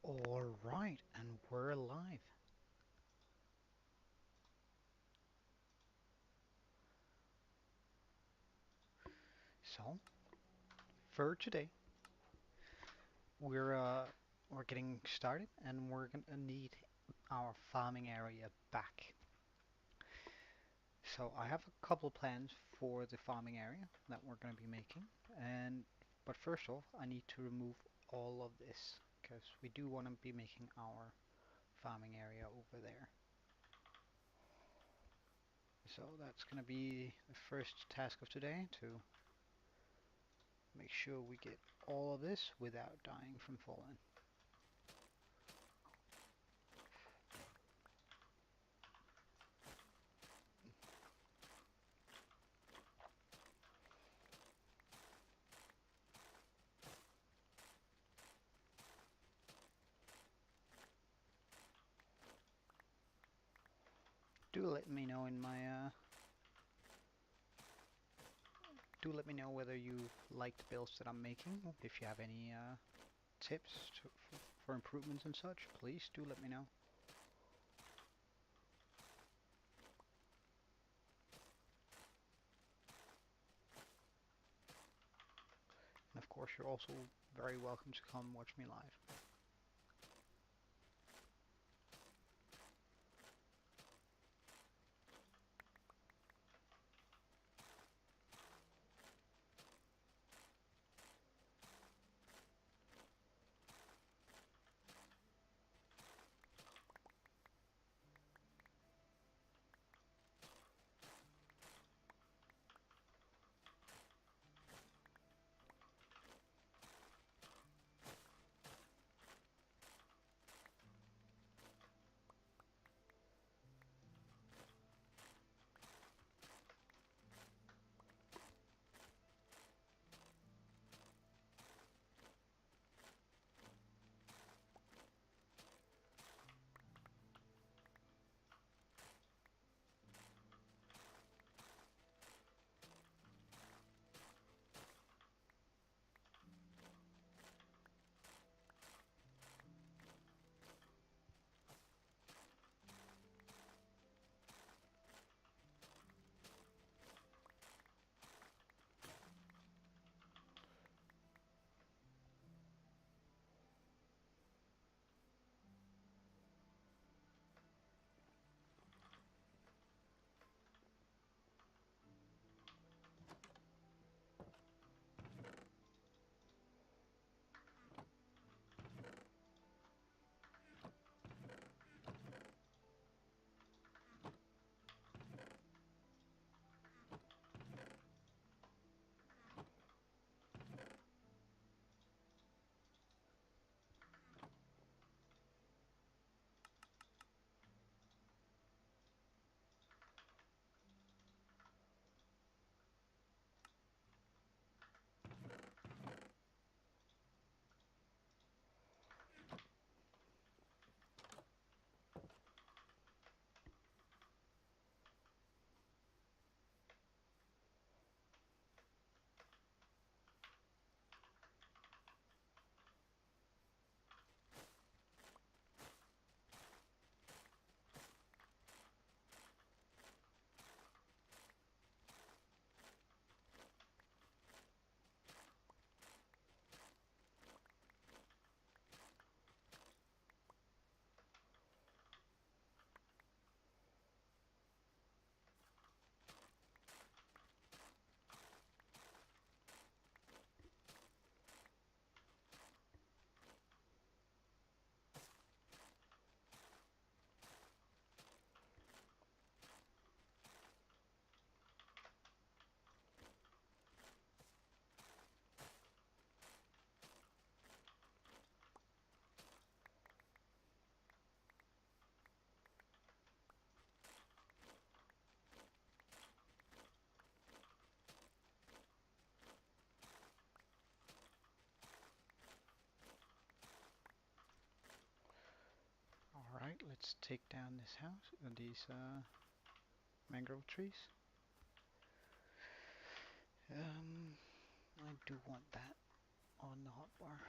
Alright, and we're live. So, for today, we're uh we're getting started and we're gonna need our farming area back. So I have a couple plans for the farming area that we're gonna be making, and but first off, I need to remove all of this because we do want to be making our farming area over there. So that's gonna be the first task of today to make sure we get all of this without dying from falling. Do let me know in my do let me know whether you like the builds that I'm making. If you have any tips for improvements and such, please do let me know. And of course, you're also very welcome to come watch me live. Alright, let's take down this house, these mangrove trees. I do want that on the hotbar.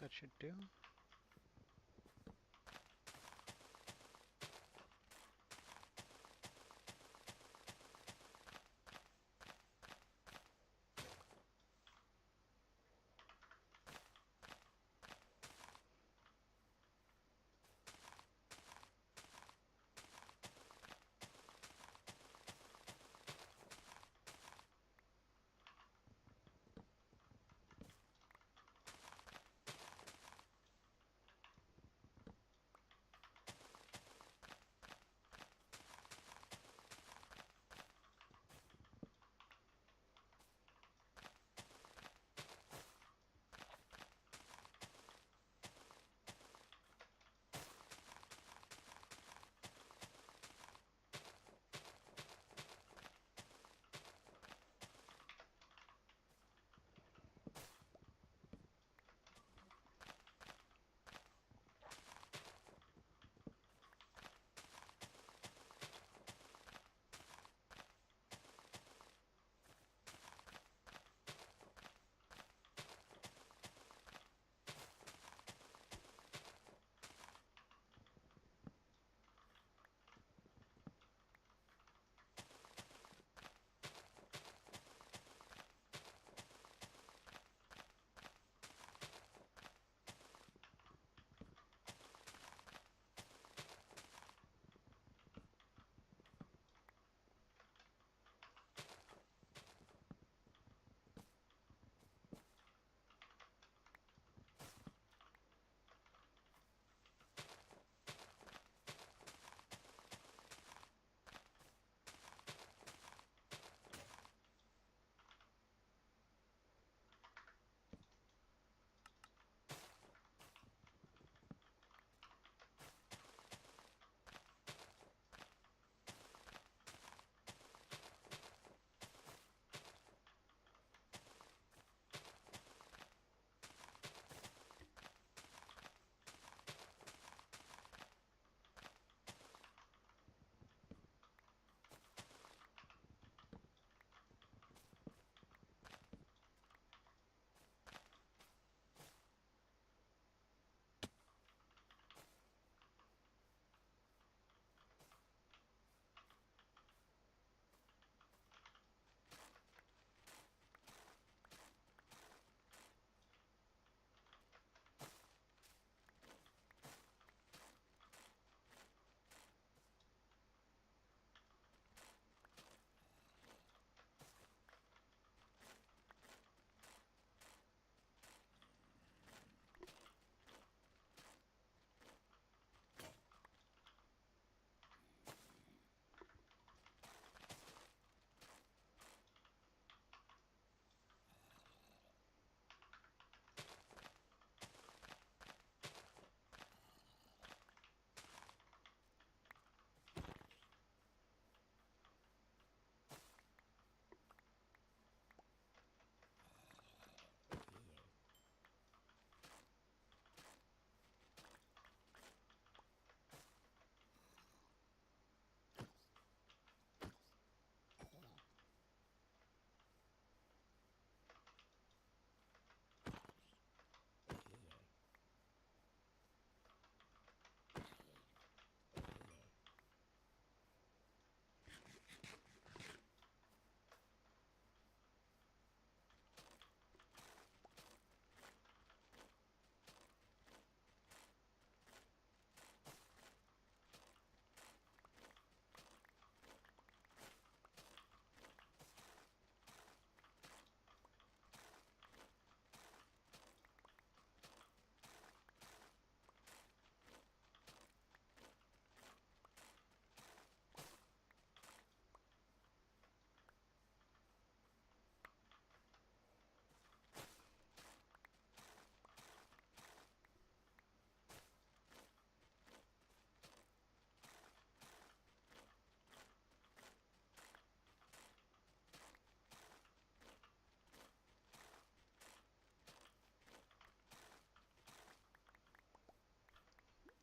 that should do.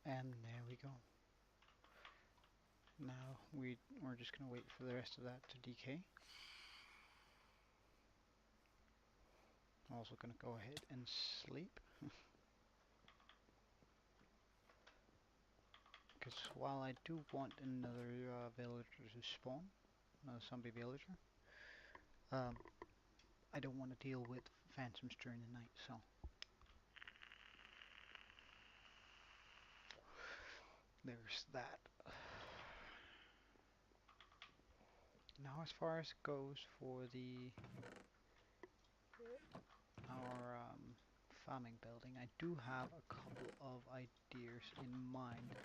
And there we go. Now we're just going to wait for the rest of that to decay. I'm also going to go ahead and sleep. Because while I do want another villager to spawn, another zombie villager, um, I don't want to deal with phantoms during the night, so there's that. Now, as far as it goes for our farming building, I do have a couple of ideas in mind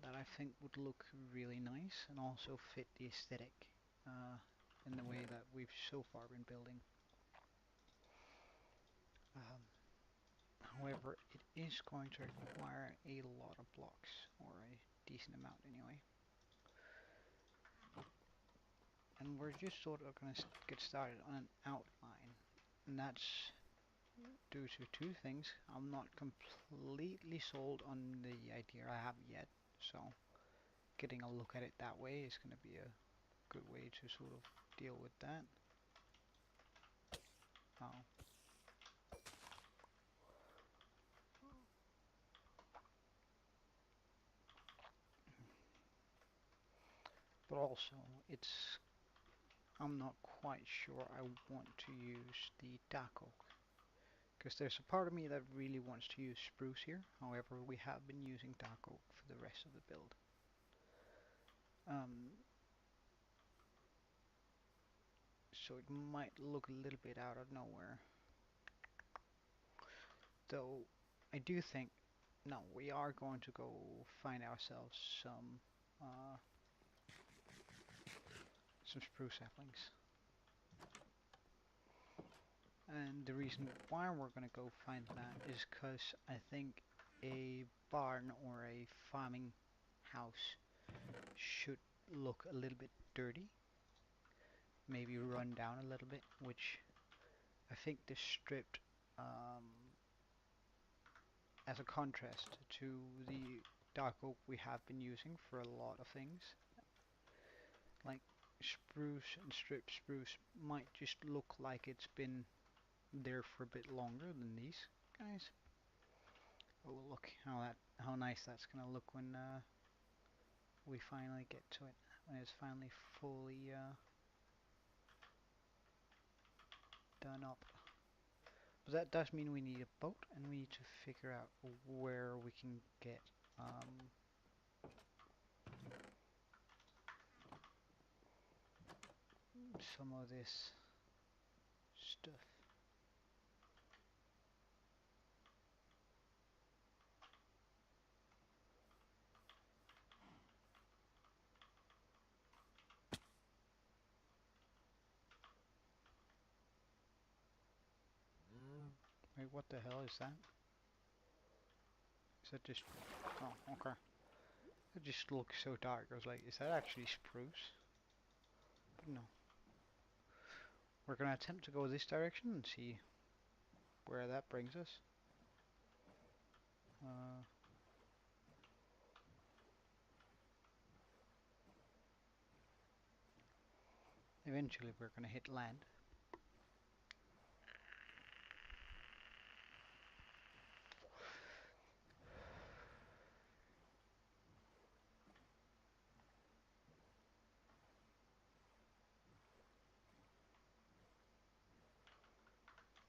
that I think would look really nice and also fit the aesthetic in the way that we've so far been building. Um, However, it is going to require a lot of blocks, or a decent amount anyway. And we're just sort of going to get started on an outline. And that's due to two things. I'm not completely sold on the idea I have yet, so getting a look at it that way is going to be a good way to sort of deal with that. Oh. But also, I'm not quite sure I want to use the dark oak, because there's a part of me that really wants to use spruce here. However, we have been using dark oak for the rest of the build. So it might look a little bit out of nowhere. Though I do think, no, we are going to go find ourselves some spruce saplings. And the reason why we're going to go find that is because I think a barn or a farming house should look a little bit dirty, maybe run down a little bit, which I think the stripped, as a contrast to the dark oak we have been using for a lot of things, like spruce and stripped spruce might just look like it's been there for a bit longer than these guys. Oh, look how nice that's gonna look when we finally get to it, when it's finally fully done up. But that does mean we need a boat, and we need to figure out where we can get some of this stuff. Wait, what the hell is that? Is that just... Oh, okay. It just looks so dark. I was like, is that actually spruce? But no. We're gonna attempt to go this direction and see where that brings us. Eventually we're gonna hit land.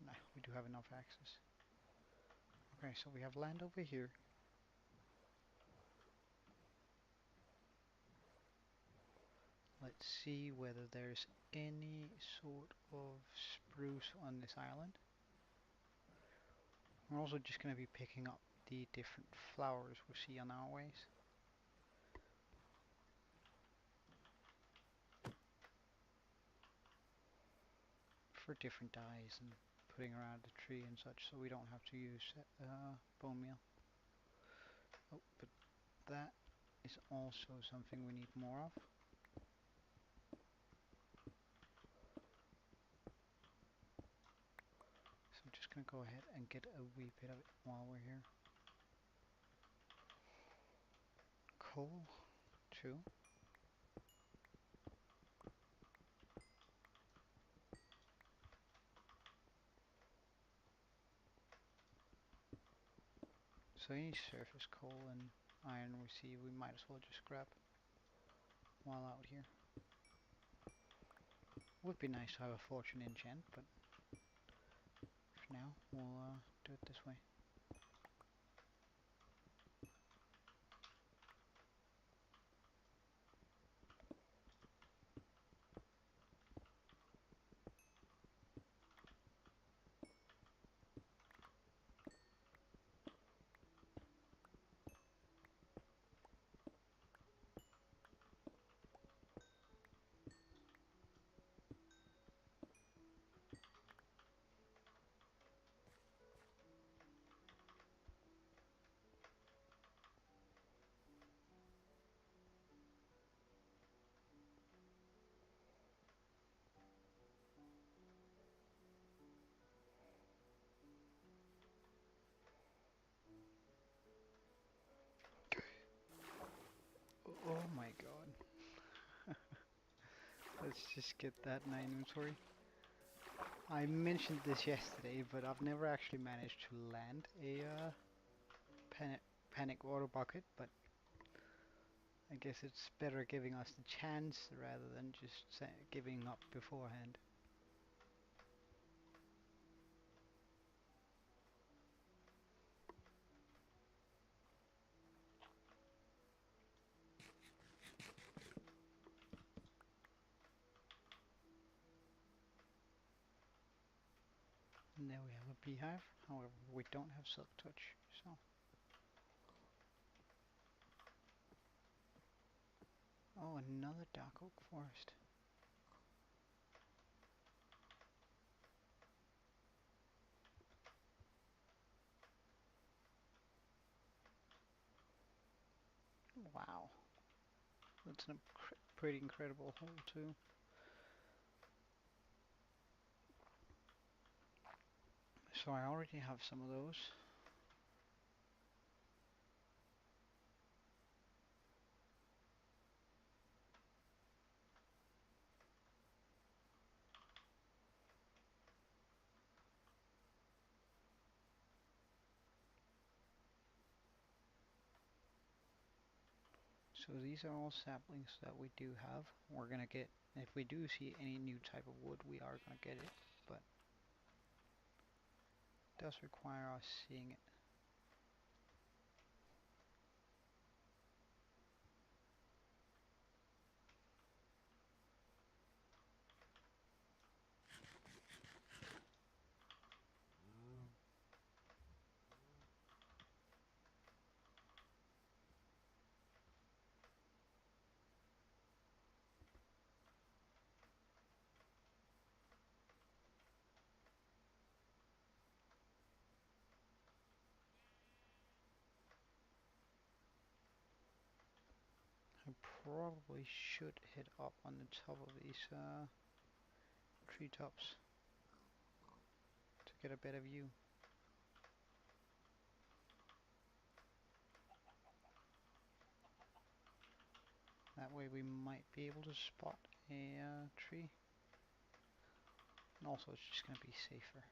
Nah, we do have enough access. Okay, so we have land over here. Let's see whether there's any sort of spruce on this island. We're also just going to be picking up the different flowers we see on our ways. For different dyes and putting around the tree and such, so we don't have to use bone meal. Oh, but that is also something we need more of. So I'm just going to go ahead and get a wee bit of it while we're here. Coal, 2. So you need surface coal and iron we see, we might as well just grab while out here. Would be nice to have a fortune enchant, but for now we'll do it this way. Oh my god. Let's just get that in inventory. I mentioned this yesterday, but I've never actually managed to land a panic water bucket, but I guess it's better giving us the chance rather than just giving up beforehand. And there we have a beehive, however we don't have silk touch, so. Oh, another dark oak forest. Wow, that's a pretty incredible hole too. So I already have some of those. So these are all saplings that we do have. We're gonna get, if we do see any new type of wood, we are gonna get it, but it does require us seeing it. I probably should hit up on the top of these treetops to get a better view. That way we might be able to spot a tree. And also it's just going to be safer.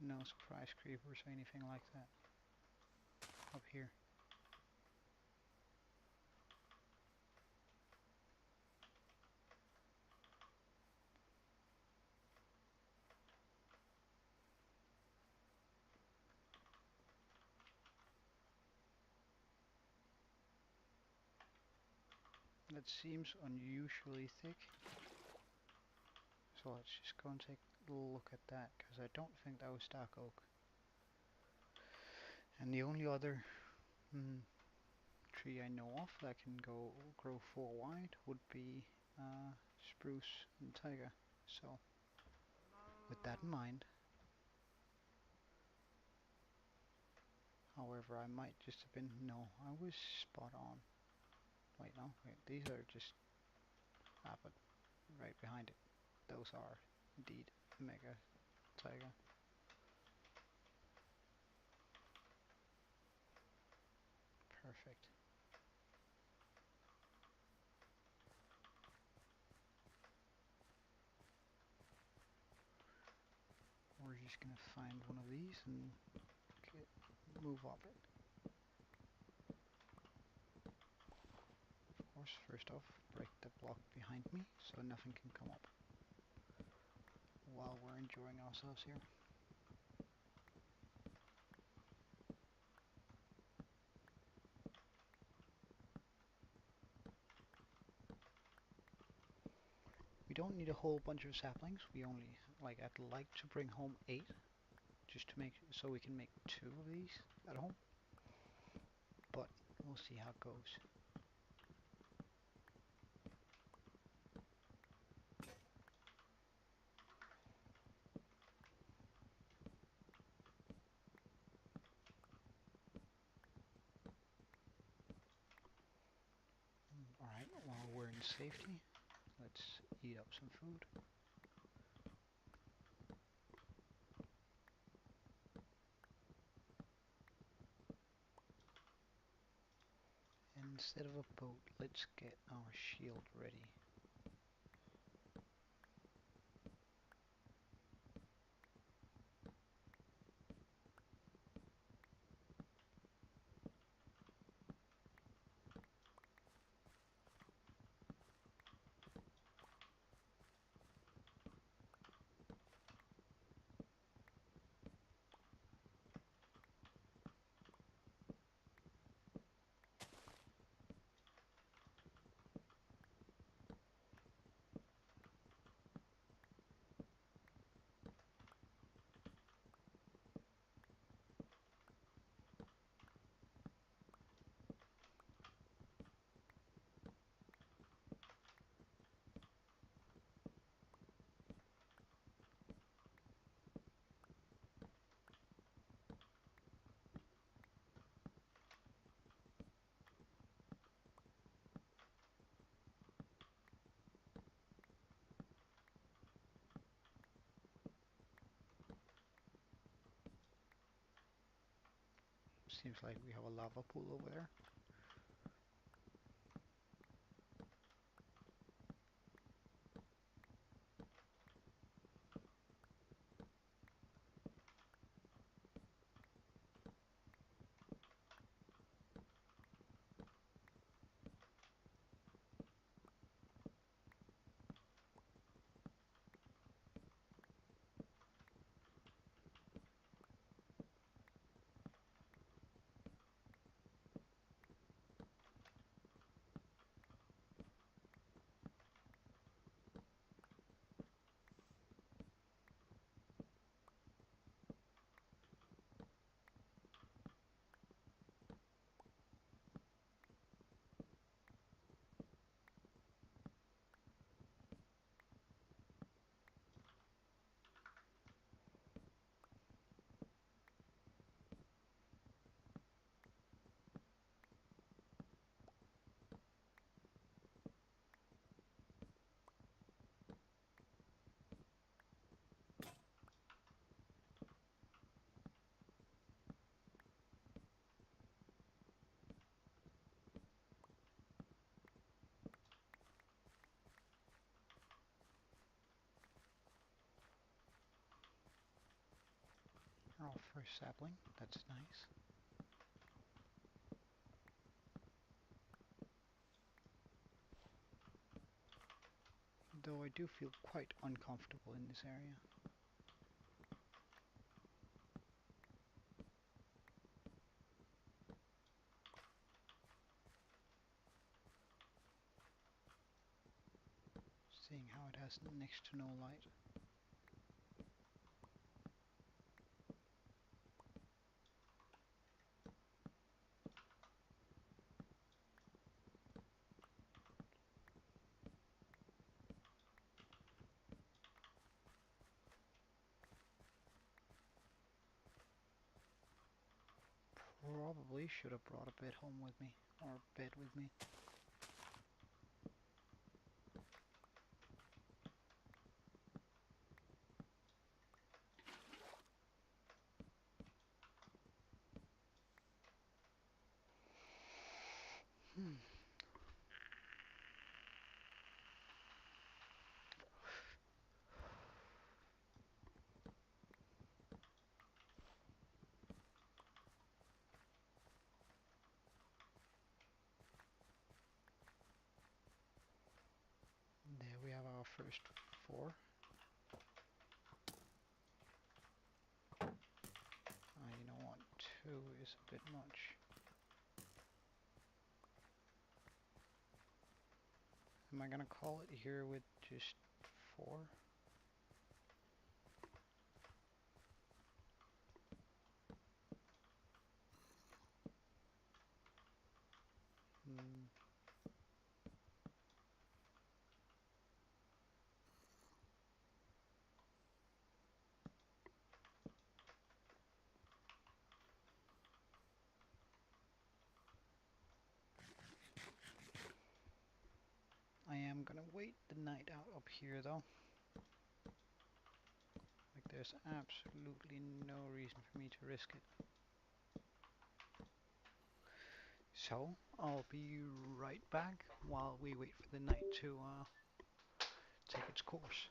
No surprise creepers or anything like that up here. That seems unusually thick. So let's just go and take a look at that, because I don't think that was dark oak. And the only other tree I know of that can grow 4 wide would be spruce and taiga. So with that in mind, however, I might just have been, no, I was spot on. Wait, no, wait, these are just, but right behind it, those are indeed mega taiga. Perfect. We're just gonna find one of these and move up it. Of course, first off, break the block behind me so nothing can come up while we're enjoying ourselves here. We don't need a whole bunch of saplings. We only, like, I'd like to bring home 8, just to make, so we can make 2 of these at home. But we'll see how it goes. Alright, while we're in safety, let's eat up some food. And instead of a boat, let's get our shield ready. Seems like we have a lava pool over there. Our first sapling, that's nice. Though I do feel quite uncomfortable in this area. Seeing how it has next to no light. Probably should have brought a bed home with me, or bed with me. have our first 4. You know what? 2 is a bit much. Am I gonna call it here with just 4? Hmm. I am gonna wait the night out up here though. Like there's absolutely no reason for me to risk it. So I'll be right back while we wait for the night to take its course.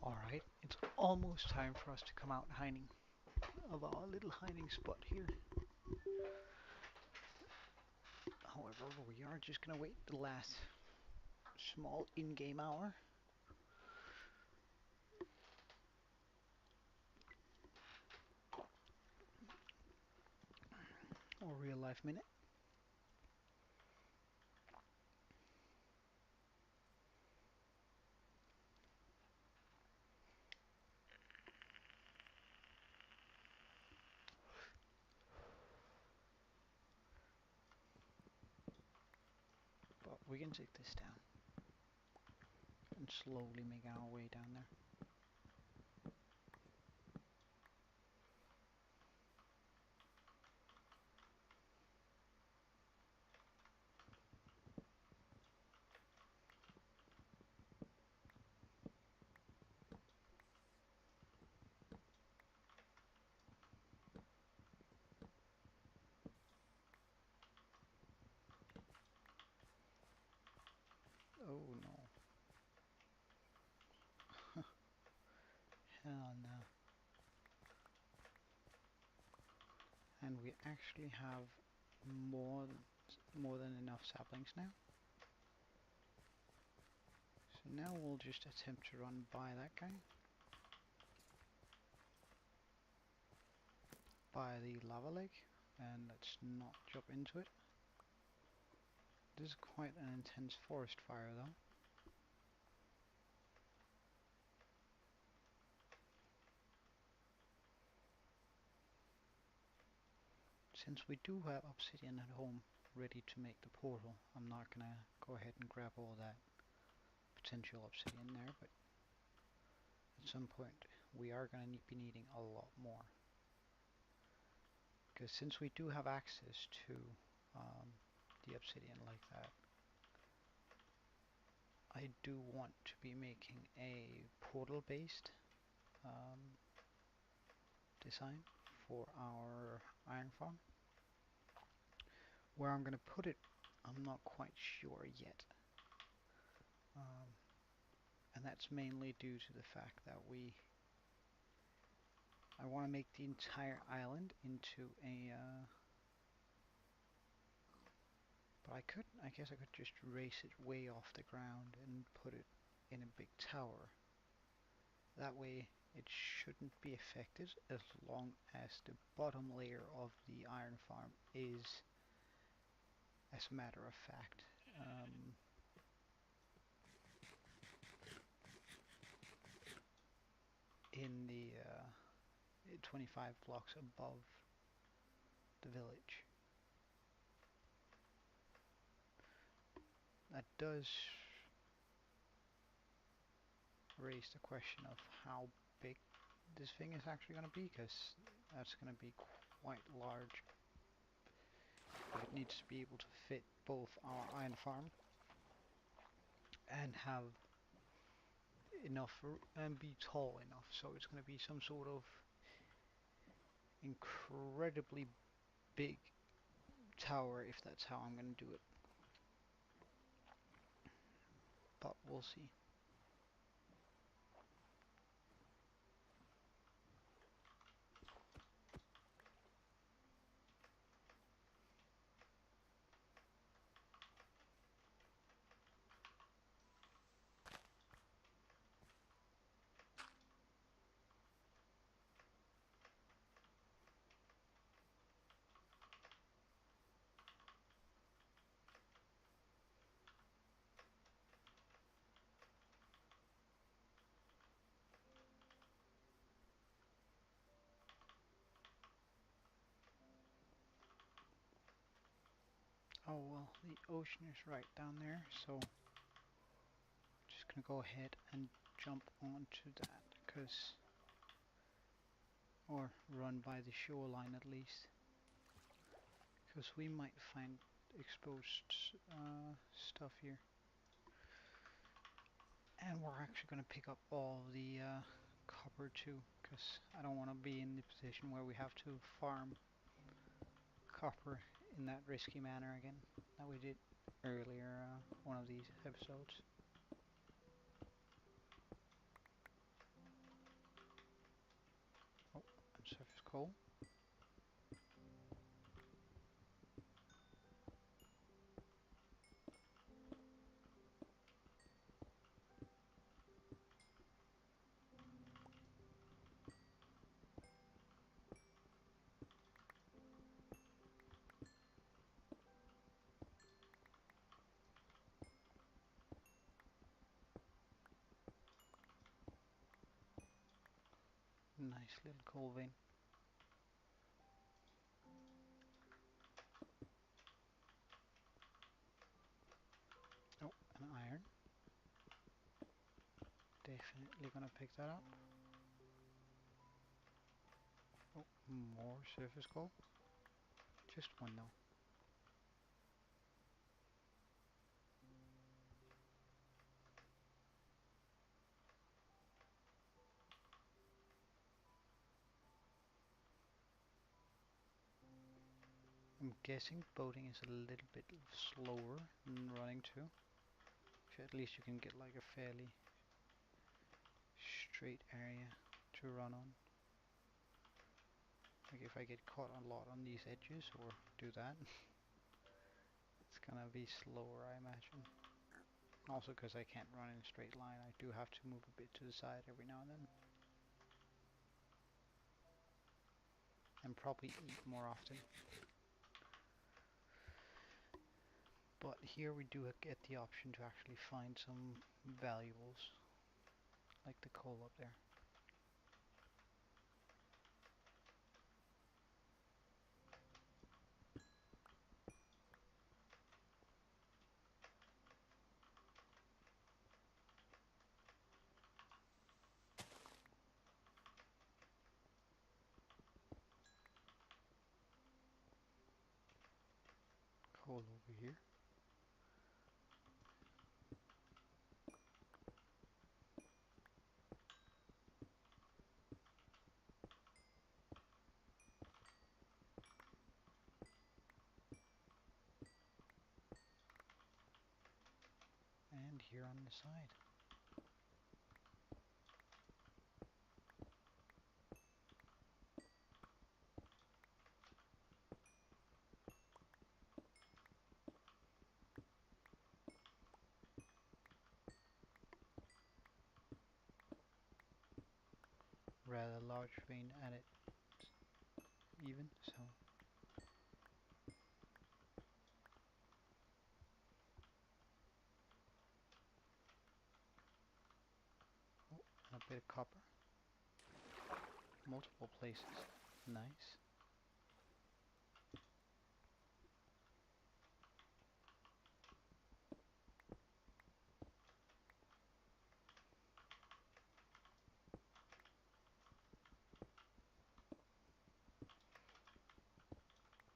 Alright, it's almost time for us to come out hiding of our little hiding spot here. However, we are just gonna wait the last small in-game hour. Or real life minute. But we can take this down and slowly make our way down there. Oh no. Hell no. And we actually have more than enough saplings now. So now we'll just attempt to run by that guy. By the lava lake. And let's not jump into it. This is quite an intense forest fire though. since we do have obsidian at home ready to make the portal, I'm not gonna go ahead and grab all that potential obsidian there, but at some point we are gonna be needing a lot more. Because since we do have access to the obsidian like that, I do want to be making a portal based design for our iron farm. Where I'm going to put it, I'm not quite sure yet. And that's mainly due to the fact that I want to make the entire island into a, but I guess I could just raise it way off the ground and put it in a big tower. That way it shouldn't be affected as long as the bottom layer of the iron farm is, as a matter of fact, in the 25 blocks above the village. That does raise the question of how big this thing is actually going to be, because that's going to be quite large. It needs to be able to fit both our iron farm and have enough and be tall enough, so it's going to be some sort of incredibly big tower if that's how I'm going to do it. But we'll see. Oh well, the ocean is right down there, so just gonna go ahead and jump onto that, or run by the shoreline at least, because we might find exposed stuff here. And we're actually gonna pick up all the copper too, because I don't want to be in the position where we have to farm copper in that risky manner again that we did earlier one of these episodes. Oh, and surface coal. Nice little coal vein. Oh, an iron. Definitely gonna pick that up. Oh, more surface coal. Just one though. I'm guessing boating is a little bit slower than running too. So at least you can get like a fairly straight area to run on. Like if I get caught a lot on these edges or do that, it's gonna be slower, I imagine. Also because I can't run in a straight line, I do have to move a bit to the side every now and then. And probably eat more often. But here we do get the option to actually find some valuables, like the coal up there. coal over here. And here on the side. Rather large vein at it even, so oh, and a bit of copper. Multiple places. Nice.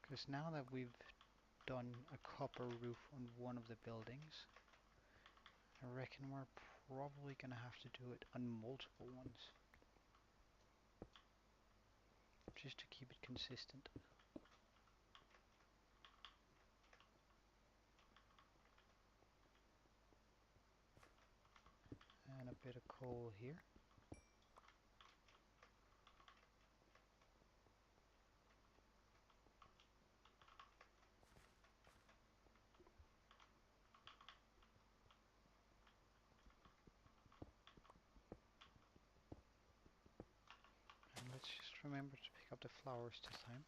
Because now that we've done a copper roof on one of the buildings, I reckon we're probably gonna have to do it on multiple ones. Just to keep it consistent. And a bit of coal here. And let's just remember to pick up the flowers this time.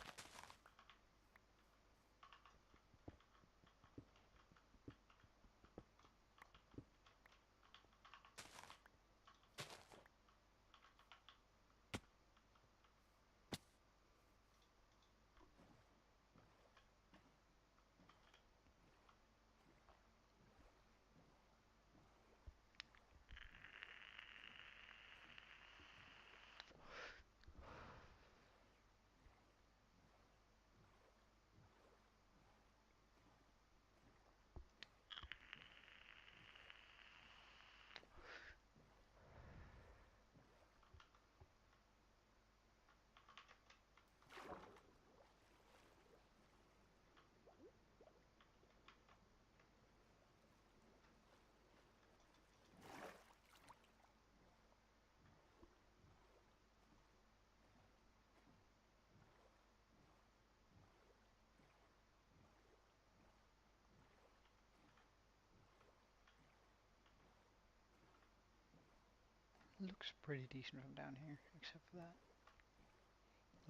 Looks pretty decent from down here, except for that.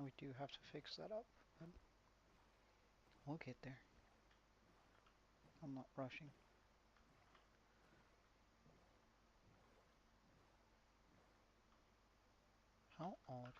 We do have to fix that up, but we'll get there. I'm not rushing. How odd.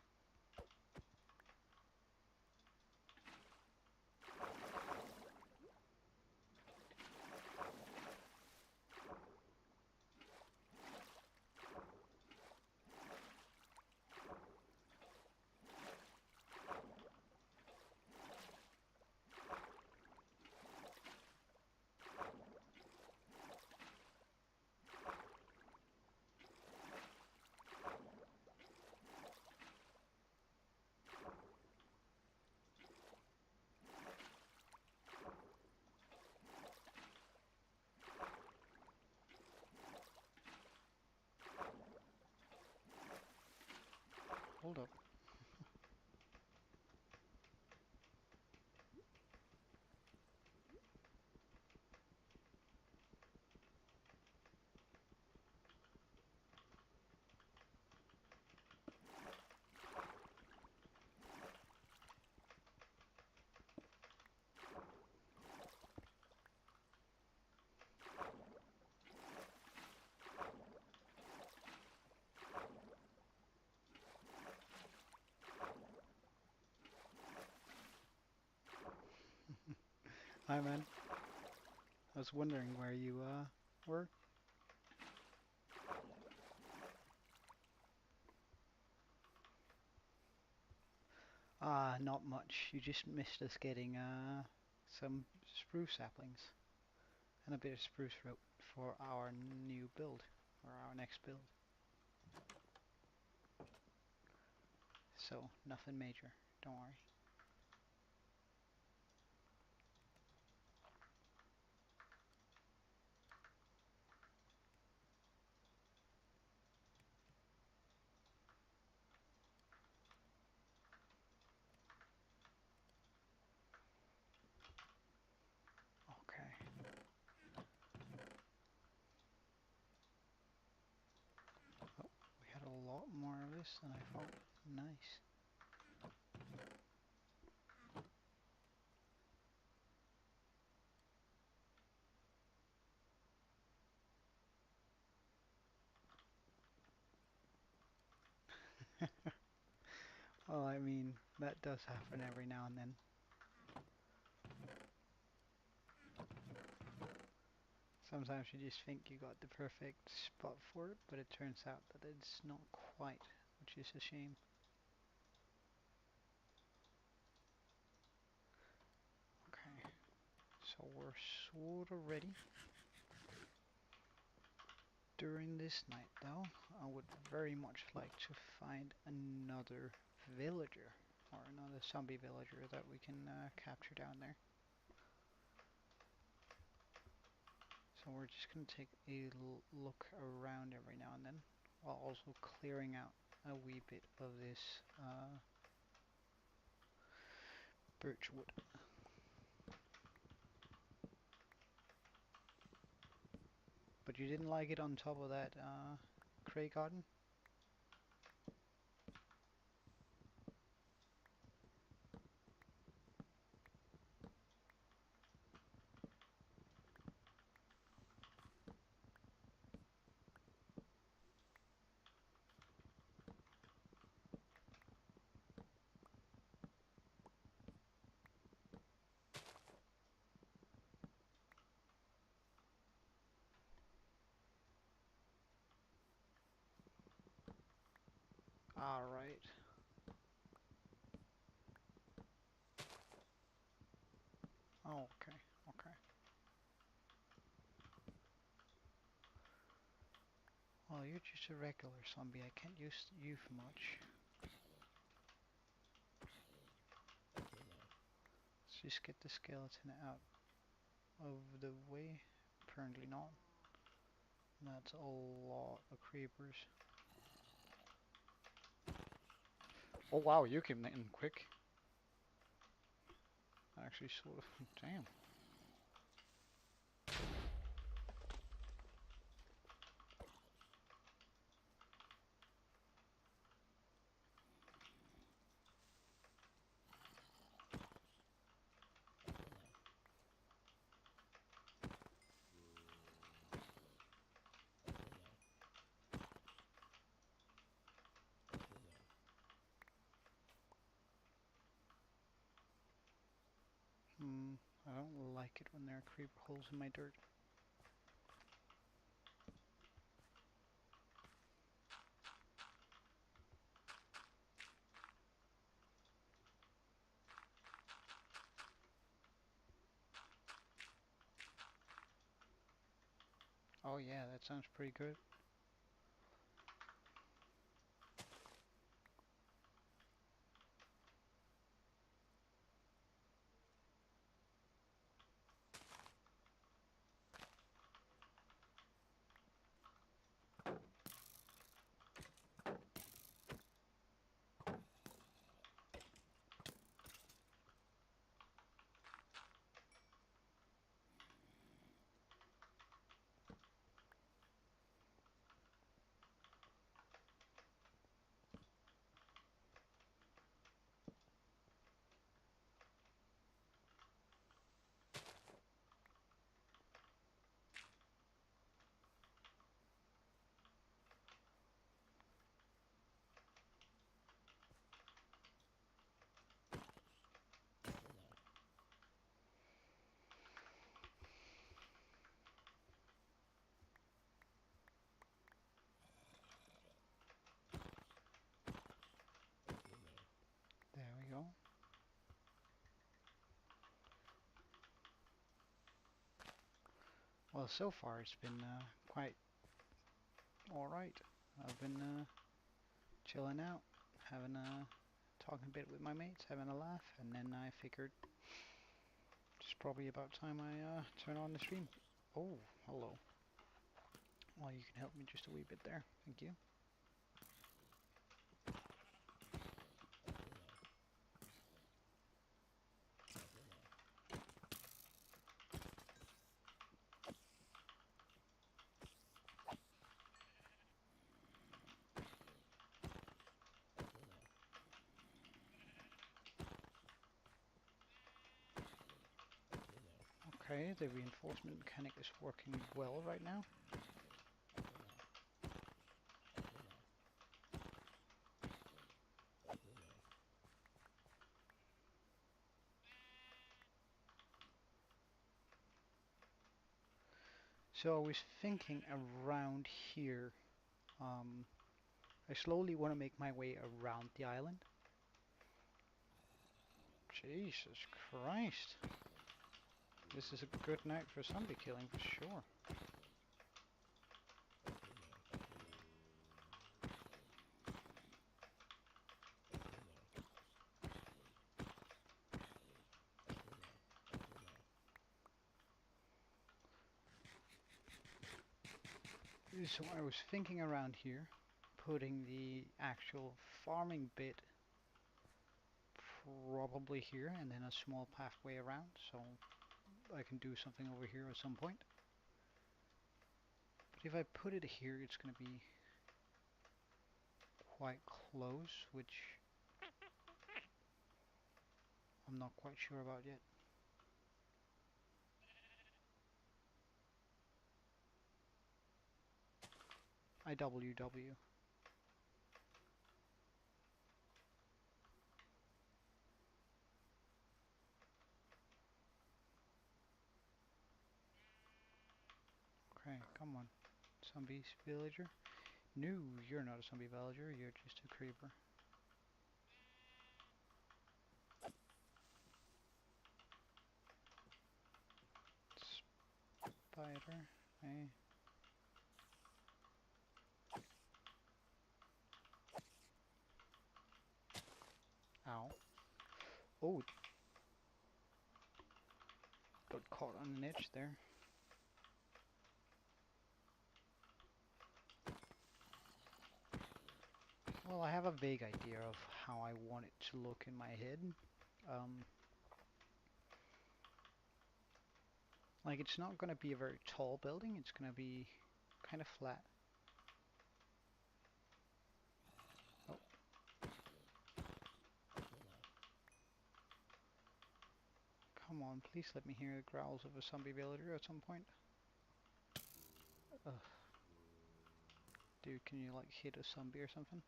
Hold up. Hi man. I was wondering where you were. Not much. You just missed us getting some spruce saplings and a bit of spruce rope for our new build, or our next build. So nothing major, don't worry. Okay. Oh, we had a lot more of this than I thought. Nice. Well, I mean, that does happen every now and then. Sometimes you just think you got the perfect spot for it, but it turns out that it's not quite, which is a shame. Okay, so we're sort of ready. During this night, though, I would very much like to find another villager, or another zombie villager that we can capture down there. So we're just going to take a look around every now and then, while also clearing out a wee bit of this birch wood. But you didn't like it on top of that clay garden? Alright. Oh, okay, okay. Well, you're just a regular zombie. I can't use you for much. Let's just get the skeleton out of the way. Apparently not. That's a lot of creepers. Oh wow, you came in quick. Actually, sort of. Damn. I don't like it when there are creeper holes in my dirt. Oh yeah, that sounds pretty good. Well, so far it's been quite alright. I've been chilling out, having talking a bit with my mates, having a laugh, and then I figured it's probably about time I turn on the stream. Oh, hello. Well, you can help me just a wee bit there. Thank you. Okay, the reinforcement mechanic is working well right now. So I was thinking around here. Um, I slowly want to make my way around the island. Jesus Christ. This is a good night for zombie killing for sure. So I was thinking around here, putting the actual farming bit probably here and then a small pathway around so I can do something over here at some point. But if I put it here, it's going to be quite close, which I'm not quite sure about yet. IWW. Okay, come on. Zombie villager? No, you're not a zombie villager, you're just a creeper. Spider. Hey. Ow. Oh, got caught on an edge there. Well, I have a vague idea of how I want it to look in my head. Like, it's not going to be a very tall building, it's going to be kind of flat. Oh. Come on, please let me hear the growls of a zombie villager at some point. Ugh. Dude, can you like hit a zombie or something?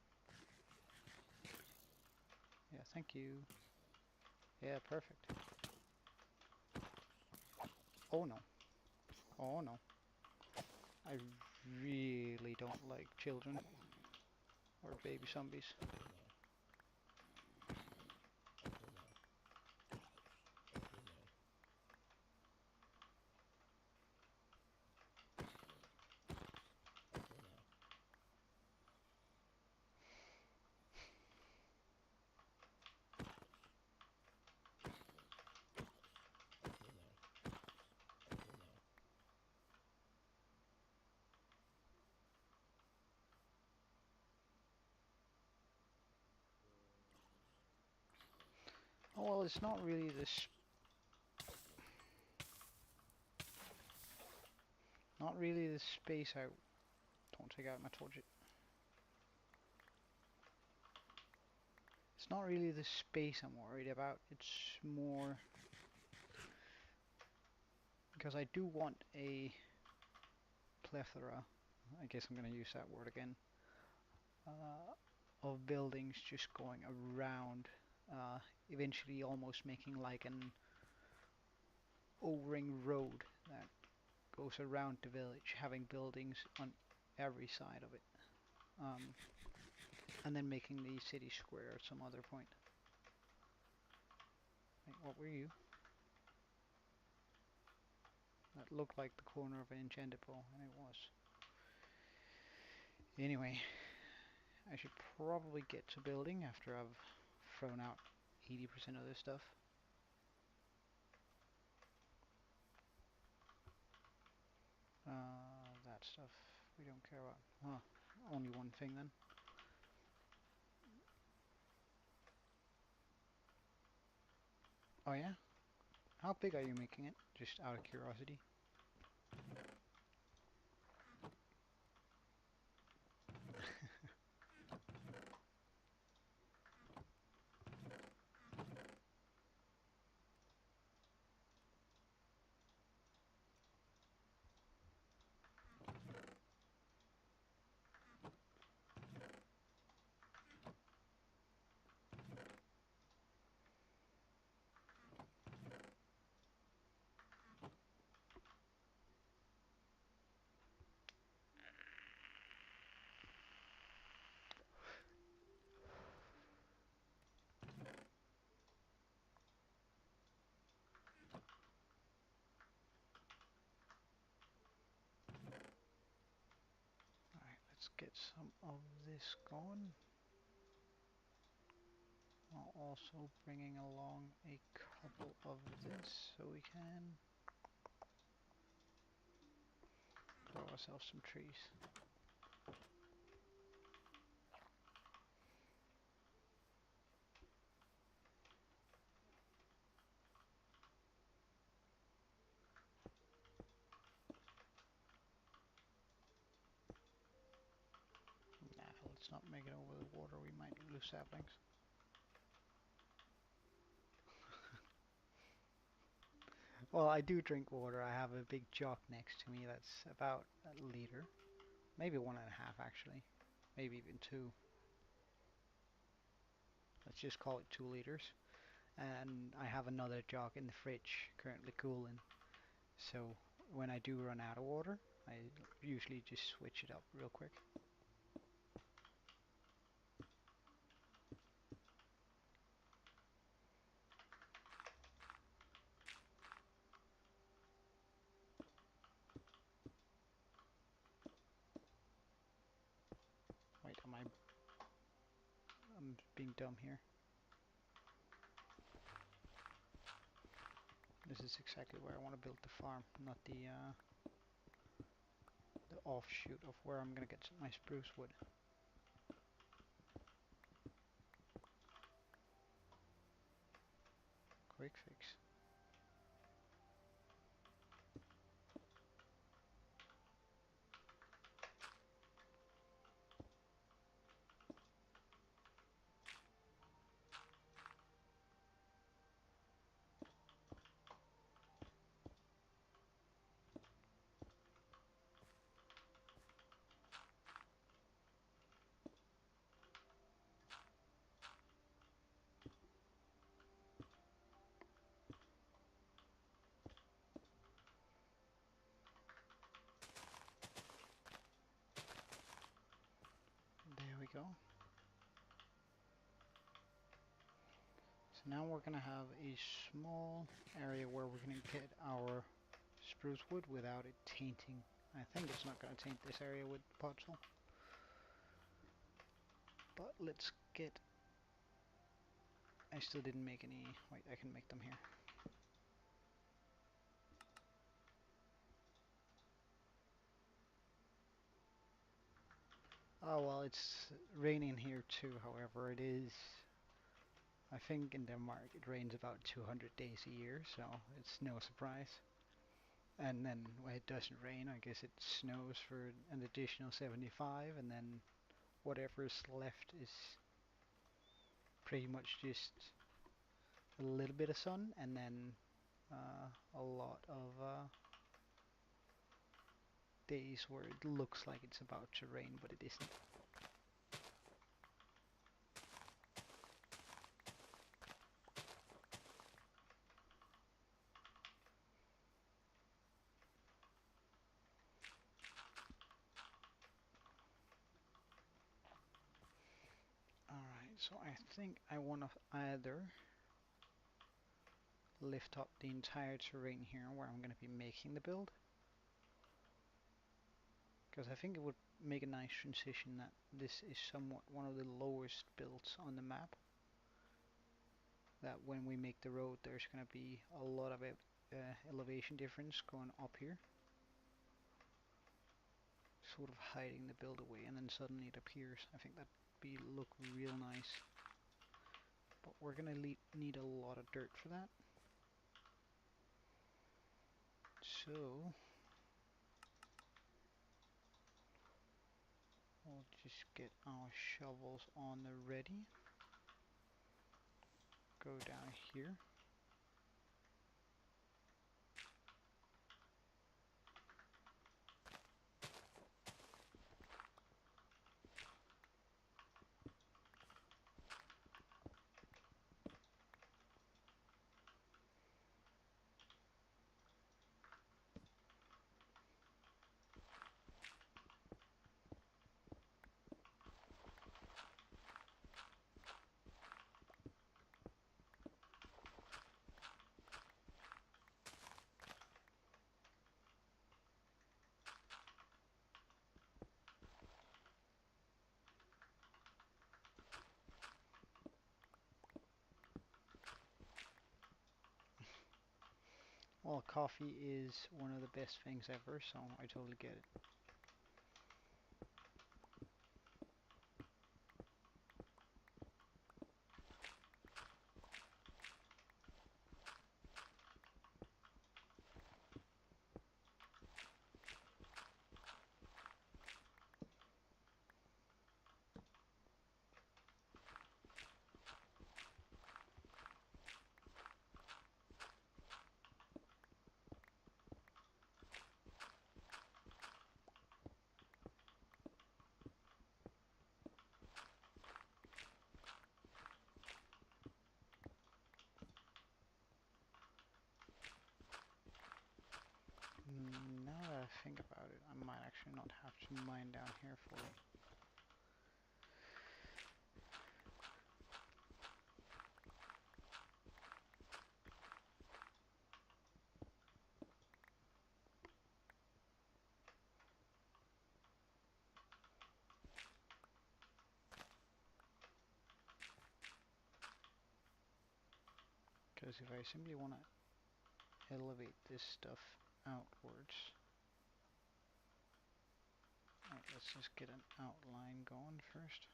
Yeah, thank you. Yeah, perfect. Oh no. Oh no. I really don't like children or baby zombies. Oh well, it's not really this. Not really the space I don't take out my torch. It's not really the space I'm worried about. It's more because I do want a plethora. I guess I'm gonna use that word again. Of buildings just going around, eventually almost making like an O-ring road that goes around the village, having buildings on every side of it, um, and then making the city square at some other point. Wait, what were you? That looked like the corner of an enchanted bow, and it was. Anyway, I should probably get to building after I've thrown out 80% of this stuff. That stuff we don't care about. Well, only one thing then. Oh yeah? How big are you making it? Just out of curiosity. Alright, let's get some of this going. While also bringing along a couple of this so we can grow ourselves some trees. Nah, let's not make it over the water, we might lose saplings. Well, I do drink water. I have a big jug next to me that's about a liter. Maybe 1.5 actually. Maybe even 2. Let's just call it 2 liters. And I have another jug in the fridge currently cooling. So when I do run out of water, I usually just switch it up real quick. Wait, I'm being dumb here. This is exactly where I want to build the farm, not the offshoot of where I'm gonna get my spruce wood. Quick fix. There we go. So now we're gonna have a small area where we're gonna get our spruce wood without it tainting. I think it's not gonna taint this area with podzol. But let's get... I still didn't make any... Wait, I can make them here. Oh well, it's raining here too, however it is... I think in Denmark it rains about 200 days a year, so it's no surprise. And then when it doesn't rain, I guess it snows for an additional 75, and then whatever is left is pretty much just a little bit of sun, and then a lot of days where it looks like it's about to rain, but it isn't. Alright, so I think I want to either lift up the entire terrain here where I'm going to be making the build, because I think it would make a nice transition that this is somewhat one of the lowest builds on the map, that when we make the road there's going to be a lot of elevation difference going up here, sort of hiding the build away, and then suddenly it appears. I think that'd be look real nice, but we're going to need a lot of dirt for that. So we'll just get our shovels on the ready, go down here. Well, coffee is one of the best things ever, so I totally get it. Now that I think about it, I might actually not have to mine down here fully. Because if I simply want to elevate this stuff outwards, right, let's just get an outline going first.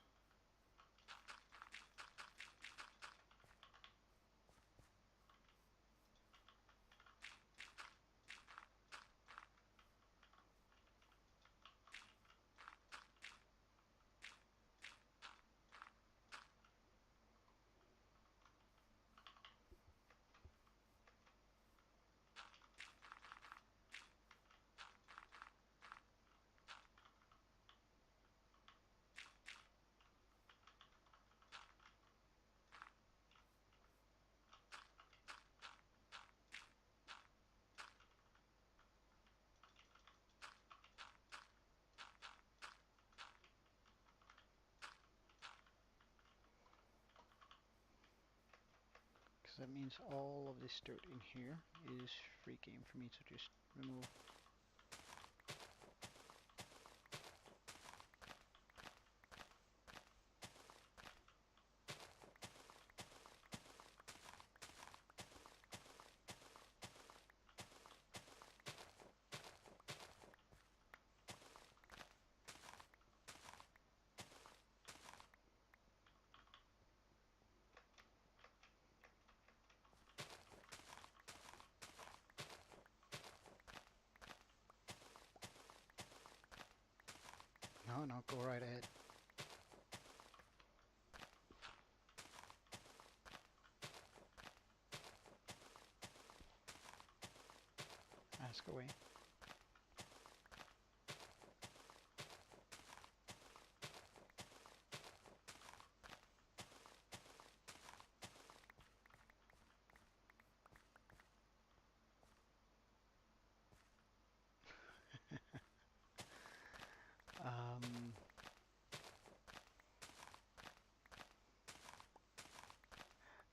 Because that means all of this dirt in here is free game for me to just remove. No, no, go right ahead. Ask away. Um,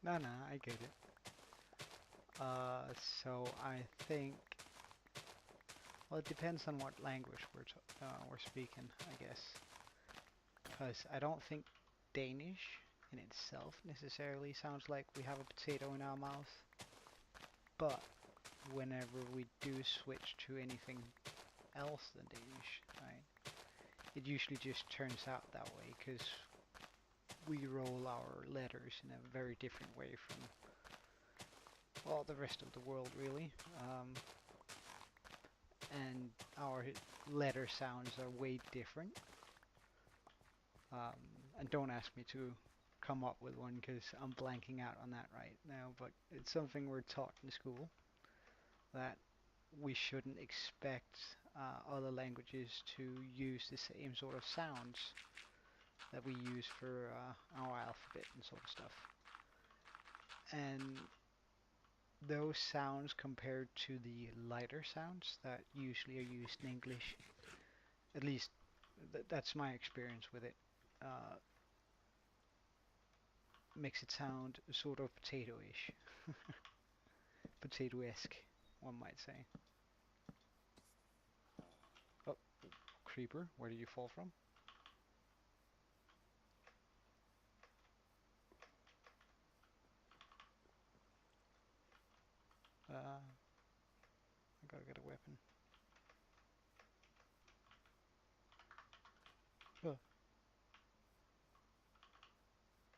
no, no, I get it. So I think, well, it depends on what language we're speaking, I guess. Because I don't think Danish in itself necessarily sounds like we have a potato in our mouth. But whenever we do switch to anything else than Danish, right, it usually just turns out that way because we roll our letters in a very different way from, well, the rest of the world, really. And our letter sounds are way different. Um, and don't ask me to come up with one because I'm blanking out on that right now, but it's something we're taught in school that we shouldn't expect other languages to use the same sort of sounds that we use for our alphabet and sort of stuff. And those sounds compared to the lighter sounds that usually are used in English, at least that's my experience with it, uh, makes it sound sort of potato-ish, potato-esque, one might say. Oh, creeper, where did you fall from? I gotta get a weapon. Oh,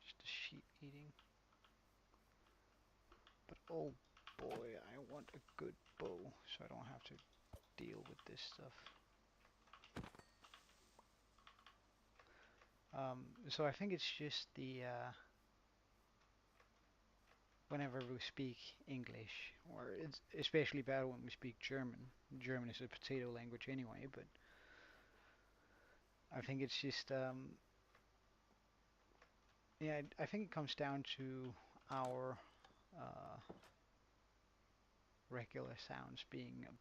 just a sheep eating. But oh boy, I want a good bow so I don't have to deal with this stuff. So I think it's just the whenever we speak English, or it's especially bad when we speak German. German is a potato language anyway, but I think it's just yeah, I think it comes down to our uh, regular sounds being a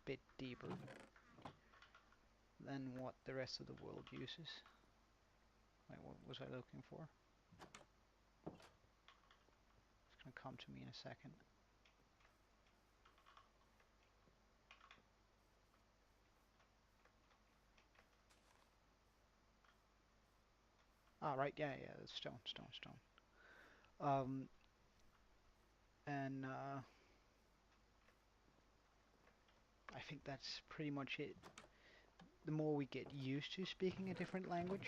bit deeper than what the rest of the world uses. Wait, what was I looking for? It's gonna come to me in a second. Ah, right, yeah, yeah, it's stone, stone, stone. Um, and I think that's pretty much it. The more we get used to speaking a different language,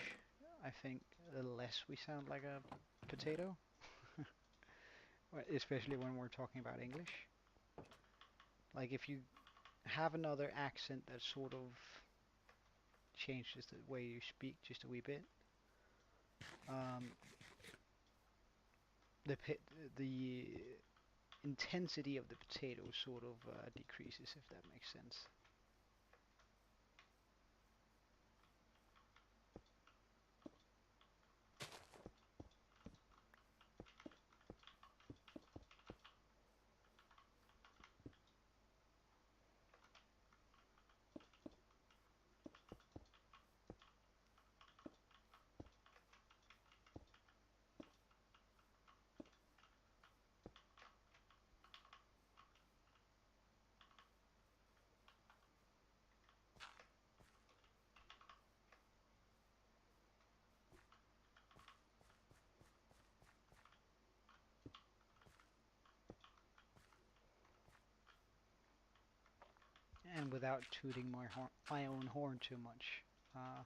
I think the less we sound like a potato, especially when we're talking about English. Like if you have another accent that sort of changes the way you speak just a wee bit, um, the the intensity of the potato sort of decreases, if that makes sense. And without tooting my own horn too much. Uh,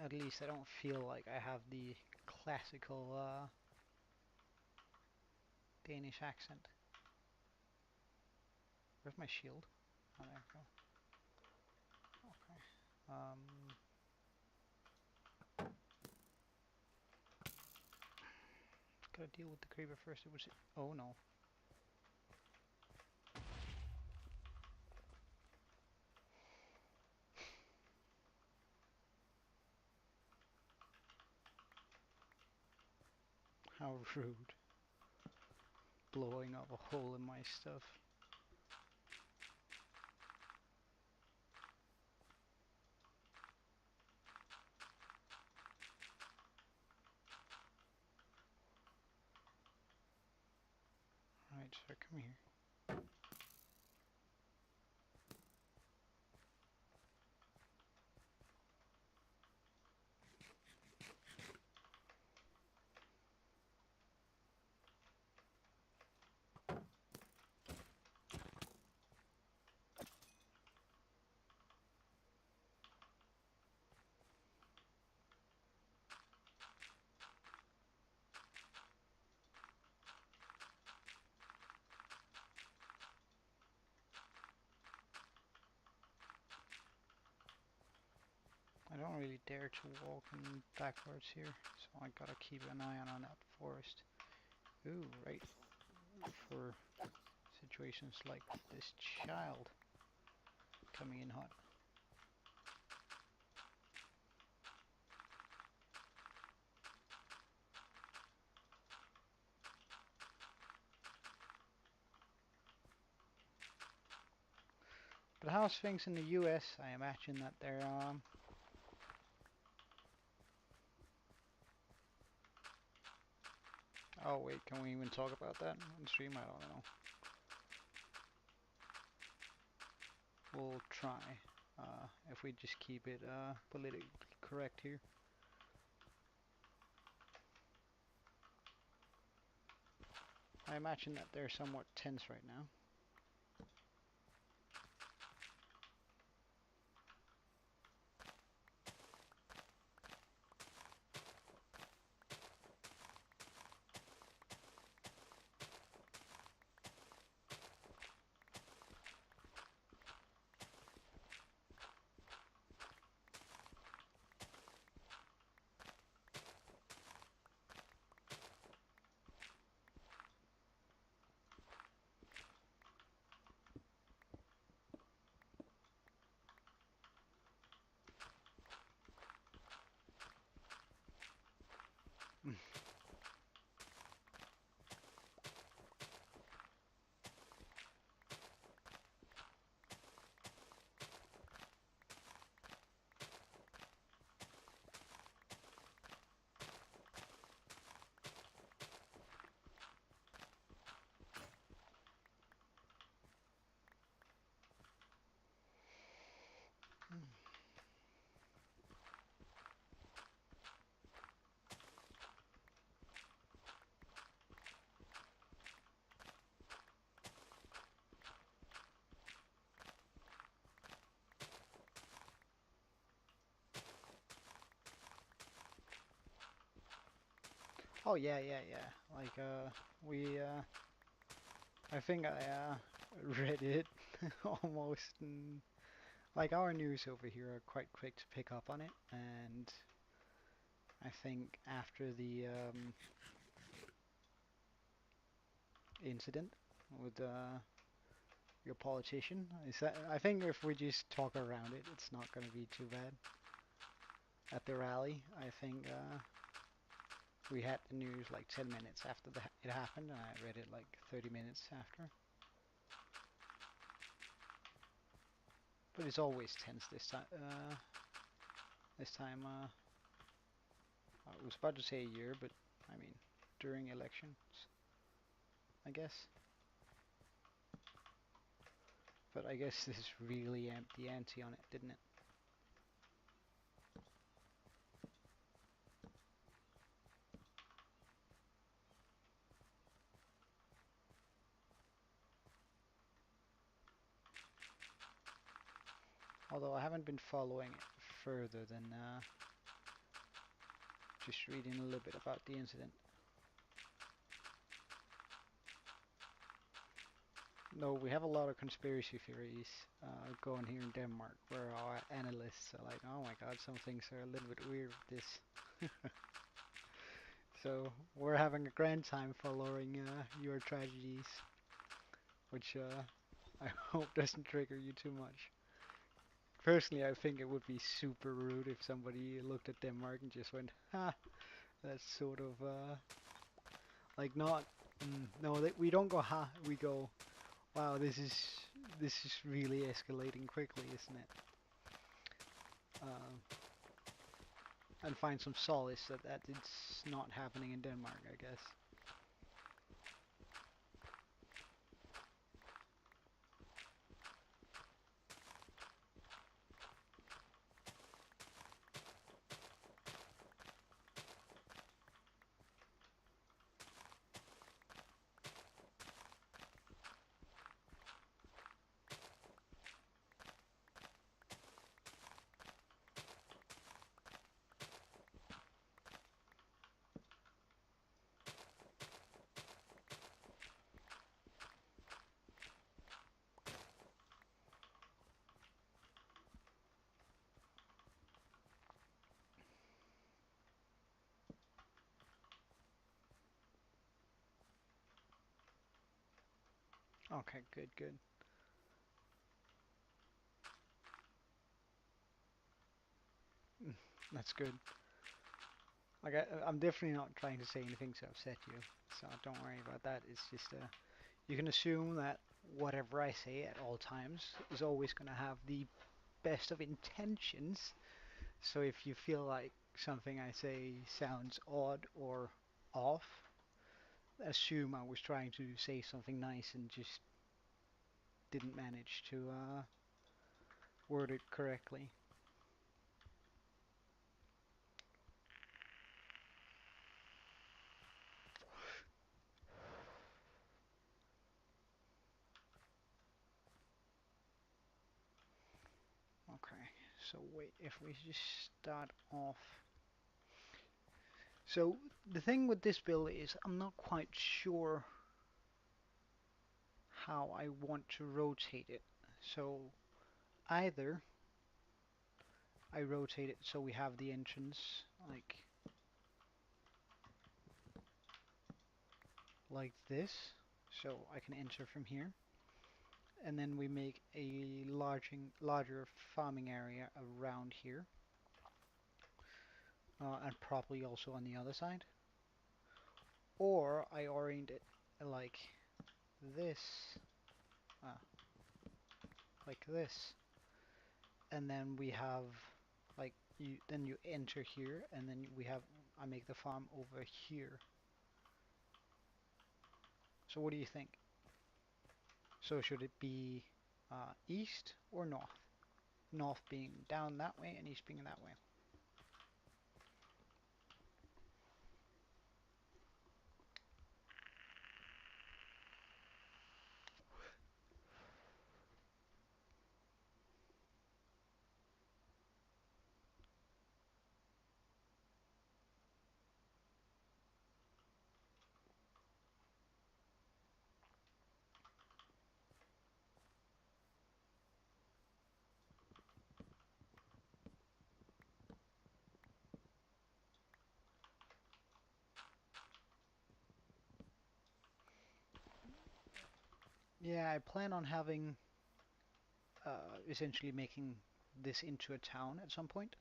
at least I don't feel like I have the classical Danish accent. Where's my shield? Oh, there we go. Okay. Gotta deal with the creeper first. It was. Oh no. How rude. Blowing up a hole in my stuff. So come here. I don't really dare to walk in backwards here, so I gotta keep an eye on that forest. Ooh, right for situations like this child coming in hot. But how's things in the US? I imagine that they're oh wait, can we even talk about that on stream? I don't know. We'll try. If we just keep it politically correct here. I imagine that they're somewhat tense right now. Oh yeah, yeah, yeah. Like we I think I read it almost. And, like our news over here are quite quick to pick up on it, and I think after the incident with your politician, is that I think if we just talk around it, it's not going to be too bad. At the rally, I think we had the news like 10 minutes after it happened, and I read it like 30 minutes after. But it's always tense this time. This time, I was about to say a year, but I mean during elections, I guess. But I guess this really amped the ante on it, didn't it? Although I haven't been following it further than just reading a little bit about the incident. No, we have a lot of conspiracy theories going here in Denmark, where our analysts are like, "Oh my God, some things are a little bit weird with this." So we're having a grand time following your tragedies, which I hope doesn't trigger you too much. Personally, I think it would be super rude if somebody looked at Denmark and just went, "Ha, that's sort of like not." No, we don't go ha. We go, "Wow, this is really escalating quickly, isn't it?" Um, and find some solace that it's not happening in Denmark, I guess. Okay, good, good. That's good. Like I'm definitely not trying to say anything to upset you, so don't worry about that. It's just you can assume that whatever I say at all times is always going to have the best of intentions. So if you feel like something I say sounds odd or off, assume I was trying to say something nice and just didn't manage to word it correctly. Okay, so wait, if we just start off. So the thing with this build is I'm not quite sure how I want to rotate it. So either I rotate it so we have the entrance like this, so I can enter from here, and then we make a larger farming area around here, and probably also on the other side. Or I orient it like this, uh, like this, and then we have then you enter here, and then I make the farm over here. So what do you think? So should it be east or north? North being down that way and east being that way. Yeah, I plan on having essentially making this into a town at some point.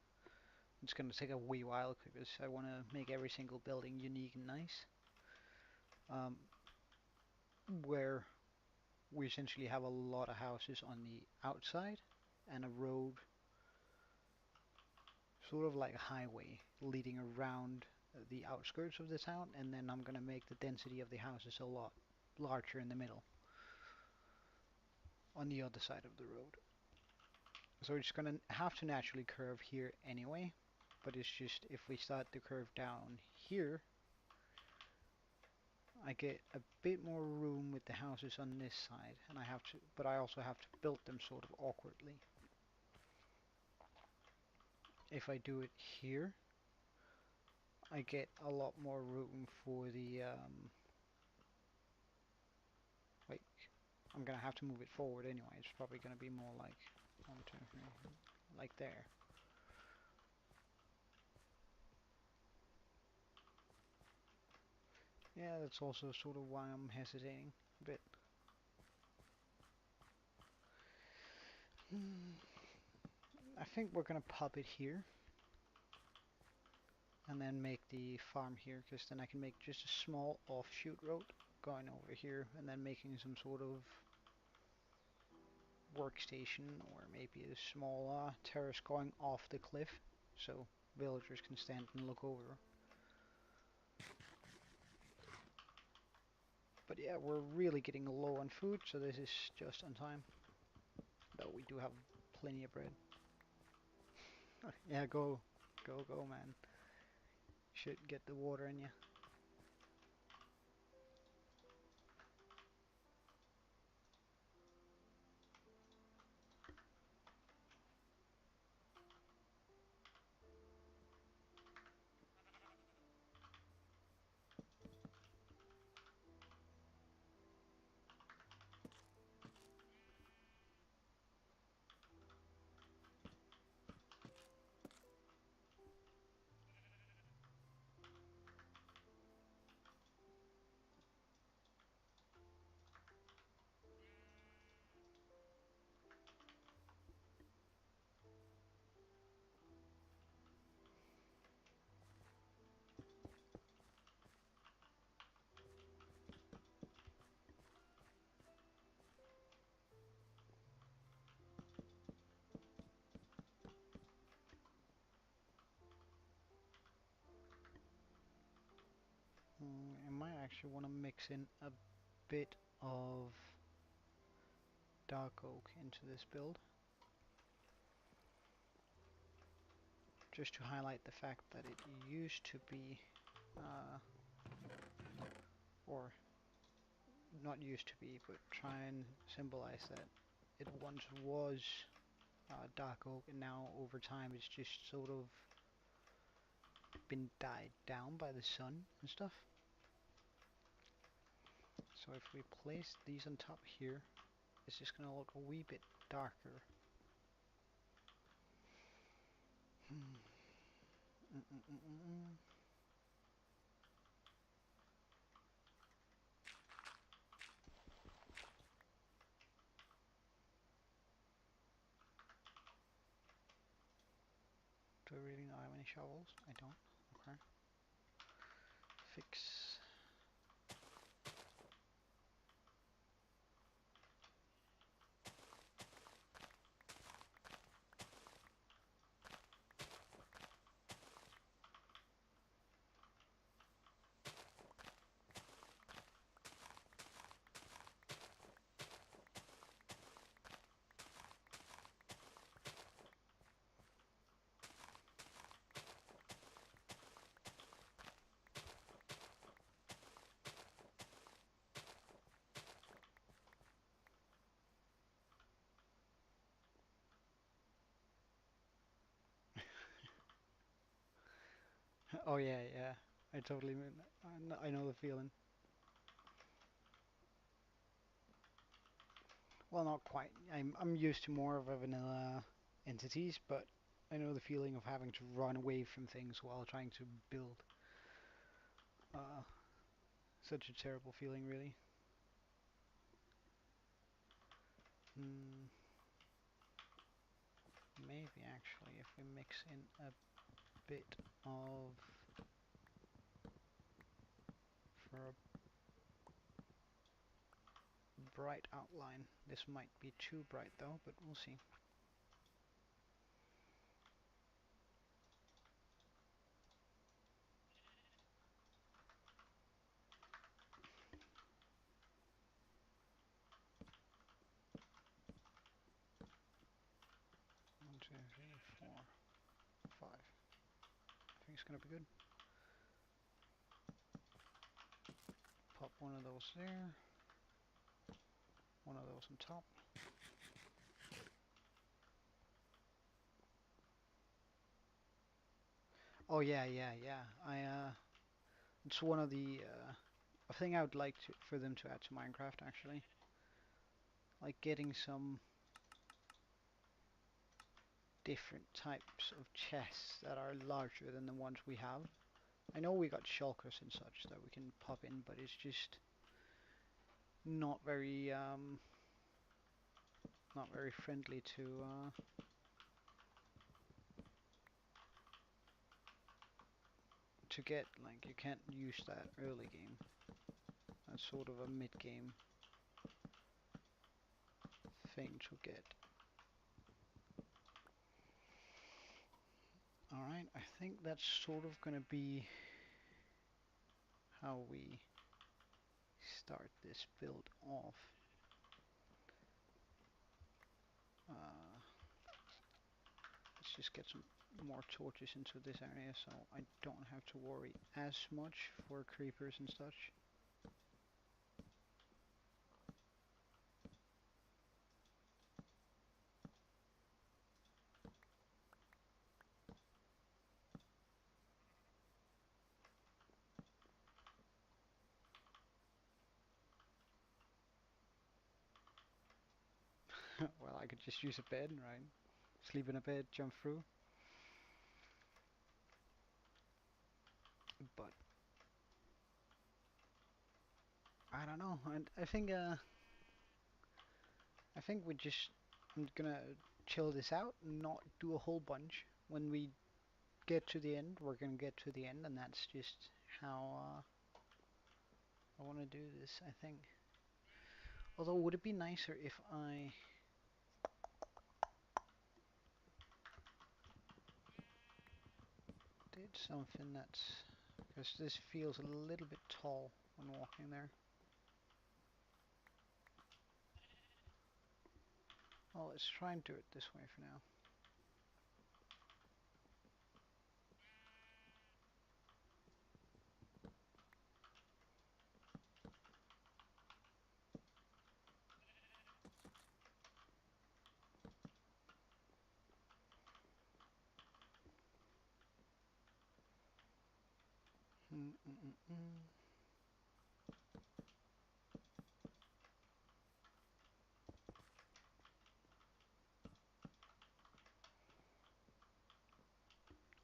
It's going to take a wee while because I want to make every single building unique and nice. Um, where we essentially have a lot of houses on the outside and a road, sort of like a highway leading around the outskirts of the town, and then I'm going to make the density of the houses a lot larger in the middle on the other side of the road. So it's going to have to naturally curve here anyway, but it's just if we start the curve down here, I get a bit more room with the houses on this side, and but I also have to build them sort of awkwardly. If I do it here, I get a lot more room for the, like, I'm gonna have to move it forward anyway. It's probably gonna be more like 1, 2, 3, like there. Yeah, that's also sort of why I'm hesitating a bit. I think we're gonna pop it here and then make the farm here, because then I can make just a small offshoot road going over here and then making some sort of workstation or maybe a small terrace going off the cliff so villagers can stand and look over. But yeah, we're really getting low on food, so this is just on time. Though we do have plenty of bread. Yeah, go, go, go, man. Should get the water in you. actually want to mix in a bit of dark oak into this build, just to highlight the fact that it used to be, or not used to be, but try and symbolize that it once was dark oak, and now over time it's just sort of been dyed down by the sun and stuff. So if we place these on top here, it's just gonna look a wee bit darker. Do I really not have any shovels? I don't. Okay. Fix. Oh yeah, yeah. I totally mean. I know the feeling. Well, not quite. I'm used to more of a vanilla entities, but I know the feeling of having to run away from things while trying to build. Uh, Such a terrible feeling, really. Hmm. Maybe actually, if we mix in a bit of for a bright outline. This might be too bright though, but we'll see. 1, 2, 3, 4, 5. I think it's gonna be good. Pop one of those there. One of those on top. Oh yeah, yeah, yeah. It's one of the a thing I would like for them to add to Minecraft actually. Like getting some different types of chests that are larger than the ones we have. I know we got shulkers and such that we can pop in, but it's just not very friendly to get. Like you can't use that early game. That's sort of a mid game thing to get. Alright, I think that's sort of gonna be how we start this build off. Let's just get some more torches into this area so I don't have to worry as much for creepers and such. Well, I could just use a bed, right? Sleep in a bed, jump through. But I don't know. I think we just I'm gonna chill this out, not do a whole bunch. When we get to the end, we're gonna get to the end, and that's just how I want to do this, I think. Although, would it be nicer if I did something that's, because this feels a little bit tall. when walking there. Well, let's try and do it this way for now.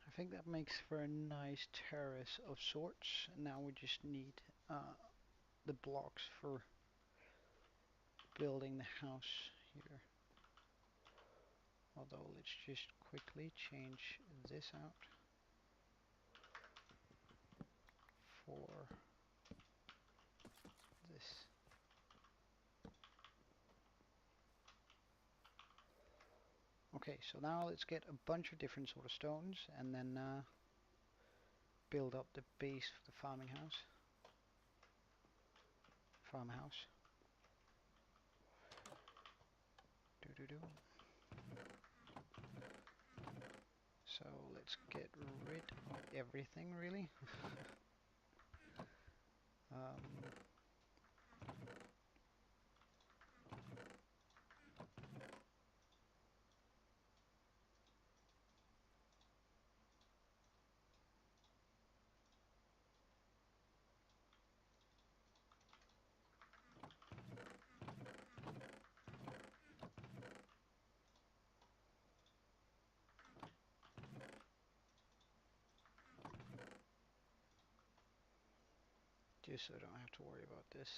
I think that makes for a nice terrace of sorts. Now we just need the blocks for building the house here. Although let's just quickly change this out for this. Okay, so now let's get a bunch of different sort of stones and then build up the base for the farmhouse. Do do do. So let's get rid of everything really. Just so I don't have to worry about this.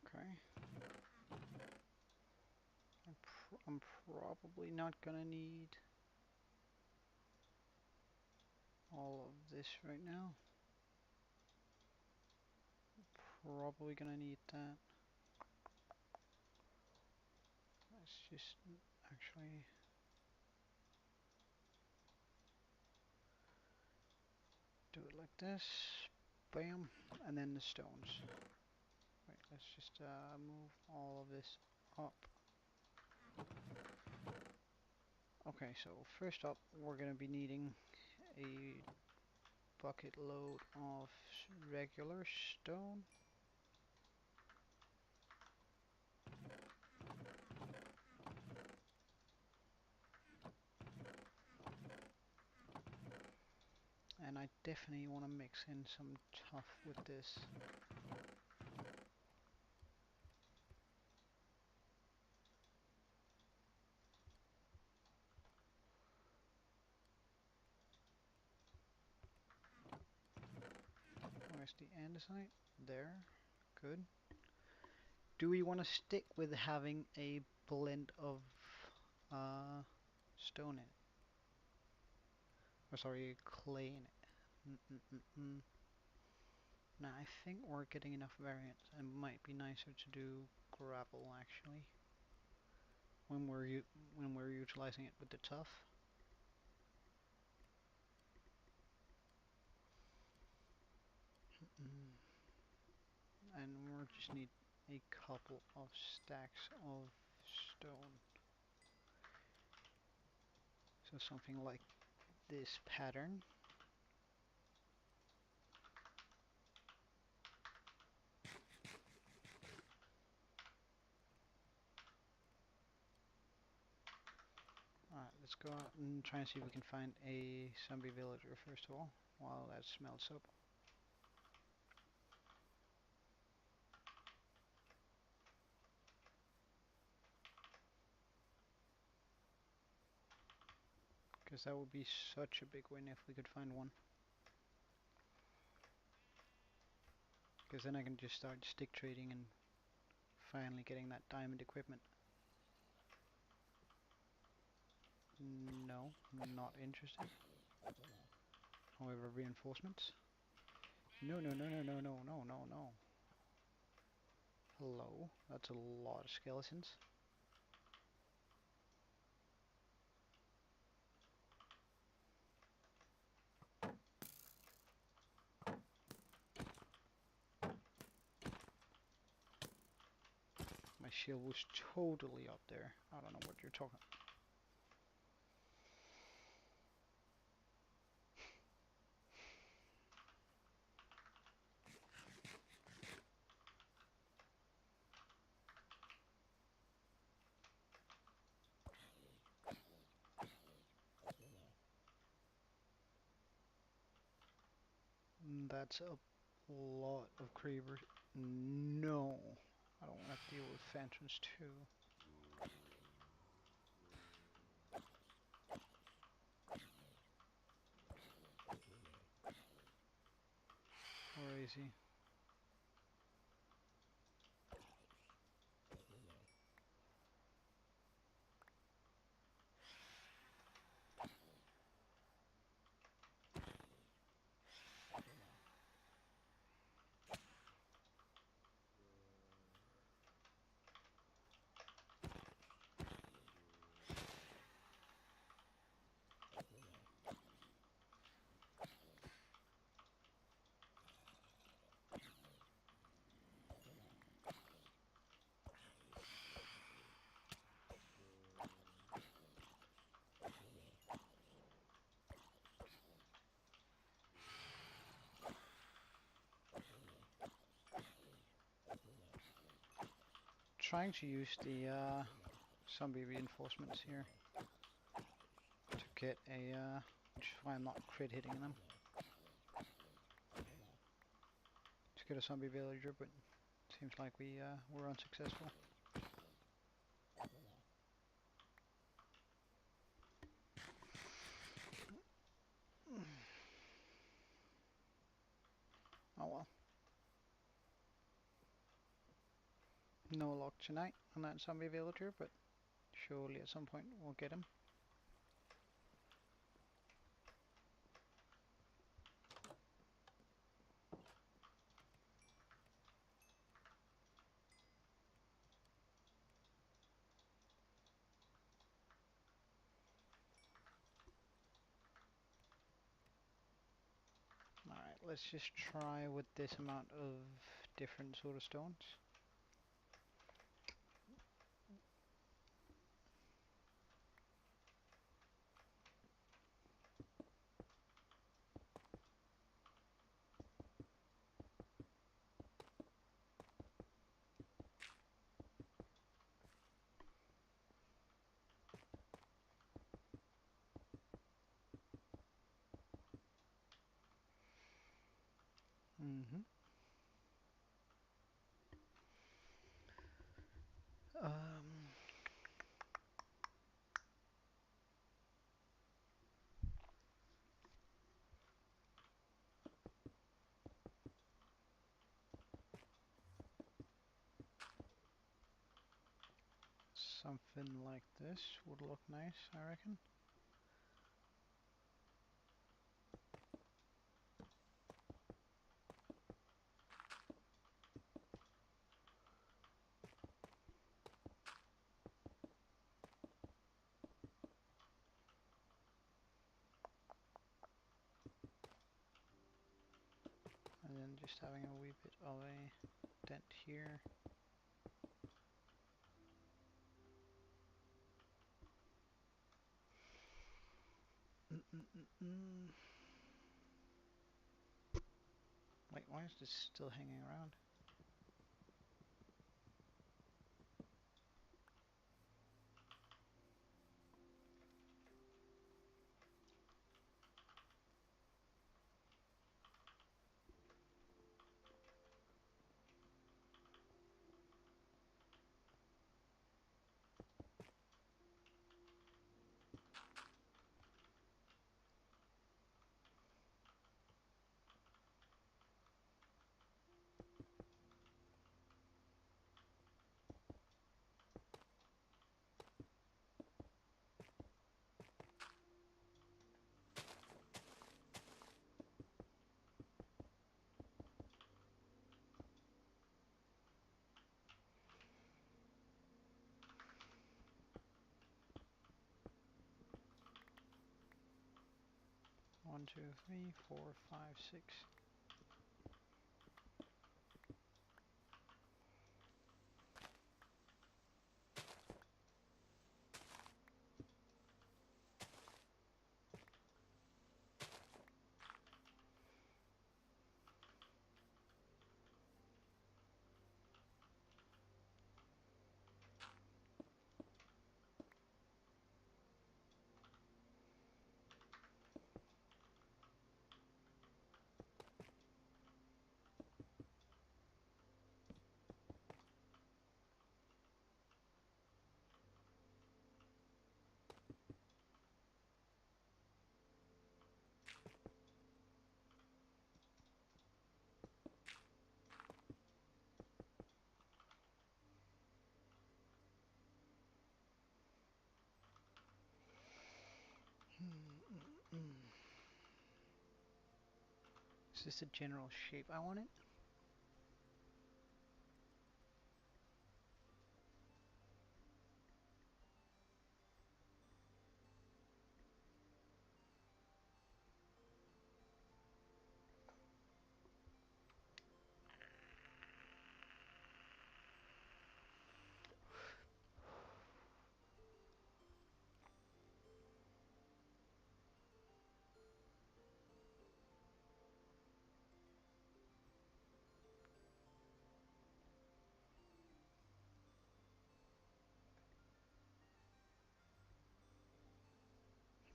Okay. I'm probably not gonna need all of this right now. Probably gonna need that. Let's just actually do it like this. Bam. And then the stones. Wait, let's just move all of this up. Okay, so first up we're gonna be needing a bucket load of regular stone. And I definitely want to mix in some tuff with this. Where's the andesite? There. Good. Do we want to stick with having a blend of stone in it? Or sorry, clay in it. Now I think we're getting enough variance, and it might be nicer to do gravel actually when we're utilizing it with the tuff. And we just need a couple of stacks of stone. So something like this pattern. Alright, let's go out and try and see if we can find a zombie villager first of all, while that smelts up. Because that would be such a big win if we could find one. Because then I can just start stick trading and finally getting that diamond equipment. No, not interested. However, reinforcements. No, no, no, no, no, no, no, no, no. Hello, that's a lot of skeletons. My shield was totally up there. I don't know what you're talking. That's a lot of creepers. No, I don't want to deal with phantoms too. Where is he? Trying to use the zombie reinforcements here to get a which is why I'm not crit hitting them. To get a zombie villager, but seems like we were unsuccessful. Oh well. No luck tonight on that zombie villager, but surely at some point we'll get him. Alright, let's just try with this amount of different sort of stones. Mm-hmm. Something like this would look nice, I reckon. And then just having a wee bit of a dent here. Wait, why is this still hanging around? 1, 2, 3, 4, 5, 6. Is this the general shape I want it?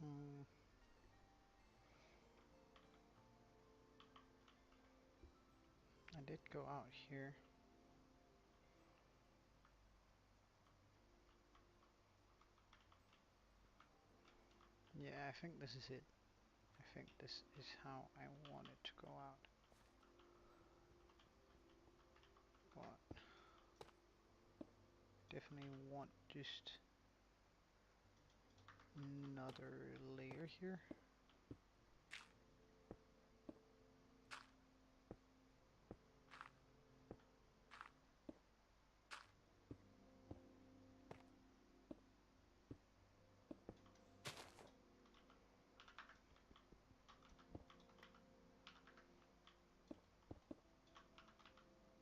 Hmm. I did go out here. Yeah, I think this is it. I think this is how I want it to go out. But definitely want just another layer here.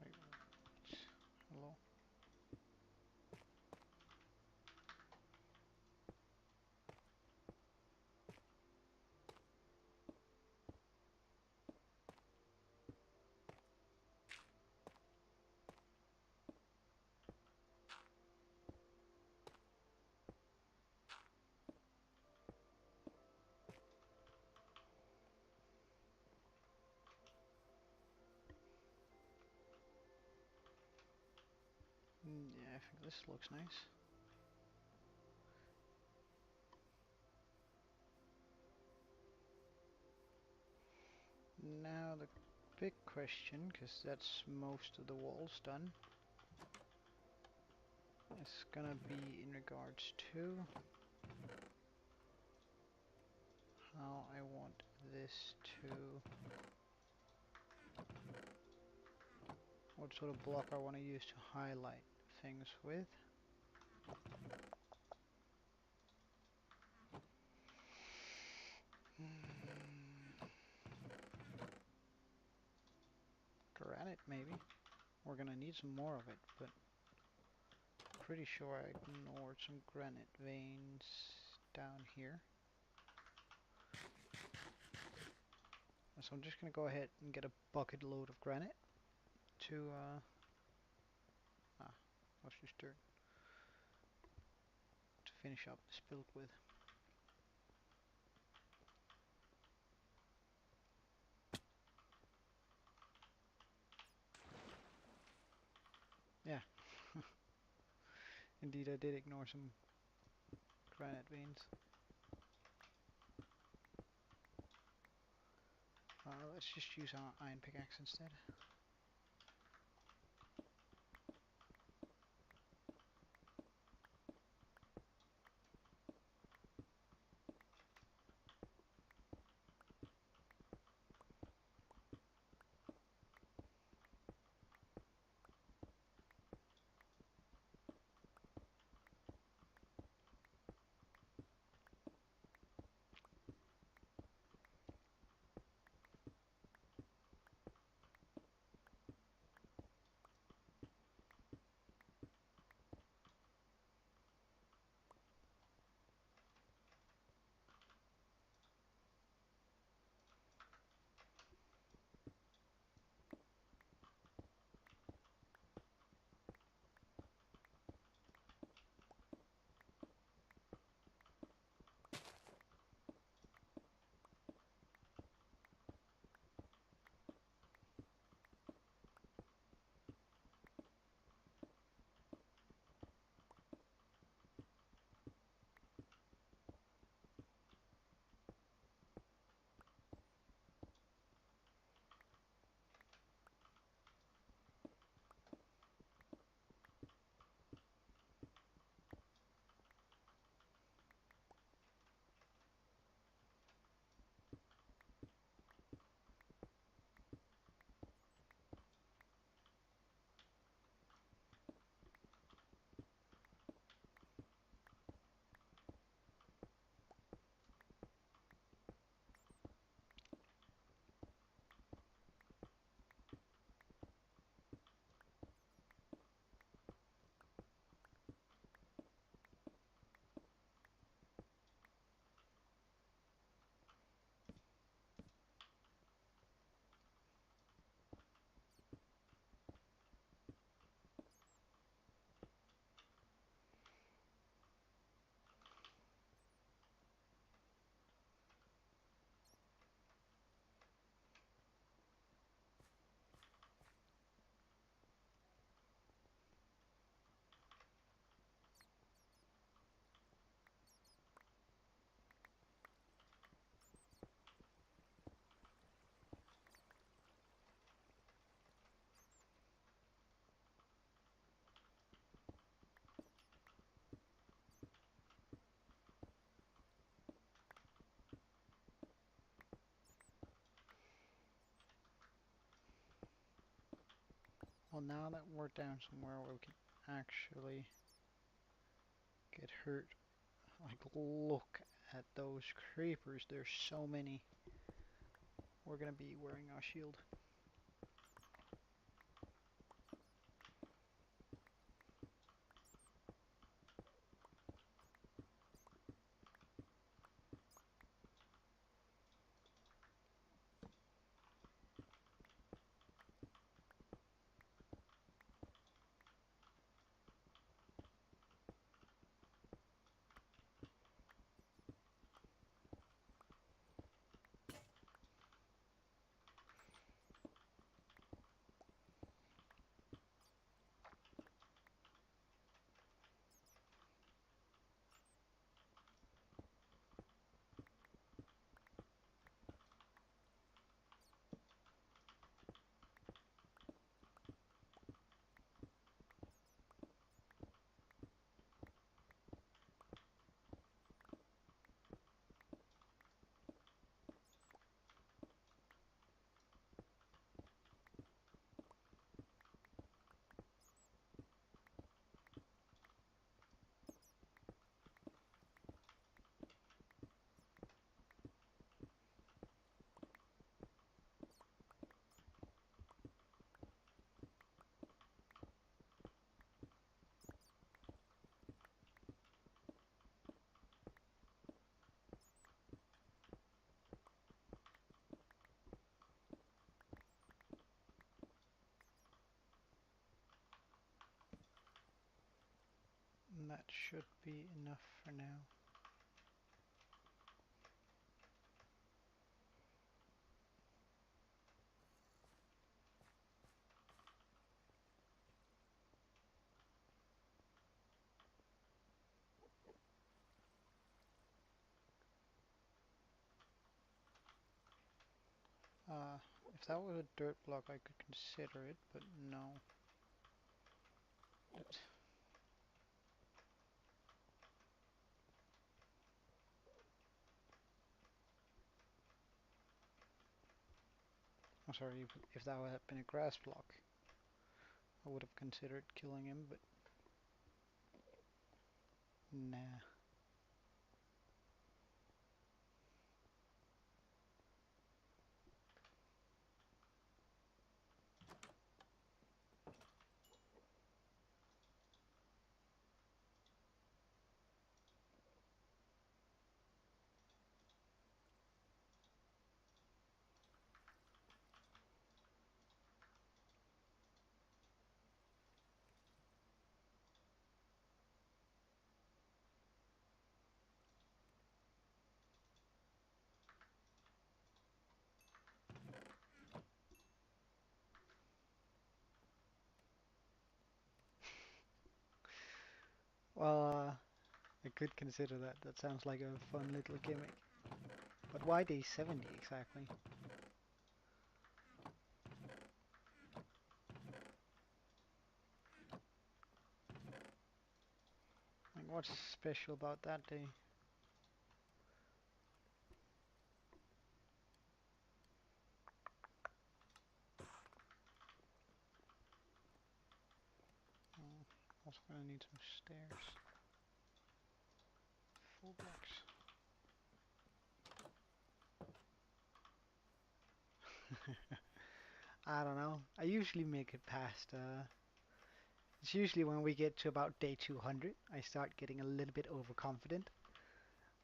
Wait, hello? Yeah, I think this looks nice. Now the big question, because that's most of the walls done, is gonna be in regards to how I want this to, what sort of block I want to use to highlight things with. Granite maybe. We're gonna need some more of it, but pretty sure I ignored some granite veins down here. So I'm just gonna go ahead and get a bucket load of granite to what's this dirt? To finish up this build with. Yeah. Indeed I did ignore some granite veins. Let's just use our iron pickaxe instead. Well, now that we're down somewhere where we can actually get hurt, like look at those creepers, there's so many. We're gonna be wearing our shield. And that should be enough for now. If that was a dirt block, I could consider it, but no. I'm sorry, if that had been a grass block, I would have considered killing him, but nah. Well, I could consider that. That sounds like a fun little gimmick. But why day 70 exactly? Like, what's special about that day? Oh, also gonna need some stairs. Full blocks. I don't know. I usually make it past. It's usually when we get to about day 200, I start getting a little bit overconfident.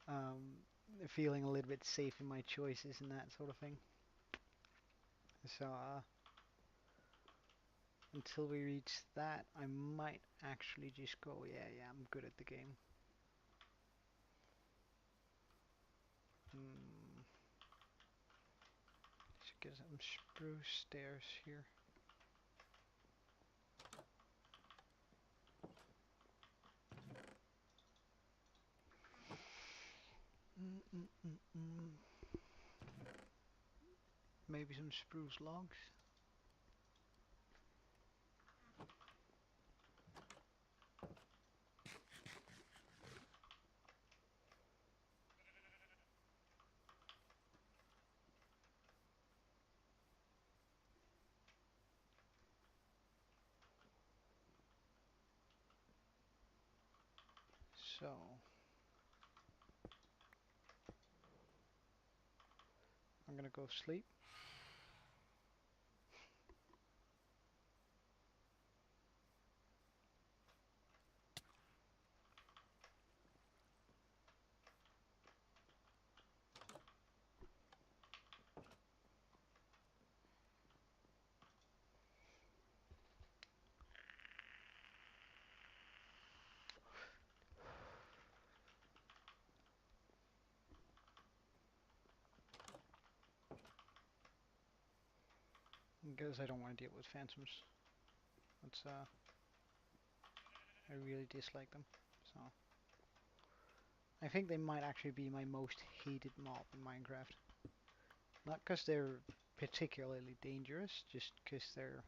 Um, Feeling a little bit safe in my choices and that sort of thing. So, until we reach that, I might actually just go, yeah, I'm good at the game. Hmm. Should get some spruce stairs here. Maybe some spruce logs. So I'm gonna go sleep. Because I don't want to deal with phantoms. That's I really dislike them. So I think they might actually be my most hated mob in Minecraft. Not because they're particularly dangerous, just because they're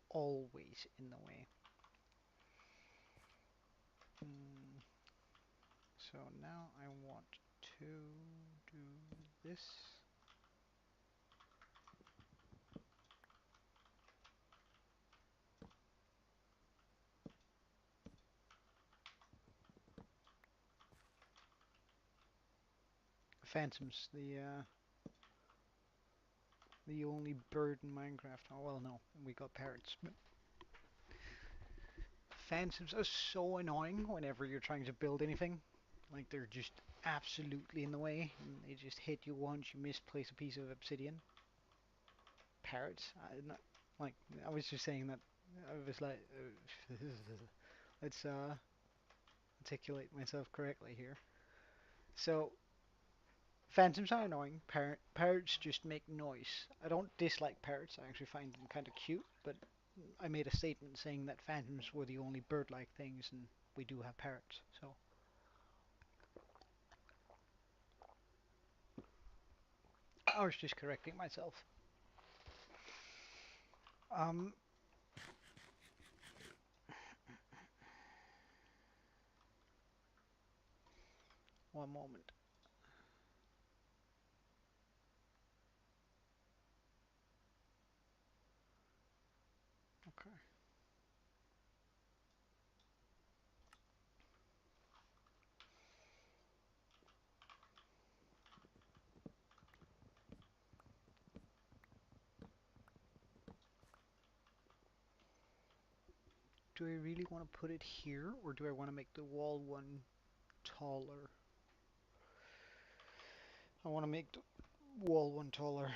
always in the way. Mm, so now I want to do this. Phantoms, the only bird in Minecraft. Oh well, no, we got parrots, but phantoms are so annoying whenever you're trying to build anything. Like they're just absolutely in the way, and they just hit you once you misplace a piece of obsidian. Parrots, not, like I was just saying that. I was like, let's articulate myself correctly here. So phantoms are annoying. Parrots just make noise. I don't dislike parrots. I actually find them kind of cute, but I made a statement saying that phantoms were the only bird-like things, and we do have parrots. So I was just correcting myself. Um, One moment. Okay. Do I really want to put it here, or do I want to make the wall one taller? I want to make the wall one taller.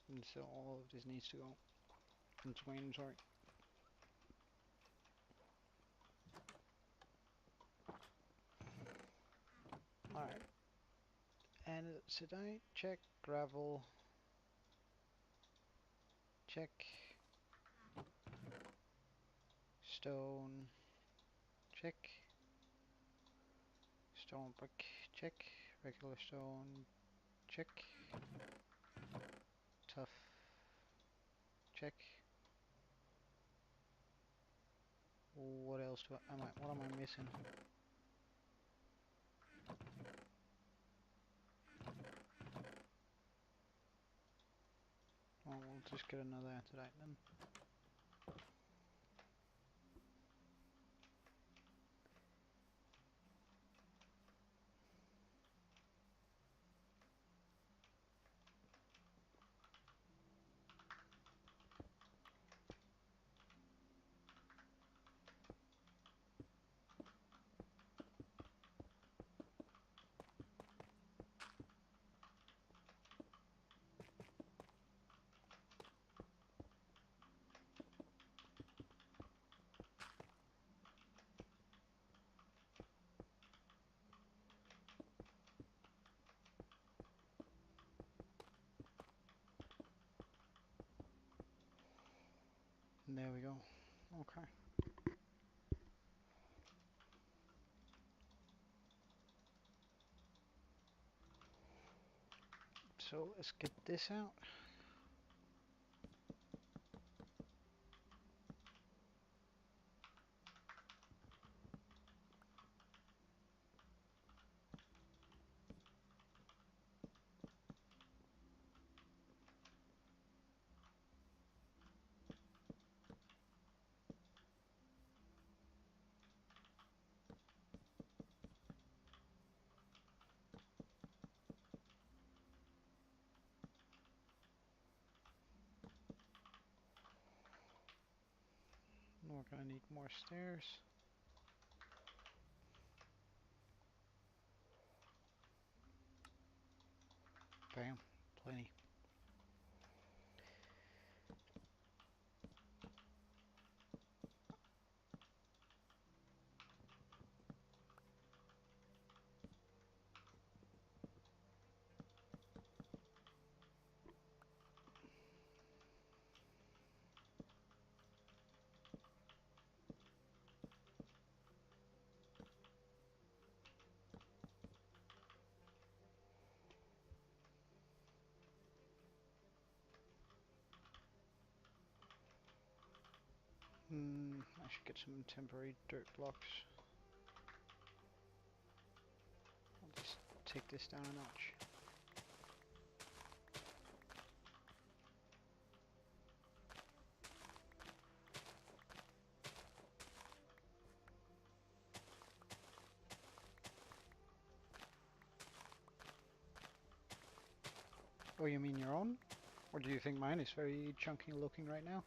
And so all of this needs to go into my inventory. Alright. And andesite, check. Gravel, check. Stone, check. Stone brick, check. Regular stone, check. Tough, check. What else do what am I missing? Well, we'll just get another andesite then. There we go. Okay. So let's get this out. We're gonna need more stairs. Bam, plenty. I should get some temporary dirt blocks. I'll just take this down a notch. Oh, you mean your own? Or do you think mine is very chunky looking right now?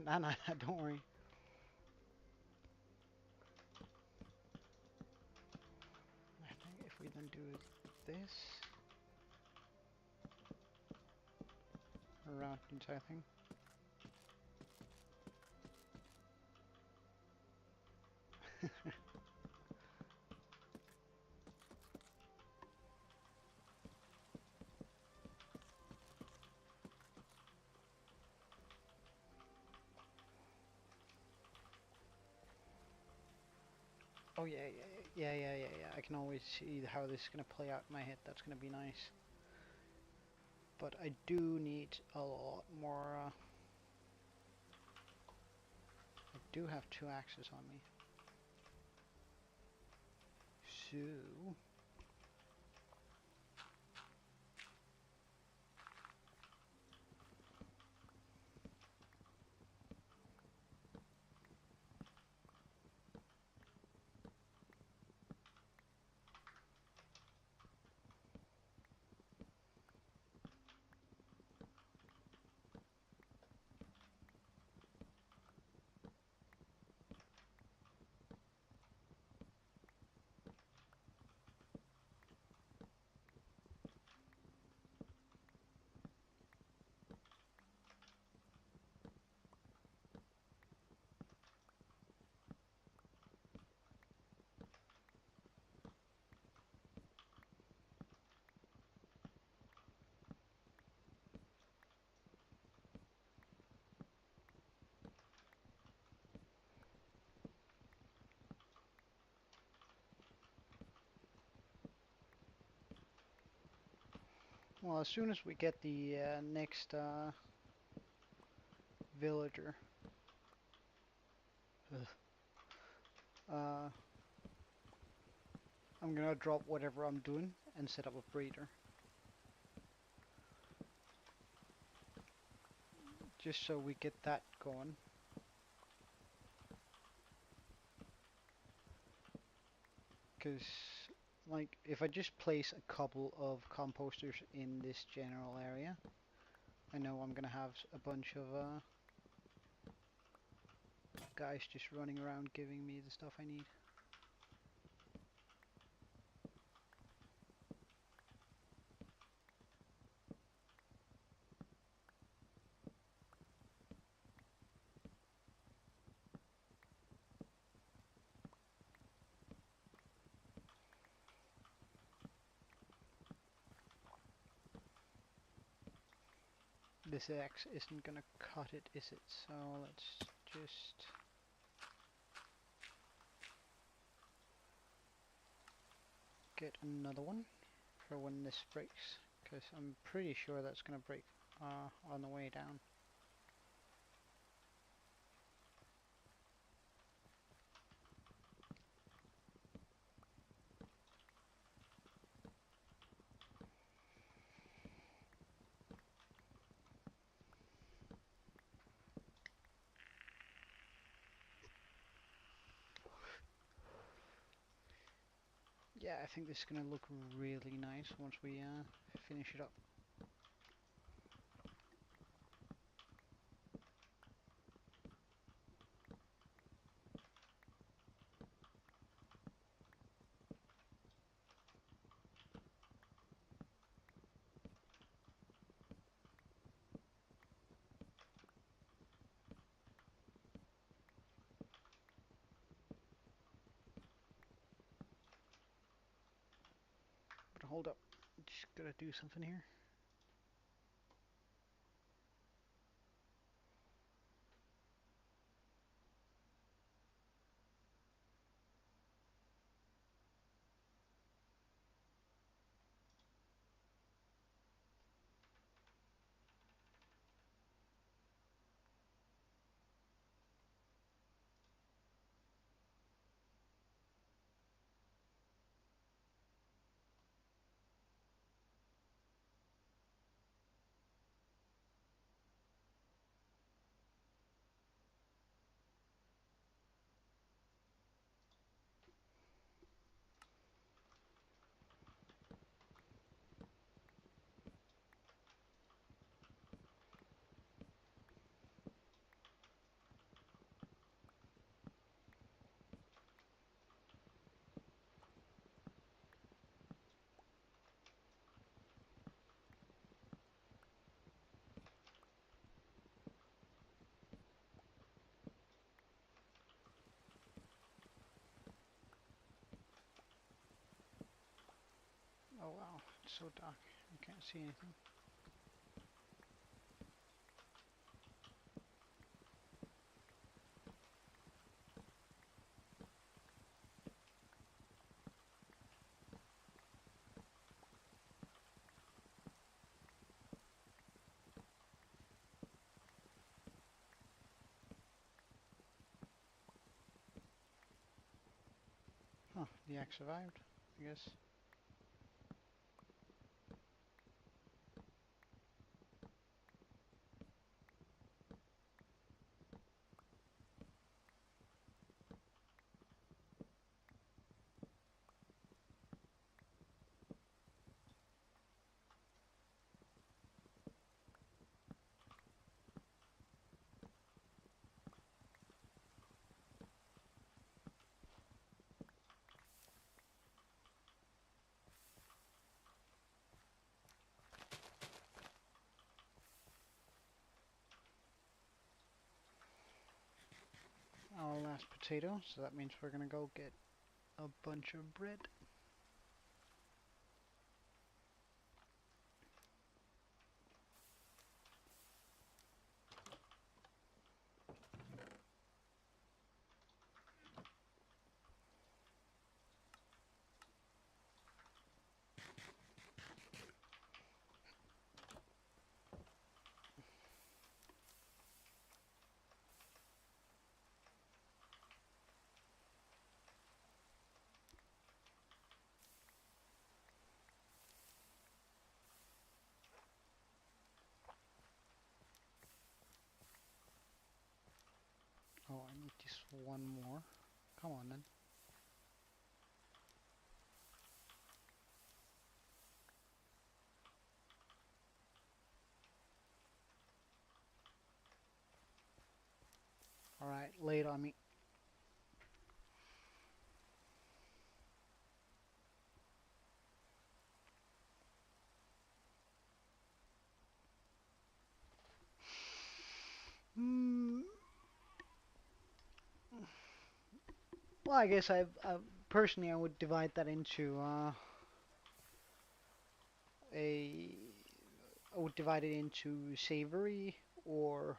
Nah, don't worry. I think if we then do this around the entire thing. Oh yeah. I can always see how this is gonna play out in my head. That's gonna be nice. But I do need a lot more. I do have 2 axes on me. So well, as soon as we get the next villager, uh, I'm gonna drop whatever I'm doing and set up a breeder. Just so we get that going. Because, like, if I just place a couple of composters in this general area, I know I'm gonna have a bunch of guys just running around giving me the stuff I need. This axe isn't gonna cut it, is it? So let's just... get another one for when this breaks, because I'm pretty sure that's gonna break on the way down. Yeah, I think this is gonna look really nice once we finish it up. But hold up, just gotta do something here. Oh wow, it's so dark. I can't see anything. Huh, the axe survived, I guess. Our last potato, so that means we're gonna go get a bunch of bread. Oh, I need just one more. Come on then. Alright, lay it on me. Mm, well, I guess personally I would divide that into a I would divide it into savory or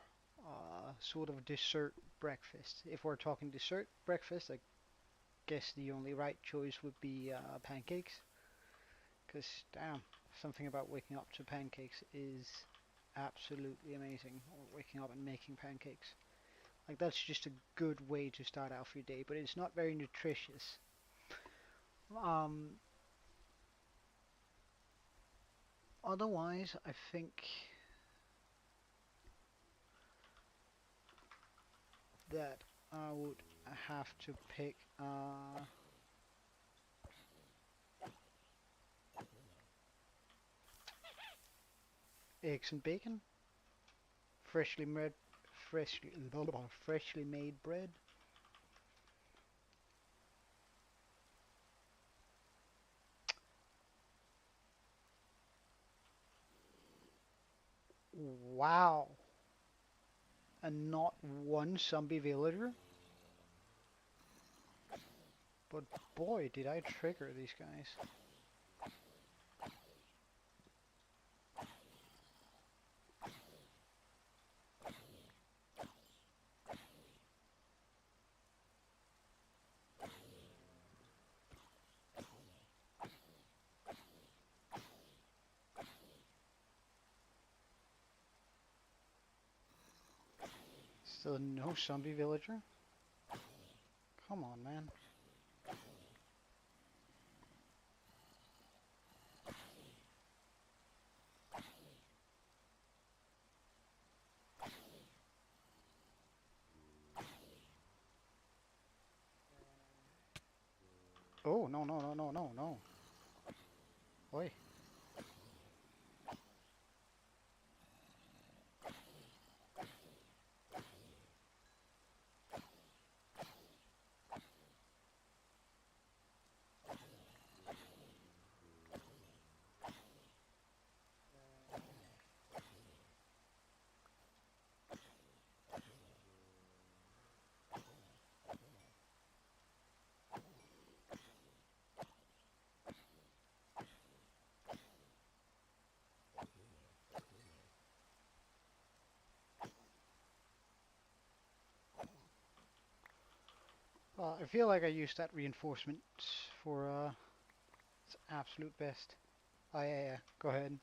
sort of dessert breakfast. If we're talking dessert breakfast, I guess the only right choice would be pancakes. Because damn, something about waking up to pancakes is absolutely amazing. Or waking up and making pancakes. Like that's just a good way to start off your day, but it's not very nutritious. Um, Otherwise, I think that I would have to pick eggs and bacon, freshly made, freshly made bread. Wow, and not one zombie villager. But boy, did I trigger these guys. Still no zombie villager? Come on, man. Oh, no, no, no, no, no, no. Oi. I feel like I used that reinforcement for its absolute best. Oh, yeah, yeah. Go ahead.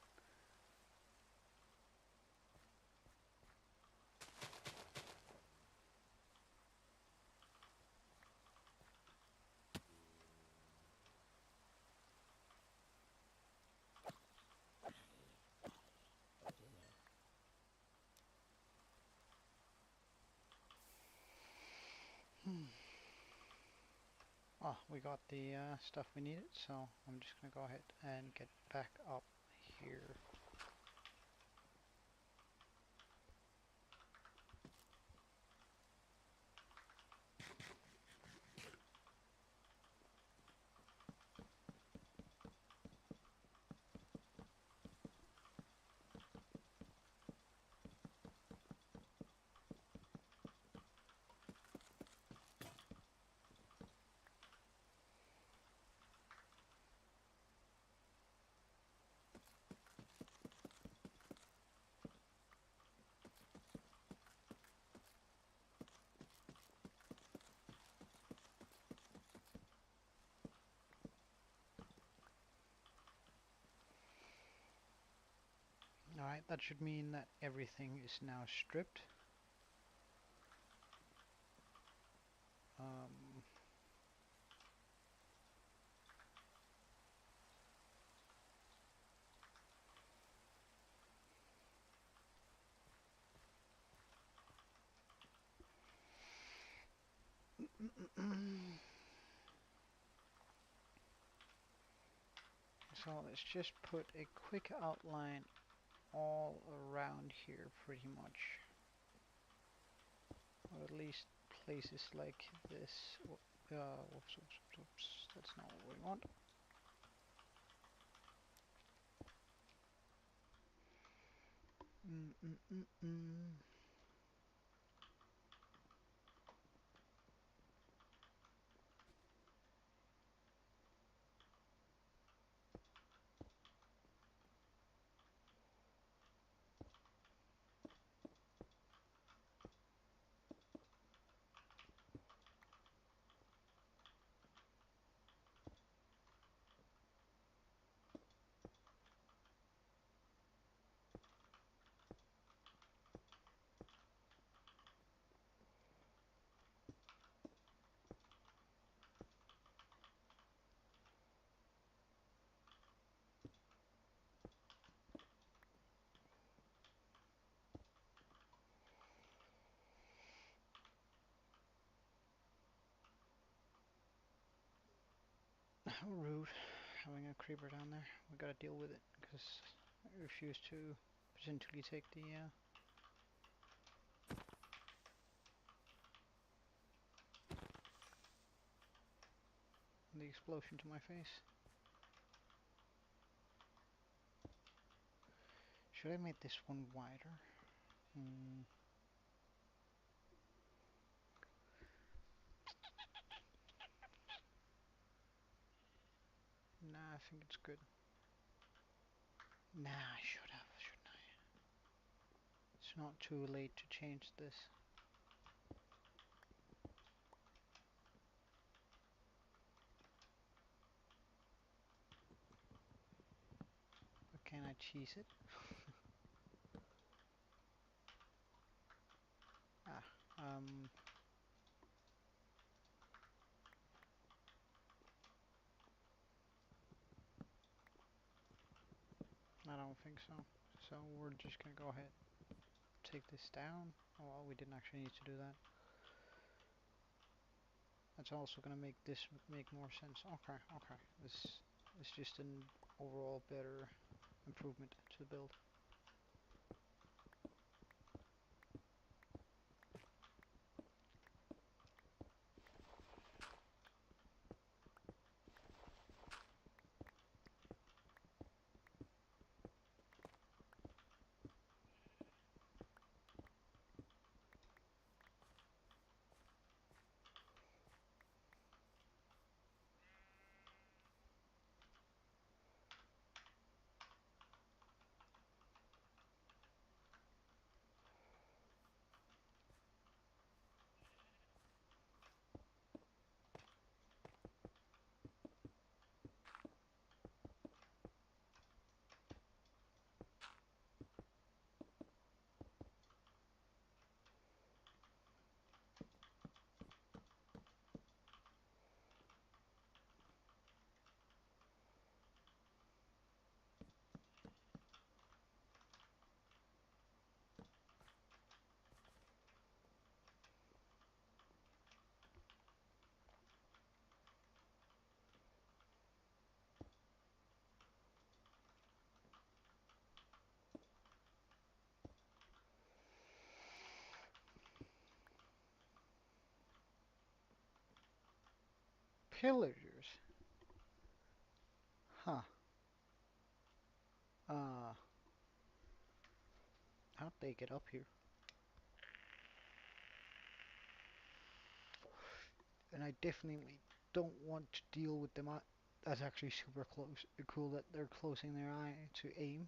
Hmm. Oh, we got the stuff we needed, so I'm just gonna go ahead and get back up here. Alright, that should mean that everything is now stripped. Um, so let's just put a quick outline all around here pretty much. Or at least places like this. Whoops, whoops, whoops. That's not what we want. Mm, mm, mm, mm. How rude, having a creeper down there. We gotta deal with it, because I refuse to just until you take the explosion to my face. Should I make this one wider? Hmm. Nah, I think it's good. Nah, I should have, shouldn't I? It's not too late to change this. But can I cheese it? Ah, I don't think so. So we're just gonna go ahead, take this down. Oh well, we didn't actually need to do that. That's also gonna make this make more sense. Okay, okay. This is just an overall better improvement to the build. Pillagers. Huh. Uh, how'd they get up here? And I definitely don't want to deal with them. That's actually super close. Cool that they're closing their eye to aim.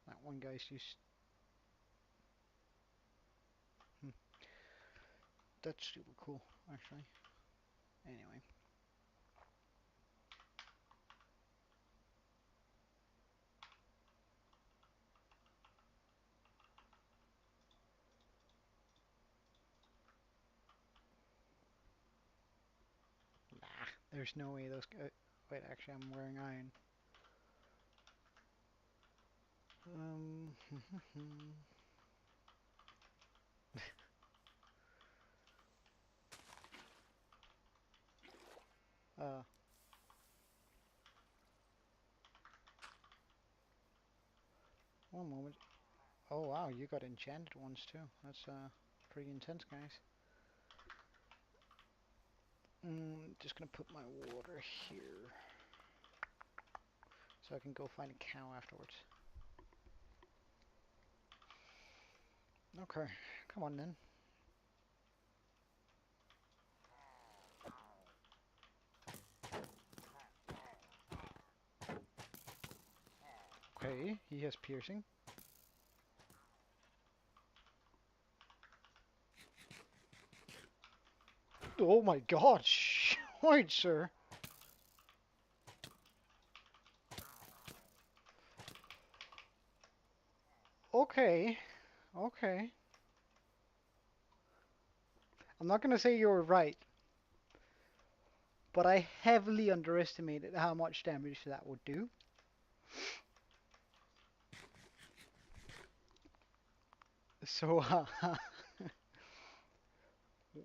That one guy's just... Hmm, that's super cool, actually. Anyway. Nah, there's no way those guys... Wait, actually, I'm wearing iron. Um... uh... One moment. Oh wow, you got enchanted ones too. That's pretty intense, guys. Just gonna put my water here so I can go find a cow afterwards. Okay, come on then. Okay, he has piercing. Oh my god, right, sir. Okay, okay. I'm not gonna say you were right, but I heavily underestimated how much damage that would do. So,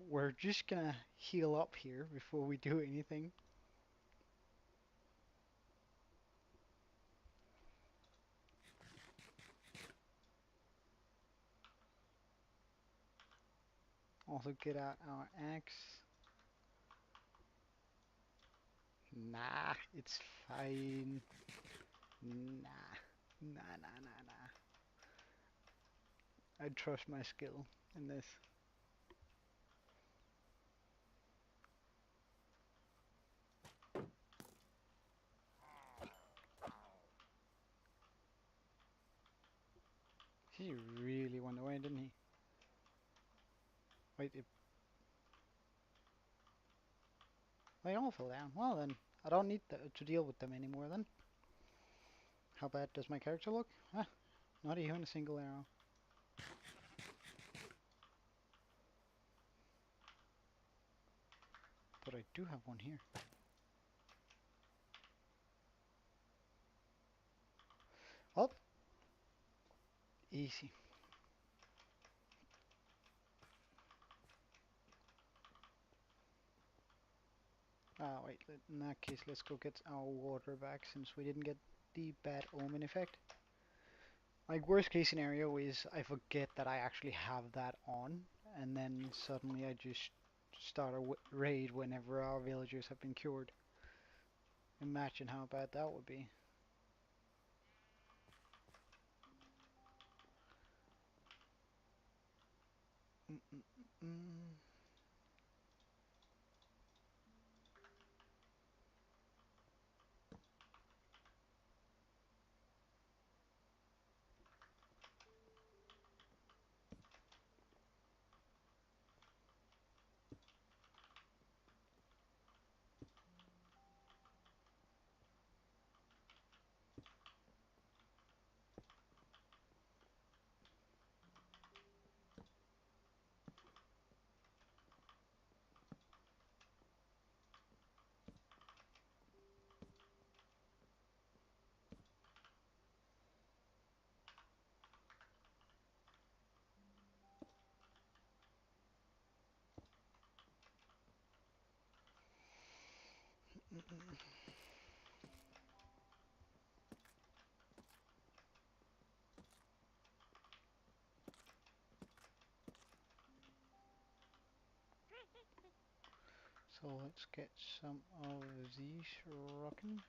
we're just gonna heal up here before we do anything. also get out our axe. Nah, it's fine. Nah, nah. I trust my skill in this. He really went away, didn't he? Wait, they all fell down. Well then, I don't need to deal with them anymore then. How bad does my character look? Ah, not even a single arrow. But I do have one here. Oh, easy. Ah, wait, in that case, let's go get our water back since we didn't get the bad omen effect. Like, worst case scenario is I forget that I actually have that on, and then suddenly I just start a raid whenever our villagers have been cured. Imagine how bad that would be. Mm -mm -mm. So let's get some of these rocking.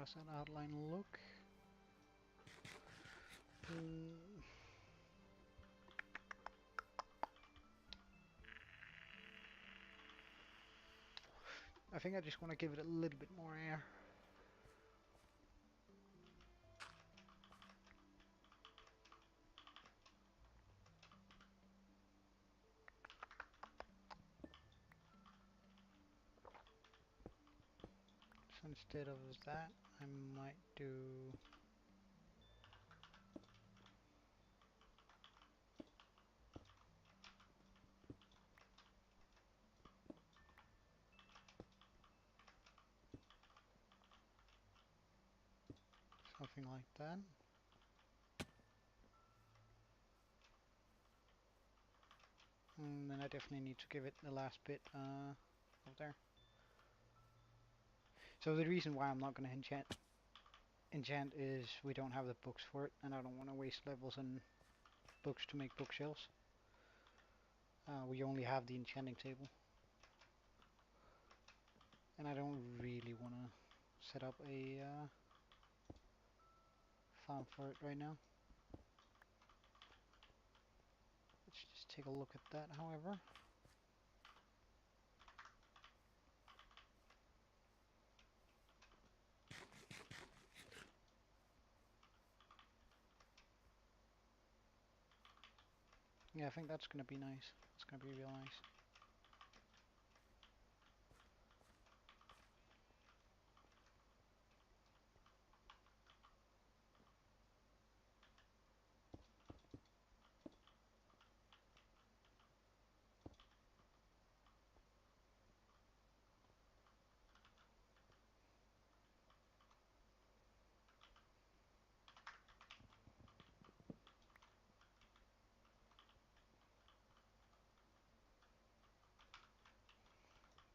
How does that outline look? Mm, I think I just want to give it a little bit more air. So instead of that, I might do something like that. And then I definitely need to give it the last bit up there. So the reason why I'm not going to enchant is we don't have the books for it, and I don't want to waste levels and books to make bookshelves. We only have the enchanting table, and I don't really want to set up a farm for it right now. Let's just take a look at that, however. Yeah, I think that's going to be nice. It's going to be real nice.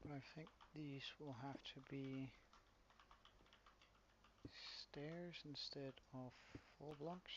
But I think these will have to be stairs instead of full blocks.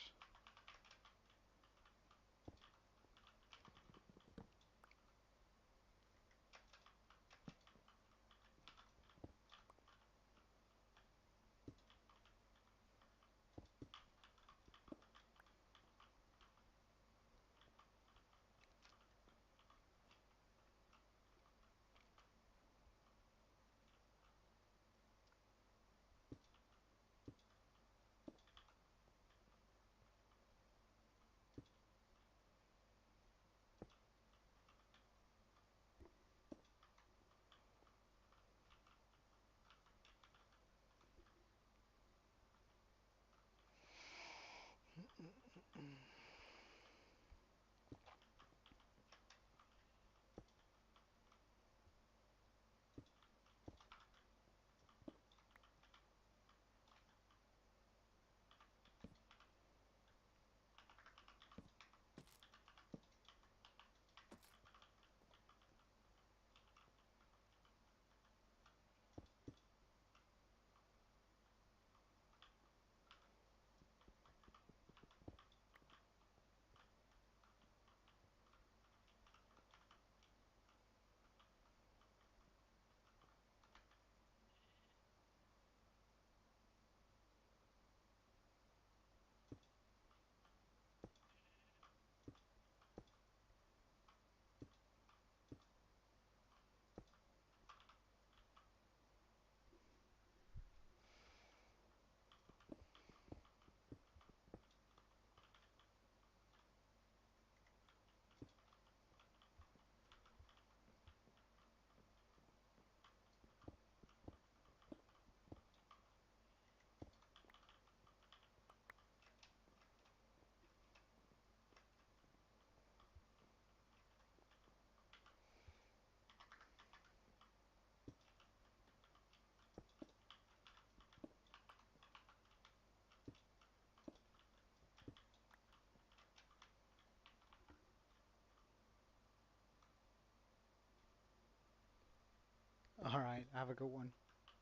Alright, have a good one.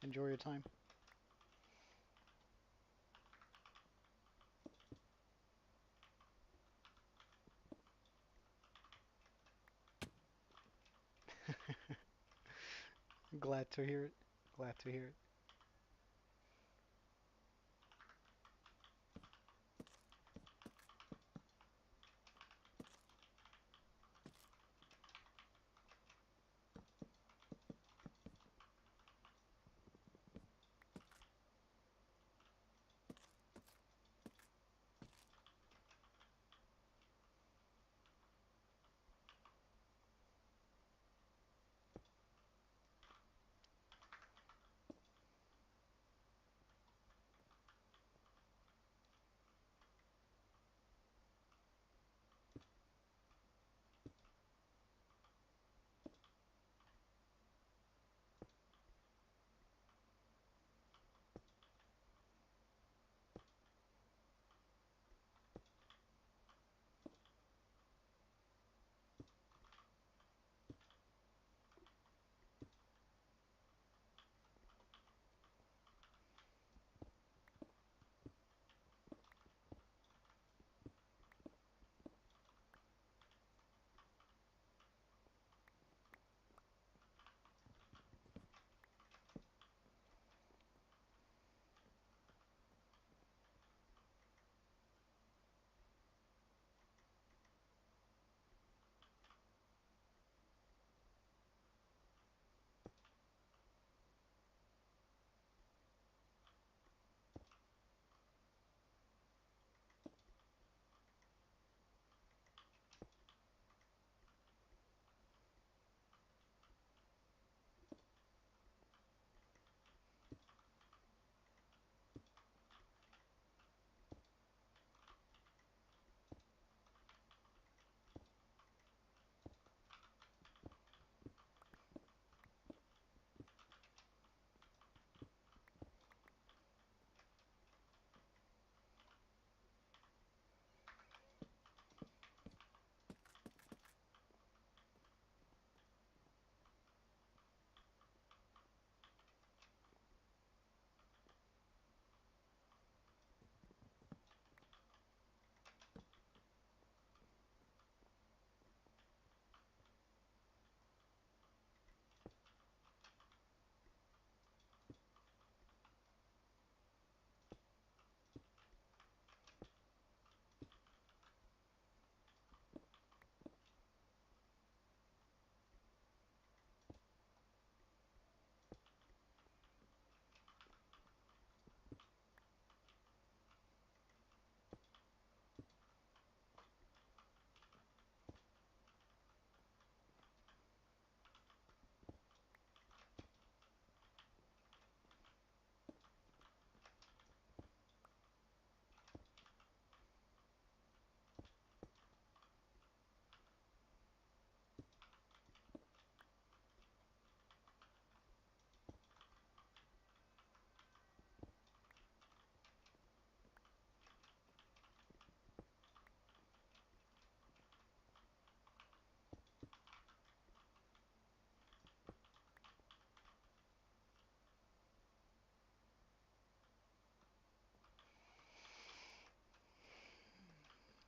Enjoy your time. Glad to hear it. Glad to hear it.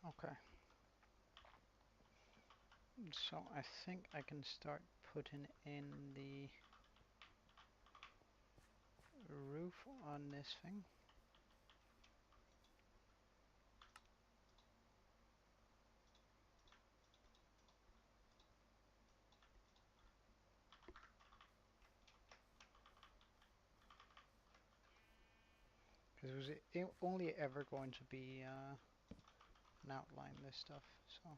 Okay, so I think I can start putting in the roof on this thing. Because it was only ever going to be an outline, this stuff, so.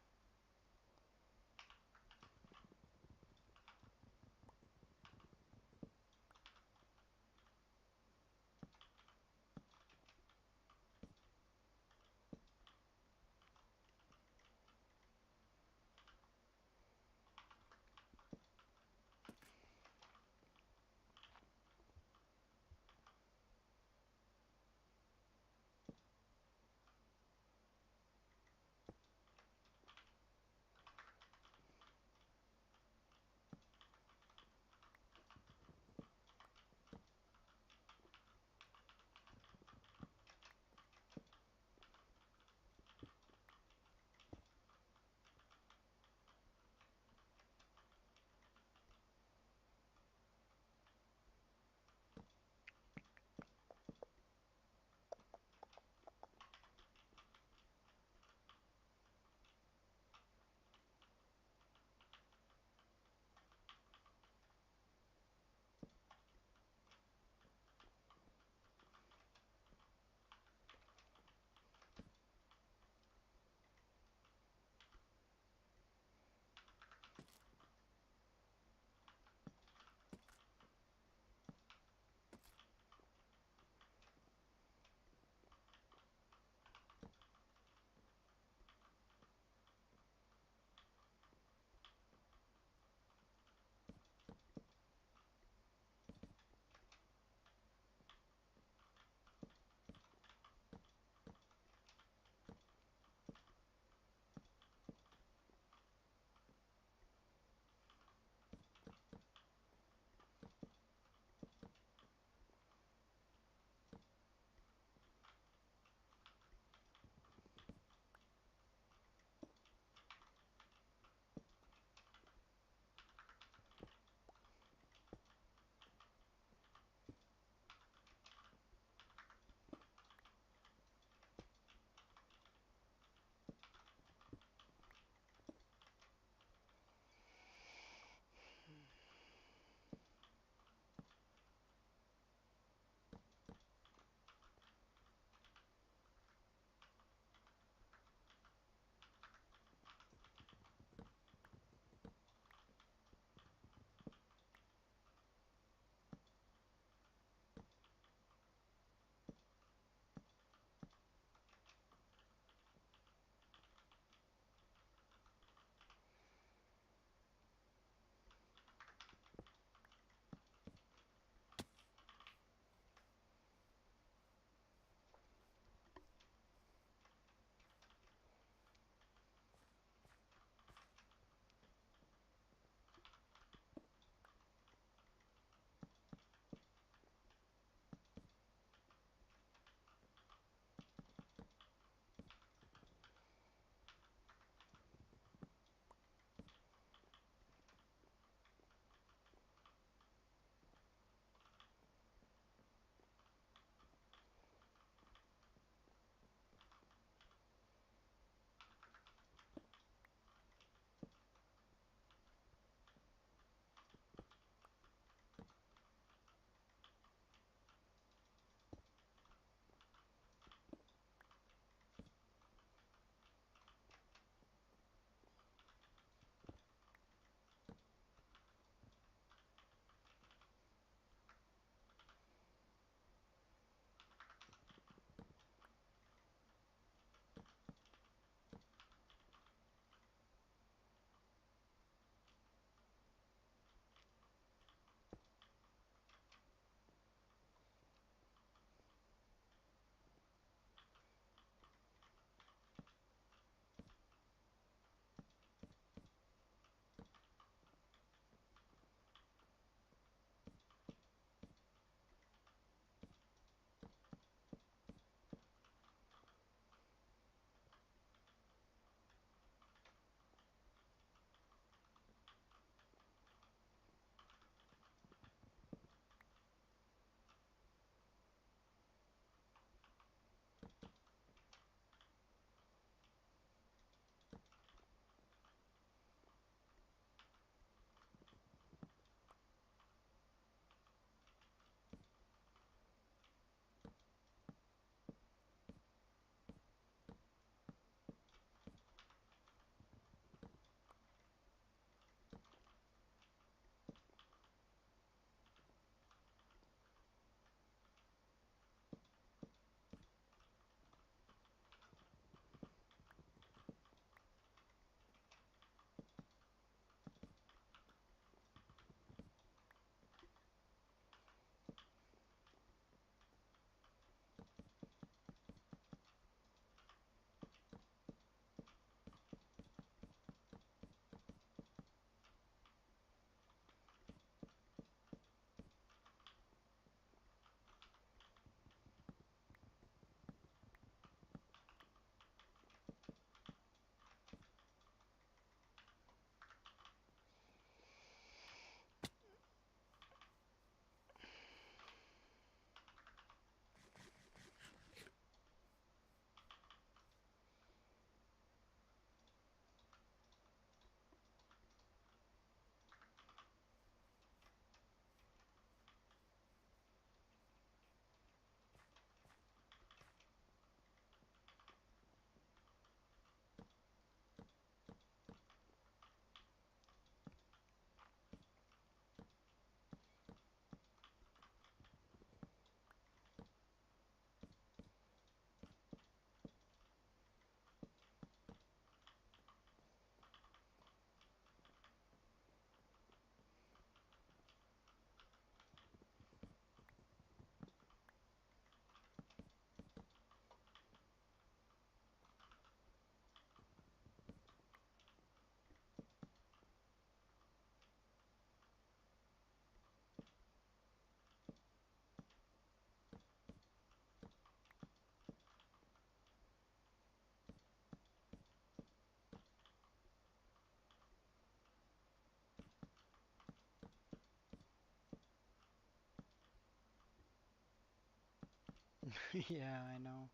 Yeah, I know.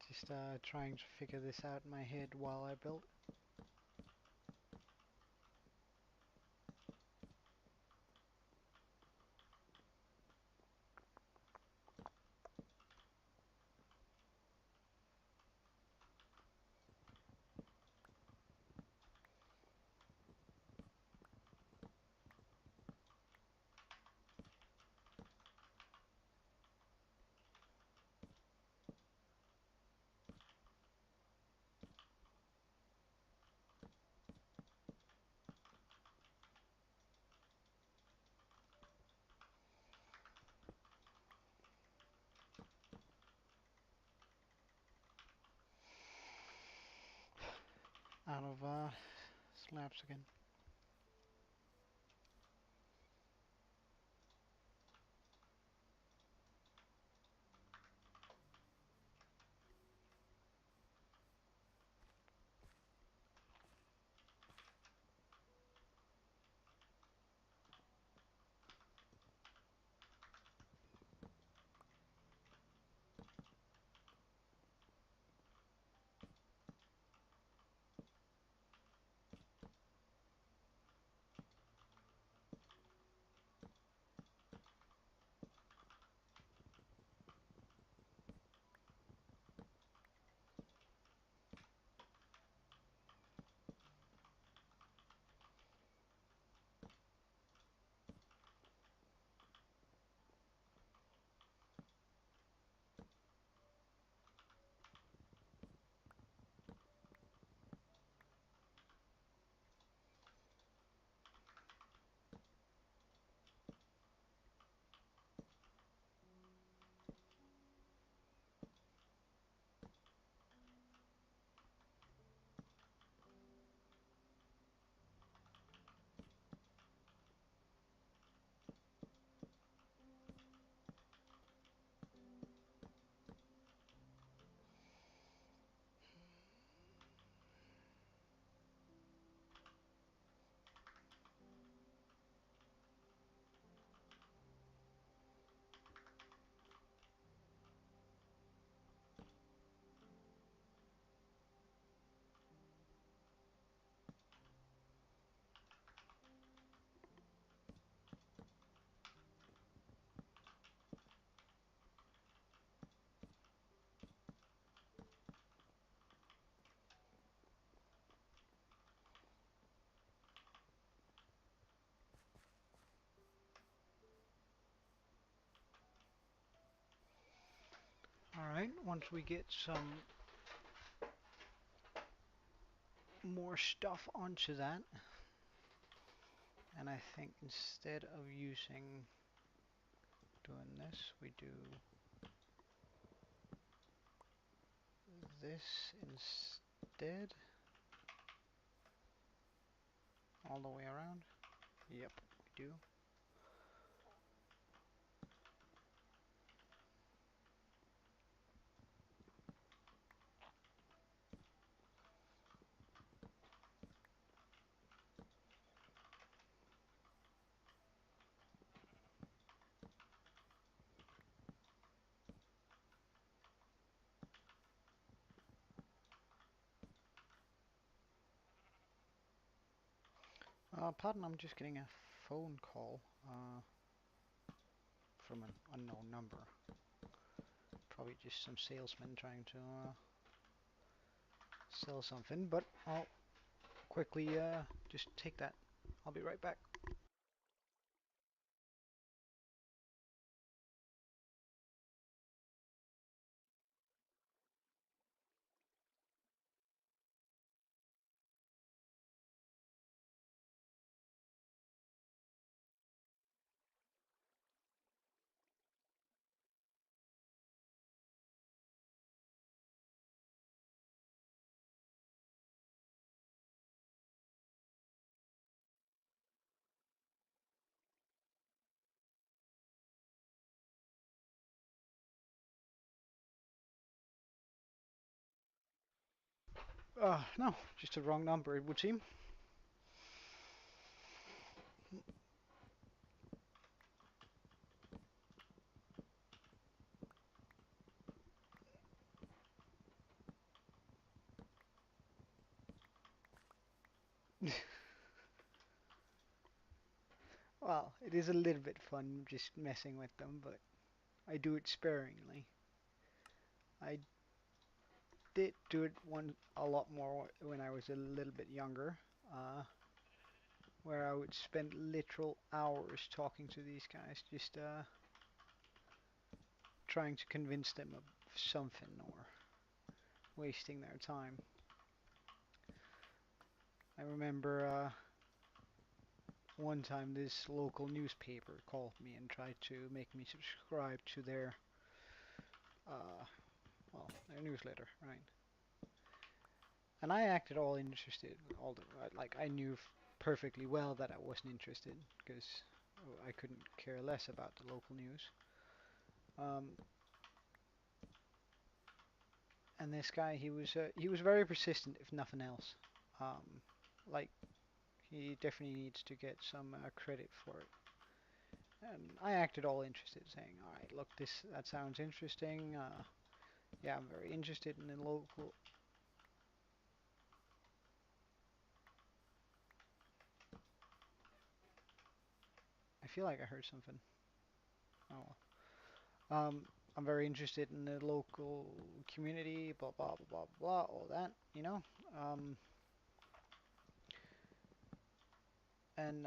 Just trying to figure this out in my head while I build. Out of slabs again. Alright, once we get some more stuff onto that, and I think instead of doing this, we do this instead, all the way around. Yep, we do. Pardon, I'm just getting a phone call from an unknown number. Probably just some salesman trying to sell something, but I'll quickly just take that. I'll be right back. No, just a wrong number, it would seem. it is a little bit fun just messing with them, but I do it sparingly. I did do it a lot more when I was a little bit younger, where I would spend literal hours talking to these guys, just trying to convince them of something or wasting their time. I remember one time this local newspaper called me and tried to make me subscribe to uh, their newsletter, right? And I acted all interested, like I knew perfectly well that I wasn't interested because I couldn't care less about the local news. Um, and this guy, he was very persistent, if nothing else. Um, like he definitely needs to get some credit for it. And I acted all interested, saying, "All right, look, that sounds interesting. Yeah, I'm very interested in the local." I feel like I heard something. Oh, I'm very interested in the local community. Blah blah blah blah blah. All that, you know. Um, and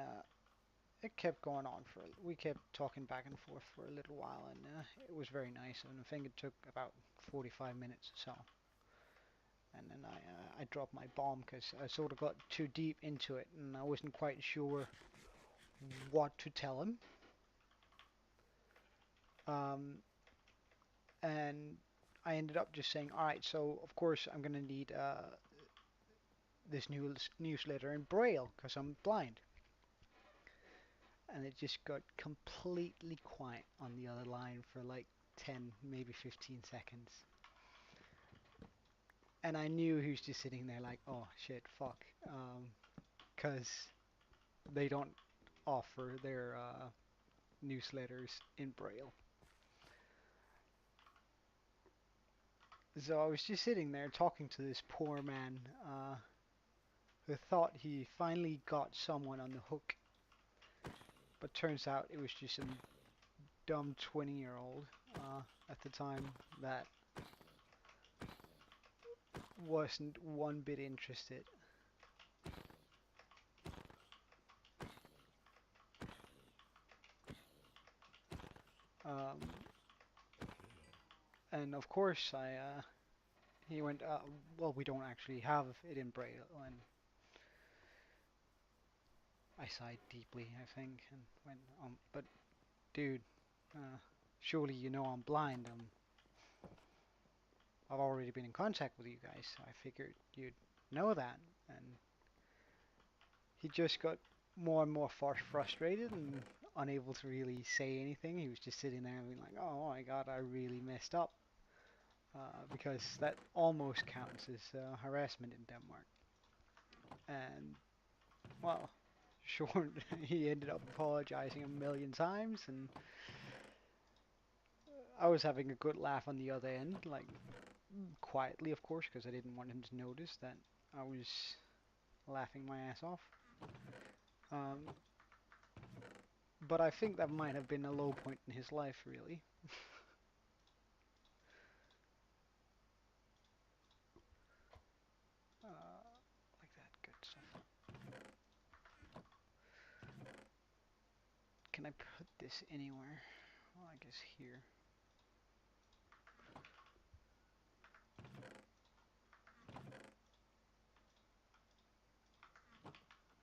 it kept going on for. We kept talking back and forth for a little while, and it was very nice. And I think it took about 45 minutes or so. And then I dropped my bomb because I sort of got too deep into it, and I wasn't quite sure what to tell him. Um, and I ended up just saying, all right, so of course I'm gonna need this newsletter in Braille because I'm blind. And it just got completely quiet on the other line for like 10, maybe 15 seconds. And I knew he was just sitting there like, oh shit, fuck, because they don't offer their newsletters in Braille. So I was just sitting there talking to this poor man who thought he finally got someone on the hook, but turns out it was just some dumb 20-year-old at the time that wasn't one bit interested. Um, and of course, he went, well, we don't actually have it in Braille, and I sighed deeply, I think, and went, but dude, uh, surely you know I'm blind. I've already been in contact with you guys, so I figured you'd know that. And he just got more and more frustrated and unable to really say anything. He was just sitting there and being like, "Oh my God, I really messed up," because that almost counts as harassment in Denmark. And well, sure, he ended up apologizing a million times, and I was having a good laugh on the other end, like quietly, of course, because I didn't want him to notice that I was laughing my ass off. Um, but I think that might have been a low point in his life, really. Like that, good stuff. Can I put this anywhere? Well, I guess here.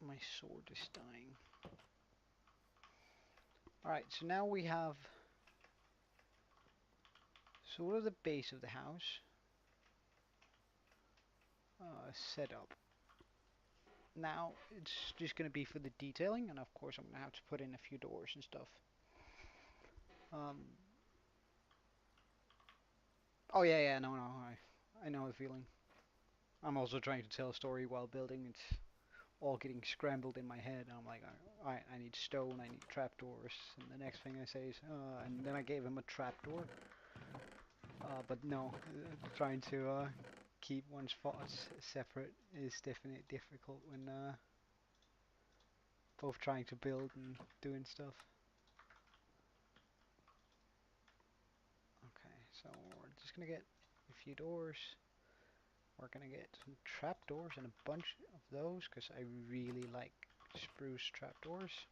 My sword is dying. Alright, so now we have sort of the base of the house set up. Now it's just going to be for the detailing, and of course I'm going to have to put in a few doors and stuff. Um, oh yeah, no, I know the feeling. I'm also trying to tell a story while building. It's all getting scrambled in my head. I'm like, alright, I need stone, I need trapdoors, and the next thing I say is, and then I gave him a trapdoor. But no, trying to keep one's thoughts separate is definitely difficult when Both trying to build and doing stuff. Okay, so we're just gonna get a few doors. We're gonna get some trapdoors and a bunch of those because I really like spruce trapdoors.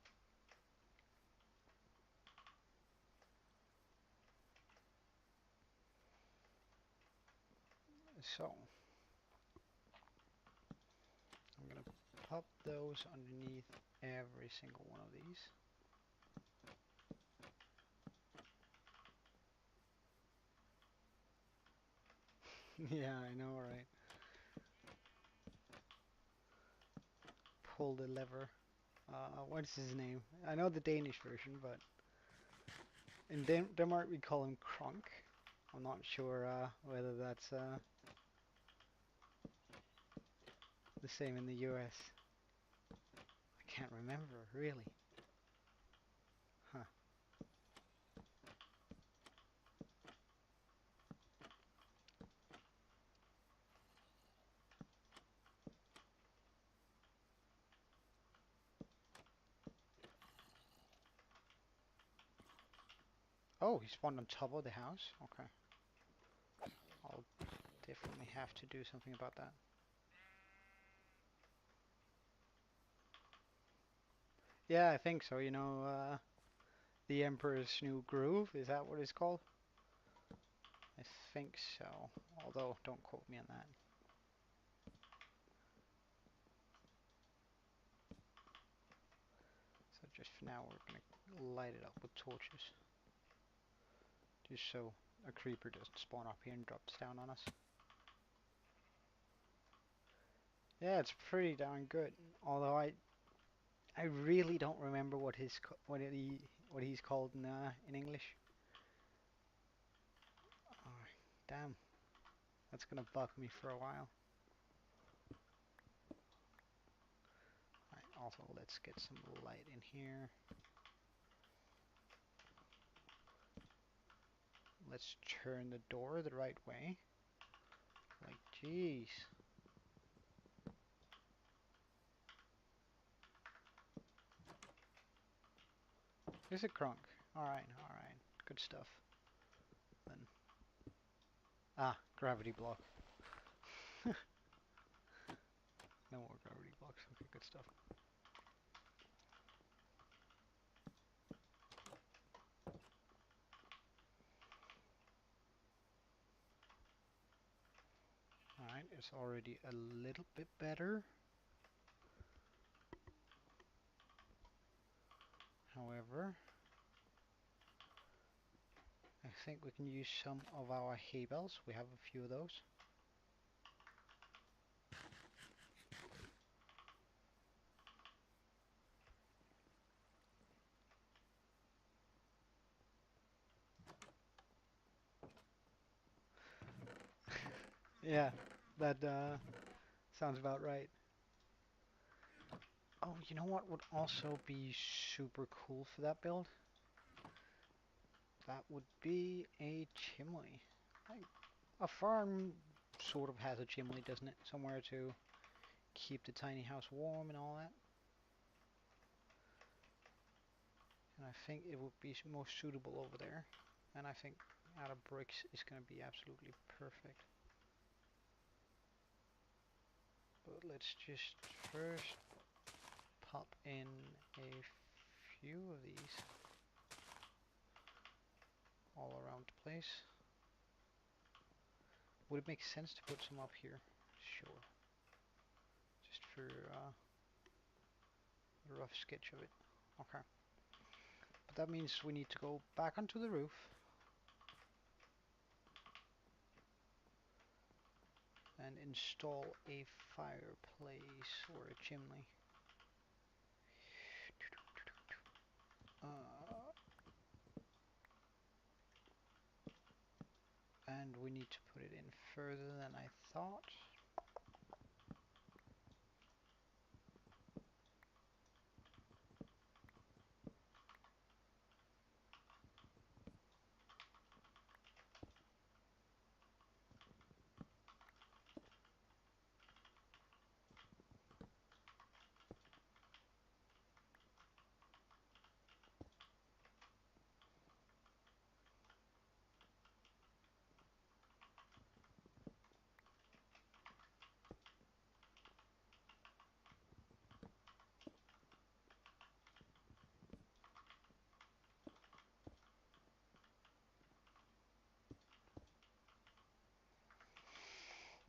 So I'm gonna pop those underneath every single one of these. Yeah, I know, right? Pull the lever. What's his name? I know the Danish version, but in Denmark we call him Kronk. I'm not sure whether that's the same in the US. I can't remember, really. Huh. Oh, he spawned on top of the house? Okay. I'll definitely have to do something about that. Yeah, I think so. You know, the Emperor's New Groove, is that what it's called? I think so. Although, don't quote me on that. So just for now, we're gonna light it up with torches. Just so a creeper doesn't spawn up here and drops down on us. Yeah, it's pretty darn good. Although I really don't remember what he's called in English. Oh, damn, that's gonna bug me for a while. Right, also, let's get some light in here. Let's turn the door the right way. Like, jeez. There's a crunk. Alright, alright. Good stuff. Then. Gravity block. No more gravity blocks. Okay, good stuff. Alright, it's already a little bit better. However, I think we can use some of our hay bales. We have a few of those. Yeah, that sounds about right. Oh, you know what would also be super cool for that build? That would be a chimney. Like, a farm sort of has a chimney, doesn't it? Somewhere to keep the tiny house warm and all that. And I think it would be most suitable over there. And I think out of bricks is going to be absolutely perfect. But let's just first pop in a few of these all around the place. Would it make sense to put some up here? Sure. Just for a rough sketch of it. Okay. But that means we need to go back onto the roof and install a fireplace or a chimney. And we need to put it in further than I thought.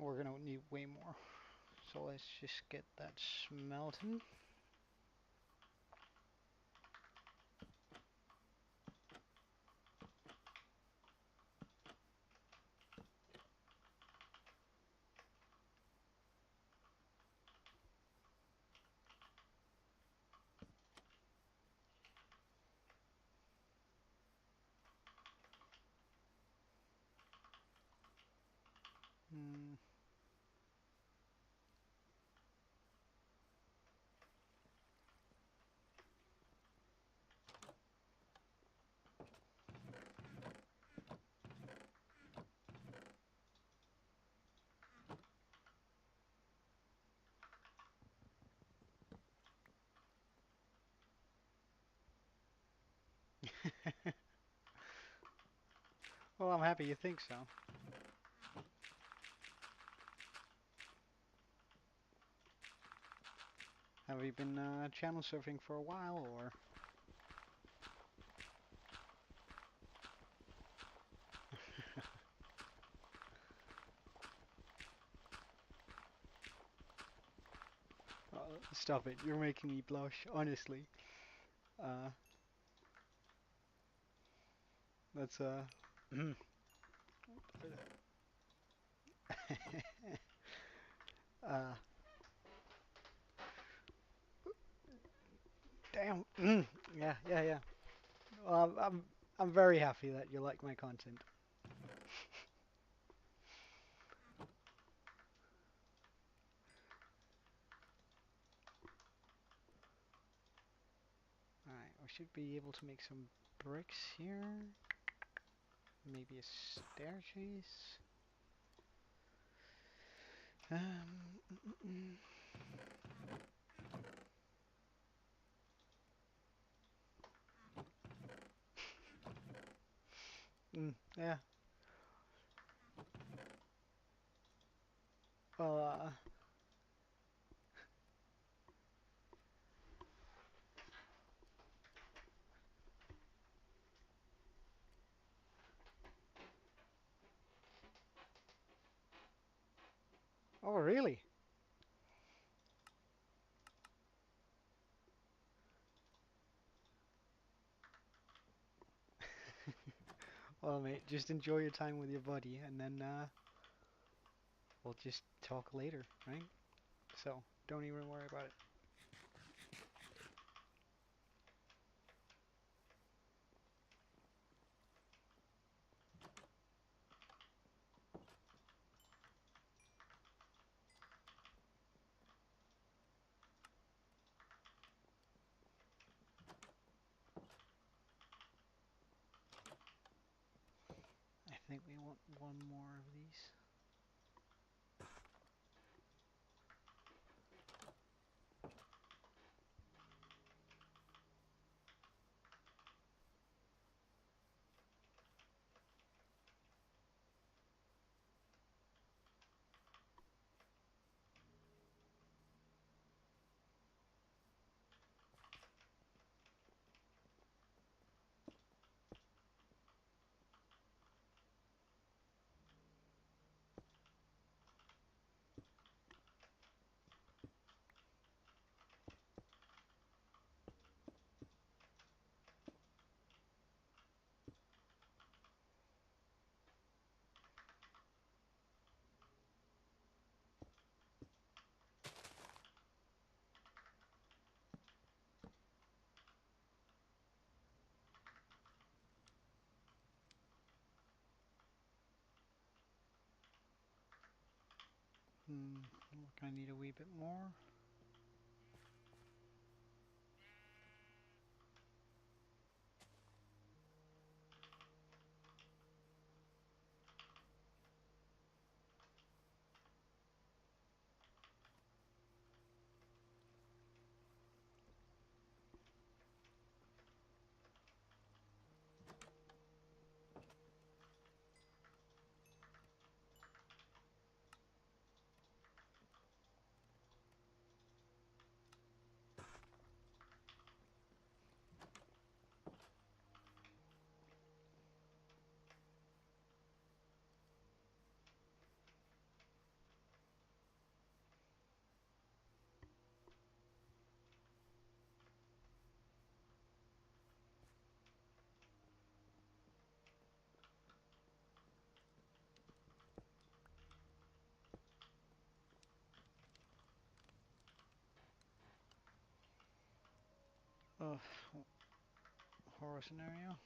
We're gonna need way more. So let's just get that smelting. Mm. Well, I'm happy you think so. Have you been channel surfing for a while, or? Stop it, you're making me blush, honestly. Uh, that's uh, damn. Yeah, yeah, yeah. Well, I'm very happy that you like my content. Alright, we should be able to make some bricks here. Maybe a staircase. Mm, mm, yeah. Well, oh, really? Well, mate, just enjoy your time with your buddy, and then we'll just talk later, right? So, don't even worry about it. I think we want one more of these. We're gonna need a wee bit more. horror scenario.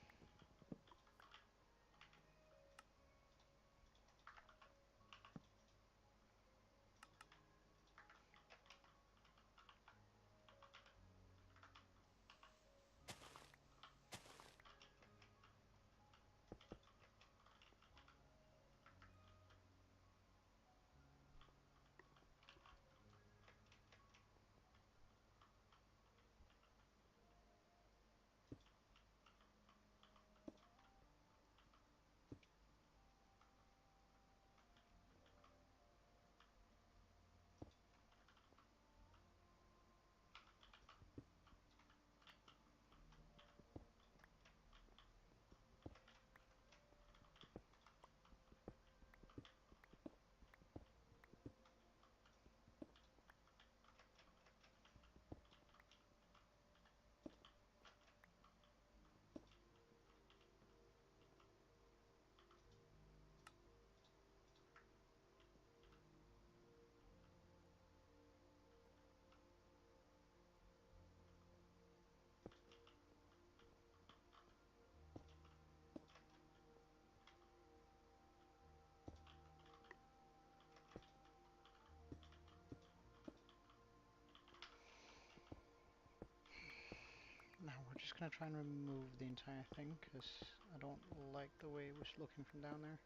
Now we're just gonna try and remove the entire thing because I don't like the way it was looking from down there.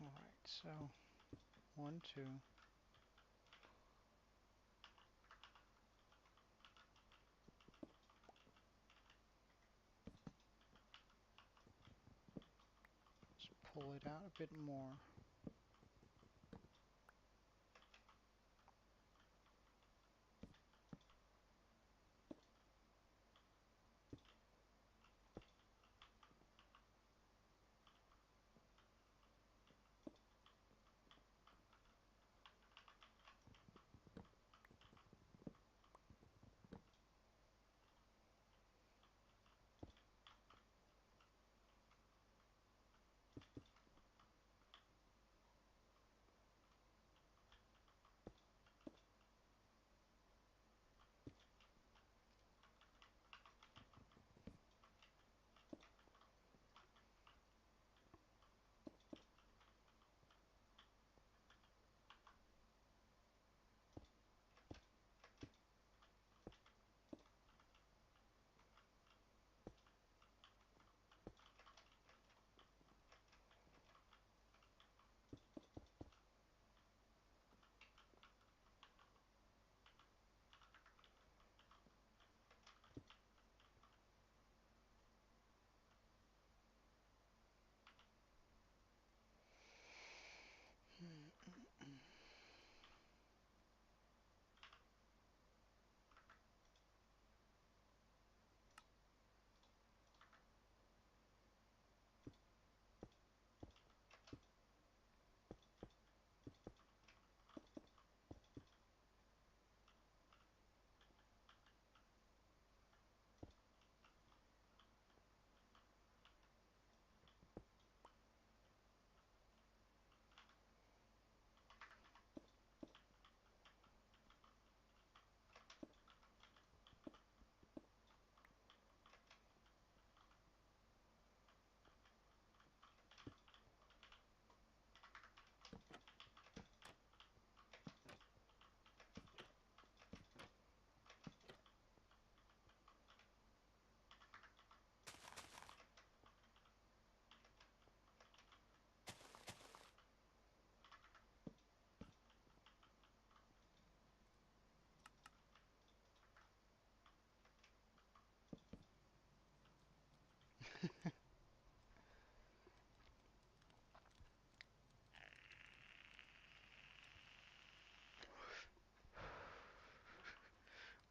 Alright, so 1, 2. Let's pull it out a bit more.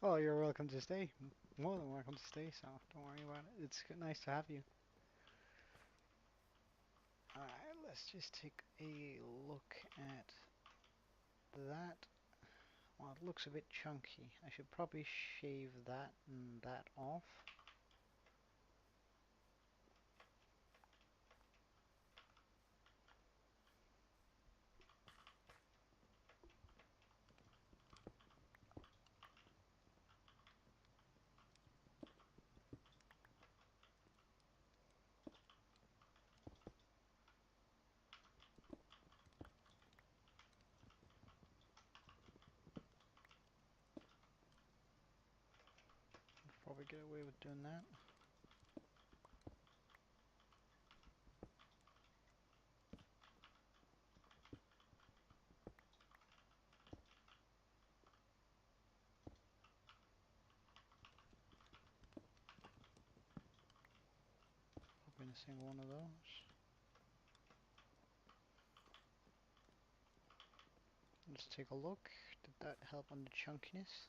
Oh, you're welcome to stay. More than welcome to stay, so don't worry about it. It's nice to have you. Alright, let's just take a look at that. Well, it looks a bit chunky. I should probably shave that and that off. I'll probably get away with doing that. Open a single one of those. Let's take a look. Did that help on the chunkiness?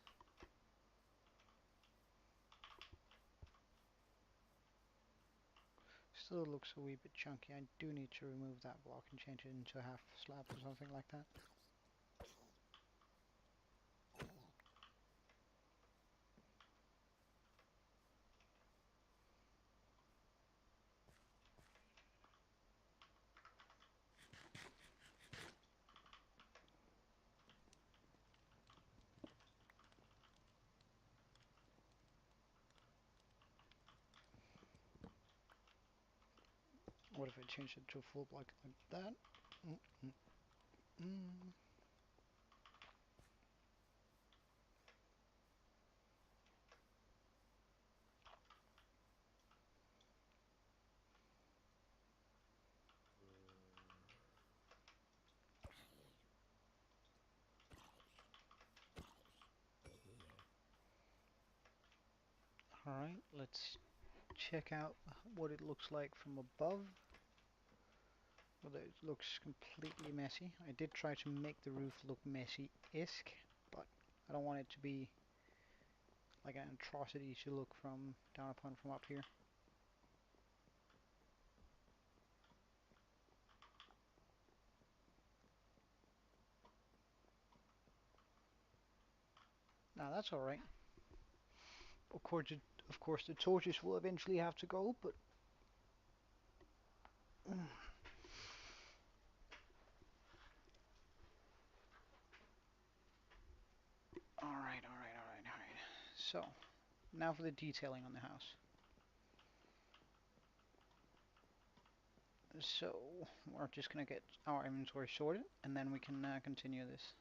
Still looks a wee bit chunky. I do need to remove that block and change it into a half slab or something like that. What if I change it to a full block like that? Mm -mm -mm. Alright, let's check out what it looks like from above. Well, it looks completely messy. I did try to make the roof look messy-esque, but I don't want it to be like an atrocity to look from down upon from up here. Now that's alright. Of course, the torches will eventually have to go, but alright. So, now for the detailing on the house. So, we're just gonna get our inventory sorted, and then we can continue this.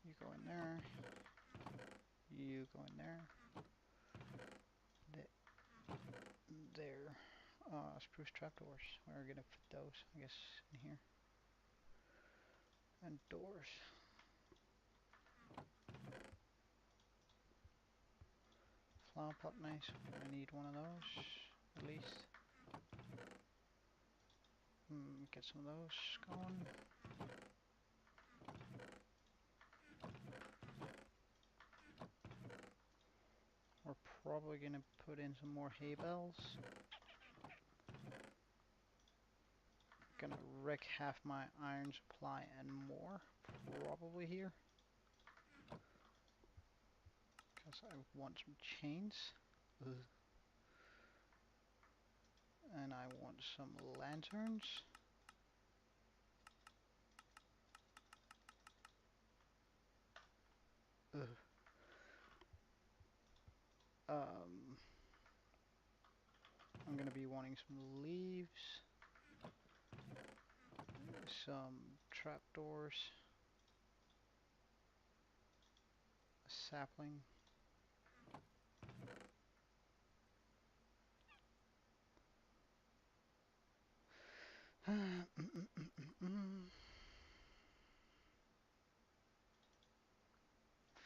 You go in there. You go in there. There. Spruce trapdoors. We're gonna put those, I guess, in here. And doors. Flower pot, nice. I need one of those, at least. Get some of those going. We're probably gonna put in some more hay bales. Gonna wreck half my iron supply and more, probably here. Because I want some chains. Ugh. And I want some lanterns. Ugh. I'm gonna be wanting some leaves, some trapdoors, a sapling.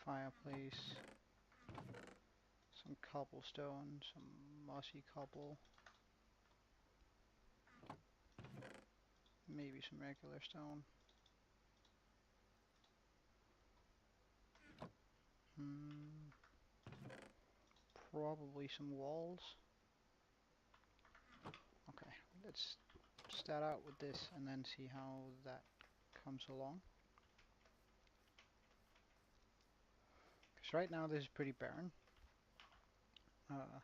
Fireplace, some cobblestone, some mossy cobble, maybe some regular stone. Hmm, probably some walls. Okay, let's start out with this and then see how that comes along. Because right now this is pretty barren. Uh,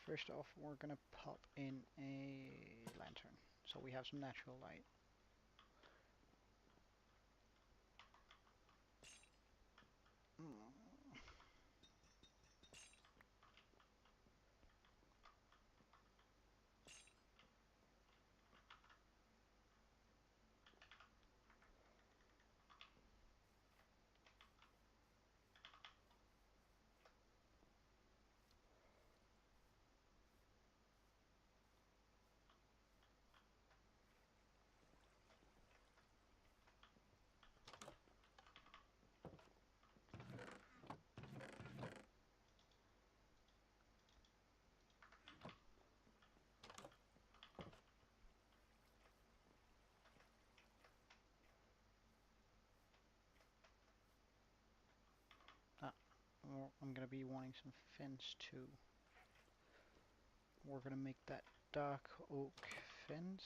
First off, we're gonna pop in a lantern so we have some natural light. Ah, I'm gonna be wanting some fence too. We're gonna make that dark oak fence.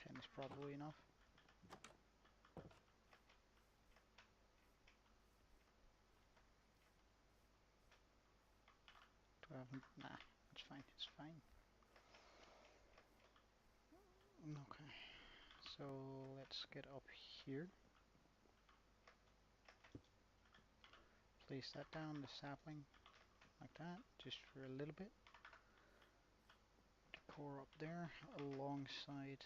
10 is probably enough. Do I have... Nah, it's fine, it's fine. Okay, so let's get up here. Place that down, the sapling, like that, just for a little bit. Decor up there, alongside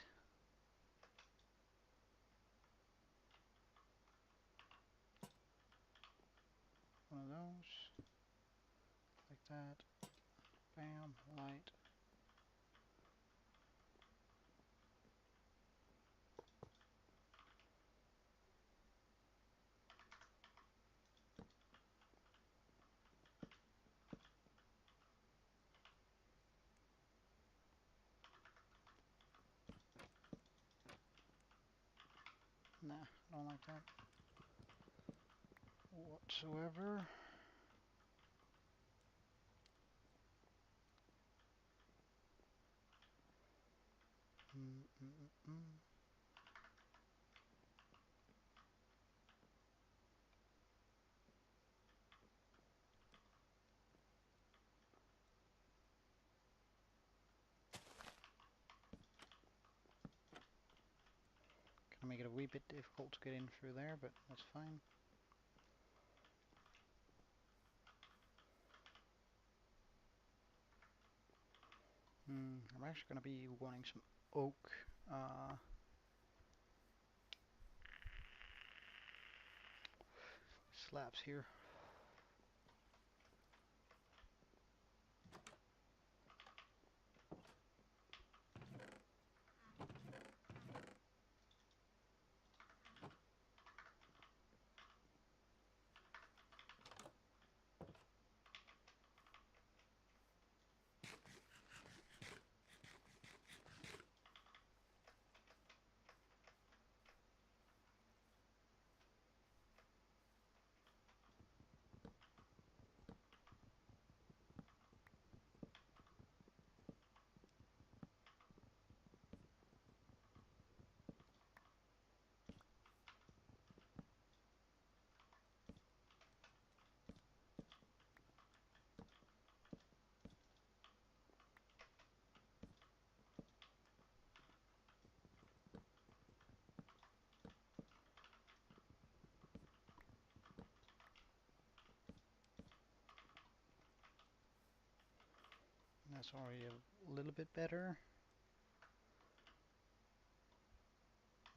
one of those, like that. Bam, light. Nah, I don't like that whatsoever. Mm -mm -mm -mm. Gonna make it a wee bit difficult to get in through there, but that's fine. I'm actually gonna be wanting some oak slabs here. That's already a little bit better.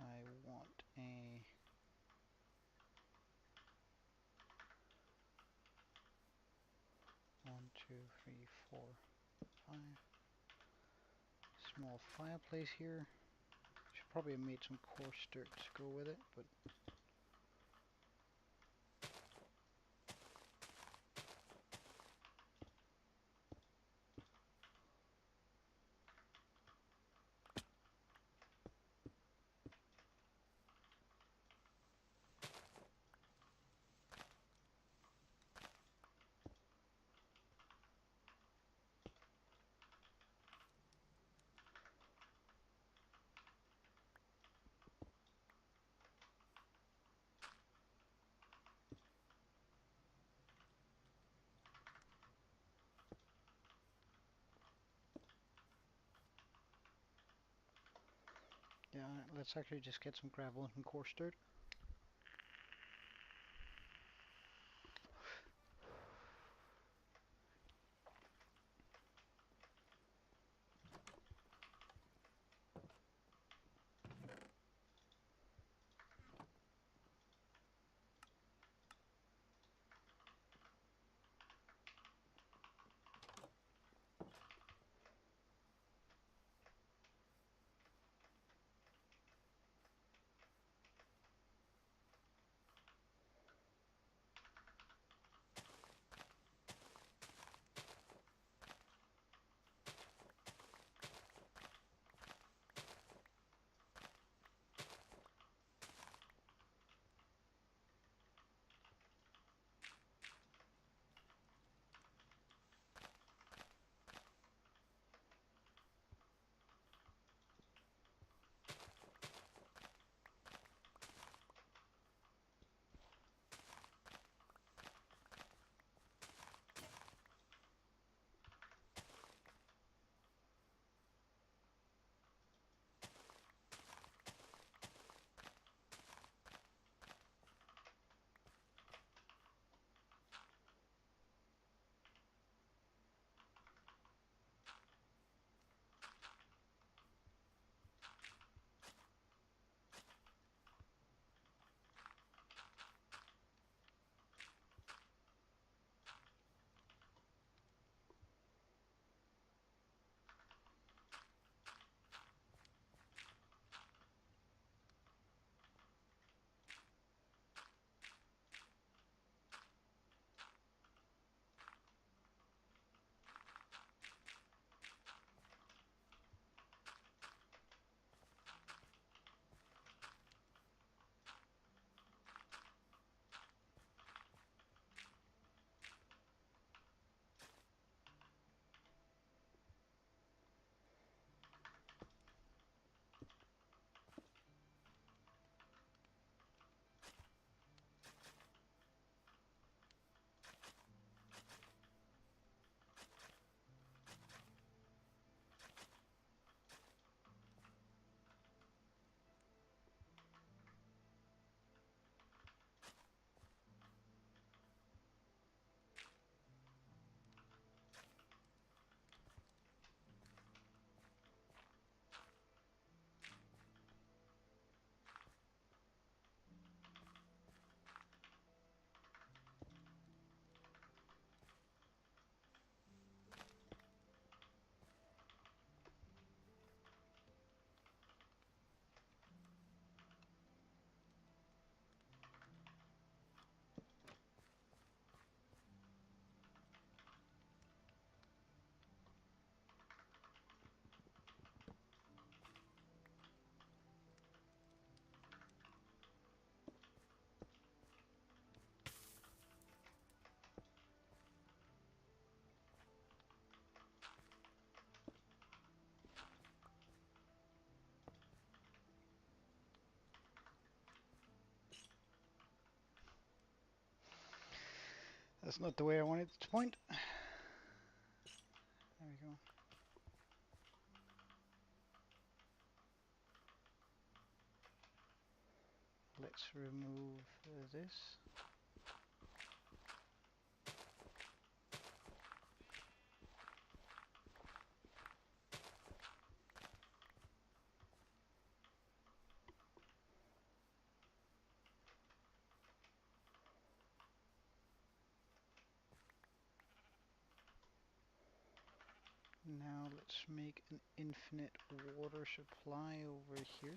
I want a... One, two, three, four, five. Small fireplace here. Should probably have made some coarse dirt to go with it, but let's actually just get some gravel and coarse dirt. That's not the way I wanted it to point. There we go. Let's remove this. Now let's make an infinite water supply over here.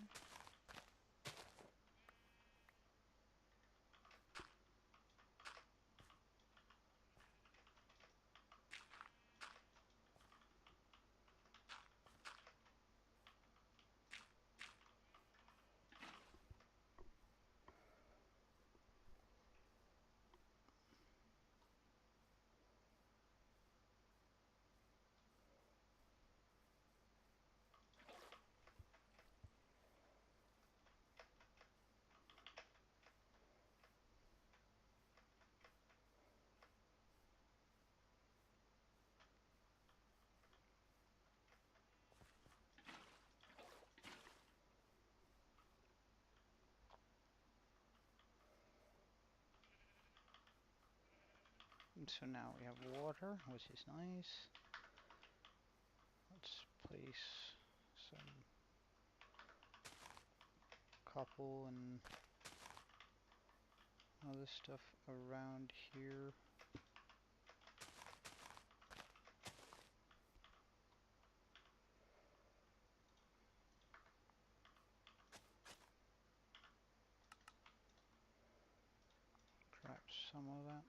So now we have water, which is nice. Let's place some cobble and other stuff around here. Perhaps some of that.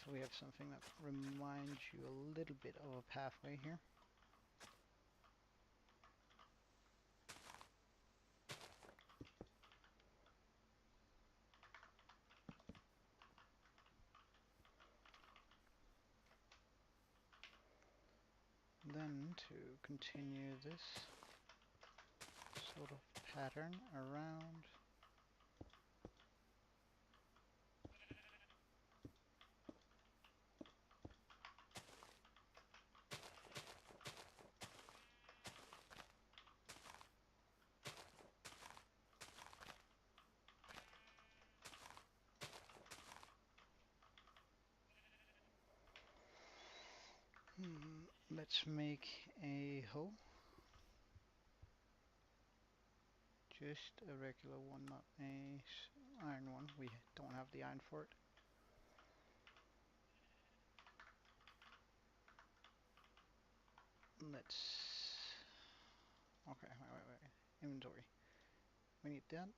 So we have something that reminds you a little bit of a pathway here. Then to continue this sort of pattern around. Let's make a hoe. Just a regular one, not a iron one. We don't have the iron for it. Let's... Okay, wait. Inventory. We need that,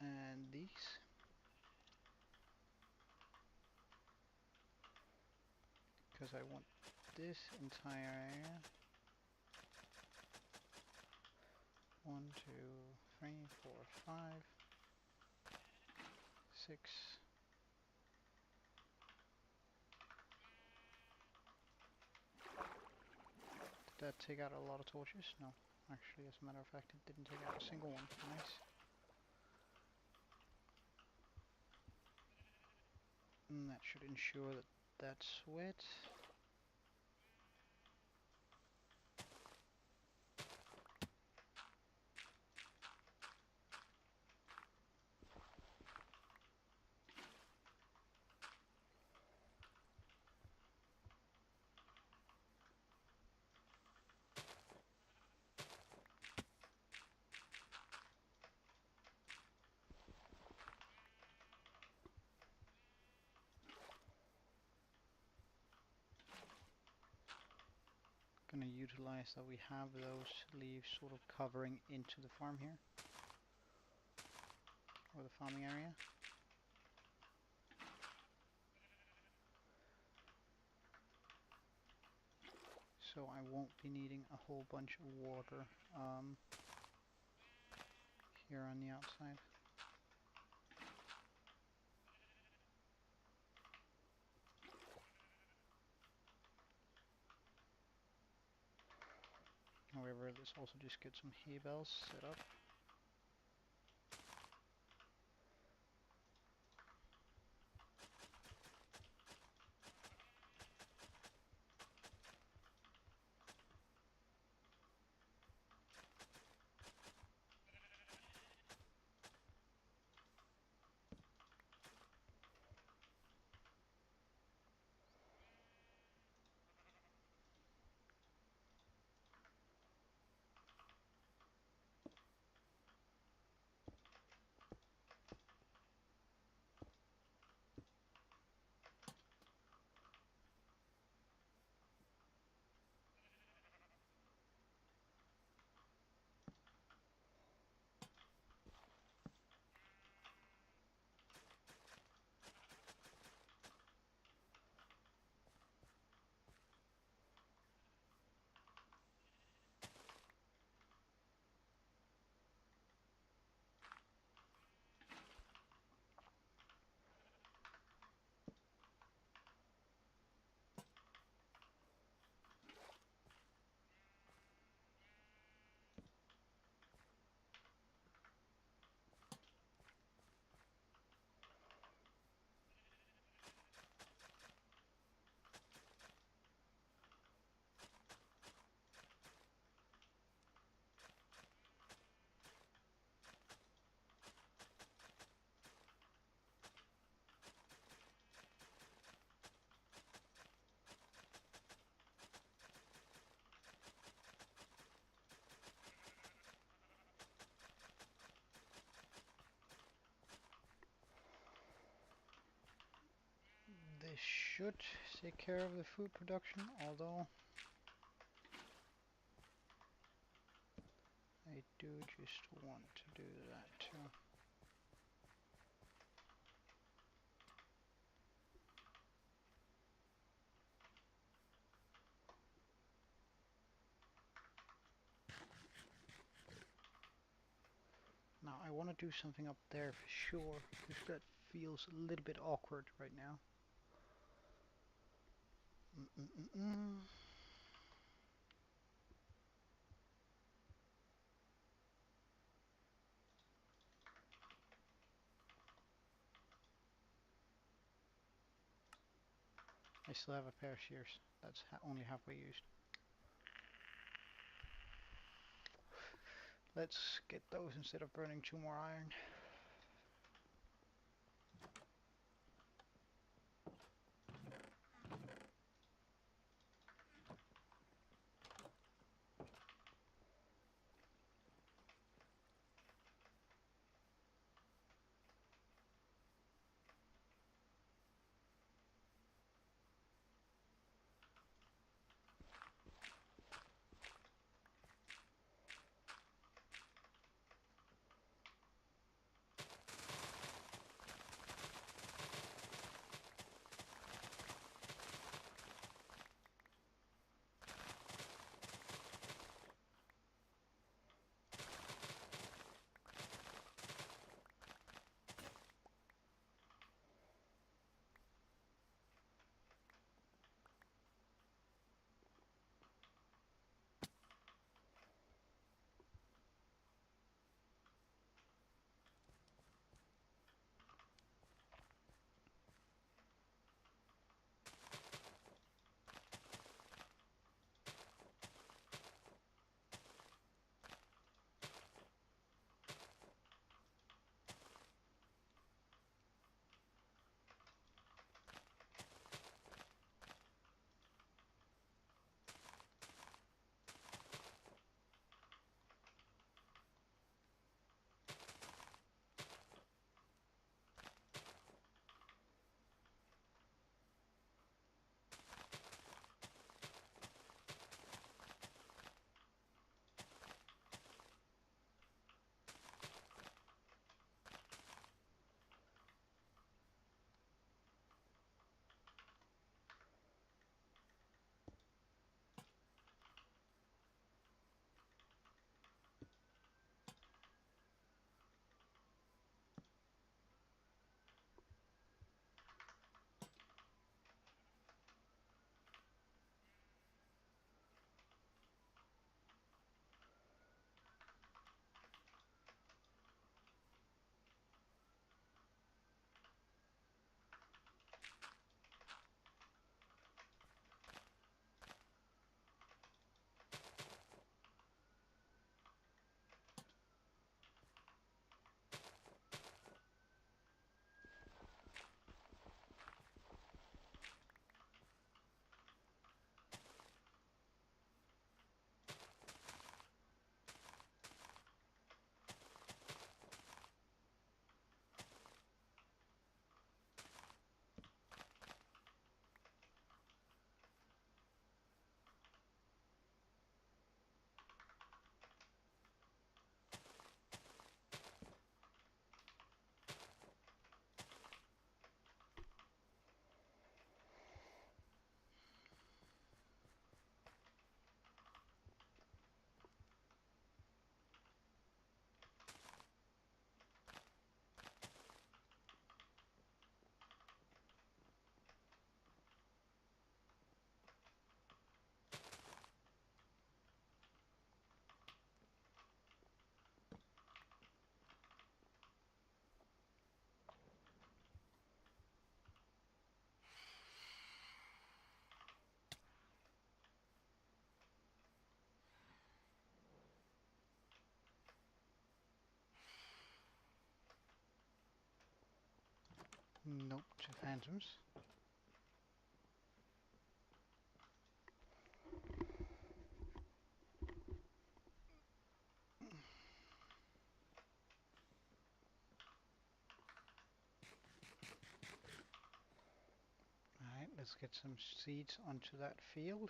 and these. Because I want this entire area. 1, 2, 3, 4, 5, 6. Did that take out a lot of torches? No. Actually, as a matter of fact, it didn't take out a single one. Nice. And that should ensure that that's wet. Gonna utilize that we have those leaves sort of covering into the farm here, or the farming area. So I won't be needing a whole bunch of water here on the outside. However, let's also just get some hay bales set up. This should take care of the food production, although I do just want to do that too. Now I want to do something up there for sure, because that feels a little bit awkward right now. I still have a pair of shears. That's only halfway used. Let's get those instead of burning 2 more iron. Nope, 2 phantoms. Let's get some seeds onto that field.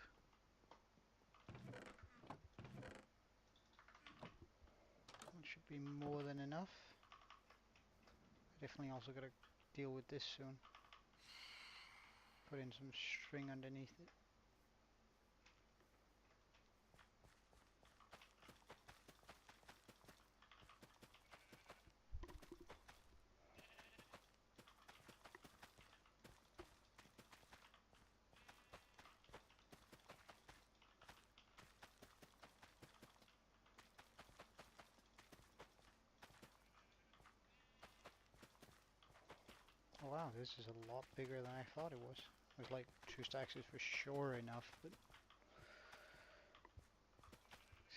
That should be more than enough. Definitely also gotta deal with this soon. Put in some string underneath it. Oh wow, this is a lot bigger than I thought it was. It was like 2 stacks is for sure enough, but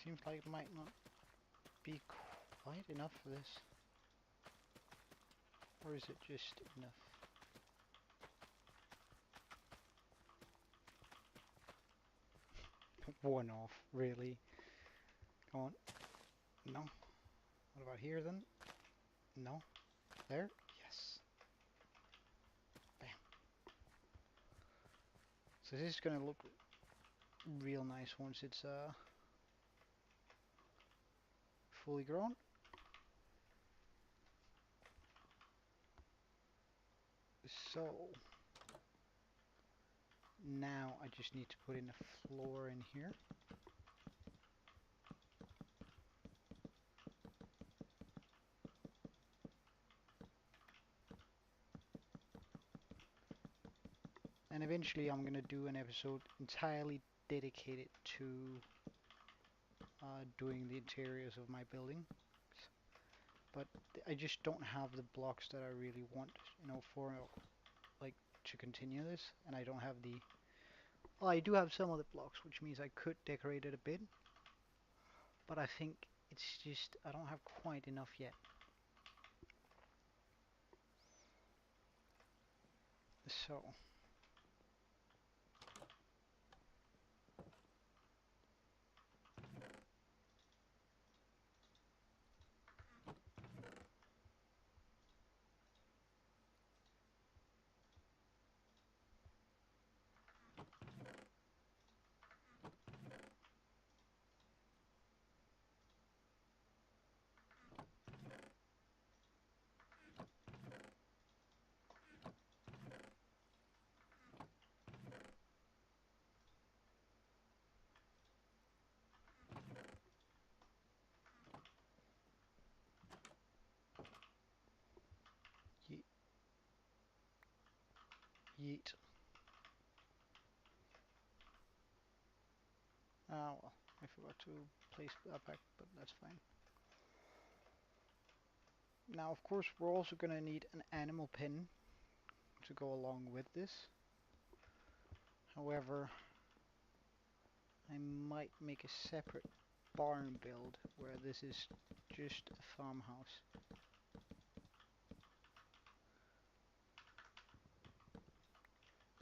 seems like it might not be quite enough for this. Or is it just enough? One off, really? Come on. No. What about here then? No. There? Yes. Bam. So this is gonna look real nice once it's fully grown. So now I just need to put in a floor in here. And eventually I'm gonna do an episode entirely dedicated to doing the interiors of my building. But I just don't have the blocks that I really want, you know, for like to continue this, and I don't have the. Well, I do have some of the blocks, which means I could decorate it a bit, but I think it's just I don't have quite enough yet. So ye yeet. Ah well, I forgot to place that back, but that's fine. Now, of course, we're also gonna need an animal pen to go along with this. However, I might make a separate barn build where this is just a farmhouse.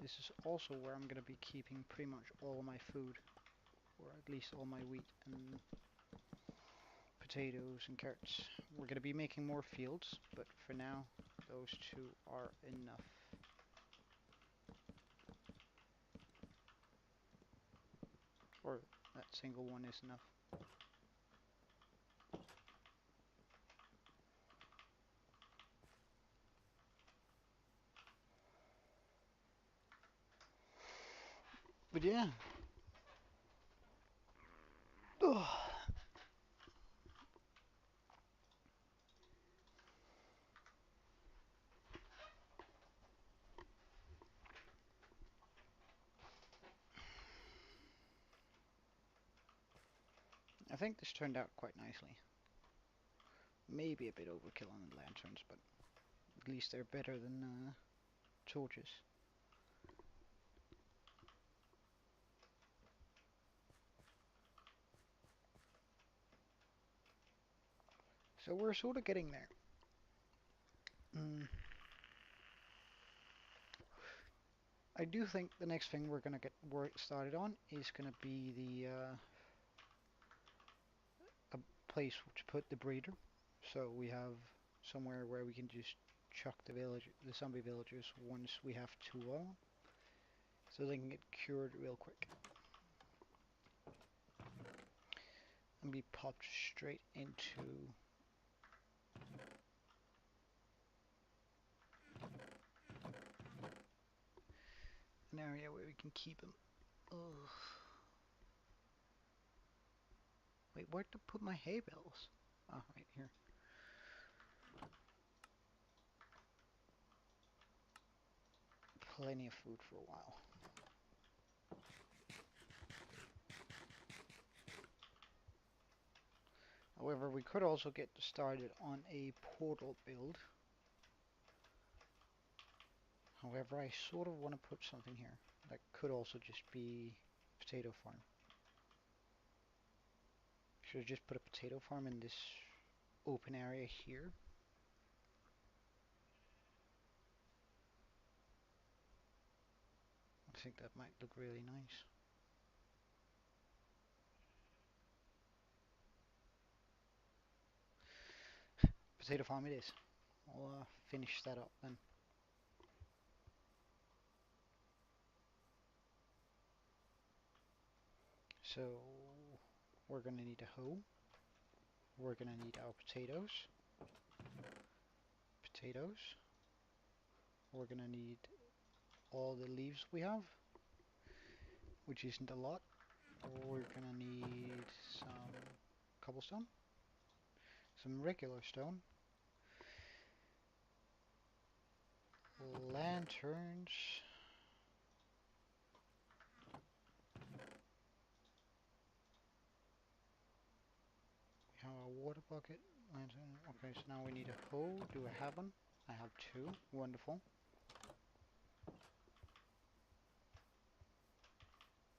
This is also where I'm going to be keeping pretty much all of my food, or at least all my wheat and potatoes and carrots. We're going to be making more fields, but for now, those two are enough. Or that single one is enough. But yeah. Ugh. I think this turned out quite nicely. Maybe a bit overkill on the lanterns, but at least they're better than torches. So we're sort of getting there. I do think the next thing we're gonna get work started on is gonna be the a place to put the breeder. So we have somewhere where we can just chuck the zombie villagers once we have two of them. so they can get cured real quick and be popped straight into an area where we can keep them. Ugh. Wait, where to put my hay bales? Oh, right here. Plenty of food for a while. However, we could also get started on a portal build. However, I sort of want to put something here that could also just be a potato farm. Should I just put a potato farm in this open area here? I think that might look really nice. Potato farm it is. I'll finish that up then. So we're gonna need a hoe. We're gonna need our potatoes. Potatoes. We're gonna need all the leaves we have, which isn't a lot. We're gonna need some cobblestone, some regular stone, lanterns, we have a water bucket, lantern. Okay, so now we need a hoe. Do I have one? I have two. Wonderful.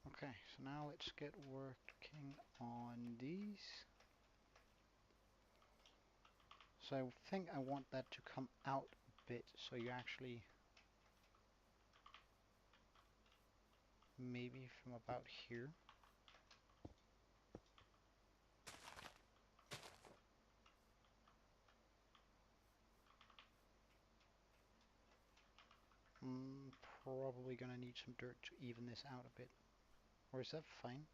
Okay, so now let's get working on these. So I think I want that to come out a bit, so you actually maybe from about here. Probably gonna need some dirt to even this out a bit. Or is that fine?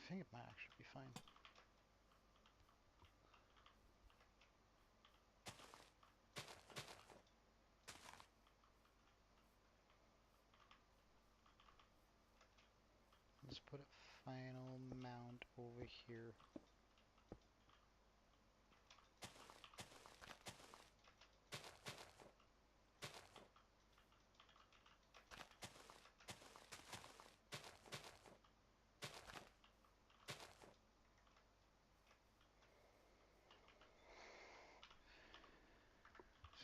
I think it might actually be fine. Let's put a final mound over here.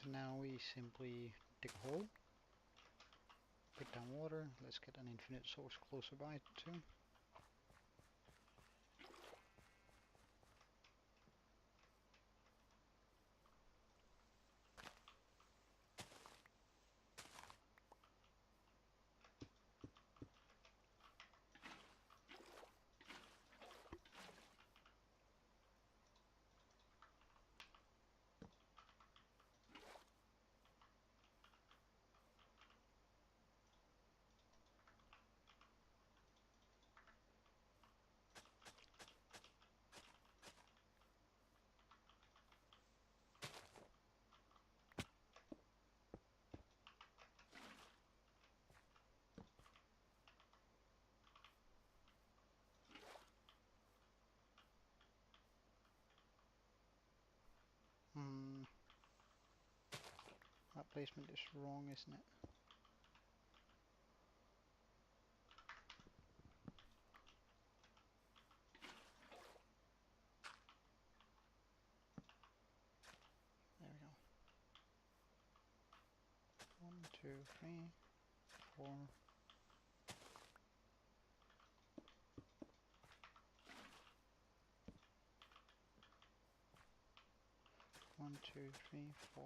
So now we simply dig a hole, put down water. Let's get an infinite source closer by too. That placement is wrong, isn't it? There we go. 1, 2, 3, 4. 1, 2, 3, 4.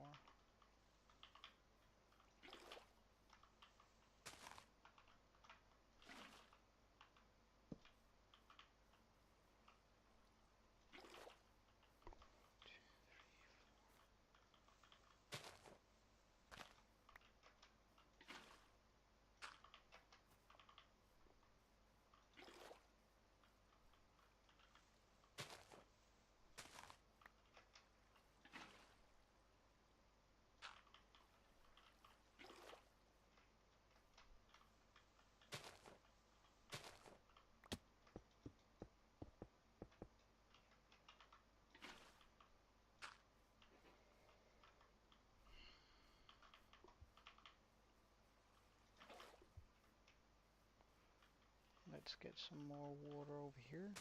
let's get some more water over here.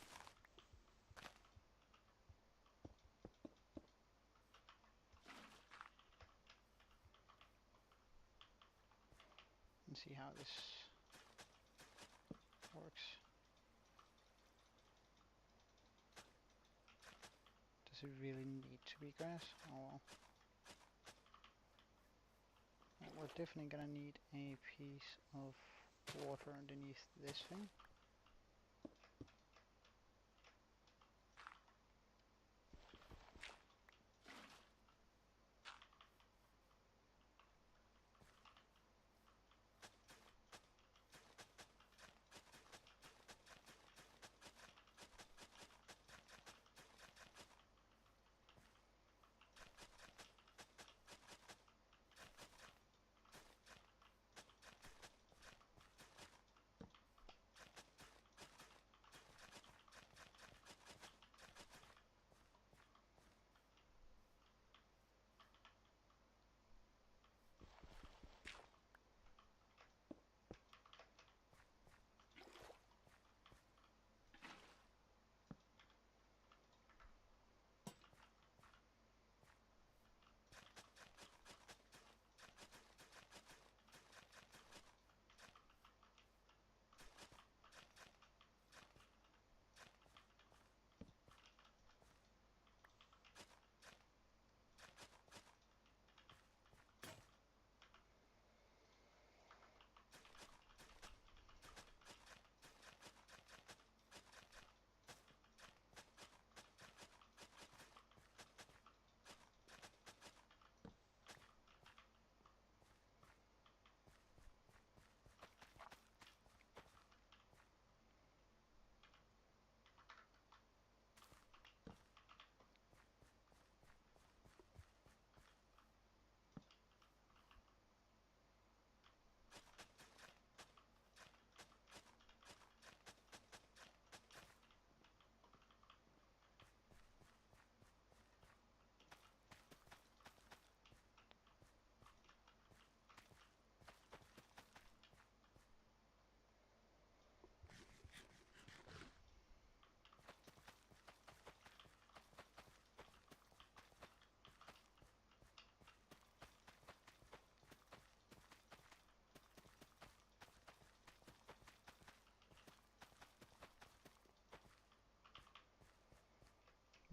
And see how this works. Does it really need to be grass? Oh well. We're definitely gonna need a piece of water underneath this thing.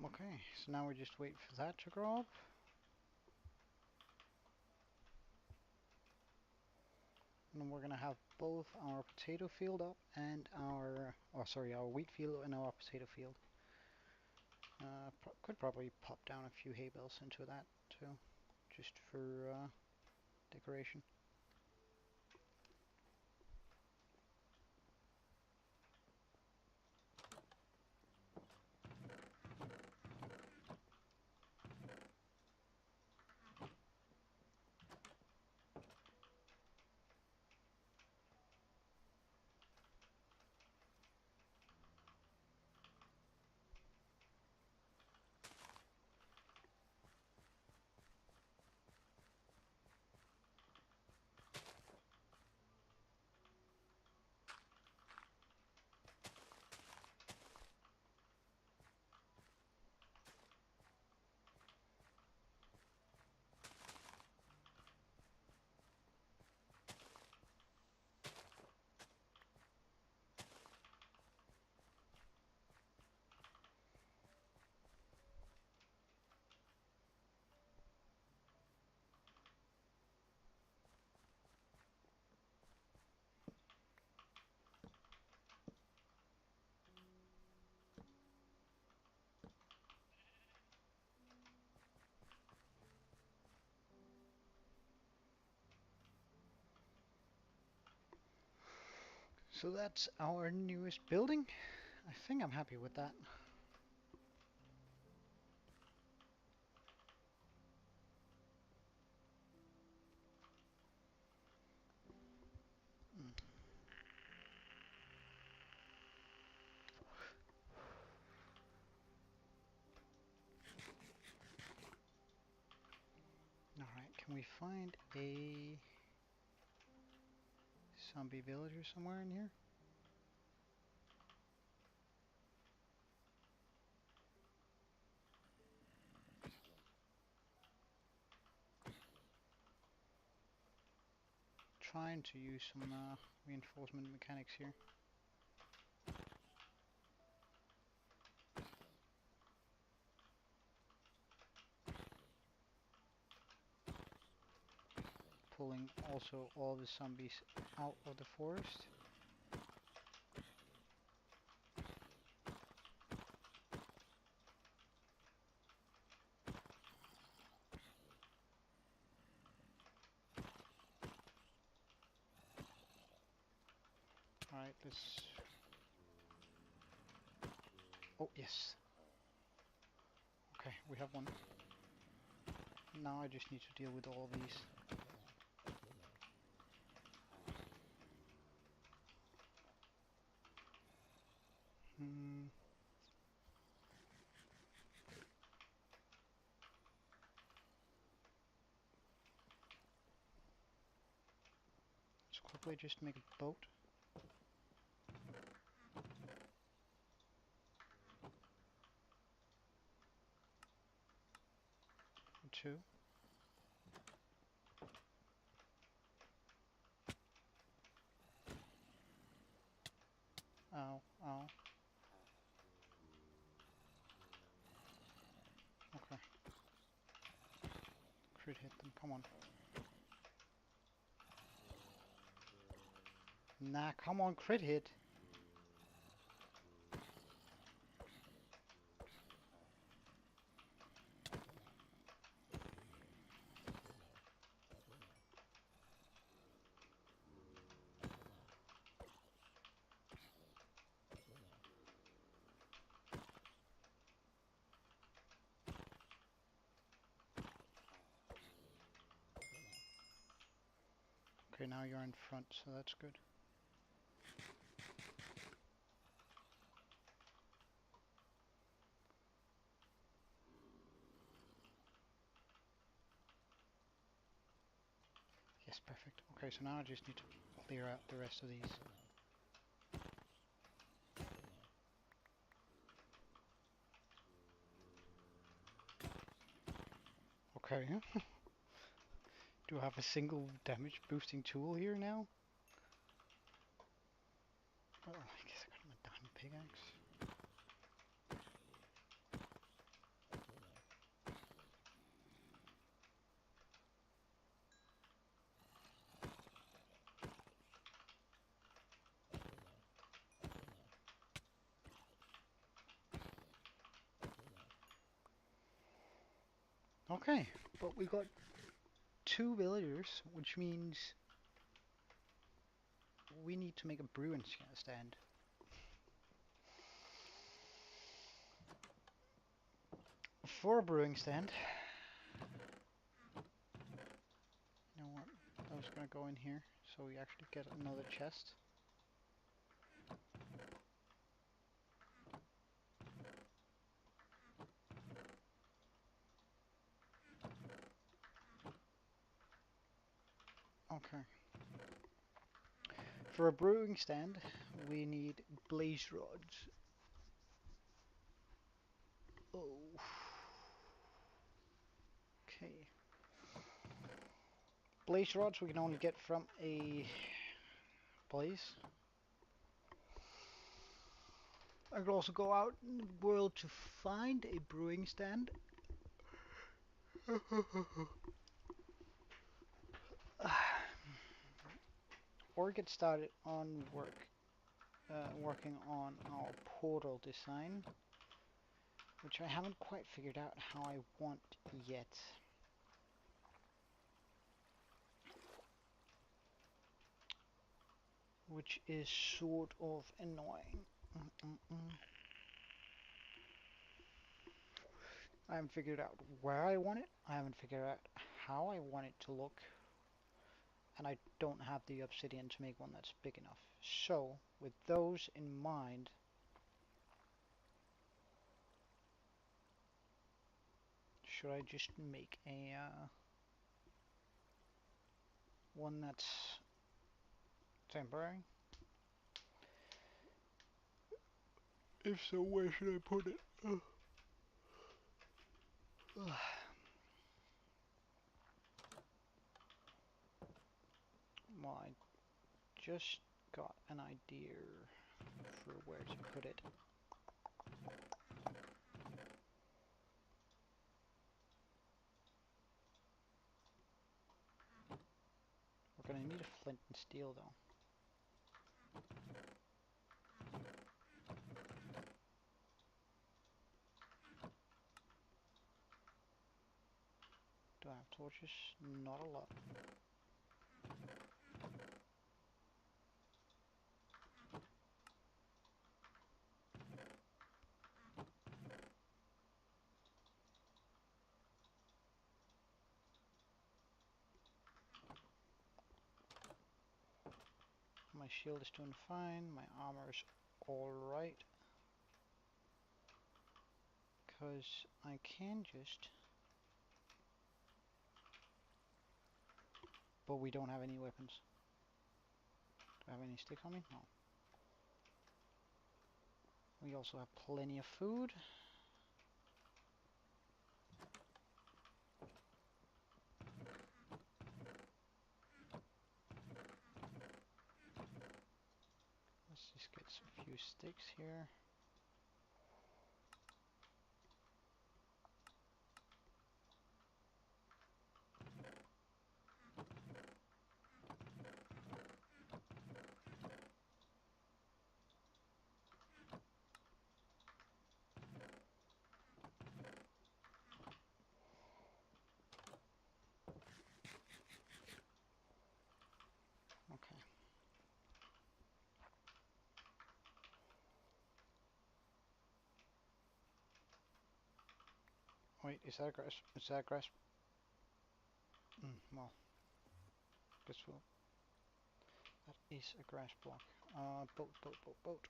Okay, so now we just wait for that to grow up. And we're gonna have both our potato field up and our, oh sorry, our wheat field and our potato field. Could probably pop down a few hay bales into that too, just for decoration. So that's our newest building. I think I'm happy with that. Mm. Alright, can we find a zombie villager somewhere in here? trying to use some reinforcement mechanics here. Pulling also all the zombies out of the forest. Alright, let's... Oh, yes. Okay, we have one. Now I just need to deal with all these. Hmm. Let's quickly just make a boat. Two. Ow, ow. Okay. Crit hit them, come on. Nah, come on, crit hit. Okay, now you're in front, so that's good. Yes, perfect. Okay, so now I just need to clear out the rest of these. Okay. Do I have a single damage boosting tool here now? Well, I guess I got my diamond pickaxe. Okay, but we got 2 villagers, which means we need to make a brewing stand. For a brewing stand, you know what? I was gonna go in here so we actually get another chest. Okay. For a brewing stand, we need blaze rods. Oh. Okay. Blaze rods we can only get from a blaze. I could also go out in the world to find a brewing stand. Or get started on working on our portal design, which I haven't quite figured out how I want yet. Which is sort of annoying. I haven't figured out where I want it. I haven't figured out how I want it to look. And I don't have the obsidian to make one that's big enough. So, with those in mind, should I just make a one that's temporary? If so, where should I put it? Well, I just got an idea for where to put it. We're gonna need a flint and steel though. Do I have torches? Not a lot. My shield is doing fine, my armor is alright. Because I can just... But we don't have any weapons. Do I have any stick on me? No. We also have plenty of food. Let's just get some few sticks here. Okay. Wait, is that grass? Is that grass? Well, guess we'll... That is a grass block. Boat, boat, boat, boat.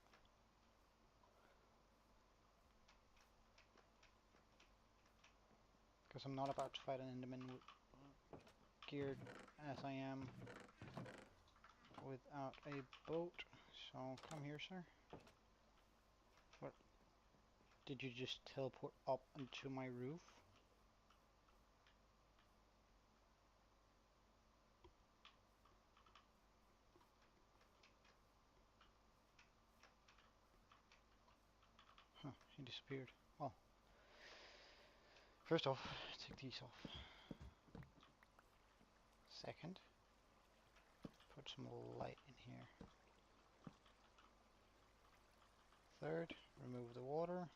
Because I'm not about to fight an Enderman geared as I am without a boat. So come here, sir. What? Did you just teleport up into my roof? Huh, he disappeared. Well, first off, take these off. Second, put some light in here. Third, remove the water.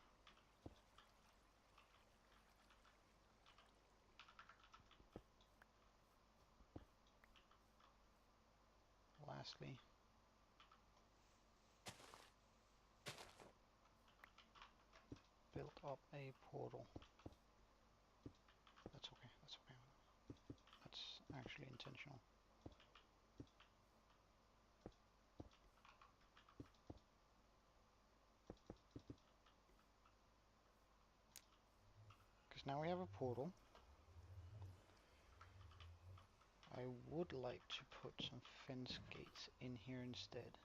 Lastly, build up a portal. That's okay, that's okay. That's actually intentional. Because now we have a portal. I would like to put some fence gates in here instead.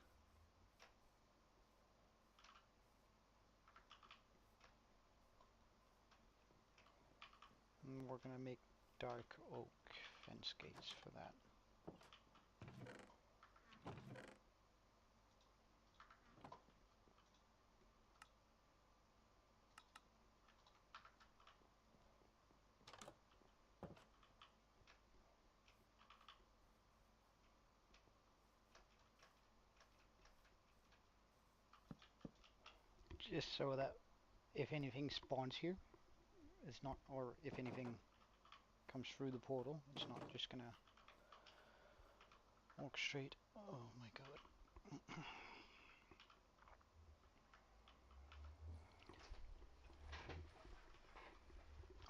And we're gonna make dark oak fence gates for that. Just so that if anything spawns here, it's not, or if anything comes through the portal, it's not just gonna walk straight. Oh my god.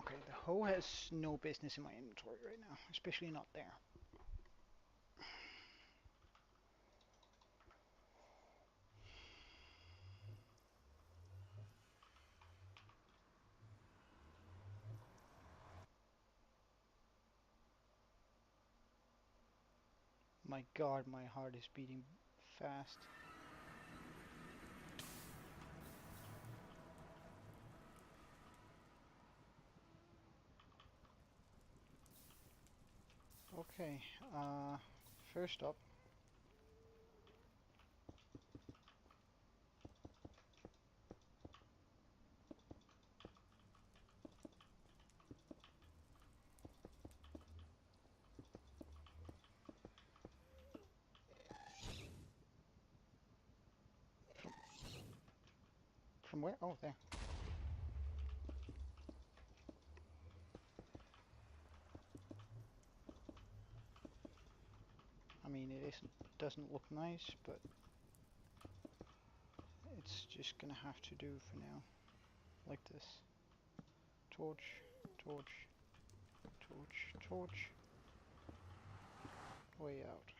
Okay, the hoe has no business in my inventory right now, especially not there. My god, my heart is beating fast. Okay, first up, From where? Oh, there. I mean, doesn't look nice, but it's just gonna have to do for now. Like this. Torch, torch, torch, torch. Way out.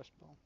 Crossbow.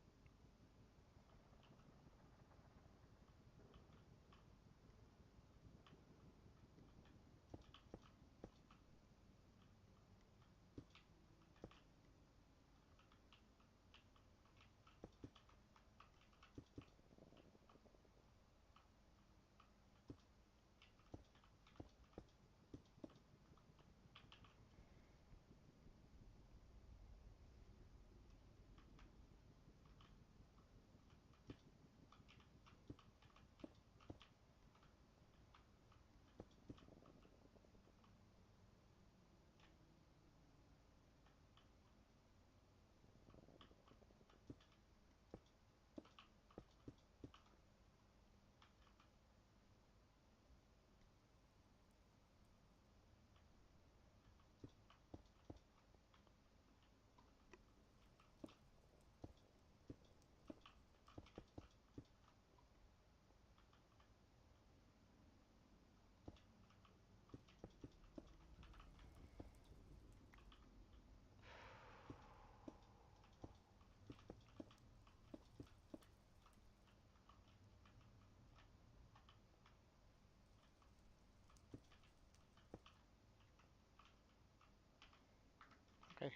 Okay,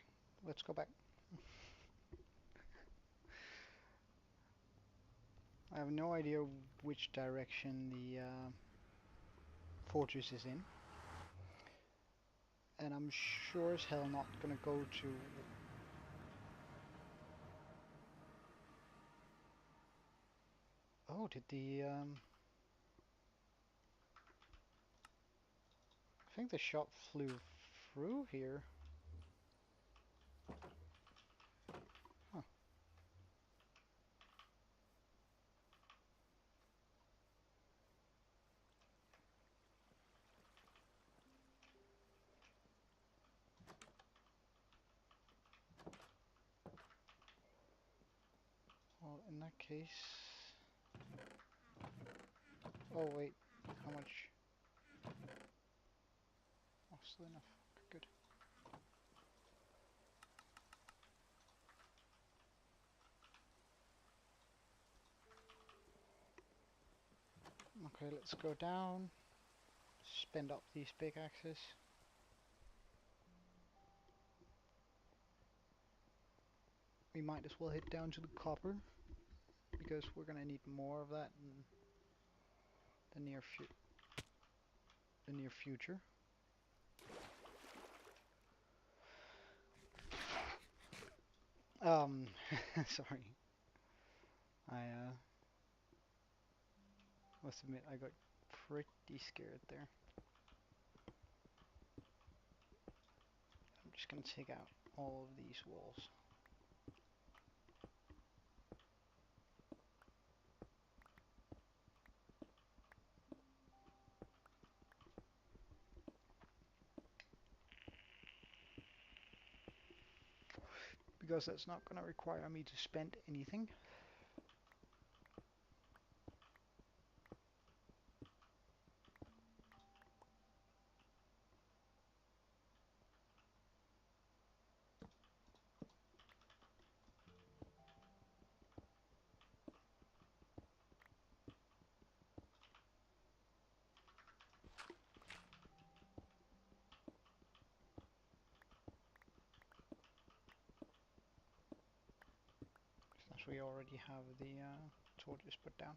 let's go back. I have no idea which direction the fortress is in, and I'm sure as hell not gonna go to... Oh, did the I think the shot flew through here. Huh. Well, in that case... Oh wait, how much? Oh, still enough. Good. Okay, let's go down. Spend up these pickaxes. We might as well hit down to the copper, because we're gonna need more of that in the near future. Sorry. I must admit I got pretty scared there. I'm just gonna take out all of these walls. Because that's not gonna require me to spend anything. Since we already have the torches put down.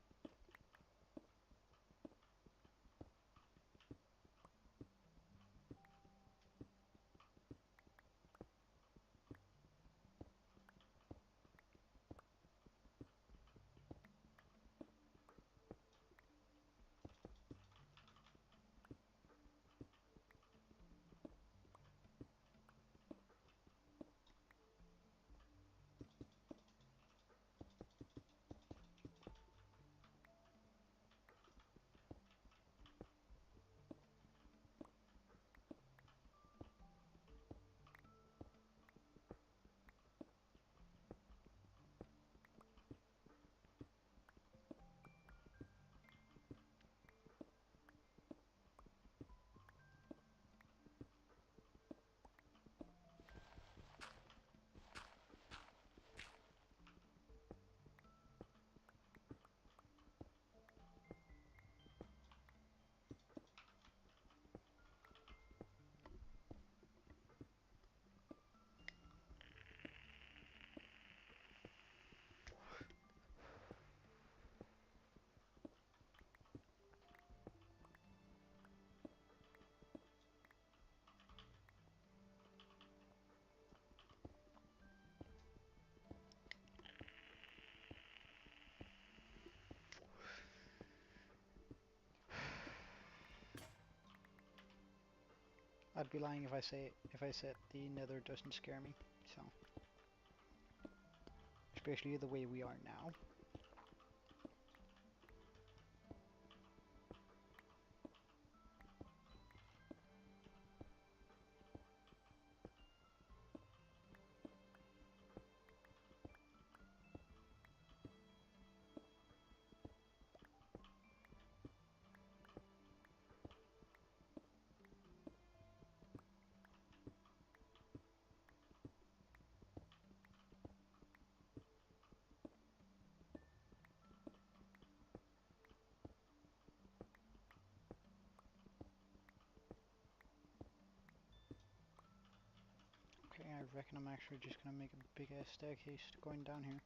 I'd be lying if I said the Nether doesn't scare me. So, especially the way we are now. Okay, I reckon I'm actually just gonna make a big ass staircase going down here.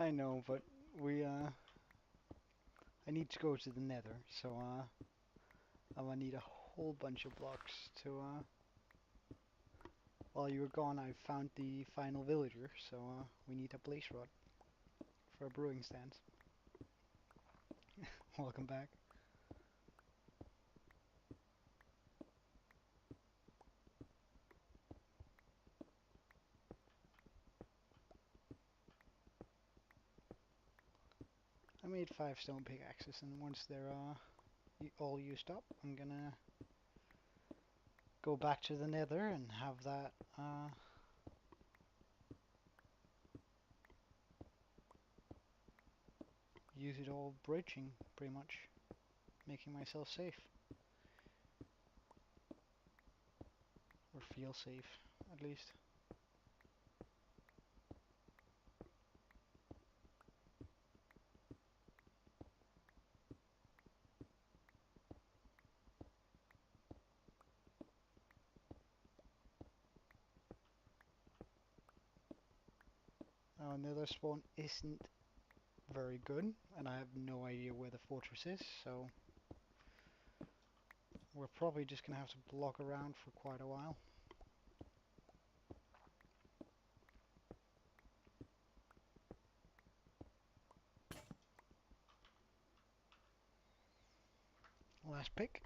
I know, but we I need to go to the Nether, so I'm gonna need a whole bunch of blocks to while you were gone, I found the final villager, so we need a blaze rod for a brewing stand. Welcome back. I made 5 stone pickaxes, and once they're all used up, I'm gonna go back to the Nether and have that use it all bridging, pretty much, making myself safe, or feel safe, at least. Nether spawn isn't very good, and I have no idea where the fortress is, so we're probably just gonna have to block around for quite a while. Last pick.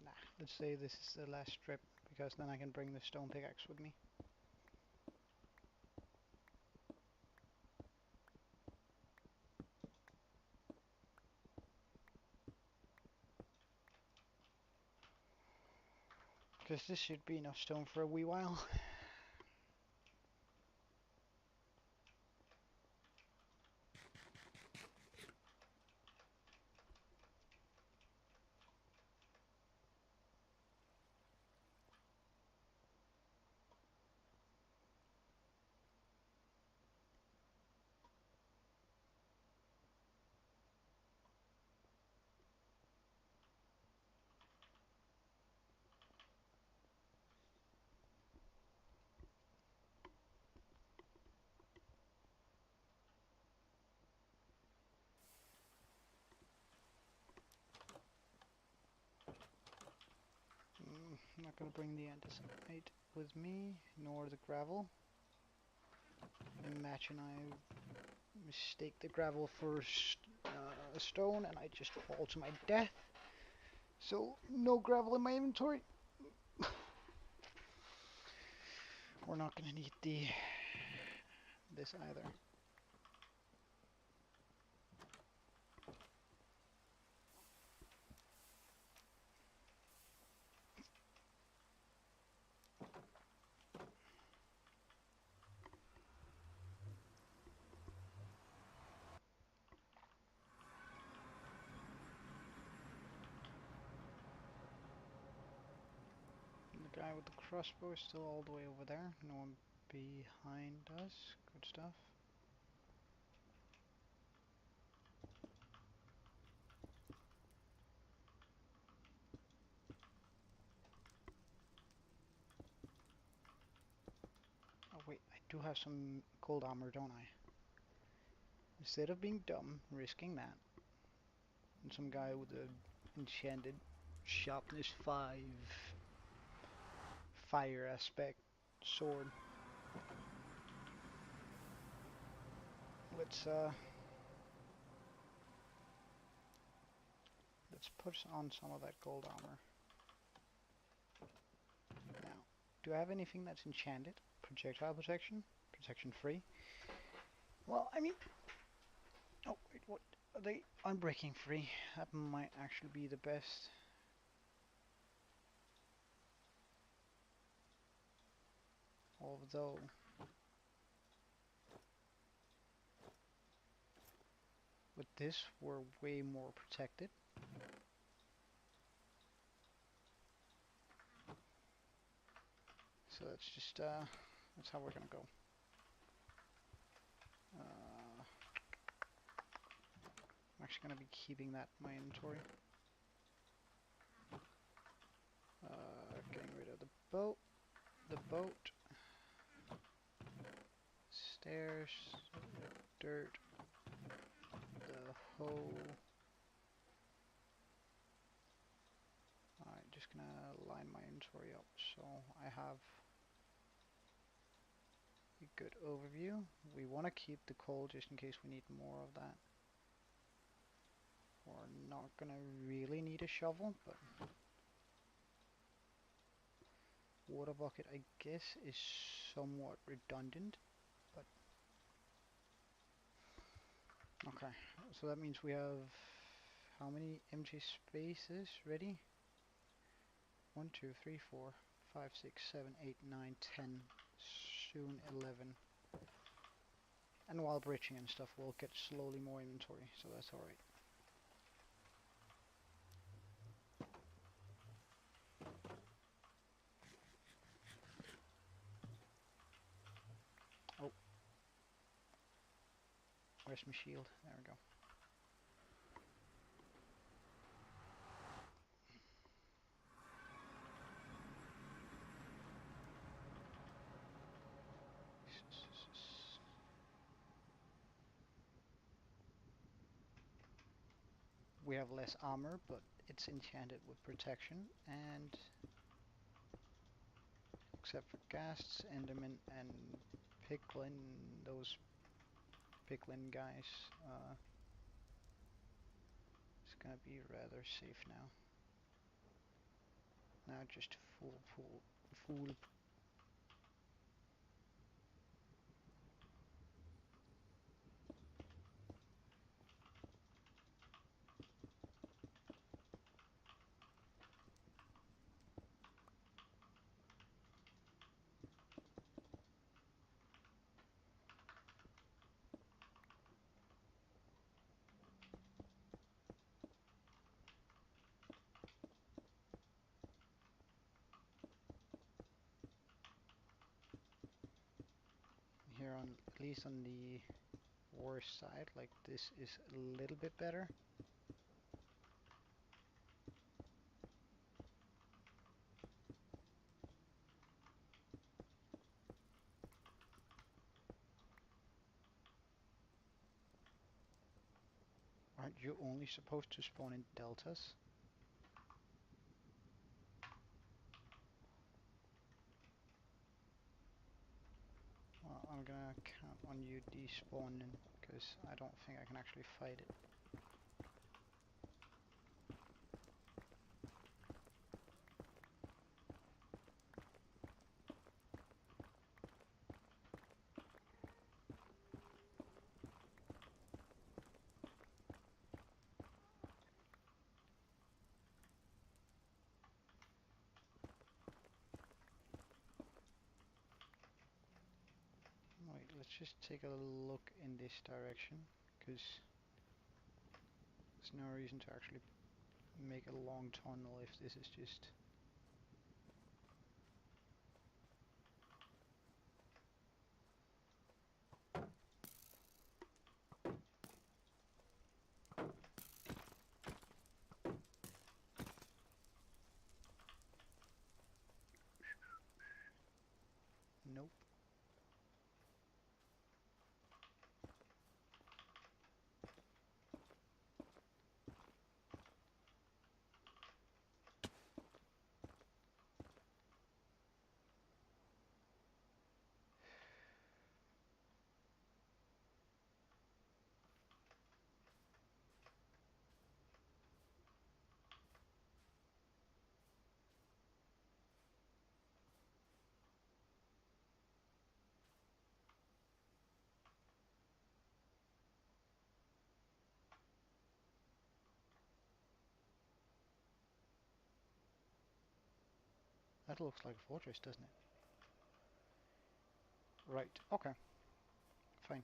Nah, let's say this is the last strip, because then I can bring the stone pickaxe with me. Because this should be enough stone for a wee while. I'm not gonna bring the andesite with me, nor the gravel. Imagine I mistake the gravel for a stone and I just fall to my death. So, no gravel in my inventory. We're not gonna need this either. The guy with the crossbow is still all the way over there. No one behind us. Good stuff. Oh wait, I do have some gold armor, don't I? Instead of being dumb, risking that, and some guy with a enchanted sharpness 5 fire aspect sword. Let's put on some of that gold armor. Now, do I have anything that's enchanted? Projectile protection? Protection free? Well, I mean... Oh, wait, what? Are they unbreaking free? That might actually be the best. Although... with this, we're way more protected. So that's just, that's how we're gonna go. I'm actually gonna be keeping that in my inventory. boat, the boat, stairs, dirt, the hoe. Alright, just gonna line my inventory up so I have a good overview. We want to keep the coal just in case we need more of that. We're not gonna really need a shovel, but water bucket I guess is somewhat redundant, but okay. So that means we have how many empty spaces ready? 1, 2, 3, 4, 5, 6, 7, 8, 9, 10, soon 11. And while bridging and stuff, we'll get slowly more inventory, so that's alright. Oh, where's my shield? There we go. We have less armor, but it's enchanted with protection, and except for ghasts, endermen, and piglin, those piglin guys, it's gonna be rather safe now. Now just fool. Here on, at least on the worst side, like this is a little bit better. Aren't you only supposed to spawn in deltas? Well, I'm gonna count on you despawning, because I don't think I can actually fight it. Wait, let's just take a look in this direction, because there's no reason to actually make a long tunnel if this is just... Nope. That looks like a fortress, doesn't it? Right, okay, fine.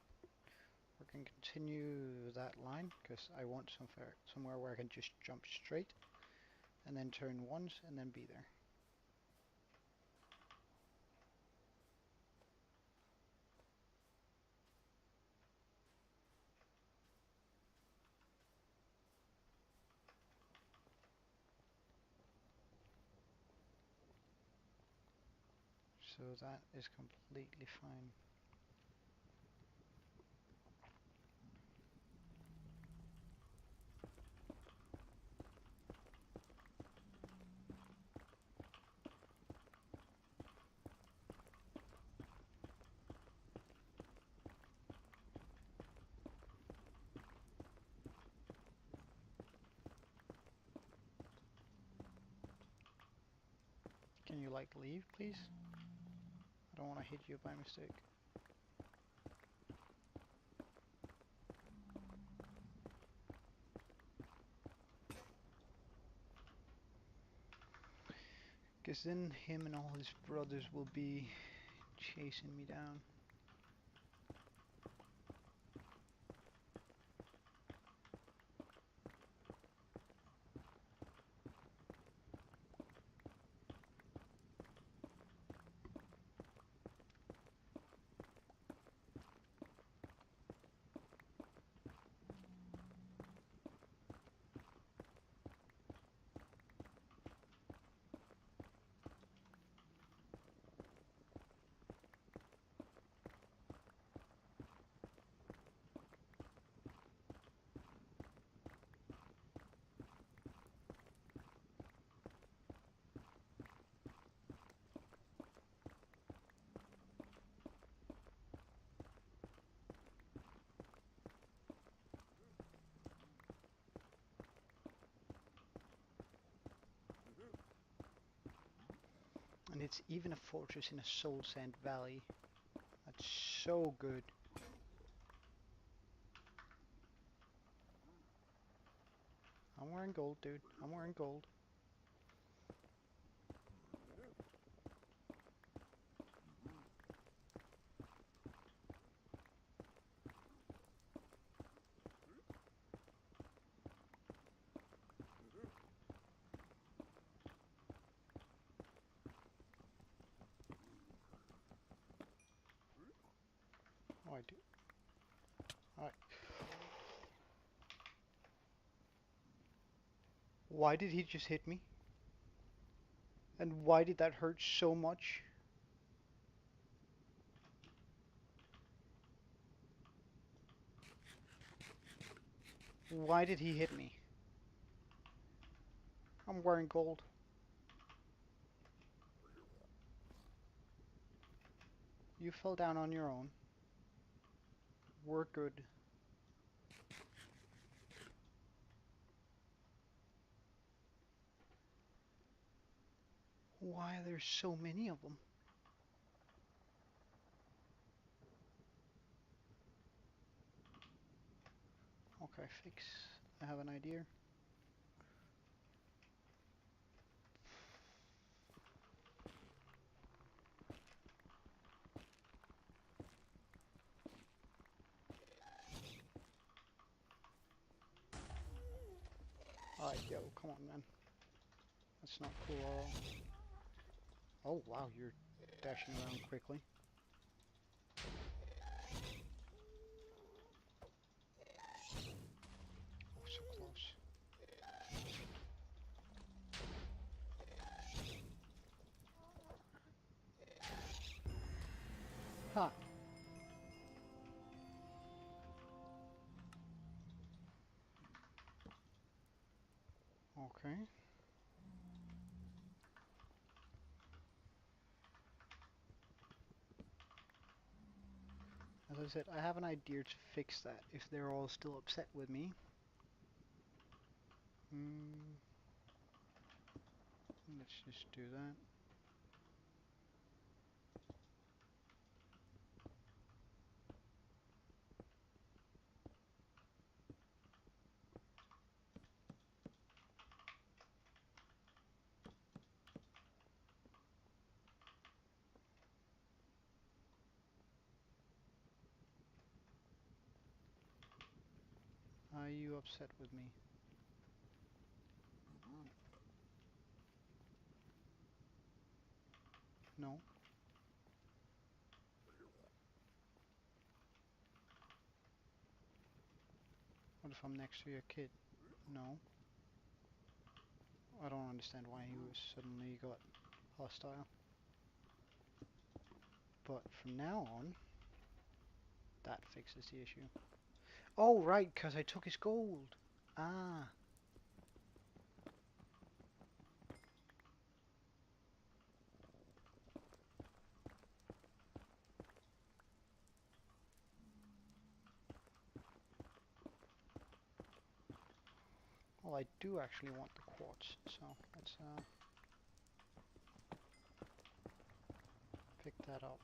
We can continue that line, because I want somewhere where I can just jump straight, and then turn once, and then be there. So that is completely fine. Can you like leave, please? I don't want to hit you by mistake. Because then him and all his brothers will be chasing me down. And it's even a fortress in a soul sand valley. That's so good. I'm wearing gold, dude. I'm wearing gold. Oh, I do. Alright. Why did he just hit me? And why did that hurt so much? Why did he hit me? I'm wearing gold. You fell down on your own. We're good. Why are there so many of them? Okay, fix. I have an idea. Alright, yo, come on, man. That's not cool at all. Oh, wow, you're dashing around quickly. Oh, so close. Ha! Okay. As I said, I have an idea to fix that if they're all still upset with me. Let's just do that. Are you upset with me? No? What if I'm next to your kid? No? I don't understand why he was suddenly got hostile. But from now on, that fixes the issue. Oh, right, because I took his gold. Ah. Well, I do actually want the quartz, so let's pick that up.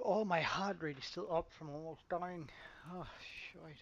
Oh, my heart rate is still up from almost dying. Oh, shit.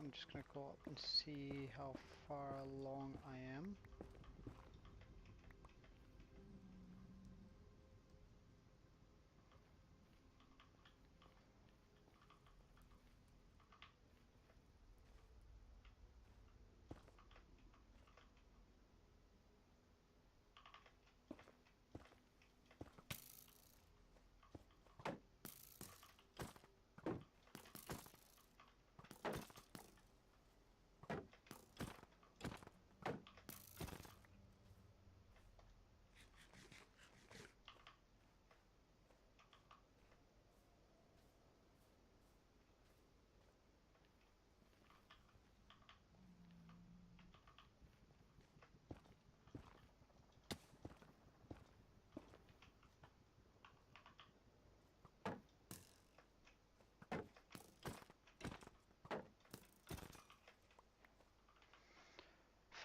I'm just gonna go up and see how far along I am.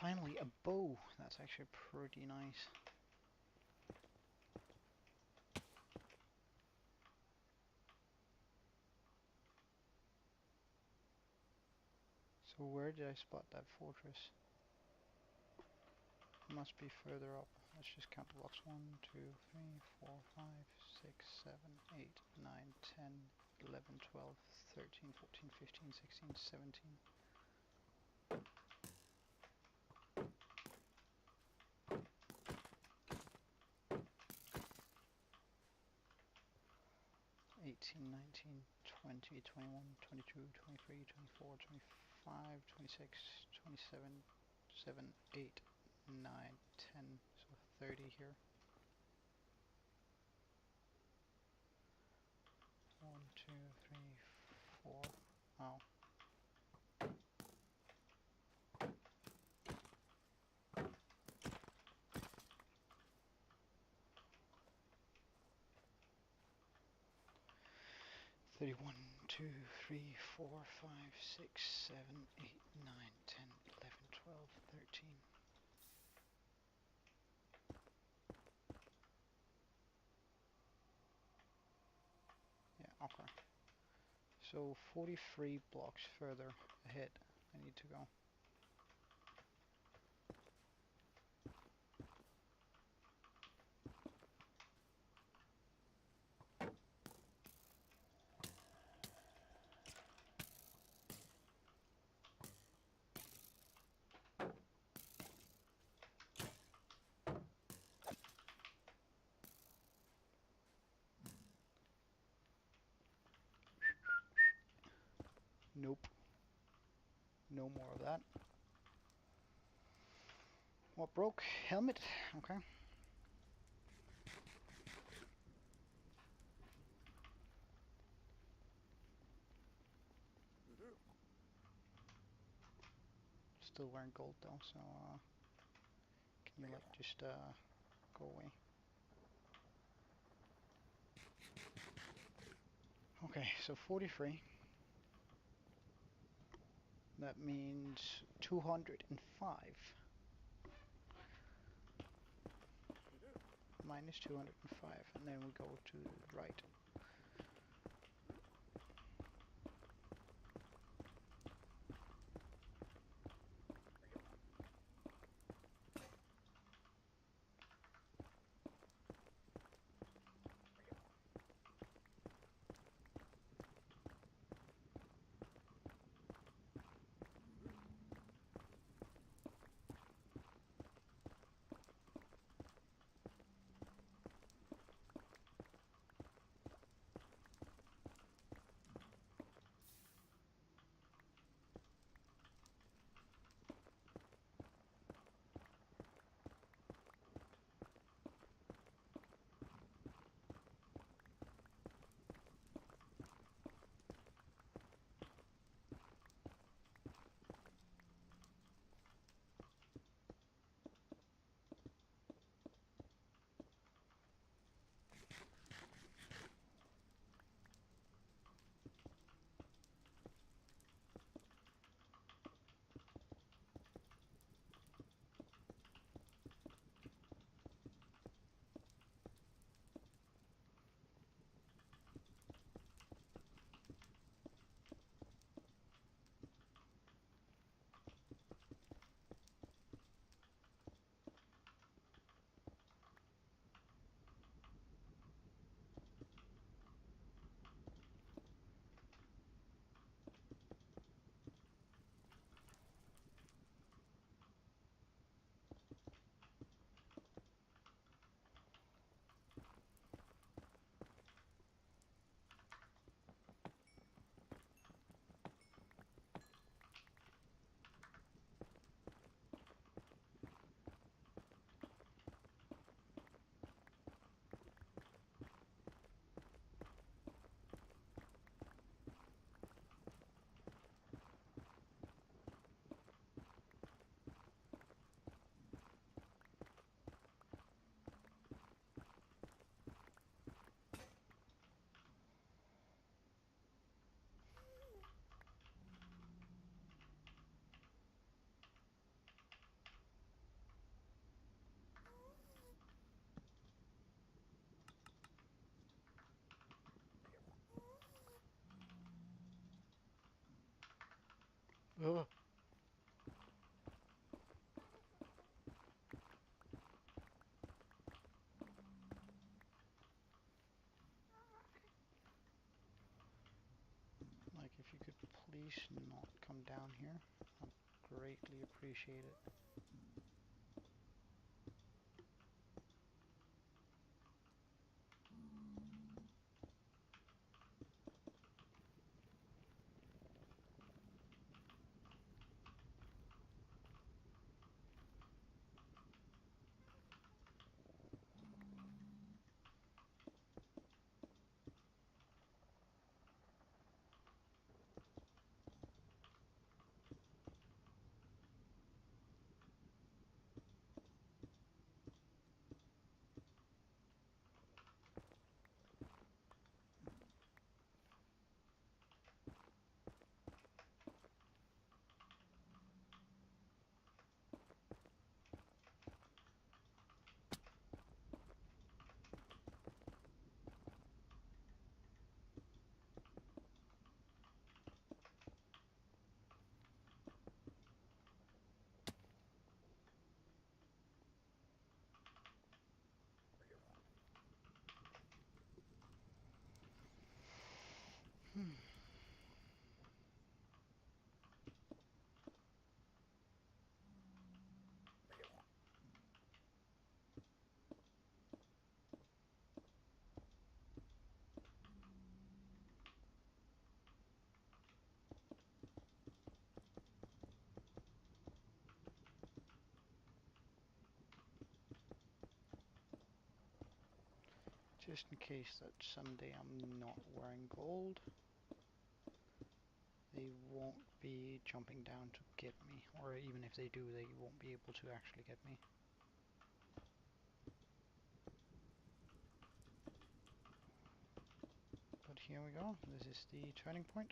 Finally, a bow. That's actually pretty nice. So where did I spot that fortress? Must be further up. Let's just count the blocks. 1, 2, 3, 4, 5, 6, 7, 8, 9, 10, 11, 12, 13, 14, 15, 16, 17. 18, 19, 20, 21, 22, 23, 24, 25, 26, 27, 7, 8, 9, 10, so 30 here. 1, 2, 3, 4, oh. 31, 2, 3, 4, 5, 6, 7, 8, 9, 10, 11, 12, 13. Yeah, okay. So 43 blocks further ahead I need to go. Nope. No more of that. What broke? Helmet? Okay. Still wearing gold though, so can you like just go away? Okay, so 43. That means 205 minus 205, and then we go to the right. please not come down here. I'd greatly appreciate it. Just in case that someday I'm not wearing gold, they won't be jumping down to get me, or even if they do, they won't be able to actually get me. But here we go, this is the turning point.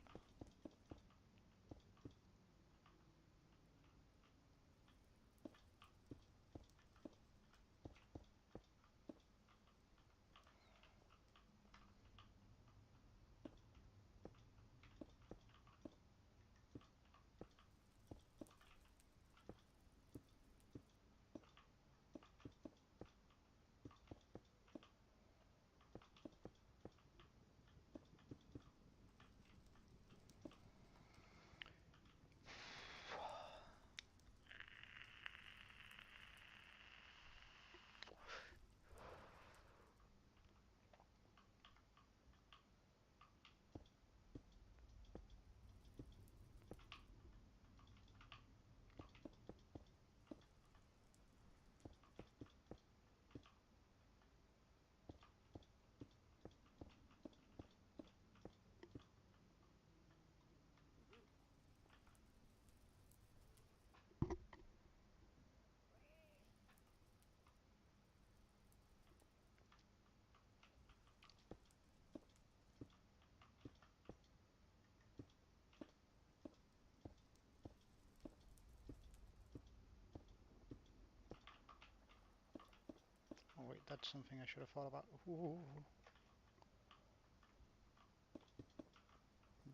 Oh wait, that's something I should have thought about. Ooh,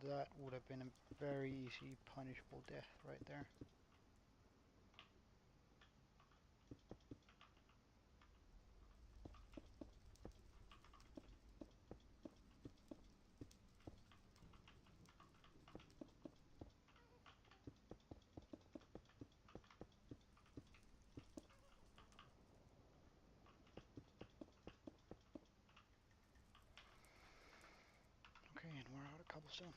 that would have been a very easy punishable death right there. Okay, and we're out of cobblestone.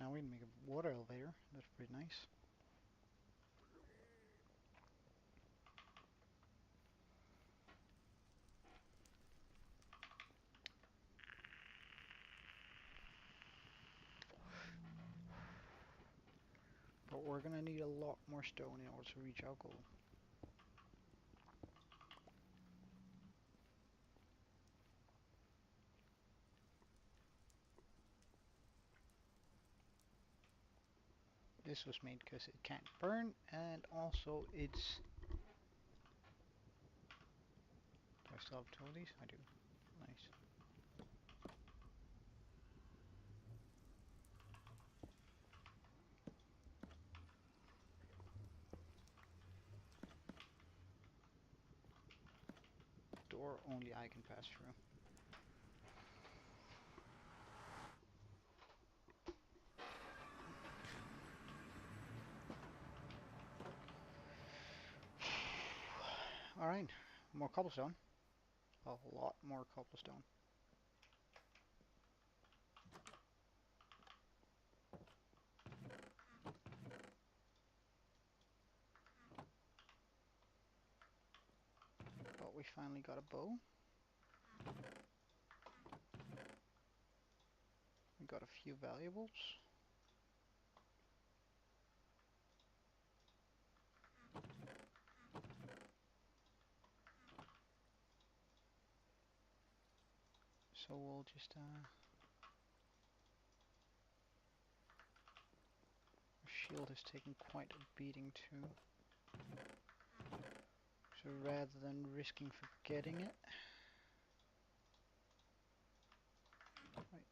Now we can make a water elevator. That's pretty nice. But we're gonna need a lot more stone in order to reach our goal. This was made because it can't burn, and also it's... Do I still have two of these? I do. Nice. Door only I can pass through. Alright, more cobblestone. A lot more cobblestone. But we finally got a bow. We got a few valuables. So we'll just our shield has taken quite a beating too. So rather than risking forgetting it, right,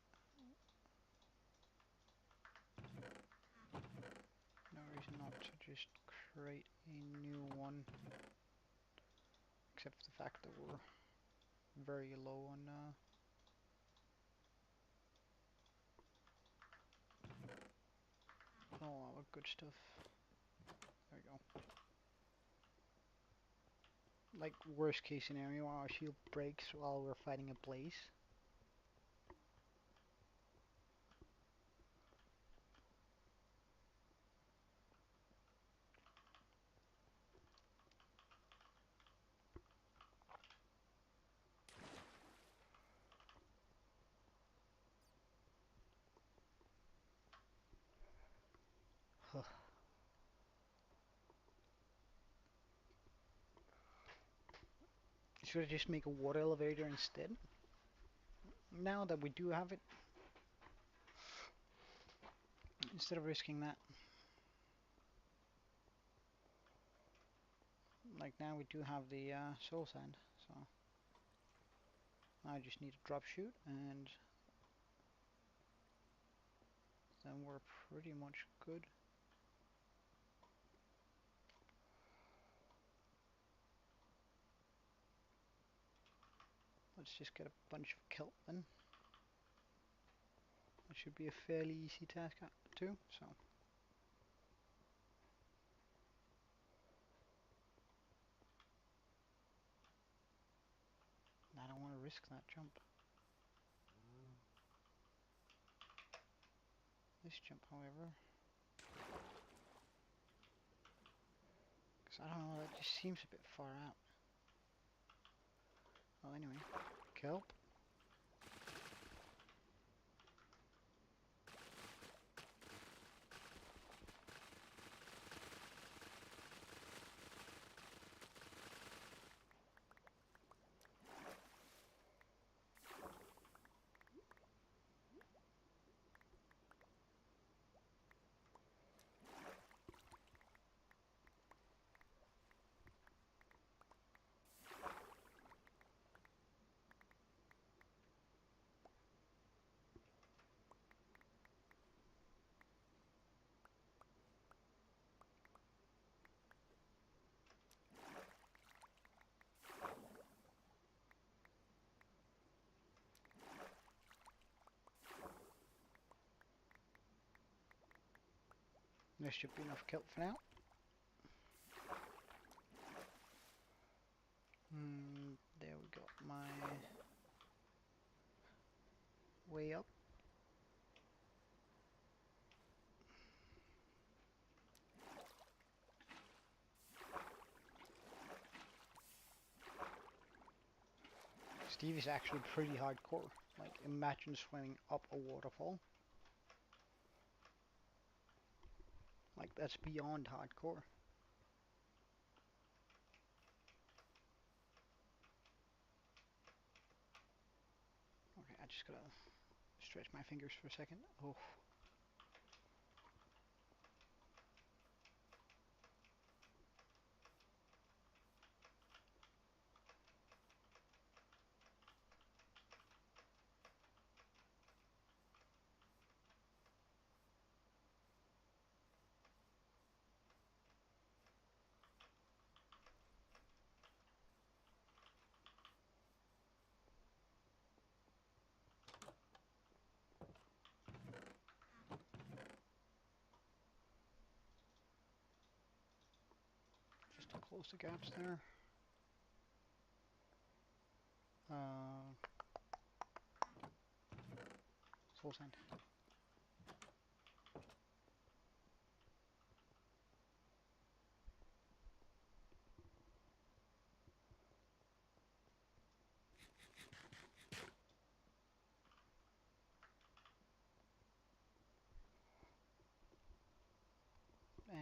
no reason not to just create a new one, except for the fact that we're very low on all our good stuff. There we go. Like worst case scenario, our shield breaks while we're fighting a blaze. Should I just make a water elevator instead? Now that we do have it, instead of risking that. Like now we do have the soul sand, so I just need a drop shoot and then we're pretty much good. Let's just get a bunch of kelp then. That should be a fairly easy task too, so. I don't want to risk that jump. This jump, however, because I don't know, that just seems a bit far out. Well, anyway, kelp. There should be enough kelp for now. There we go, my way up. Steve is actually pretty hardcore. Like, imagine swimming up a waterfall. Like, that's beyond hardcore. Okay, I just gotta stretch my fingers for a second. Oh. close the gaps there. Soul sand.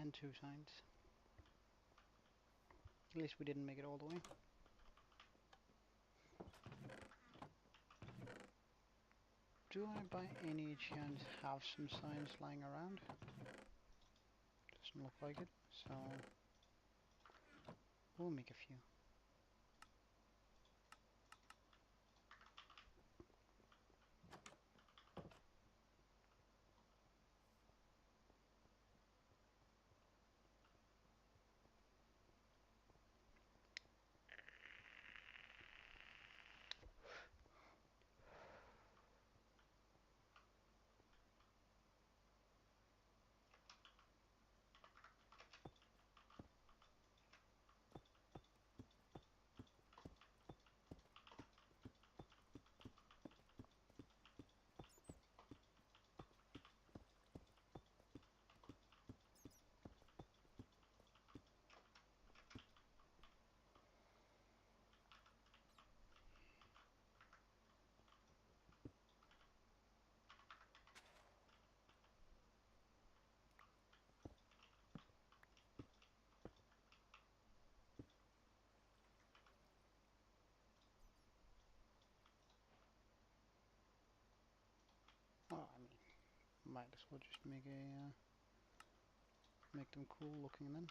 And 2 signs. At least we didn't make it all the way. Do I by any chance have some signs lying around? Doesn't look like it, so we'll make a few. Well, I mean, might as well just make make them cool looking then.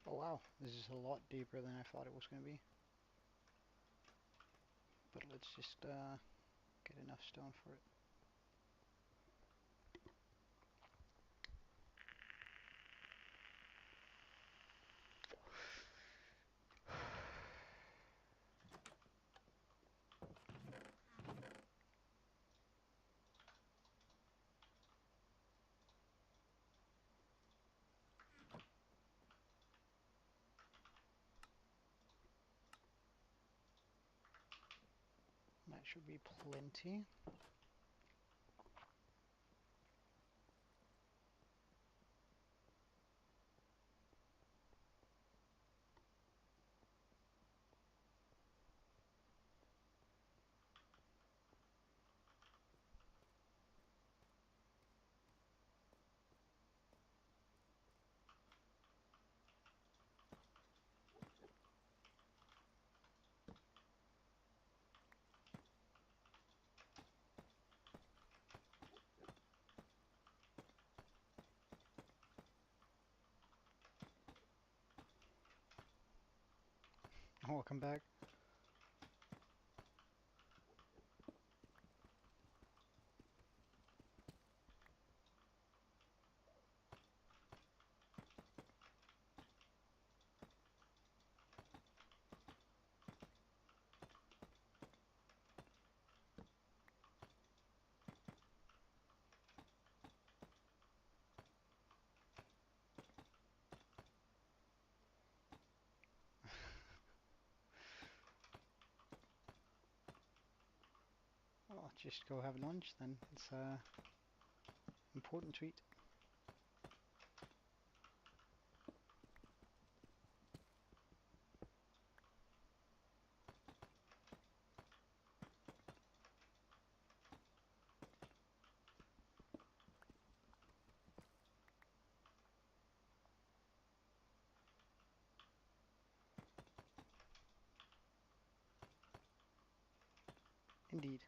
Oh wow, this is a lot deeper than I thought it was going to be. But let's just get enough stone for it. That should be plenty. Welcome back. Well, just go have lunch then. It's a important treat. Indeed.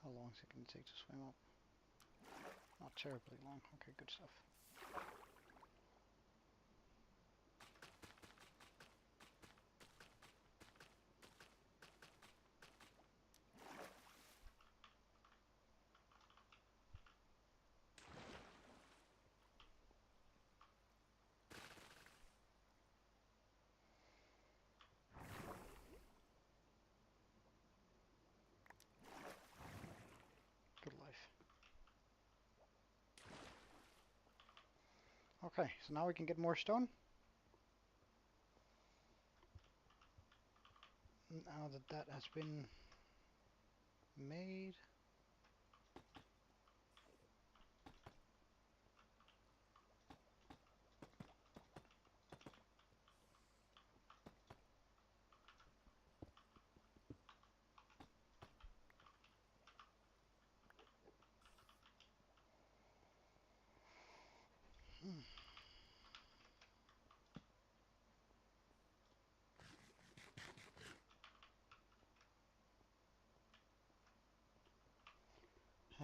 How long is it going to take to swim up? Not terribly long. Okay, good stuff. Good life. Okay, so now we can get more stone. Now that that has been made.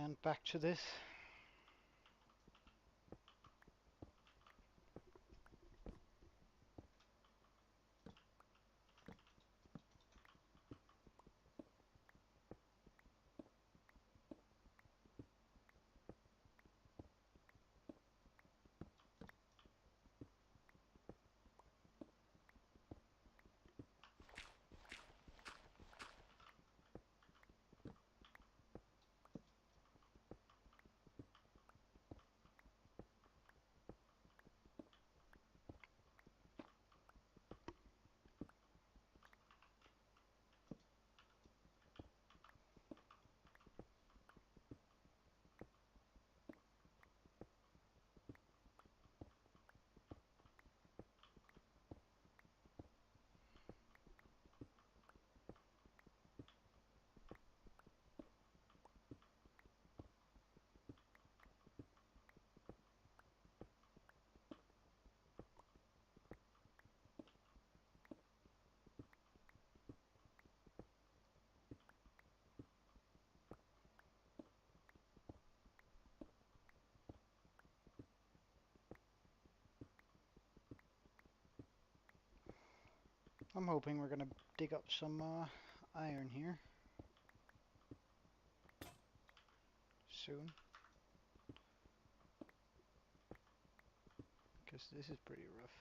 And back to this. I'm hoping we're gonna dig up some iron here soon, because this is pretty rough.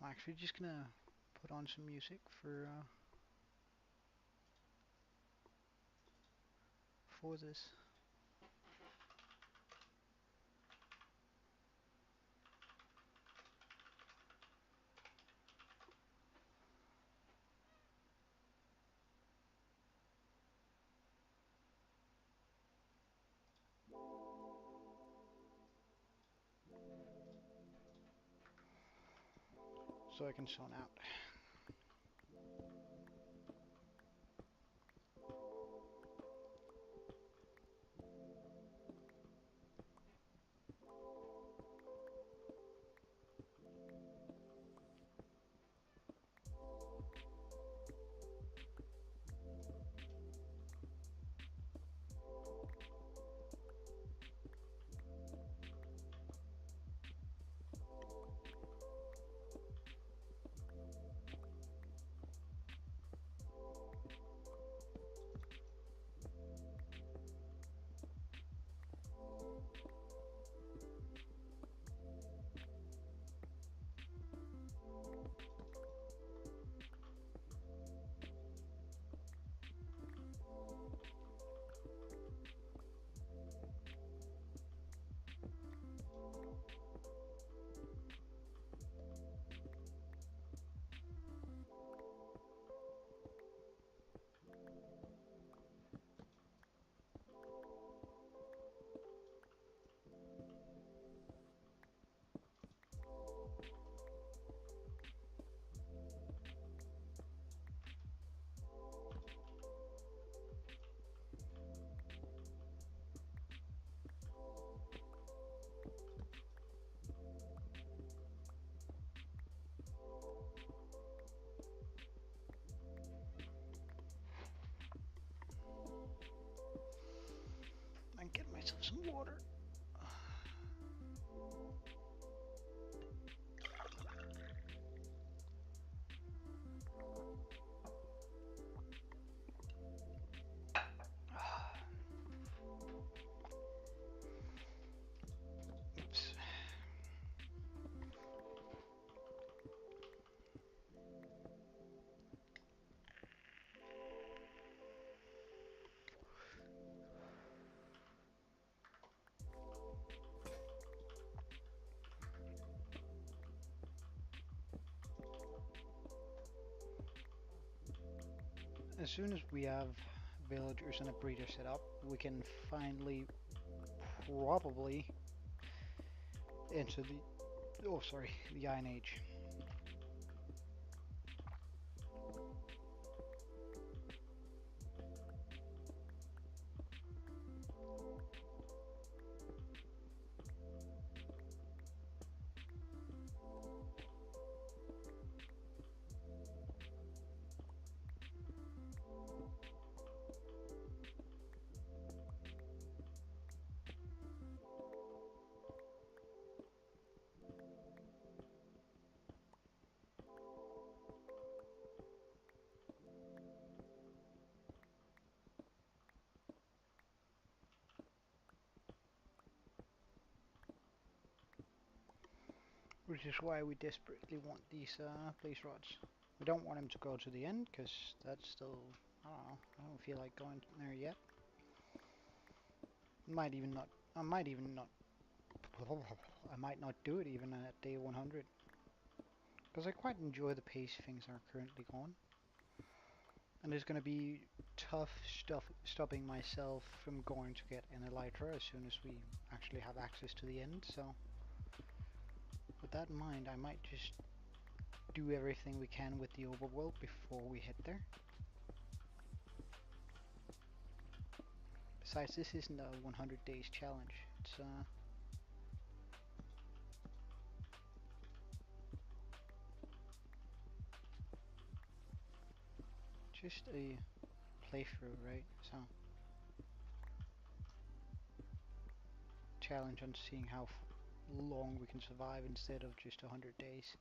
I'm actually just gonna put on some music for for this. So I can zone out. And get myself some water. Oops. As soon as we have villagers and a breeder set up, we can finally probably enter the Iron Age. Which is why we desperately want these blaze rods. We don't want them to go to the end, because that's still, I don't know, I don't feel like going there yet. Might even not, I might even not, I might not do it even at day 100. Because I quite enjoy the pace things are currently going. And it's going to be tough stuff stopping myself from going to get an elytra as soon as we actually have access to the end, so with that in mind, I might just do everything we can with the overworld before we head there. Besides, this isn't a 100 days challenge. It's just a playthrough, right? So, challenge on seeing how long we can survive instead of just 100 days.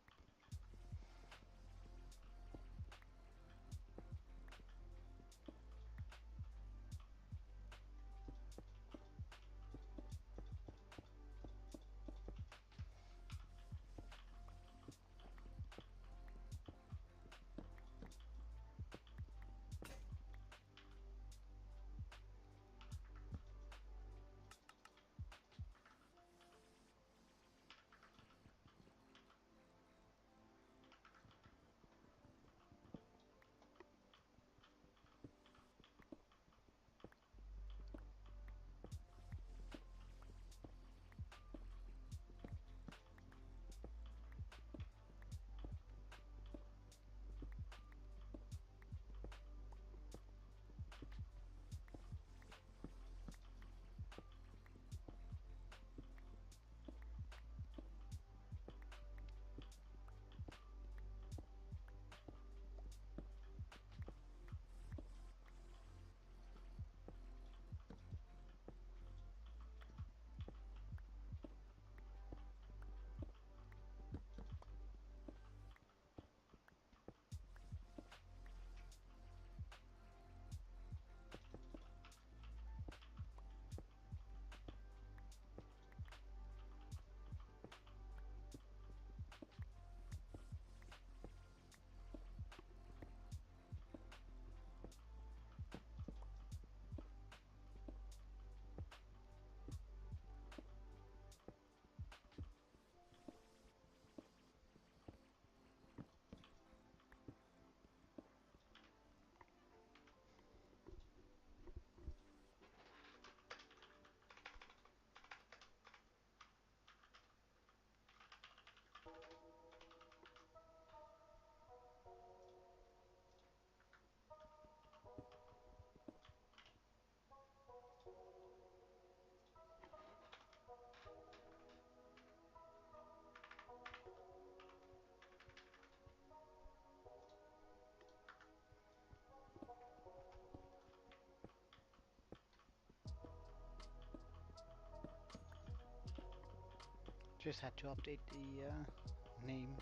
Just had to update the name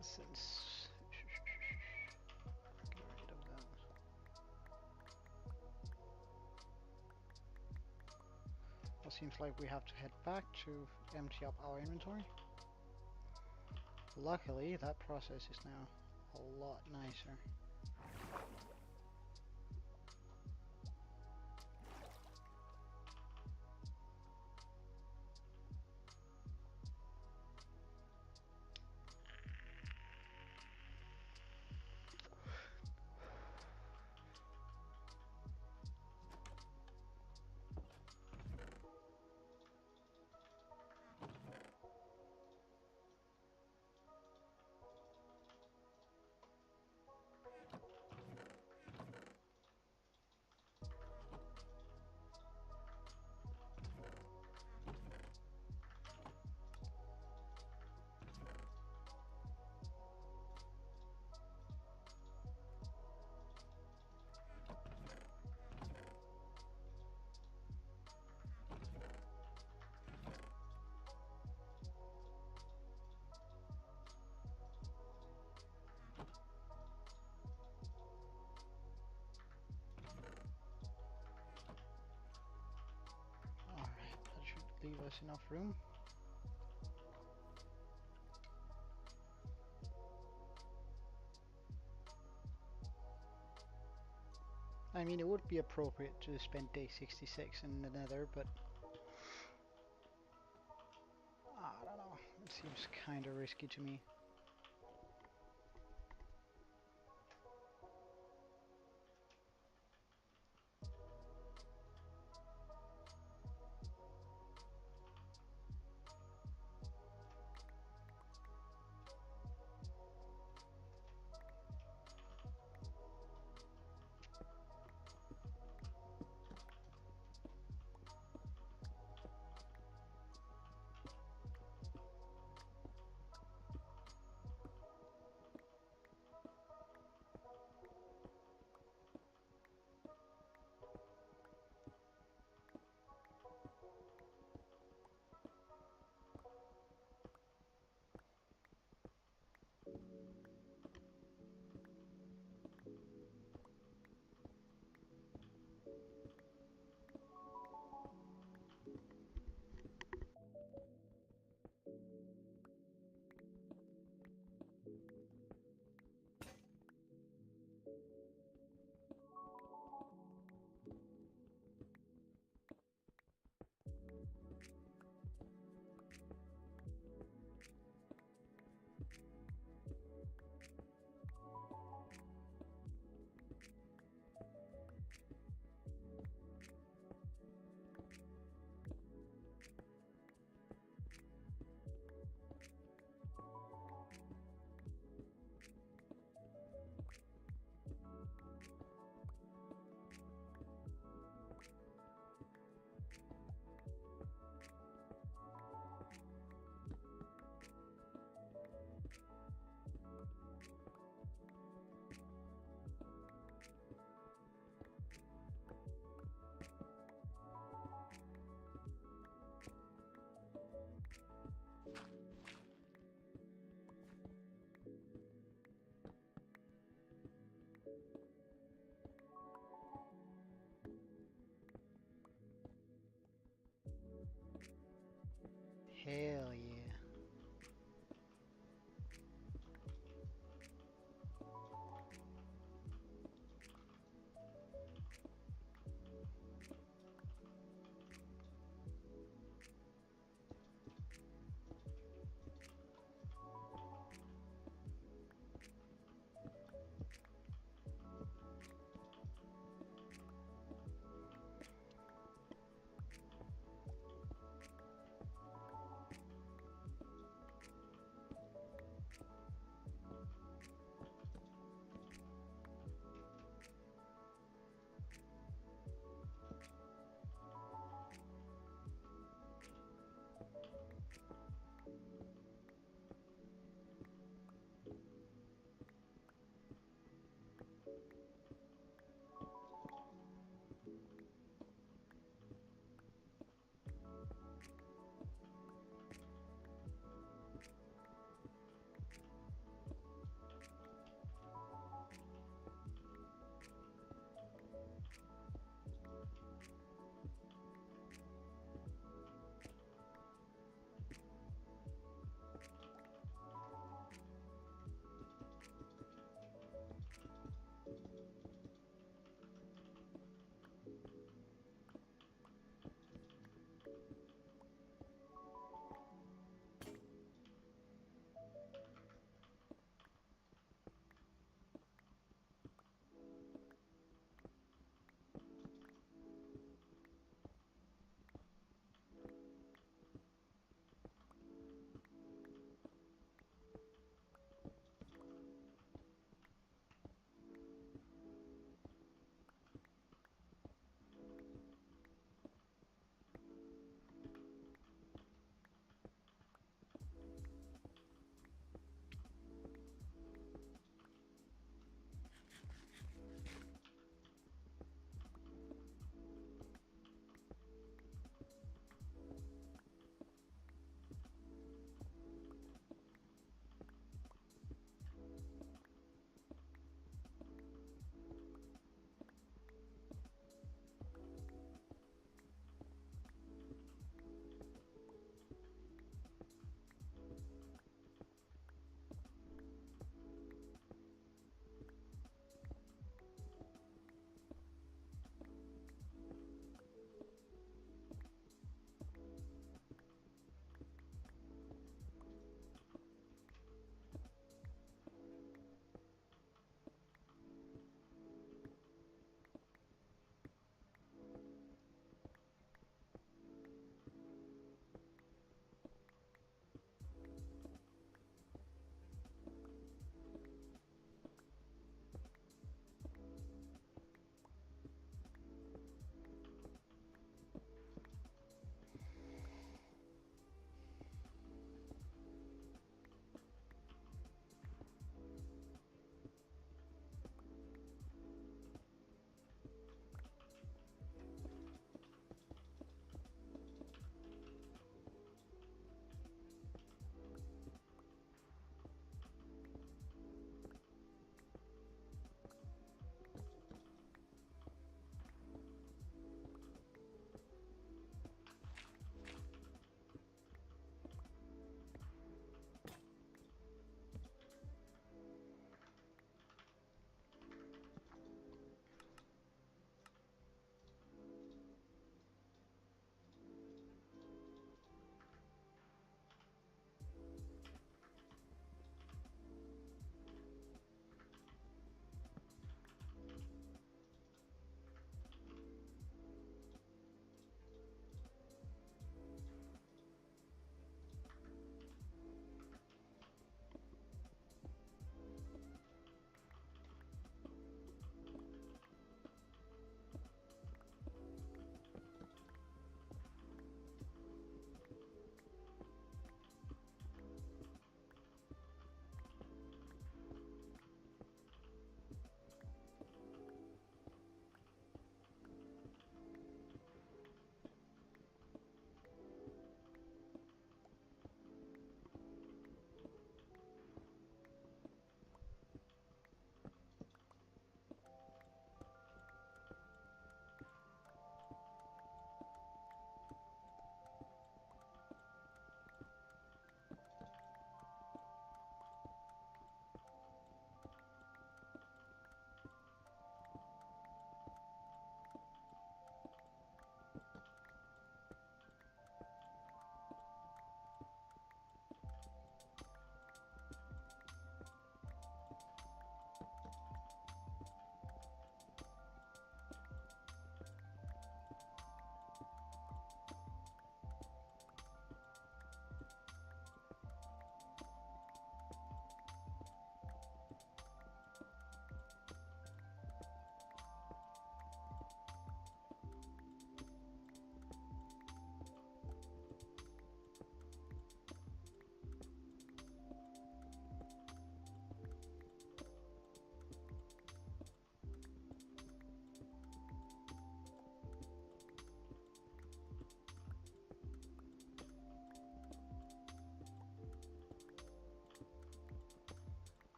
since get rid of that. Well, seems like we have to head back to empty up our inventory. Luckily, that process is now a lot nicer. Alright, that should leave us enough room. I mean, it would be appropriate to spend day 66 in the nether, but I don't know, it seems kinda risky to me.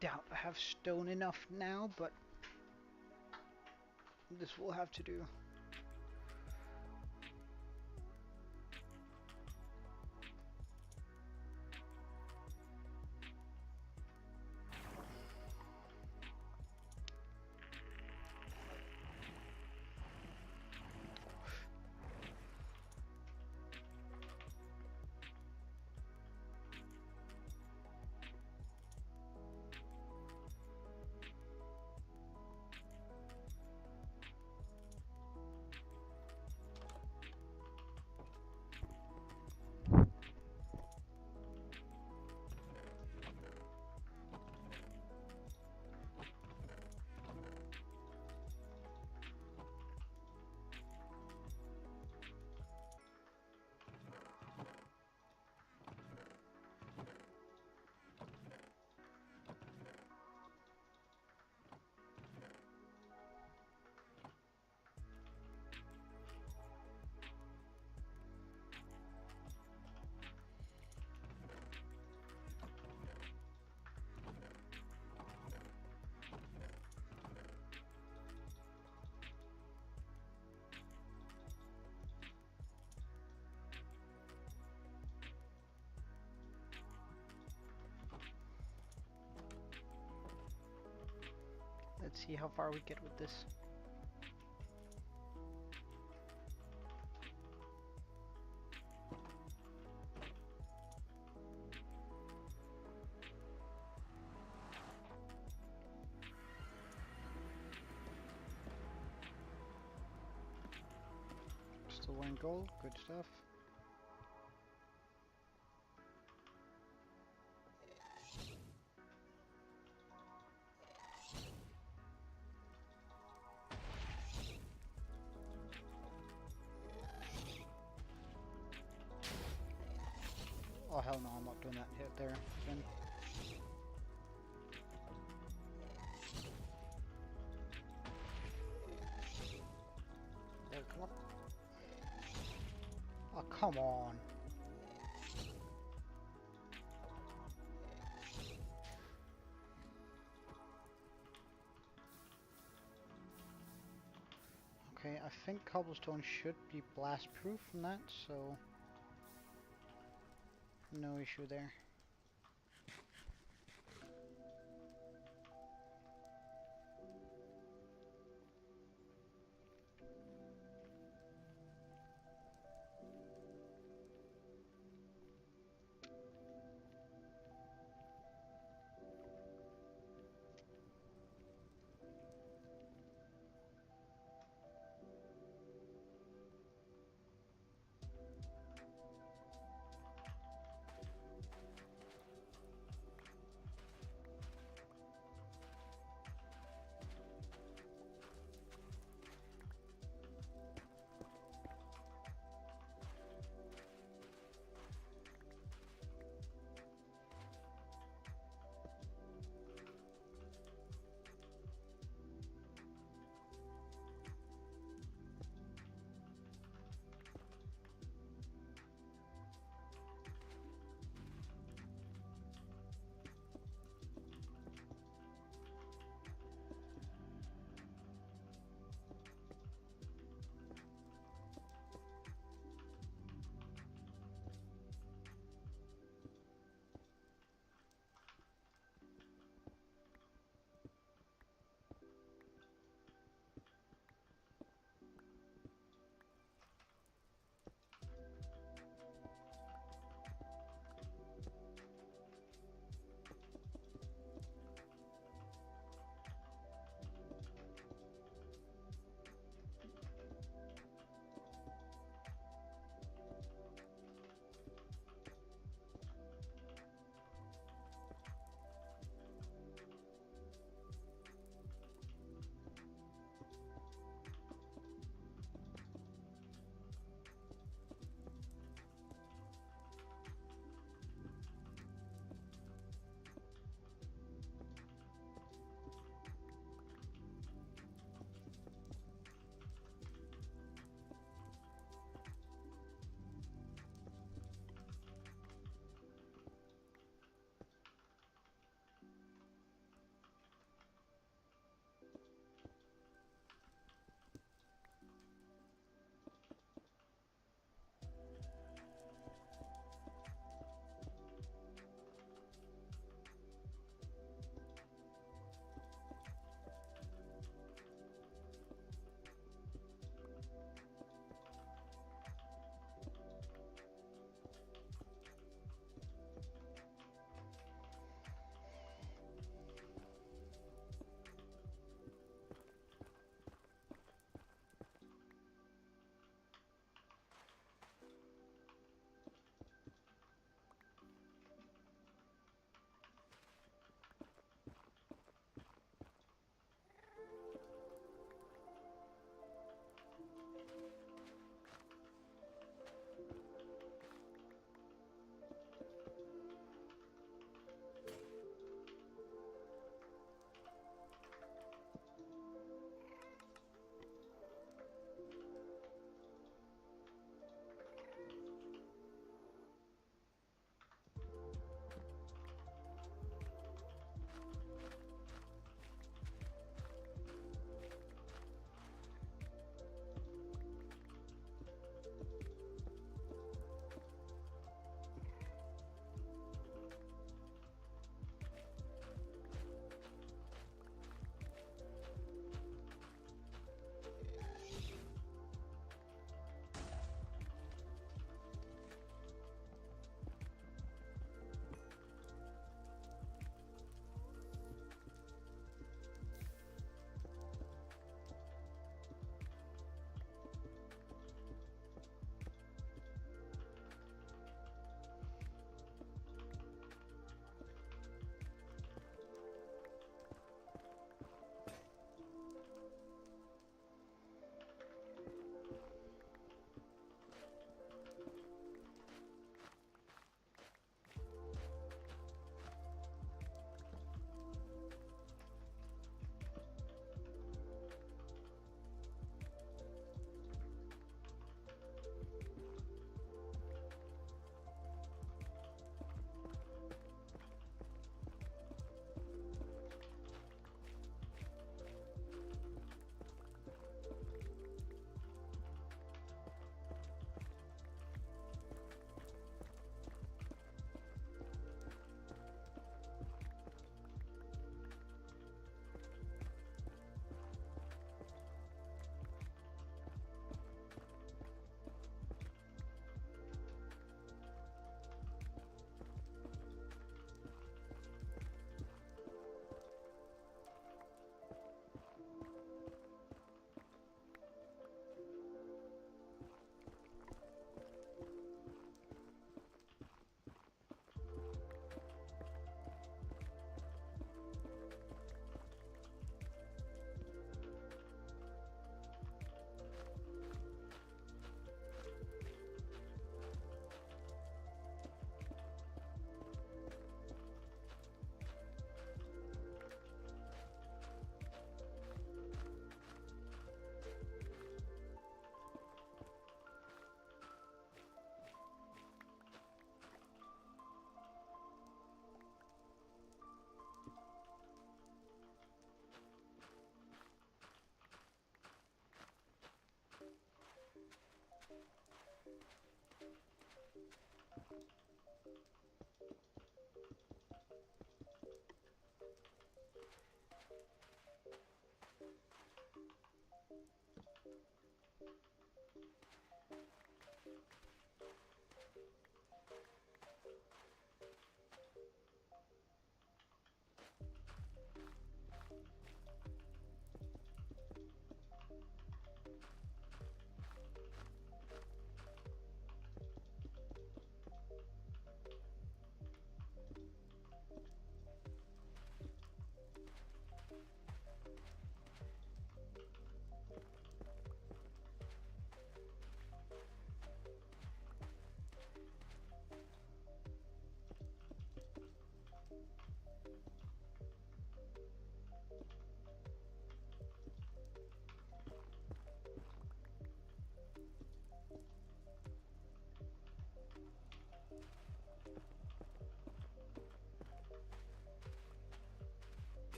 doubt I have stone enough now, but this will have to do. Let's see how far we get with this. Still one gold, good stuff. Oh hell no, I'm not doing that hit there again. There, come on. Oh, come on. Okay, I think cobblestone should be blast proof from that, so no issue there.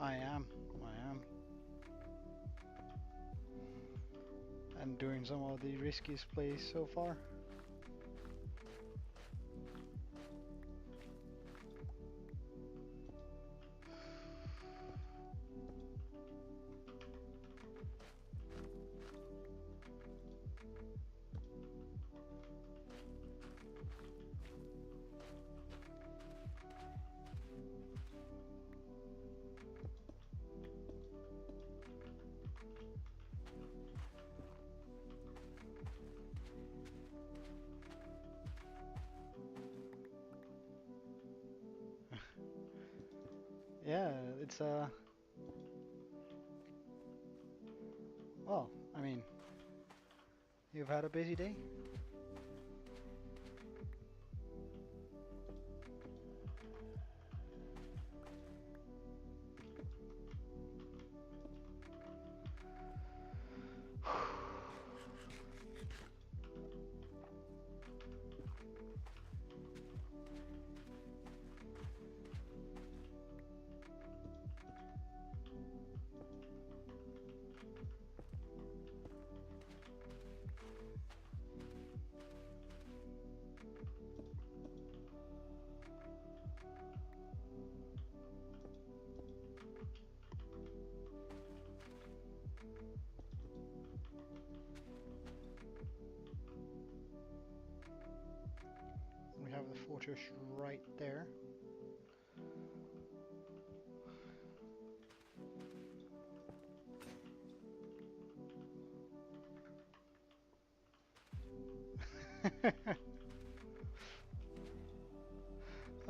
I am. I am. And doing some of the riskiest plays so far. Yeah, it's well, I mean, you've had a busy day? just right there.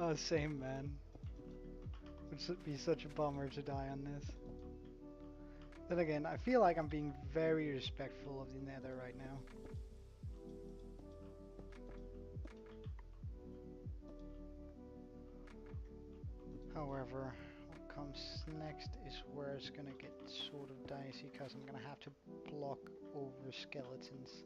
Oh, same man. Would be such a bummer to die on this. Then again, I feel like I'm being very respectful of the Nether right now. However, what comes next is where it's gonna get sort of dicey because I'm gonna have to block over skeletons.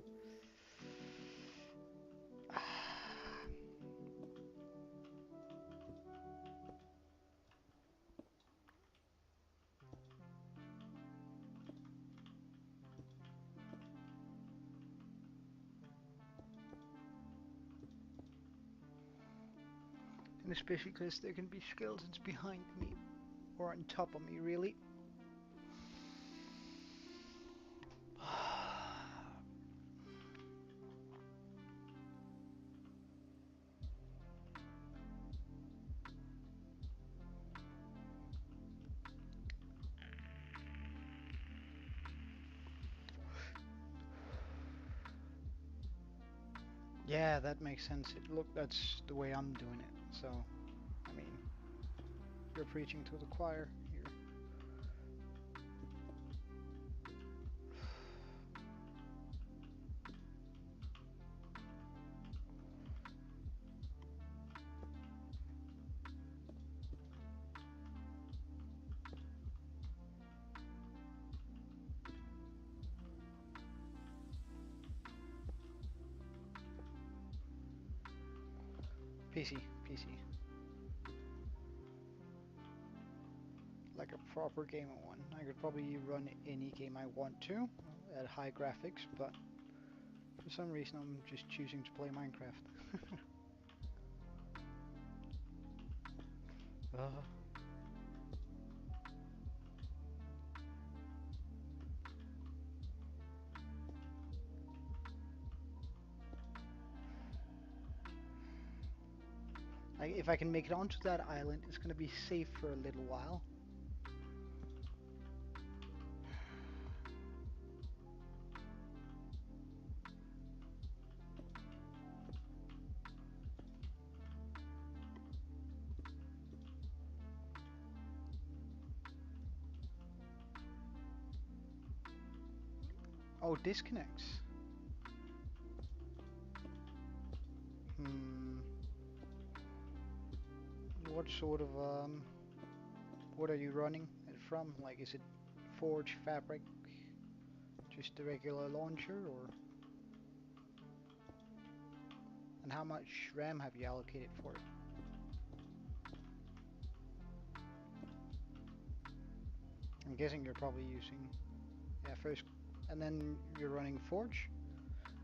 And especially because there can be skeletons behind me or on top of me, really. Yeah, that makes sense. Look, that's the way I'm doing it. So, I mean, you're preaching to the choir here. PC, PC. Like a proper game of one. I could probably run any game I want to at high graphics, but for some reason I'm just choosing to play Minecraft. If I can make it onto that island, it's gonna be safe for a little while. Oh, disconnects. Hmm. What sort of what are you running it from? Like, is it Forge, Fabric, just the regular launcher, or? And how much RAM have you allocated for it? I'm guessing you're probably using, yeah, first, and then you're running Forge.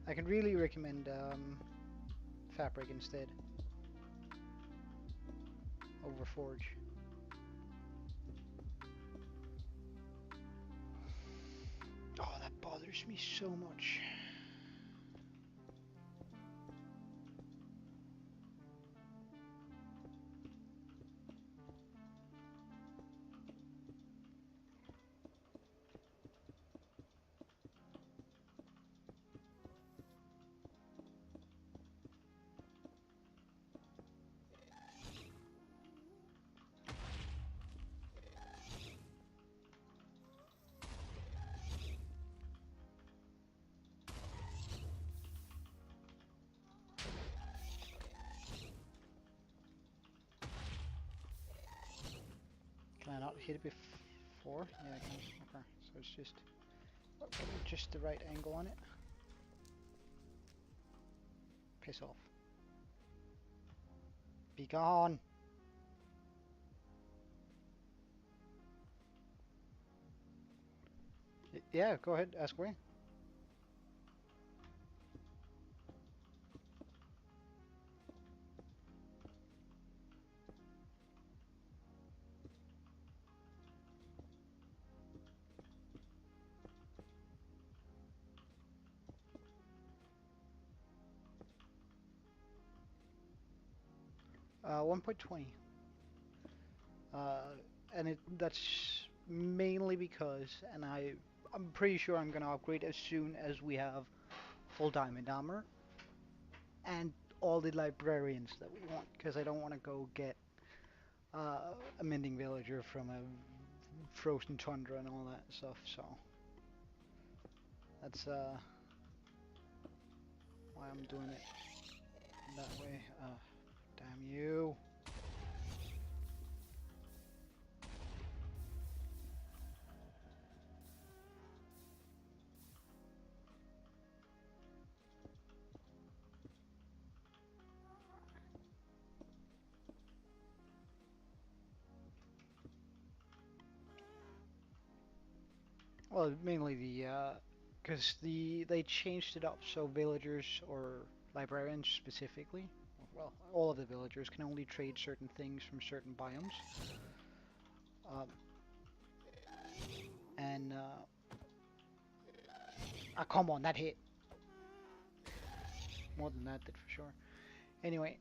I can really recommend Fabric instead over Forge. Oh, that bothers me so much. Can I not hit it before? Yeah, I can. Okay, so it's just the right angle on it. Piss off. Be gone. Yeah, go ahead, ask away. 1.20. Uh, and that's mainly because, and I'm pretty sure I'm gonna upgrade as soon as we have full diamond armor and all the librarians that we want, because I don't want to go get a mending villager from a frozen tundra and all that stuff. So that's why I'm doing it that way. Damn you! Well, mainly because they changed it up so villagers or librarians specifically, well, all of the villagers can only trade certain things from certain biomes. Um, and come on, that hit more than that did for sure. Anyway,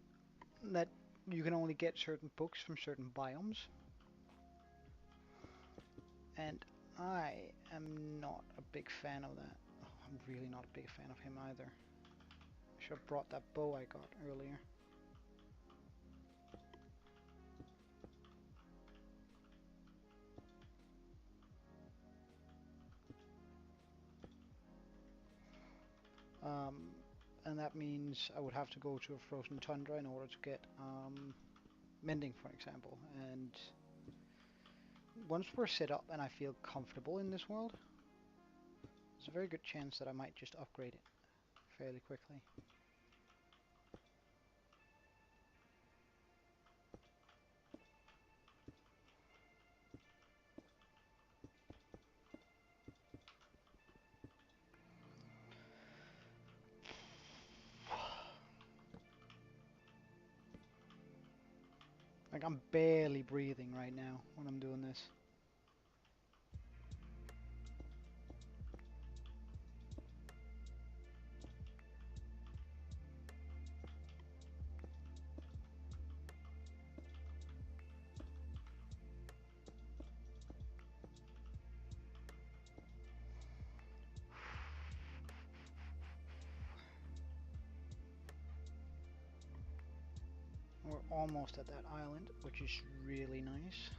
that you can only get certain books from certain biomes, and I am not a big fan of that. I'm really not a big fan of him either. I should have brought that bow I got earlier. Um, and that means I would have to go to a frozen tundra in order to get mending, for example. And once we're set up and I feel comfortable in this world, there's a very good chance that I might just upgrade it fairly quickly. Like, I'm barely breathing right now when I'm doing this. We're almost at that island, which is really nice.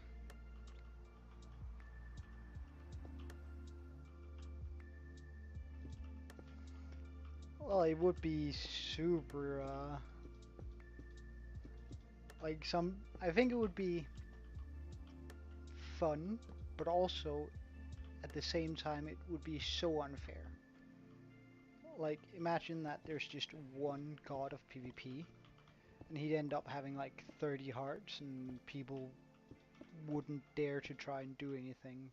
Well, it would be super, like I think it would be fun, but also at the same time it would be so unfair. Like, imagine that there's just one god of PvP, and he'd end up having like 30 hearts, and people wouldn't dare to try and do anything.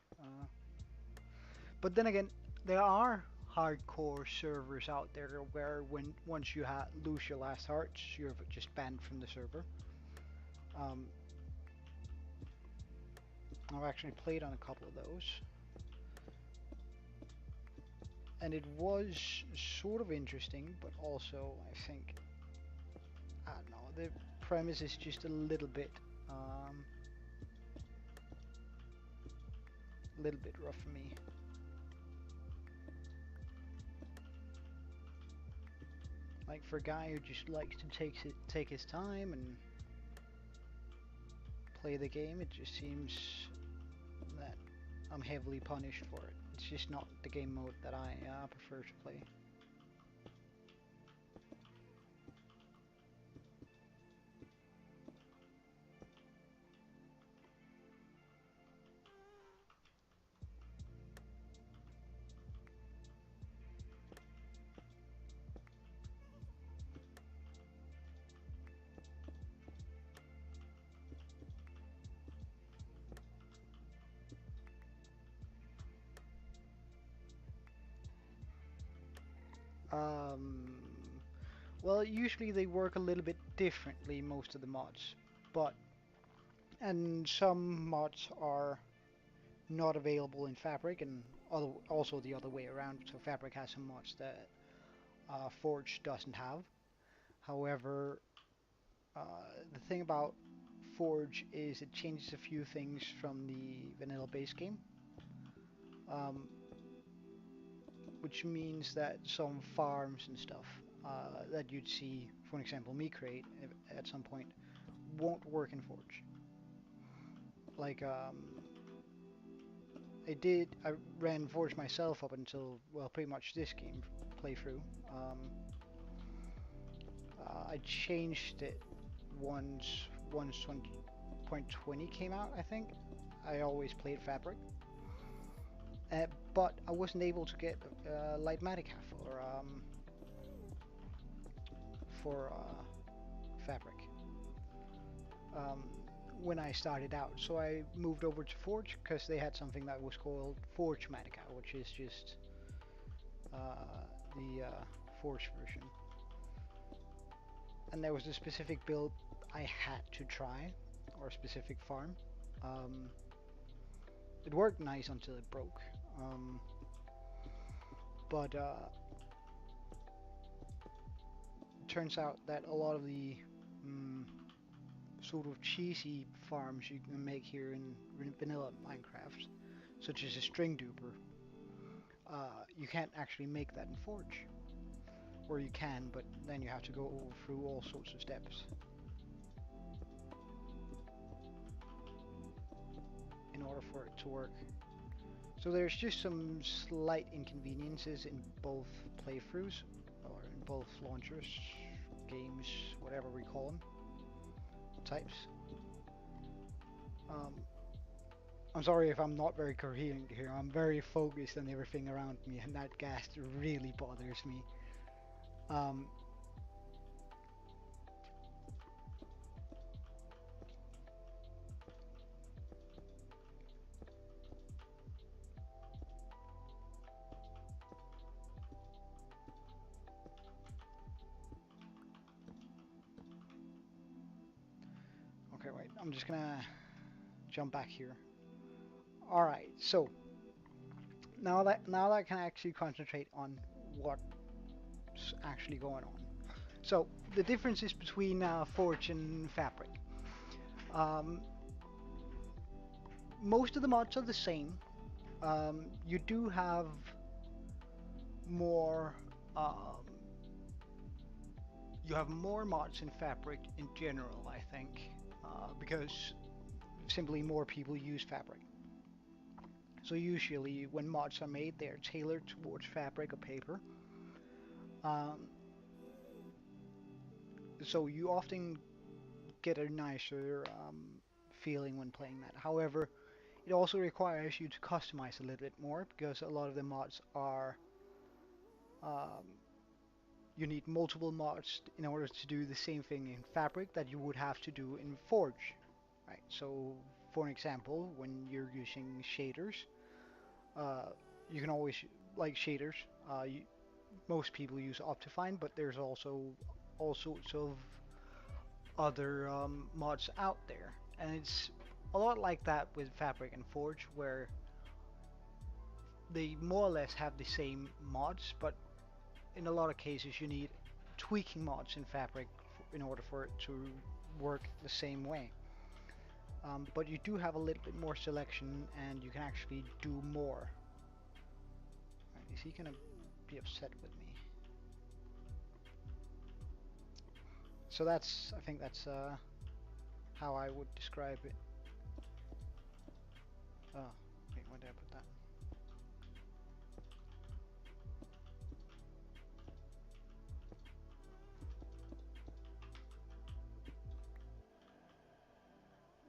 But then again, there are hardcore servers out there where once you lose your last hearts, you're just banned from the server. Um, I've actually played on a couple of those, and it was sort of interesting, but also I think, I don't know, the premise is just a little bit rough for me. Like, for a guy who just likes to take his time and play the game, it just seems that I'm heavily punished for it. It's just not the game mode that I prefer to play. Um, well, usually they work a little bit differently, most of the mods, but and some mods are not available in Fabric, and also the other way around. So Fabric has some mods that Forge doesn't have. However, The thing about Forge is it changes a few things from the vanilla base game, um, which means that some farms and stuff that you'd see, for example, me create at some point, won't work in Forge. Like, I ran Forge myself up until, well, pretty much this game playthrough. I changed it once 1.20 came out, I think. I always played Fabric. But I wasn't able to get Light Magicka for Fabric um, when I started out. So I moved over to Forge because they had something that was called Forge Magicka, which is just the Forge version. And there was a specific build I had to try, or a specific farm. It worked nice until it broke. But it turns out that a lot of the sort of cheesy farms you can make here in vanilla Minecraft, such as a string duper, you can't actually make that in Forge. Or you can, but then you have to go through all sorts of steps in order for it to work. So there's just some slight inconveniences in both playthroughs, or in both launchers, games, whatever we call them, types. Um, I'm sorry if I'm not very coherent here. I'm very focused on everything around me, and that gas really bothers me. Um, okay, wait. I'm just gonna jump back here. All right. So now that I can actually concentrate on what's actually going on. So the differences between Forge and Fabric. Um, most of the mods are the same. You do have more. Um, you have more mods in Fabric in general, I think, because simply more people use Fabric. So usually when mods are made, they are tailored towards Fabric or paper. Um, so you often get a nicer feeling when playing that. However, it also requires you to customize a little bit more because a lot of the mods are um, you need multiple mods in order to do the same thing in Fabric that you would have to do in Forge, right? So, for example, when you're using shaders, uh, you can always like shaders. You, most people use Optifine, but there's also all sorts of other mods out there, and it's a lot like that with Fabric and Forge, where they more or less have the same mods, but in a lot of cases you need tweaking mods in Fabric in order for it to work the same way. But you do have a little bit more selection and you can actually do more. Right, is he gonna be upset with me? So that's, I think that's how I would describe it. Oh, wait, where did I put that?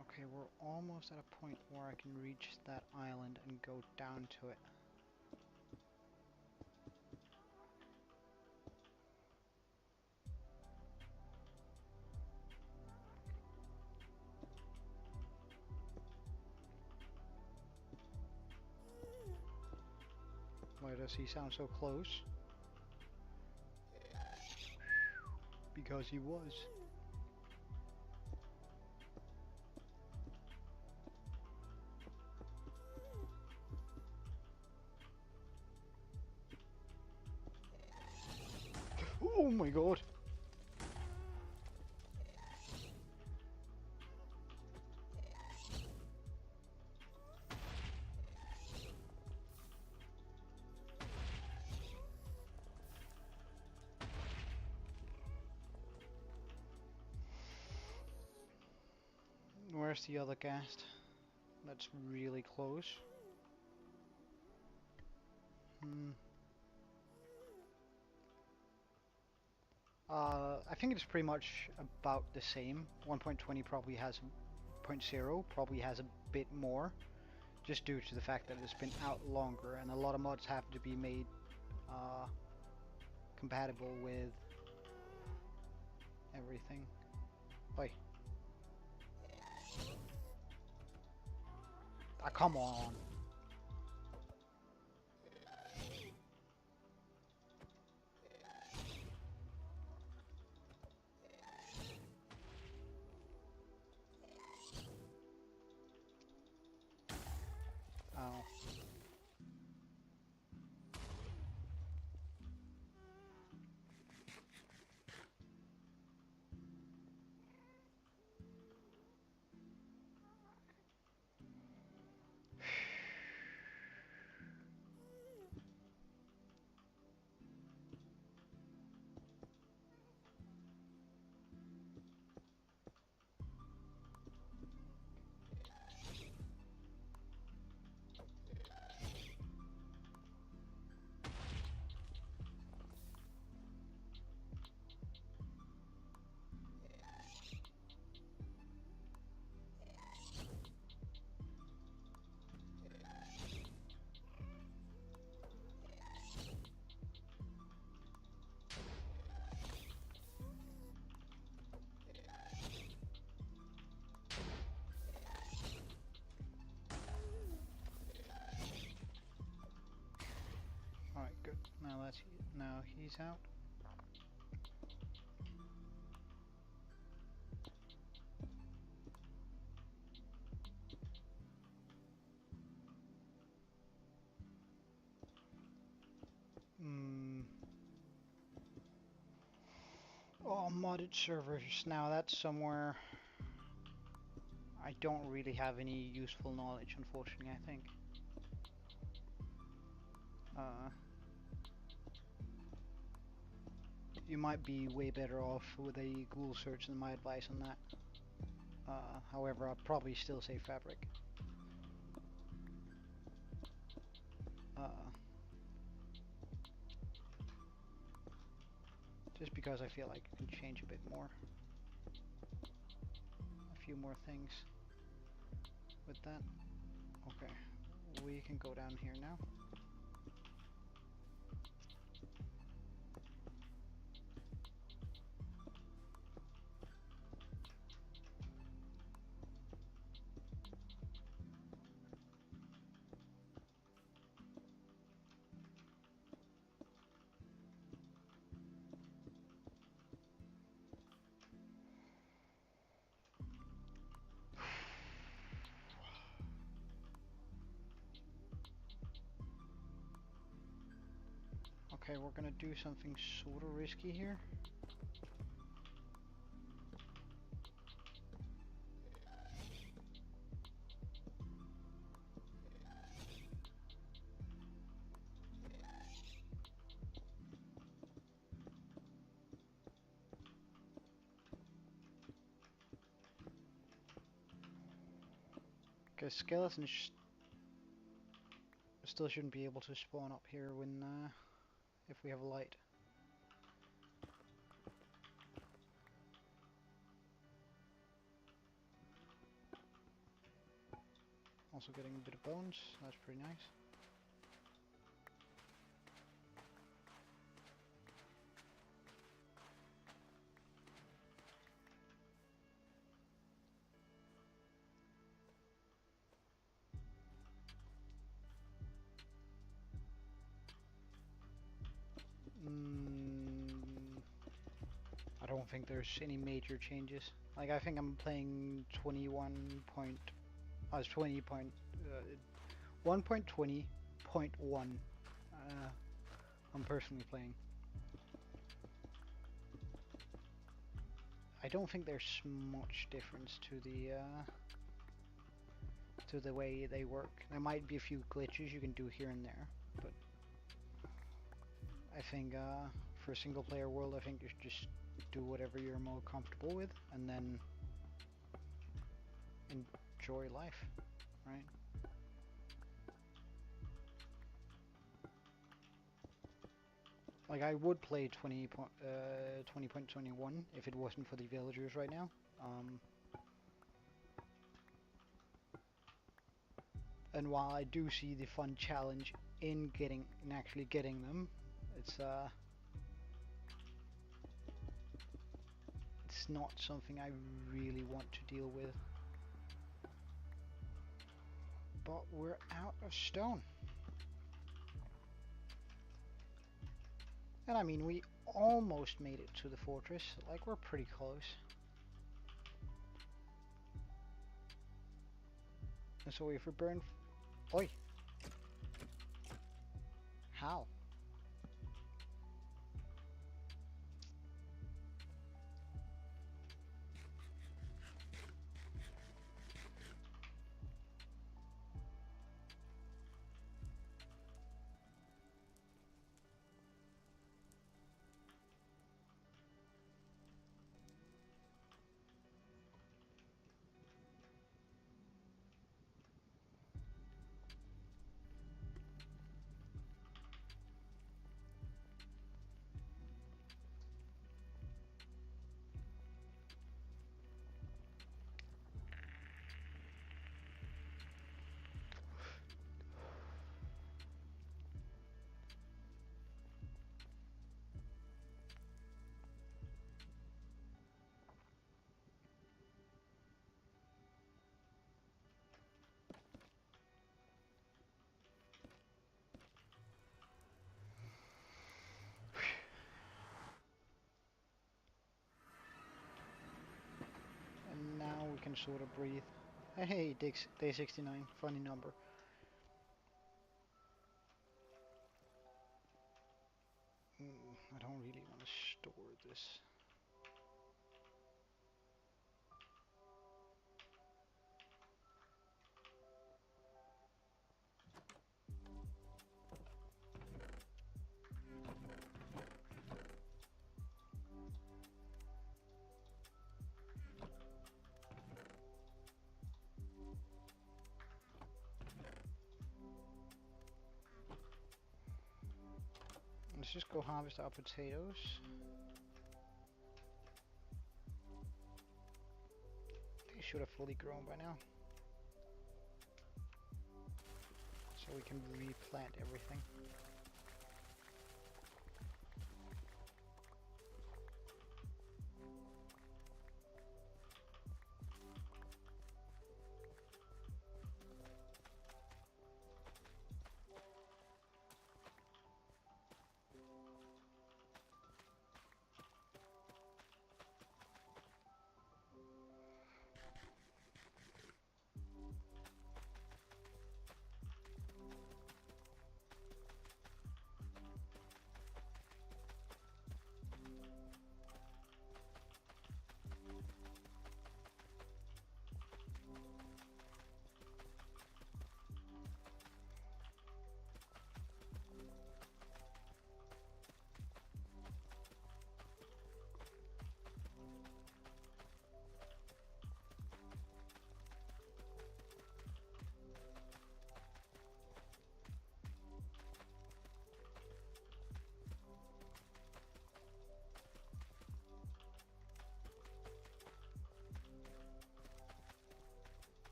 Okay, we're almost at a point where I can reach that island and go down to it. Why does he sound so close? Because he was. Oh my god! where's the other ghast? That's really close. I think it's pretty much about the same. 1.20 probably has 0.0 probably has a bit more, just due to the fact that it's been out longer, and a lot of mods have to be made compatible with everything. Oi. Ah, come on. Oh. Alright, good. Now he's out. Oh, modded servers. Now that's somewhere I don't really have any useful knowledge, unfortunately, I think. You might be way better off with a Google search than my advice on that. However, I'd probably still say Fabric. Just because I feel like I can change a bit more. A few more things with that. Okay, we can go down here now. Okay, we're gonna do something sort of risky here. Because skeletons still shouldn't be able to spawn up here when if we have a light. Also getting a bit of bones, that's pretty nice. I don't think there's any major changes. Like, I think I'm playing 1.20.1. I'm personally playing. I don't think there's much difference to the way they work. There might be a few glitches you can do here and there, but I think for a single player world, I think you should just do whatever you're more comfortable with, and then enjoy life, right? Like I would play 20.21 if it wasn't for the villagers right now. And while I do see the fun challenge in actually getting them, it's not something I really want to deal with. But we're out of stone. And I mean, we almost made it to the fortress. Like, we're pretty close. And so if we burn... Oi! How? And now we can sort of breathe. Hey, day 69, funny number. I don't really want to store this. Let's just go harvest our potatoes. They should have fully grown by now. So we can replant everything.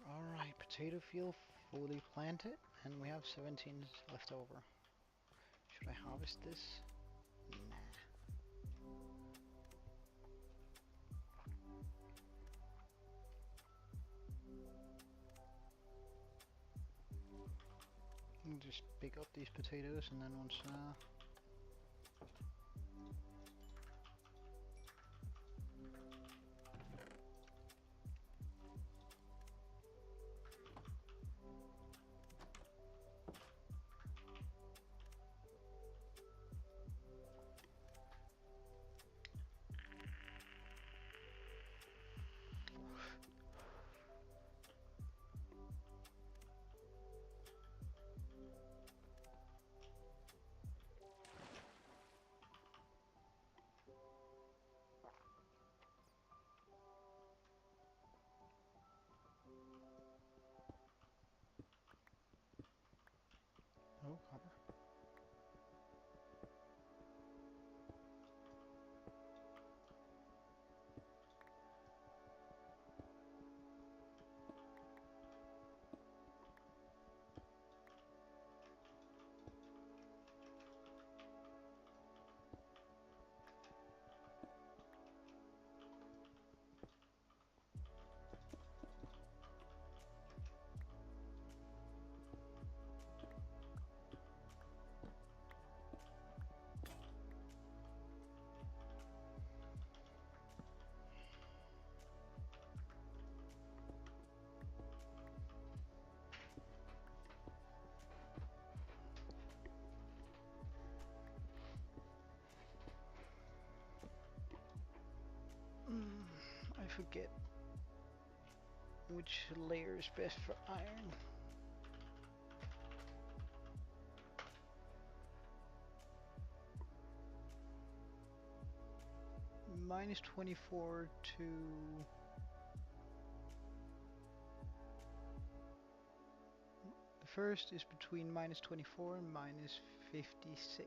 Alright, potato field fully planted, and we have 17 left over. Should I harvest this? Nah. Just pick up these potatoes, and then once forget which layer is best for iron. Minus 24 to... The first is between minus 24 and minus 56.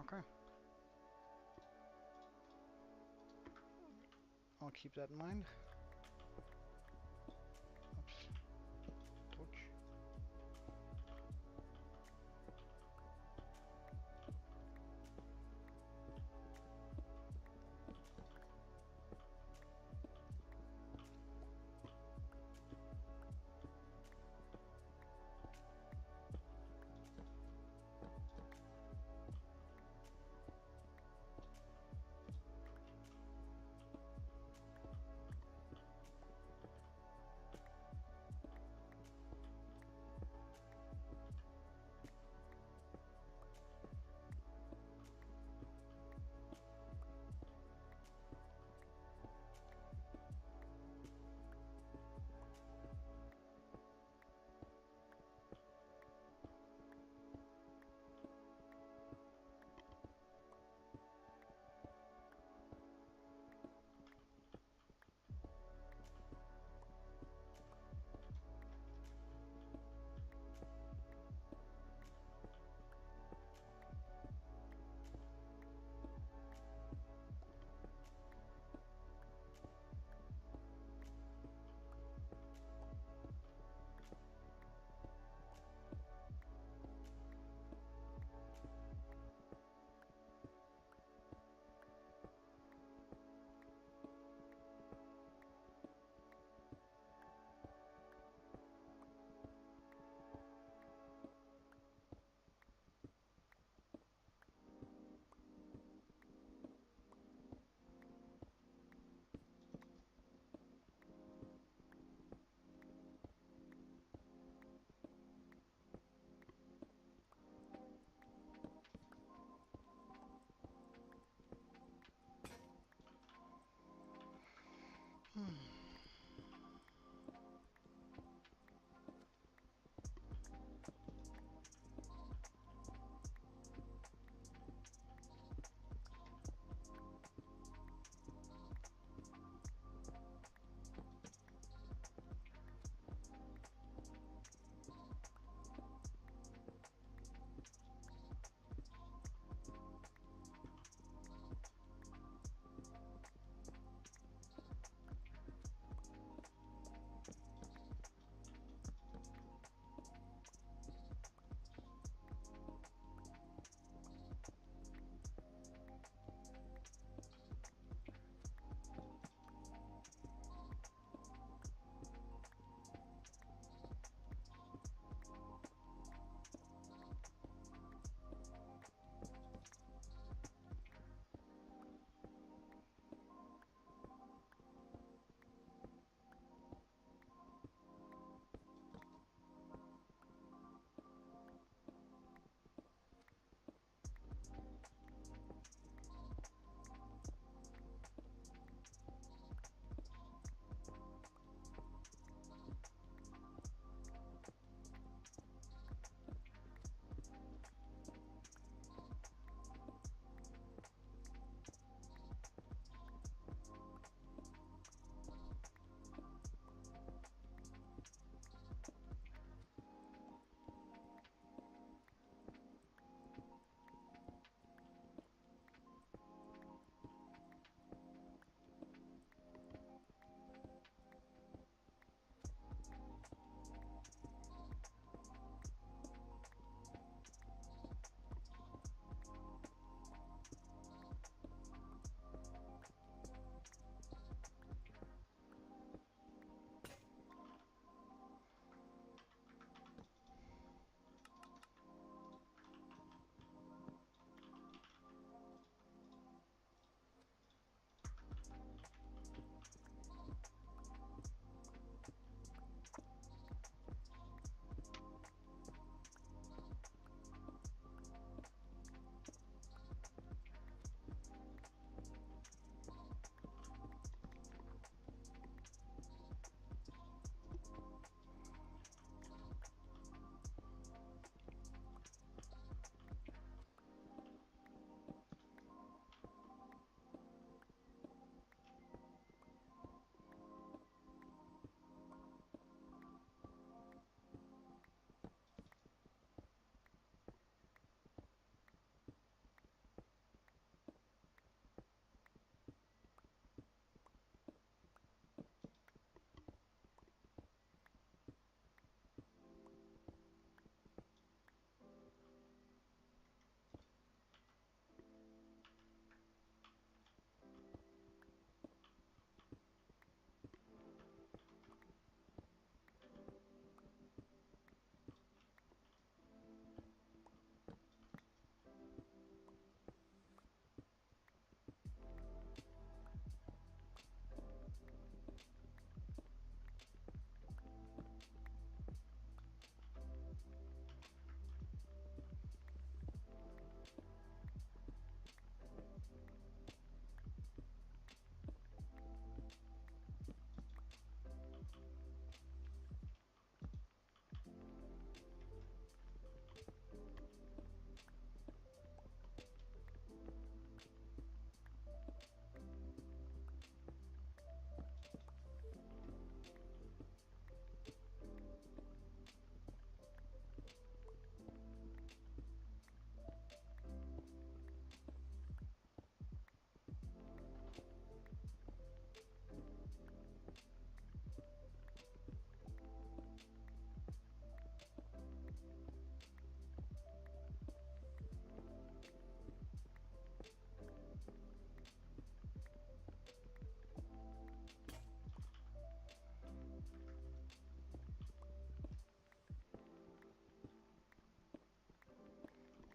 Okay. I'll keep that in mind. Oops. Torch.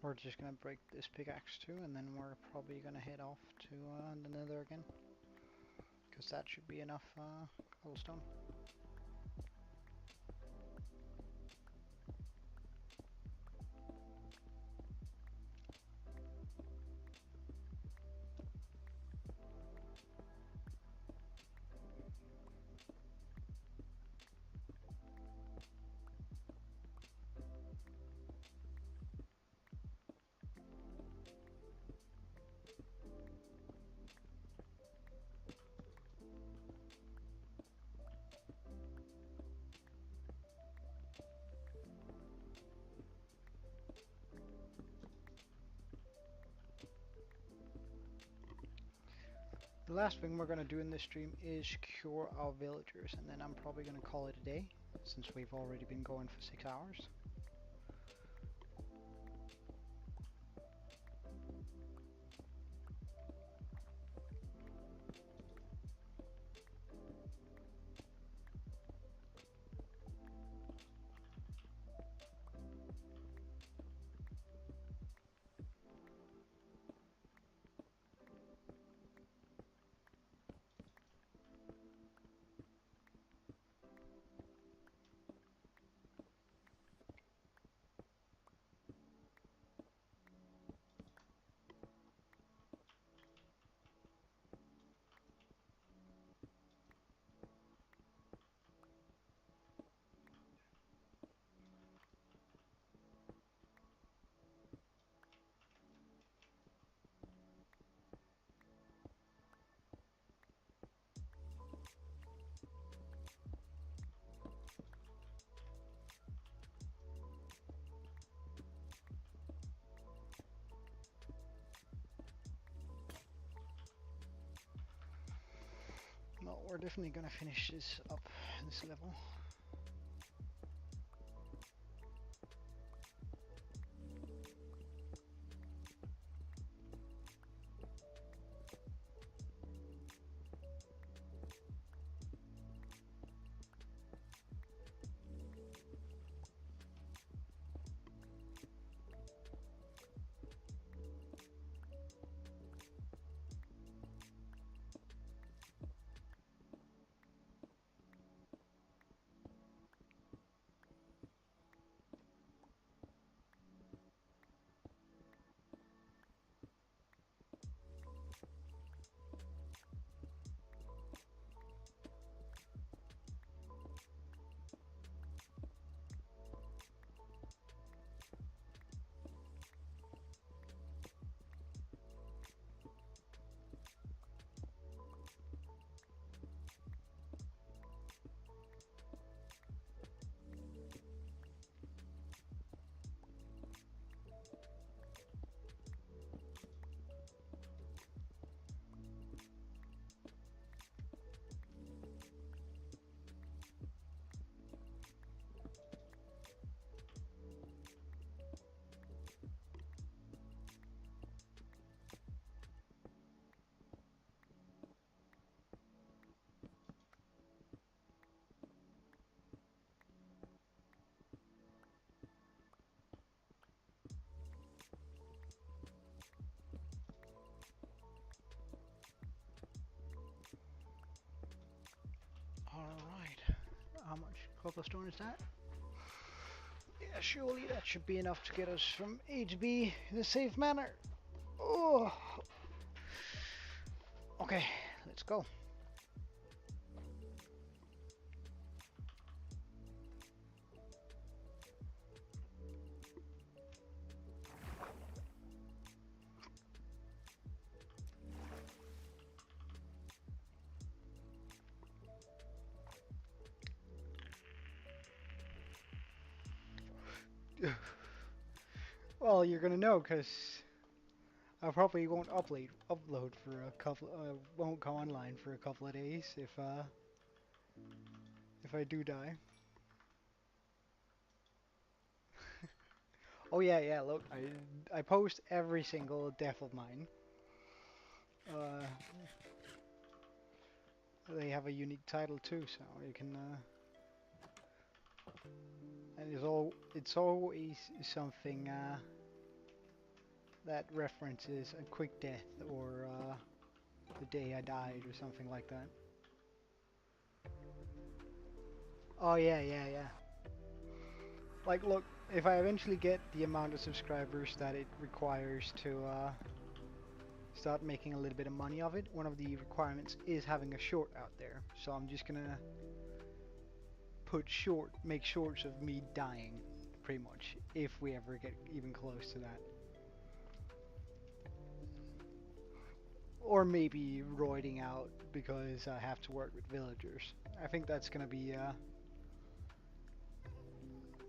We're just gonna break this pickaxe too, and then we're probably gonna head off to the nether again, because that should be enough cobblestone. The last thing we're going to do in this stream is cure our villagers, and then I'm probably going to call it a day, since we've already been going for 6 hours. Well, we're definitely going to finish this up, this level. Alright, how much cobblestone is that? Yeah, surely that should be enough to get us from A to B in a safe manner. Oh. Okay, let's go. Well, you're gonna know, because I probably won't upload for a couple. Won't come online for a couple of days if I do die. Oh yeah, yeah. Look, I post every single death of mine. Uh, they have a unique title too, so you can. And it's always something. that references a quick death or the day I died or something like that. Oh yeah, yeah, yeah. Like, look, if I eventually get the amount of subscribers that it requires to start making a little bit of money of it, one of the requirements is having a short out there. So I'm just gonna make shorts of me dying, pretty much, if we ever get even close to that. Or maybe roiding out because I have to work with villagers. I think that's gonna be,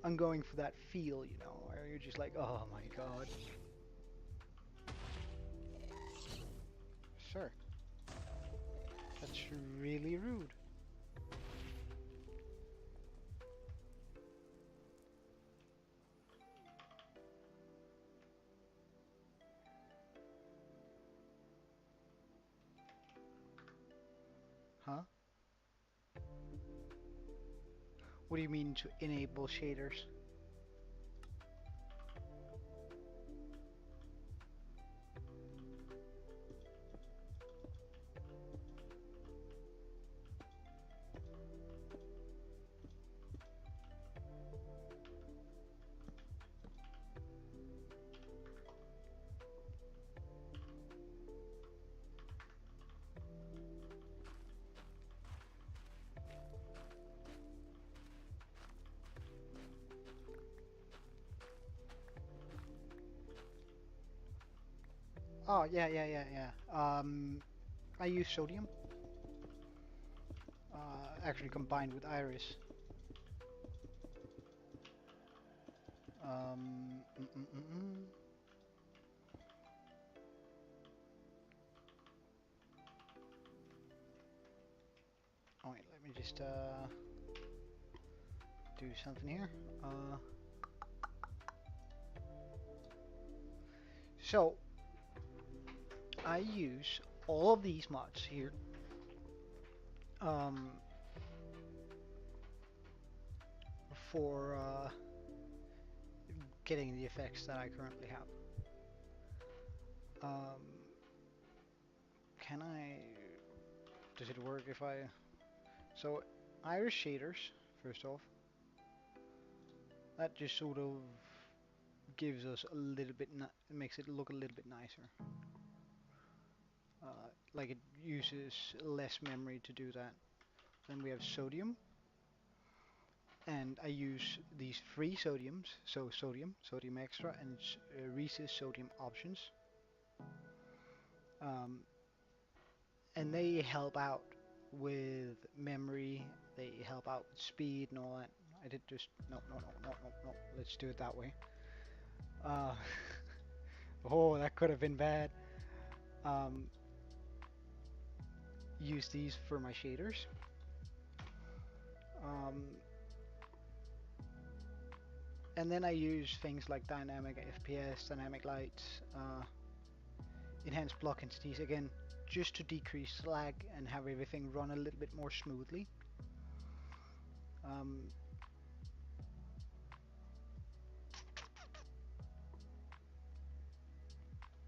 I'm going for that feel, you know, where you're just like, oh my god. Sir, that's really rude. Huh? What do you mean to enable shaders? Oh, yeah, yeah, yeah, yeah. I use sodium, actually combined with iris. Um, mm, mm, mm, mm. Oh wait, let me just do something here. So I use all of these mods here um, for getting the effects that I currently have. Um, can I? Does it work if I? So iris shaders, first off, that just sort of gives us a little bit, makes it look a little bit nicer. Like it uses less memory to do that. Then we have sodium, and I use these three sodiums, so sodium extra, and Reese's sodium options, um, and they help out with memory. They help out with speed and all that. I did just no, no, no, no, no, no. Let's do it that way. Uh, oh, that could have been bad. Um, use these for my shaders. Um, and then I use things like dynamic FPS, dynamic lights, enhanced block entities again, just to decrease lag and have everything run a little bit more smoothly. Um,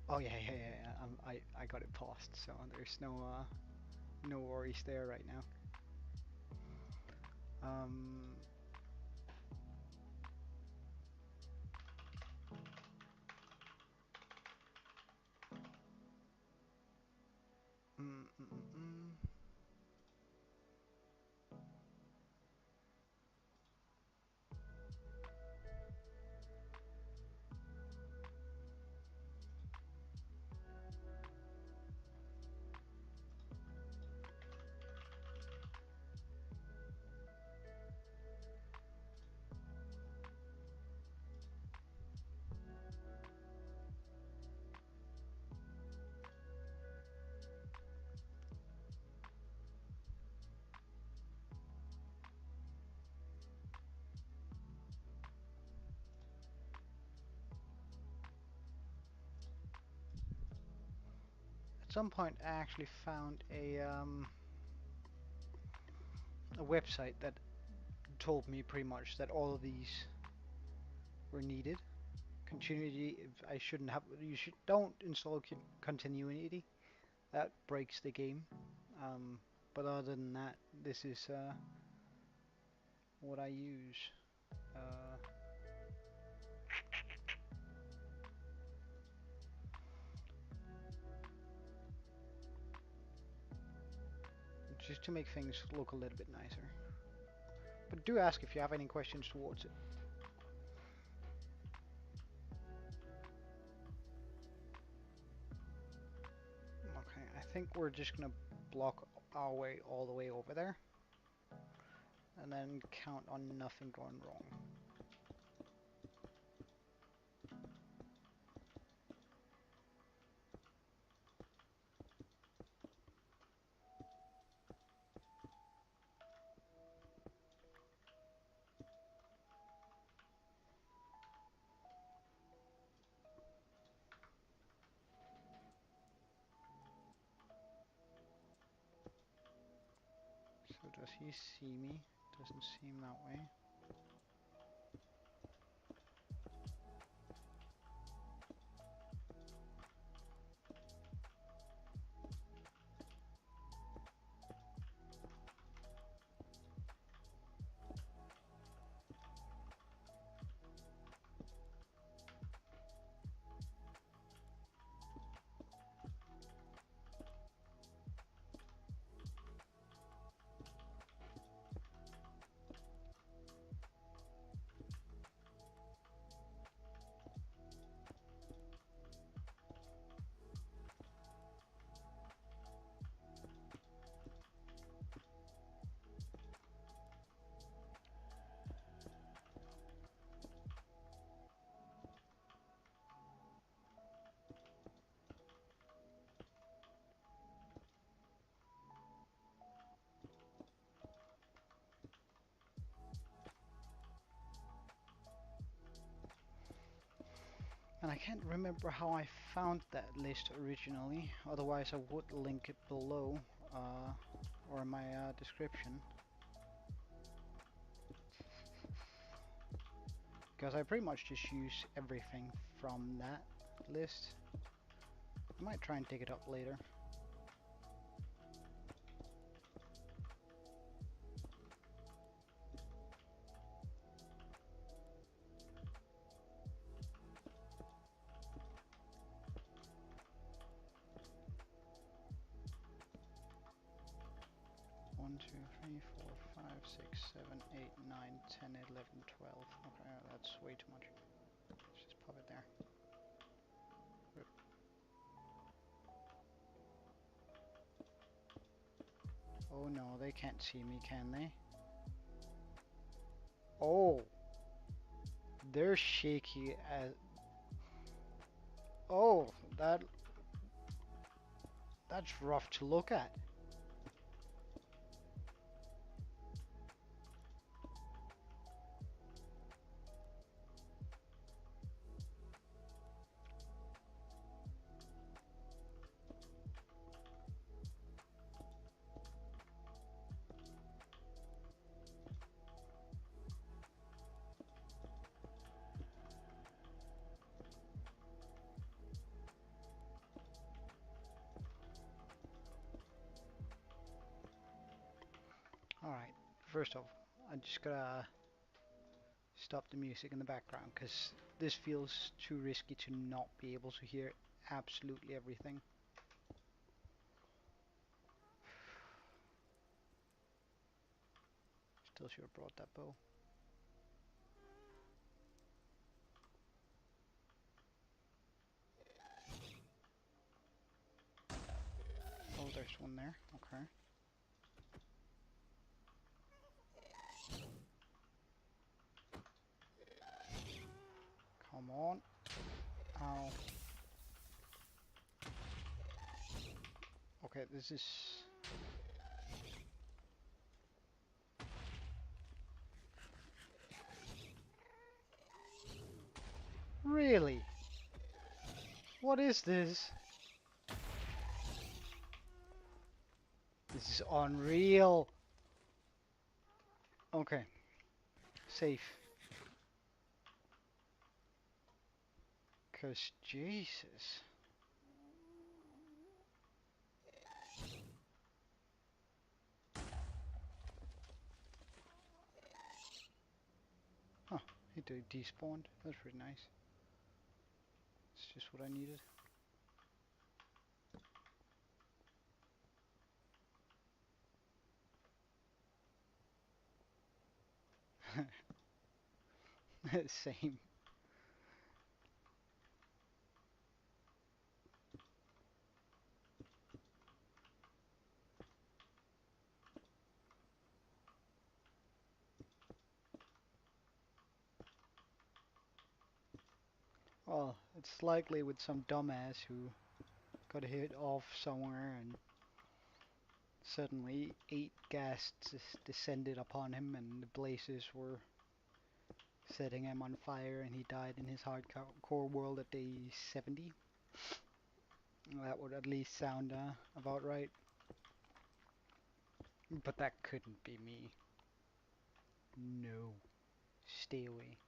oh yeah, yeah, yeah, yeah. I got it paused, so there's no worries there right now. Um, mm, mm, mm, mm. At some point, I actually found a website that told me pretty much that all of these were needed. continuity. I shouldn't have. Don't install continuity. That breaks the game. Um, but other than that, this is what I use. Uh, just to make things look a little bit nicer. But do ask if you have any questions towards it. Okay, I think we're just gonna block our way all the way over there. And then count on nothing going wrong. So does he see me? Doesn't seem that way. And I can't remember how I found that list originally, otherwise I would link it below or in my description. Because I pretty much just use everything from that list. I might try and dig it up later. One, two, three, four, five, 6, 7, 8, 9, 10, 11, 12. Okay, that's way too much. Let's just pop it there. Oh no, they can't see me, can they? Oh, they're shaky as... Oh, that's rough to look at. Alright, first off, I just gotta stop the music in the background because this feels too risky to not be able to hear absolutely everything. Still should have brought that bow. Oh, there's one there. Okay. Come on. Ow. Okay, this is... Really? What is this? This is unreal. Okay. Safe. Cause Jesus. Huh, he despawned. That's pretty nice. It's just what I needed. Same. Well, it's likely with some dumbass who got hit off somewhere and suddenly 8 ghasts descended upon him and the blazes were setting him on fire and he died in his hardcore world at day 70. That would at least sound about right. But that couldn't be me. No. Stay away.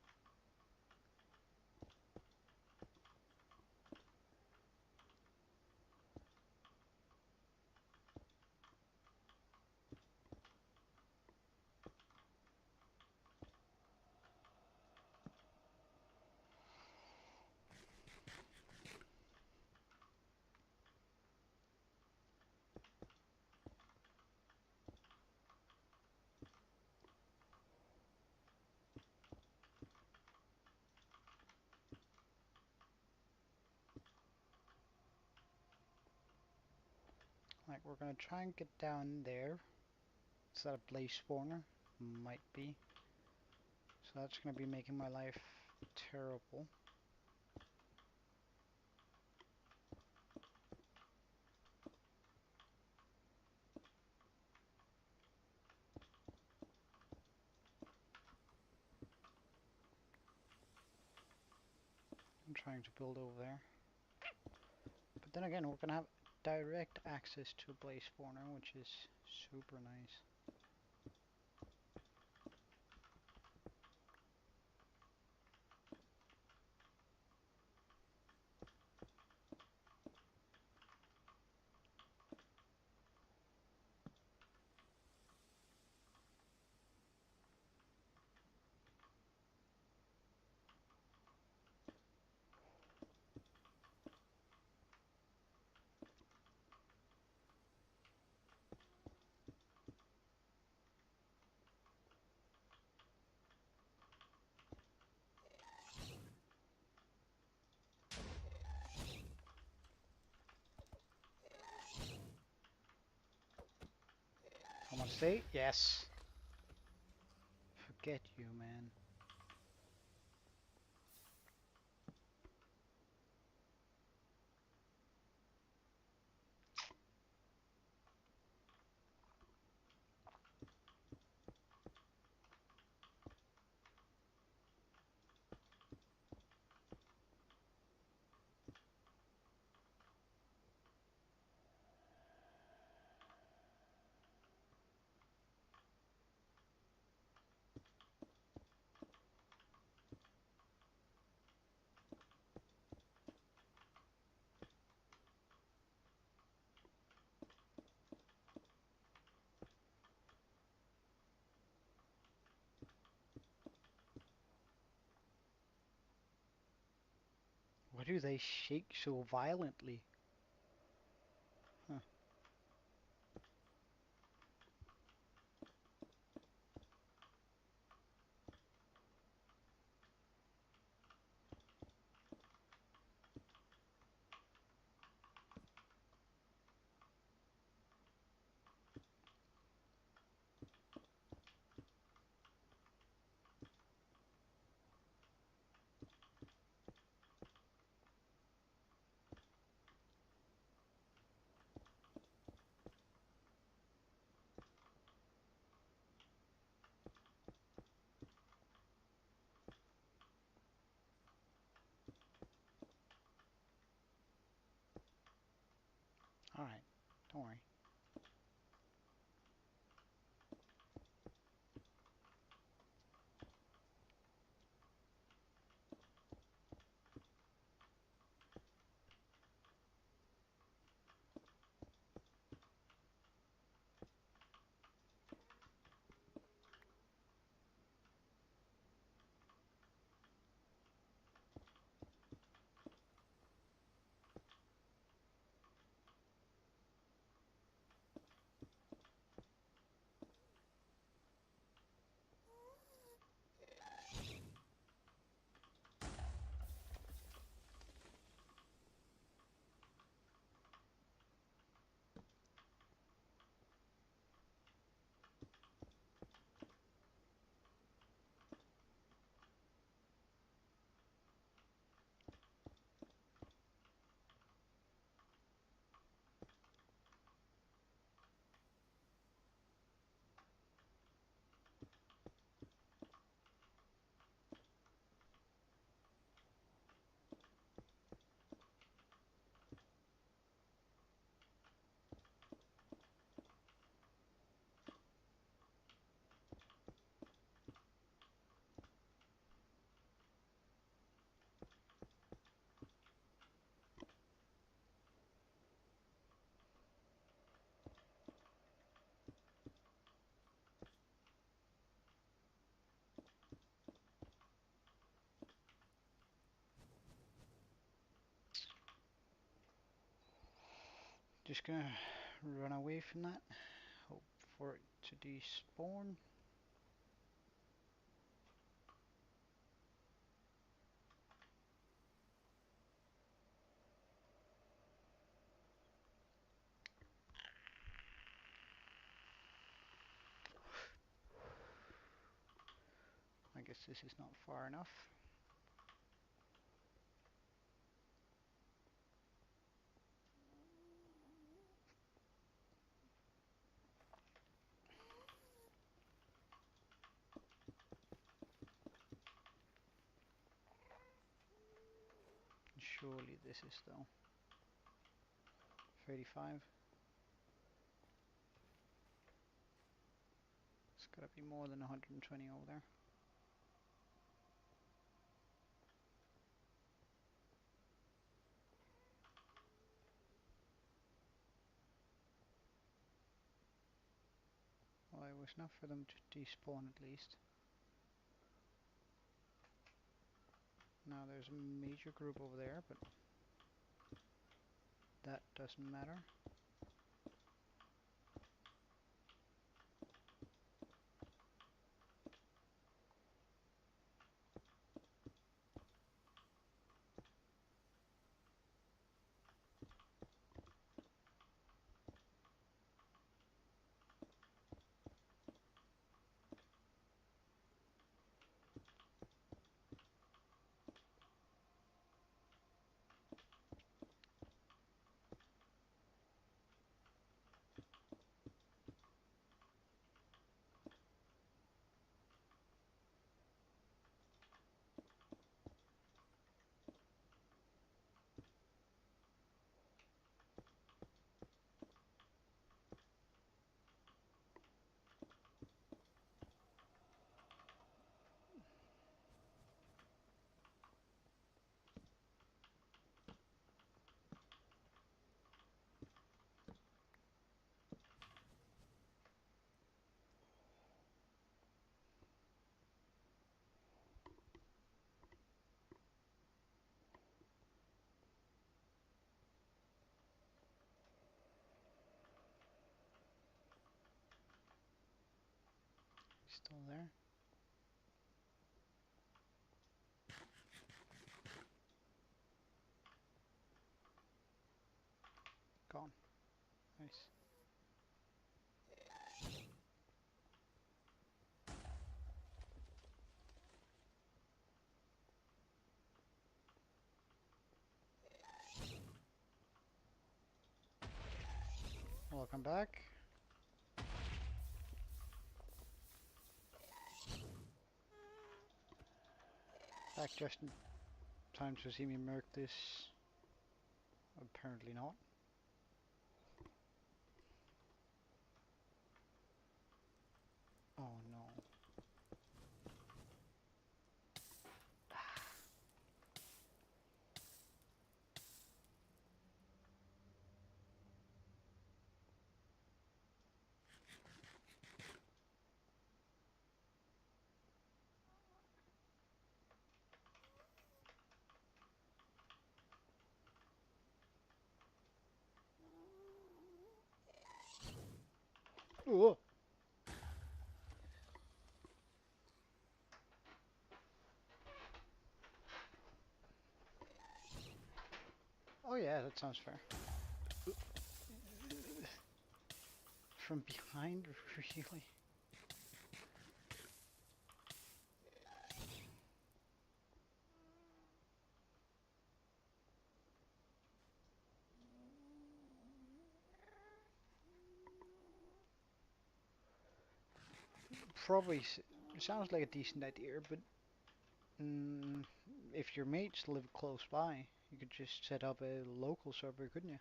Like, we're gonna try and get down there. Is that a blaze spawner? Might be. So that's gonna be making my life terrible. I'm trying to build over there. But then again, we're gonna have direct access to a blaze spawner, which is super nice. I'm gonna stay? Yes. Forget you, man. Why do they shake so violently? Huh. Alright, don't worry. Just gonna run away from that. Hope for it to despawn. I guess this is not far enough. Surely this is though. 35. It's gotta be more than 120 over there. Well, it was enough for them to despawn at least. Now there's a major group over there, but that doesn't matter. Still there. Gone. Nice. Welcome back. Back just in time to see me murk this. Apparently not. Oh no. Oh! Oh yeah, that sounds fair. From behind, really? Probably sounds like a decent idea, but mm, if your mates live close by, you could just set up a local server, couldn't you?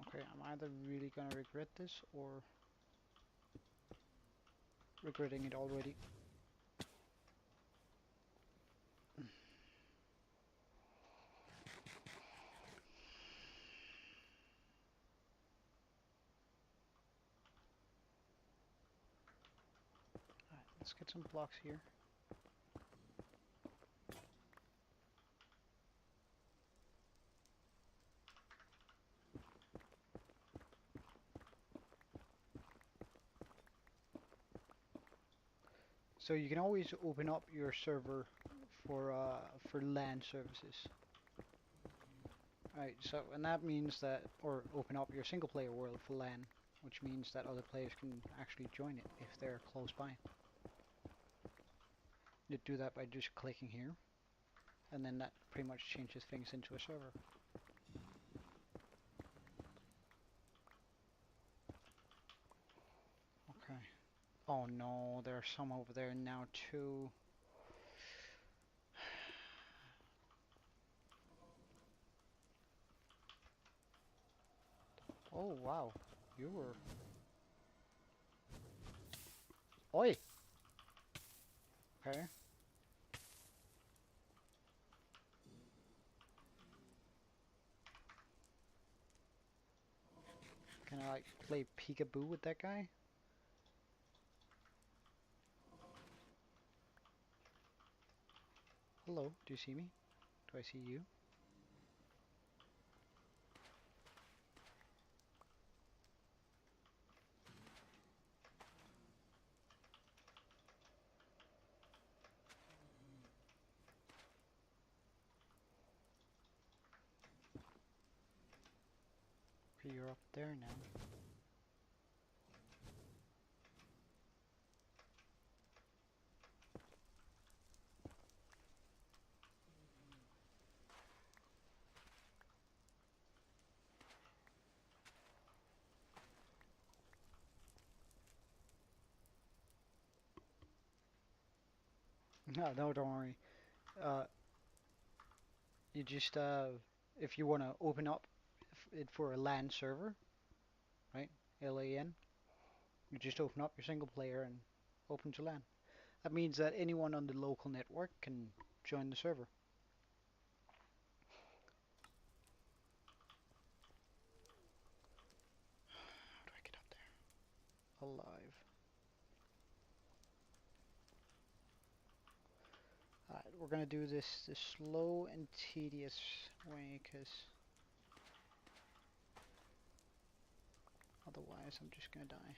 Okay, I'm either really gonna regret this or regretting it already. let's get some blocks here. So you can always open up your server for LAN services. Right, so and that means that, or open up your single player world for LAN, which means that other players can actually join it if they're close by. You do that by just clicking here, and then that pretty much changes things into a server. Okay. Oh no, there's some over there now too. Oh wow, you were. Oi! Okay. Can I like play peekaboo with that guy? Hello, do you see me? Do I see you? Okay, you're up there now. No, no, don't worry. Uh, you just if you want to open up it for a LAN server, right? LAN. You just open up your single player and open to LAN. That means that anyone on the local network can join the server. How do I get up there? Alive. Alright, we're gonna do this the slow and tedious way, because otherwise I'm just gonna die.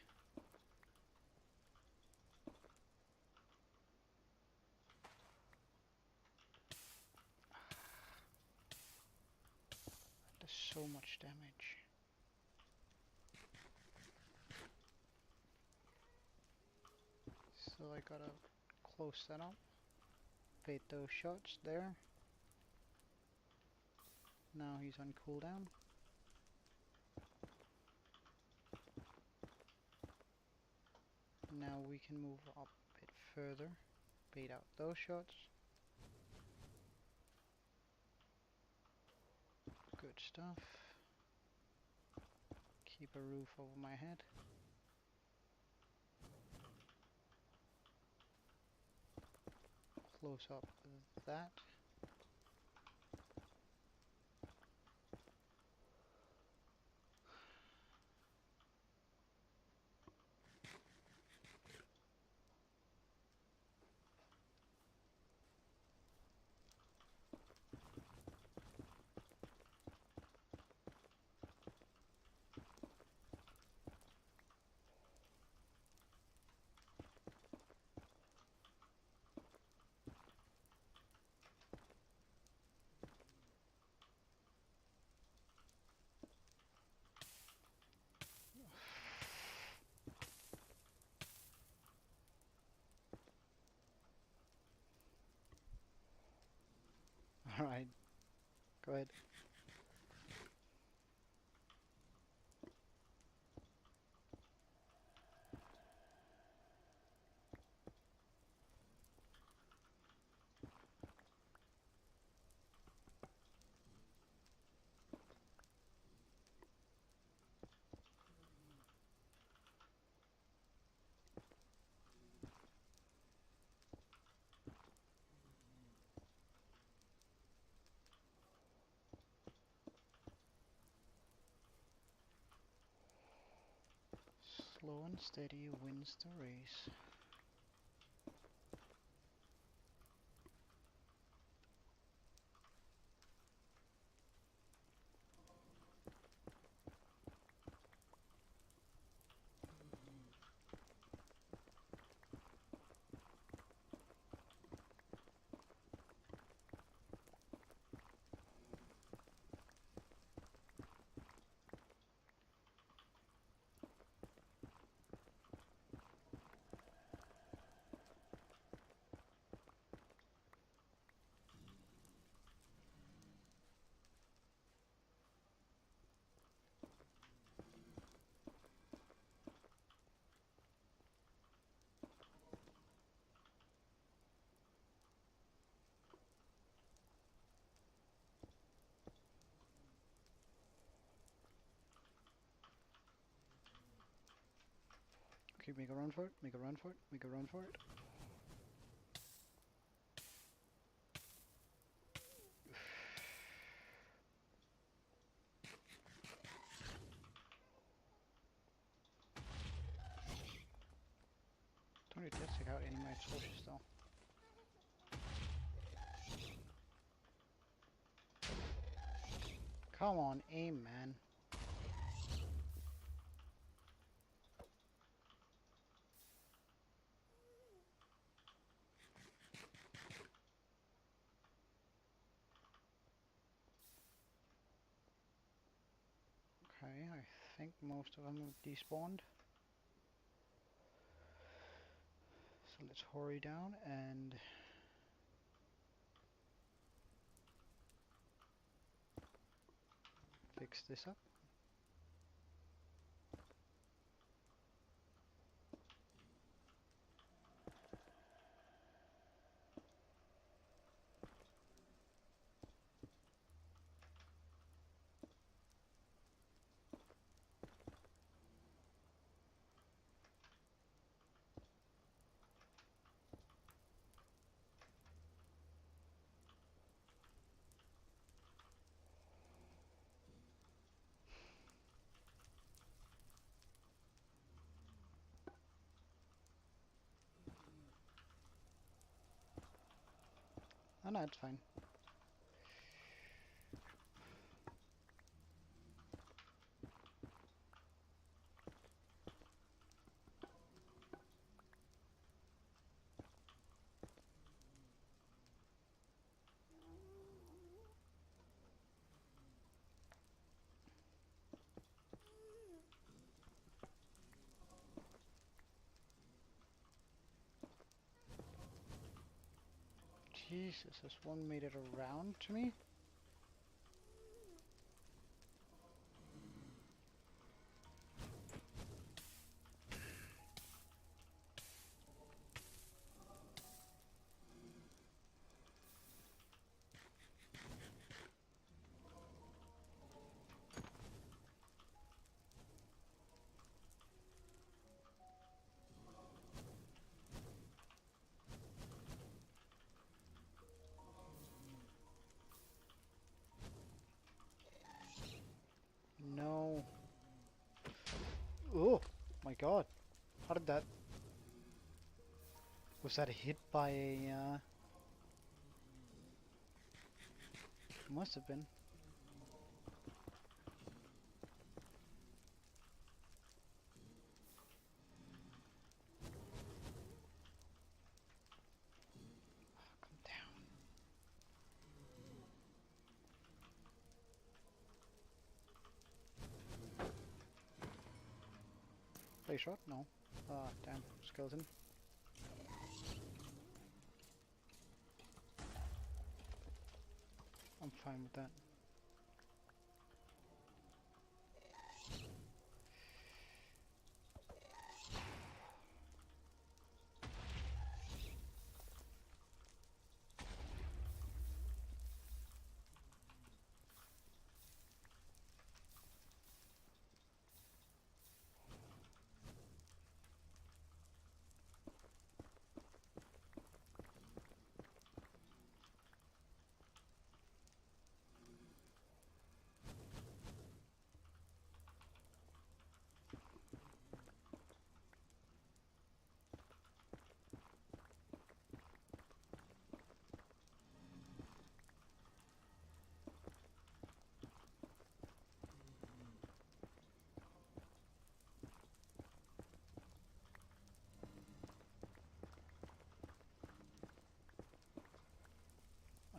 Does so much damage. So I gotta close that up. Bait those shots there. Now he's on cooldown. Now we can move up a bit further. Bait out those shots. Good stuff. Keep a roof over my head. Close up that. Alright, go ahead. Slow and steady wins the race. Actually, make a run for it, make a run for it, make a run for it. Don't need to take out any of my torches though. Come on, aim, man. Okay, I think most of them have despawned. So let's hurry down and fix this up. Oh no, it's fine. Jesus, this one made it around to me? No. Oh my god. How did that... Was that hit by a... Must have been. Come down. Play shot? No. Ah, damn. Skeleton. I'm fine with that.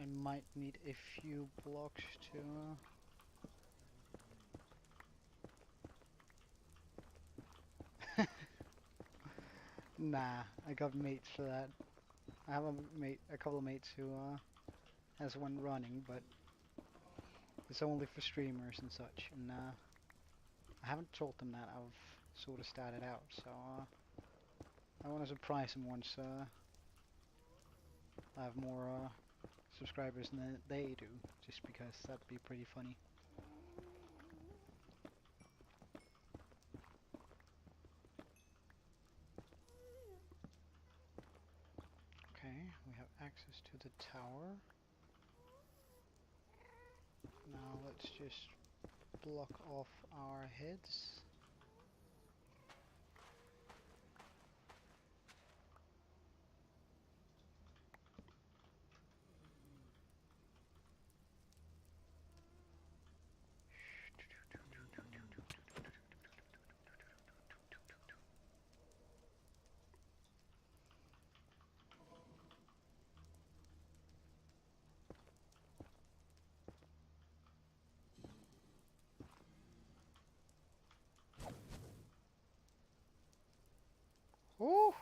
I might need a few blocks to... Nah, I got mates for that. I have a mate, a couple of mates who has one running, but it's only for streamers and such. And I haven't told them that I've sort of started out, so I want to surprise them once I have more subscribers than they do, just because that'd be pretty funny. just block off our heads. Ooh!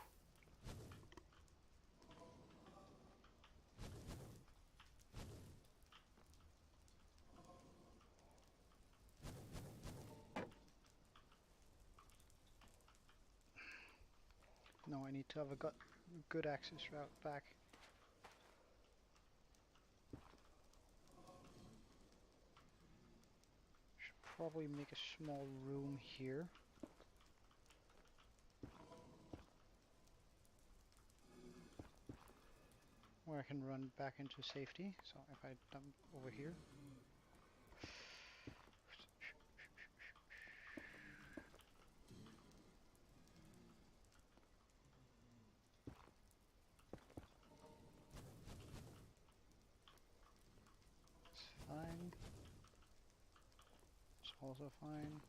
No, I need to have a good access route back. Should probably make a small room here. Where I can run back into safety. So if I dump over here. It's fine. It's also fine.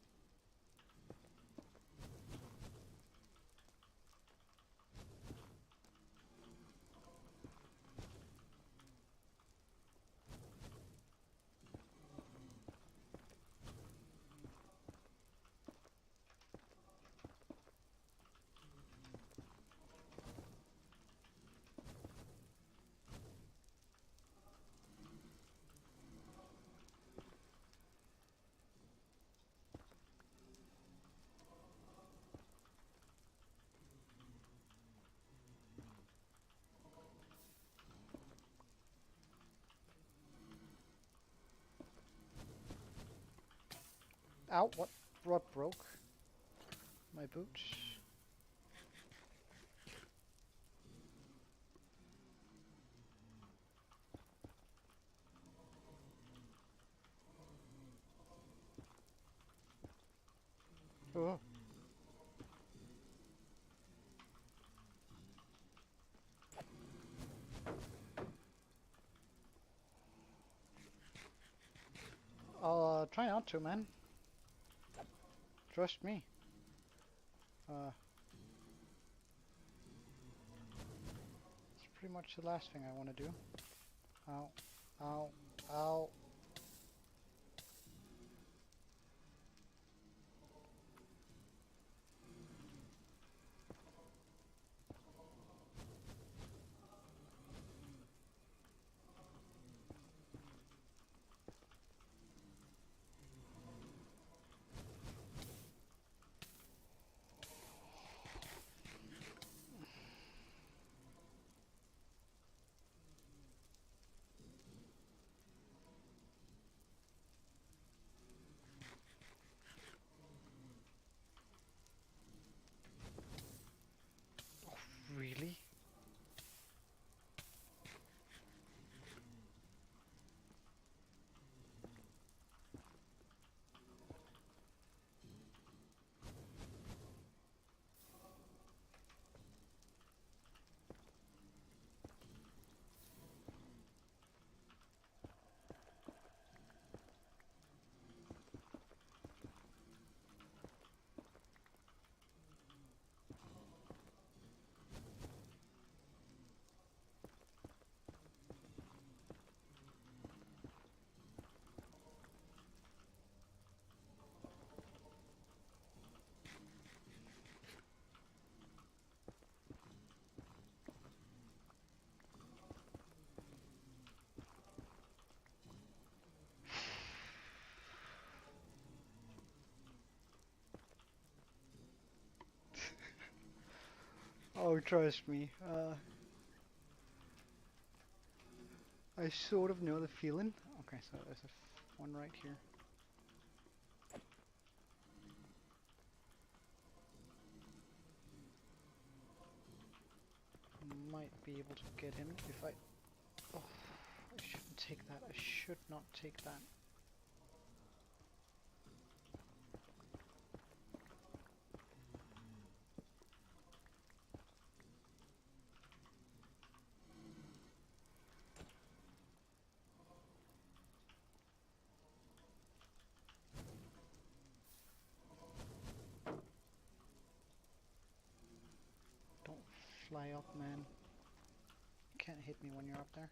Ow, what broke? My boots. Oh. I'll try not to, man. Trust me. It's pretty much the last thing I want to do. Ow, ow, ow. Really? Oh, trust me. I sort of know the feeling. Okay, so there's one right here. Might be able to get him if I... Oh, I shouldn't take that. I should not take that. fly up, man. You can't hit me when you're up there.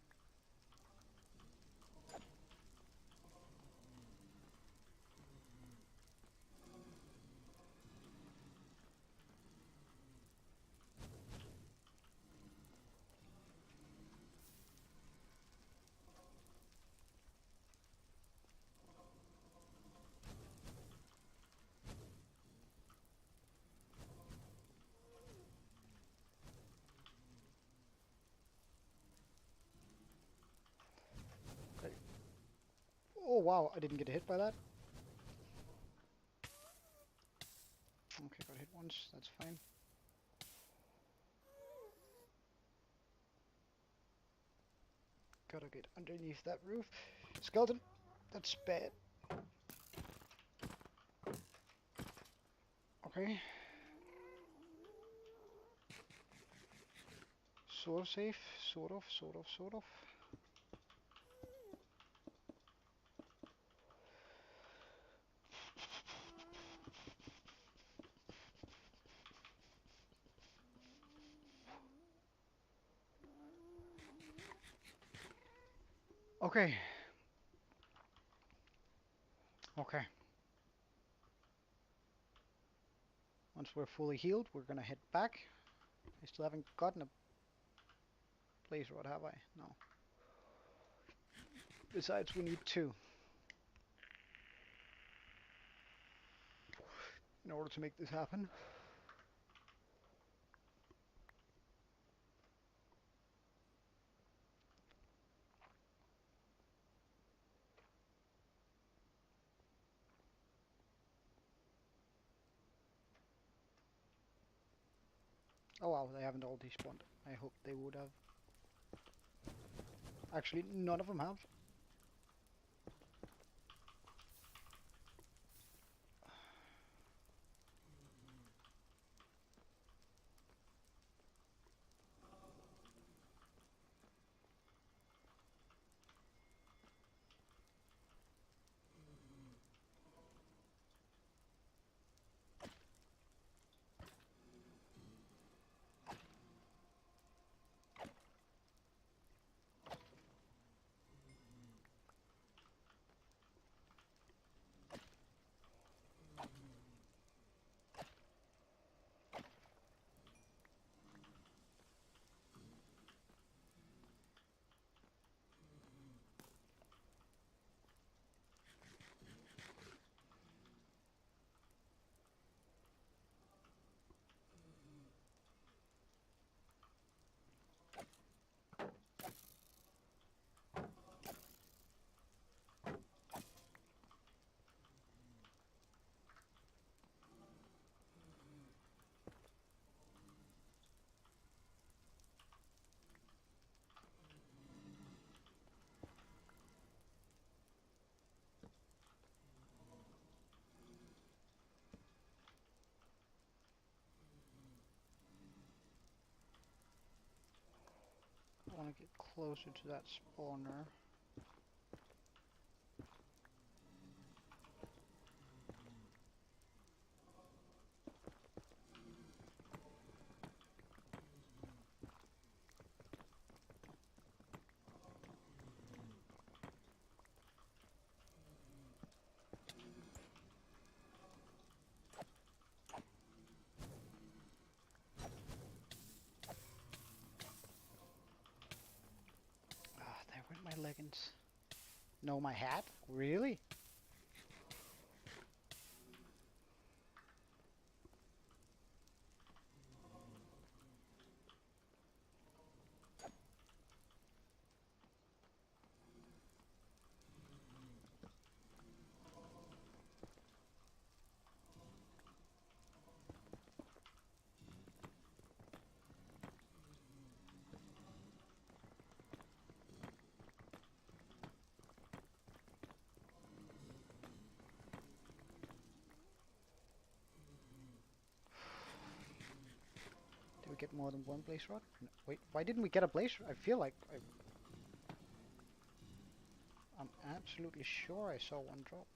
Okay. Oh wow, I didn't get hit by that. Okay, got hit once, that's fine. Gotta get underneath that roof. Skeleton! That's bad. Okay. Sort of safe. Sort of, sort of, sort of. Okay. Okay. Once we're fully healed, we're gonna head back. I still haven't gotten a blaze rod, have I? No. Besides, we need 2 in order to make this happen. Oh wow, they haven't all despawned. I hope they would have. Actually, none of them have. I want to get closer to that spawner. Ah, there went my leggings. No, my hat? Really? Did we get more than one blaze rod? No, wait, why didn't we get a blaze rod? I feel like I'm absolutely sure I saw one drop.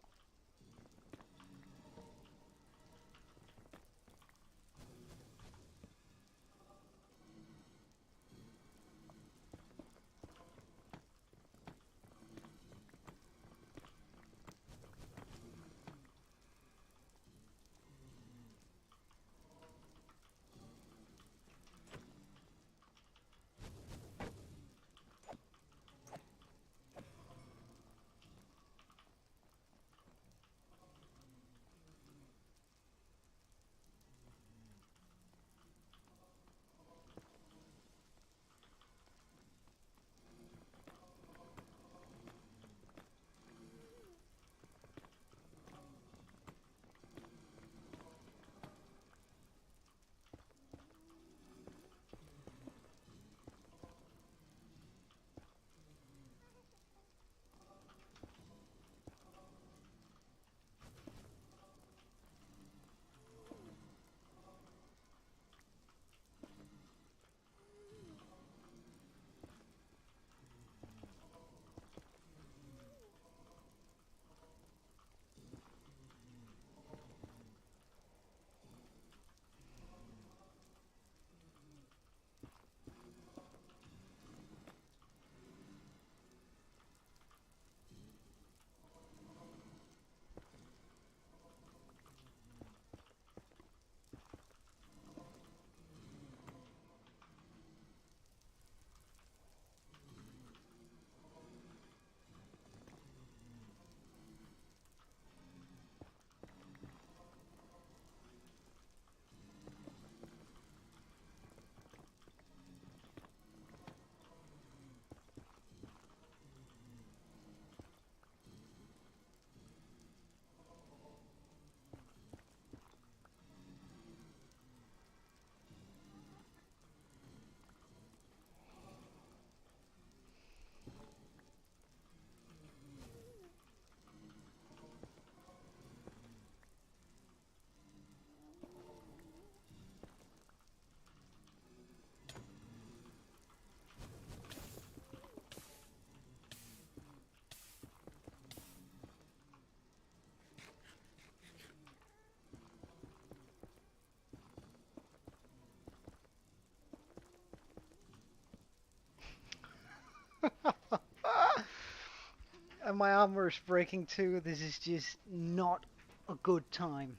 And my armor is breaking too. This is just not a good time.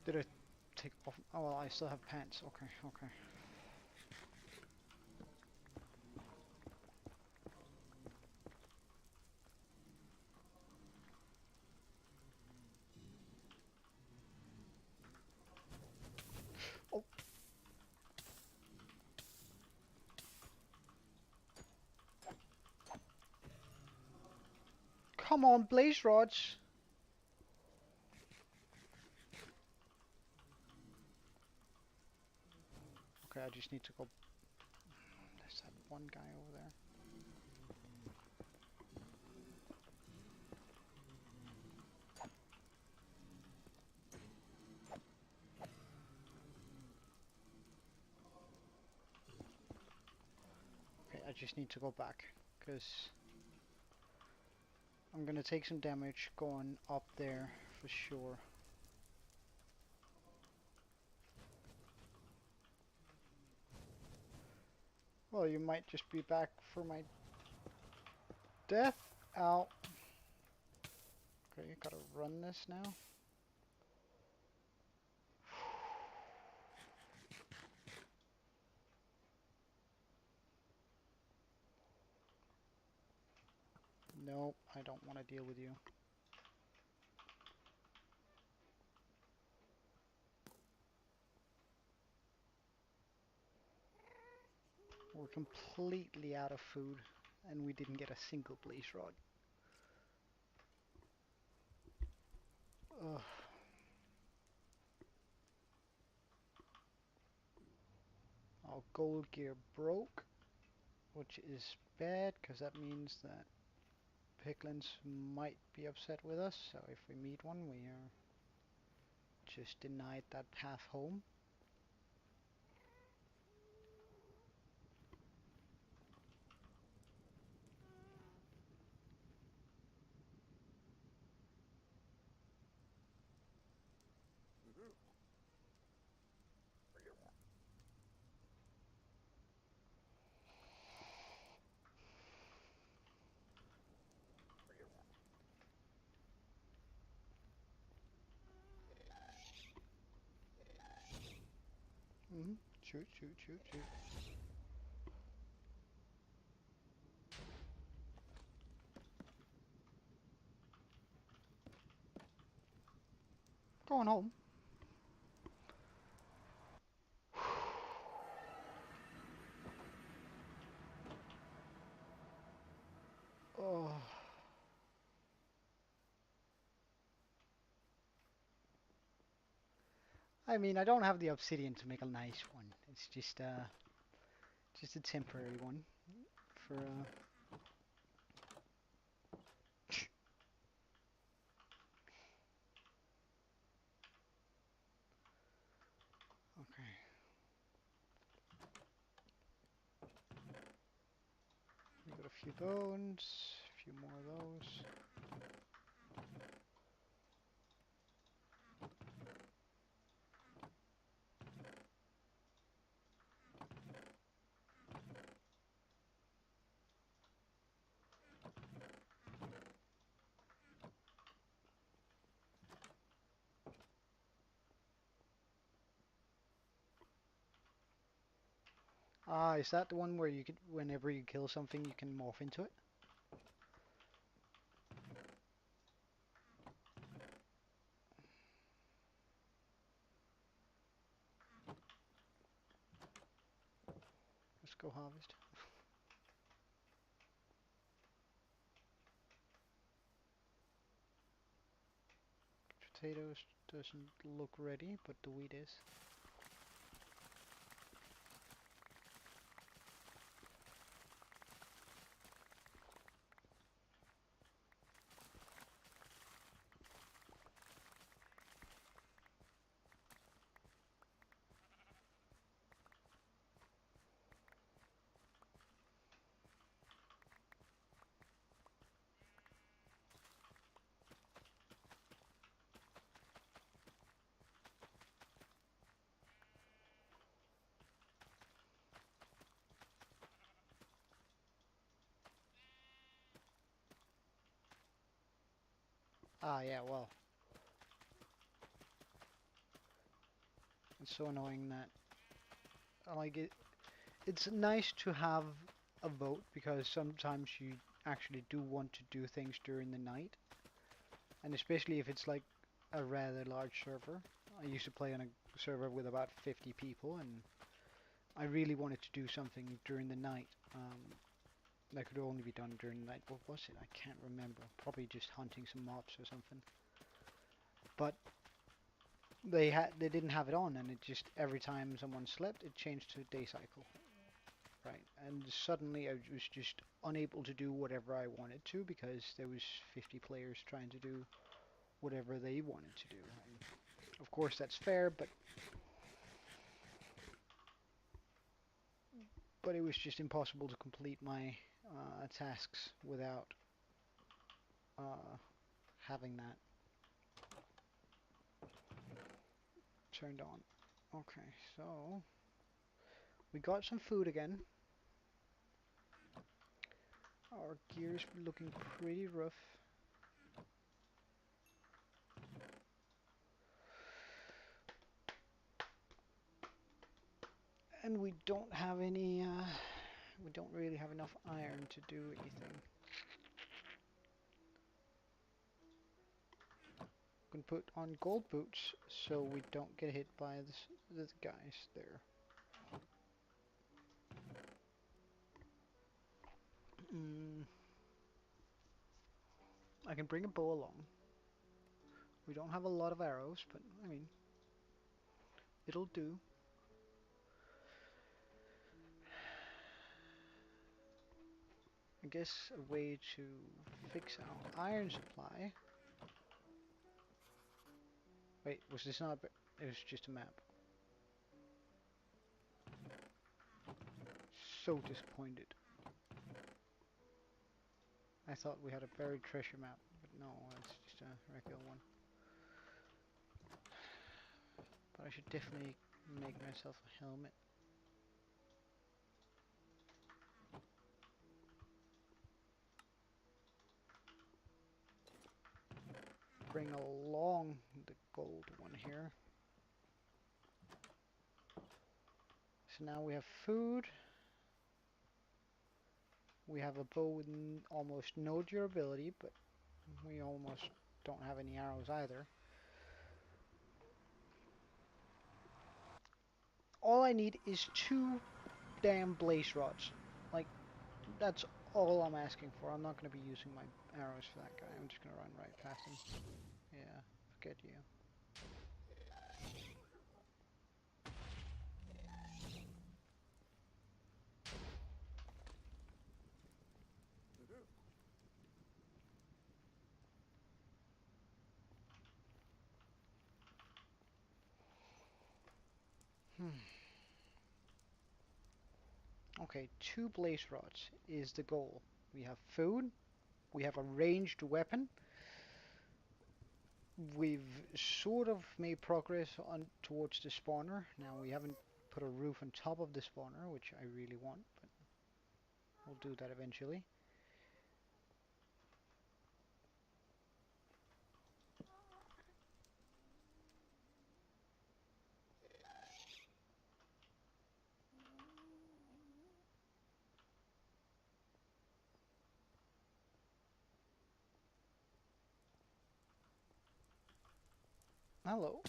Did I take off? Oh, well, I still have pants. Okay, okay. Oh, come on, blaze rods. Okay, I just need to go. There's that one guy over there. Okay, I just need to go back, because I'm gonna take some damage going up there for sure. Well, you might just be back for my death. Ow. Okay, gotta run this now. Nope, I don't want to deal with you. We're completely out of food, and we didn't get a single blaze rod. Ugh. Our gold gear broke, which is bad, because that means that piglins might be upset with us, so if we meet one, we are just denied that path home. Shoot, shoot, shoot, shoot. Going home. Oh. I mean, I don't have the obsidian to make a nice one. It's just a temporary one for Okay. We got a few bones, a few more of those. Ah, is that the one where you can, whenever you kill something, you can morph into it? Let's go harvest. Potatoes doesn't look ready, but the wheat is. Ah, yeah, well, it's so annoying that like it's nice to have a vote because sometimes you actually do want to do things during the night, and especially if it's like a rather large server. I used to play on a server with about 50 people, and I really wanted to do something during the night. That could only be done during the night. What was it? I can't remember. Probably just hunting some mobs or something. But they didn't have it on, and it just every time someone slept, it changed to day cycle. Right, and suddenly I was just unable to do whatever I wanted to because there was 50 players trying to do whatever they wanted to do. And of course that's fair, but it was just impossible to complete my tasks without uh, having that turned on. Okay, so we got some food again. Our gear's looking pretty rough. And we don't have any, we don't really have enough iron to do anything. We can put on gold boots so we don't get hit by the guys there. Mm, I can bring a bow along. We don't have a lot of arrows, but I mean, it'll do. I guess a way to fix our iron supply. Wait, was this not a, it was just a map. So disappointed. I thought we had a buried treasure map, but no, it's just a regular one. But I should definitely make myself a helmet. Bring along the gold one here. So now we have food. We have a bow with almost no durability, but we almost don't have any arrows either. All I need is 2 damn blaze rods. Like, that's all I'm asking for. I'm not going to be using my arrows for that guy. I'm just going to run right past him. Yeah, forget you. Okay, 2 blaze rods is the goal. We have food. We have a ranged weapon. We've sort of made progress on towards the spawner. Now we haven't put a roof on top of the spawner, which I really want, but we'll do that eventually. Hello.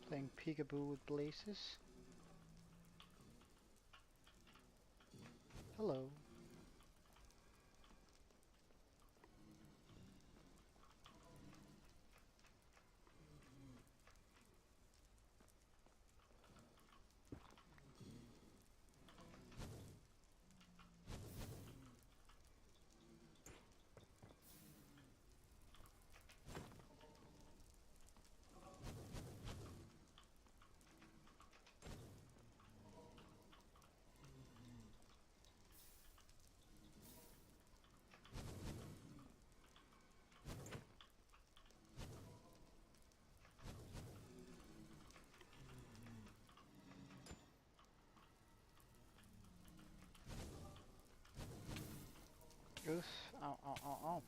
Playing peekaboo with blazes. Hello. Oof. Ow, ow, ow, ow.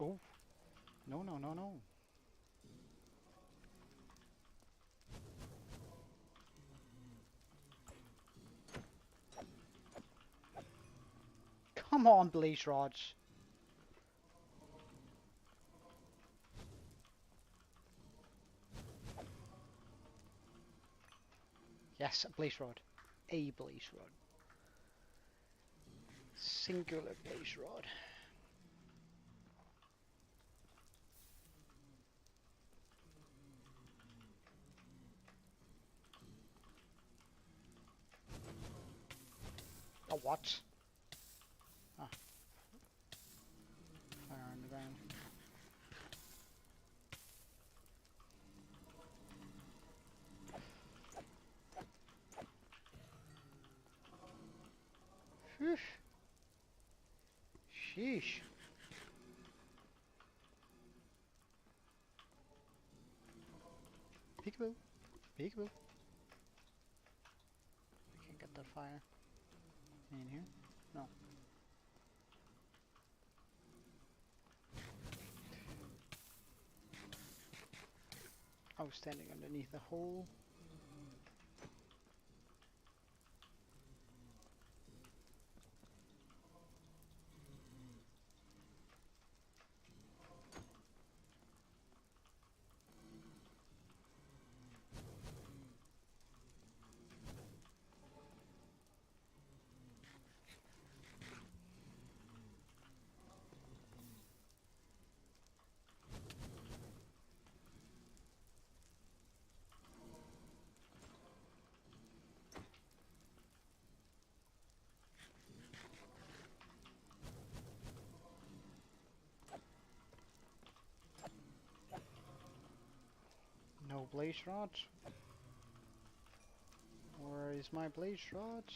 Oh, no, no, no, no. Come on, blaze rods. Yes, a blaze rod. A blaze rod. Singular blaze rod. A what? Ah, fire on the ground. Phew. Sheesh. Peekaboo. Peekaboo. I can't get that fire. In here? No. I was standing underneath a hole. No blaze rods. Where is my blaze rods?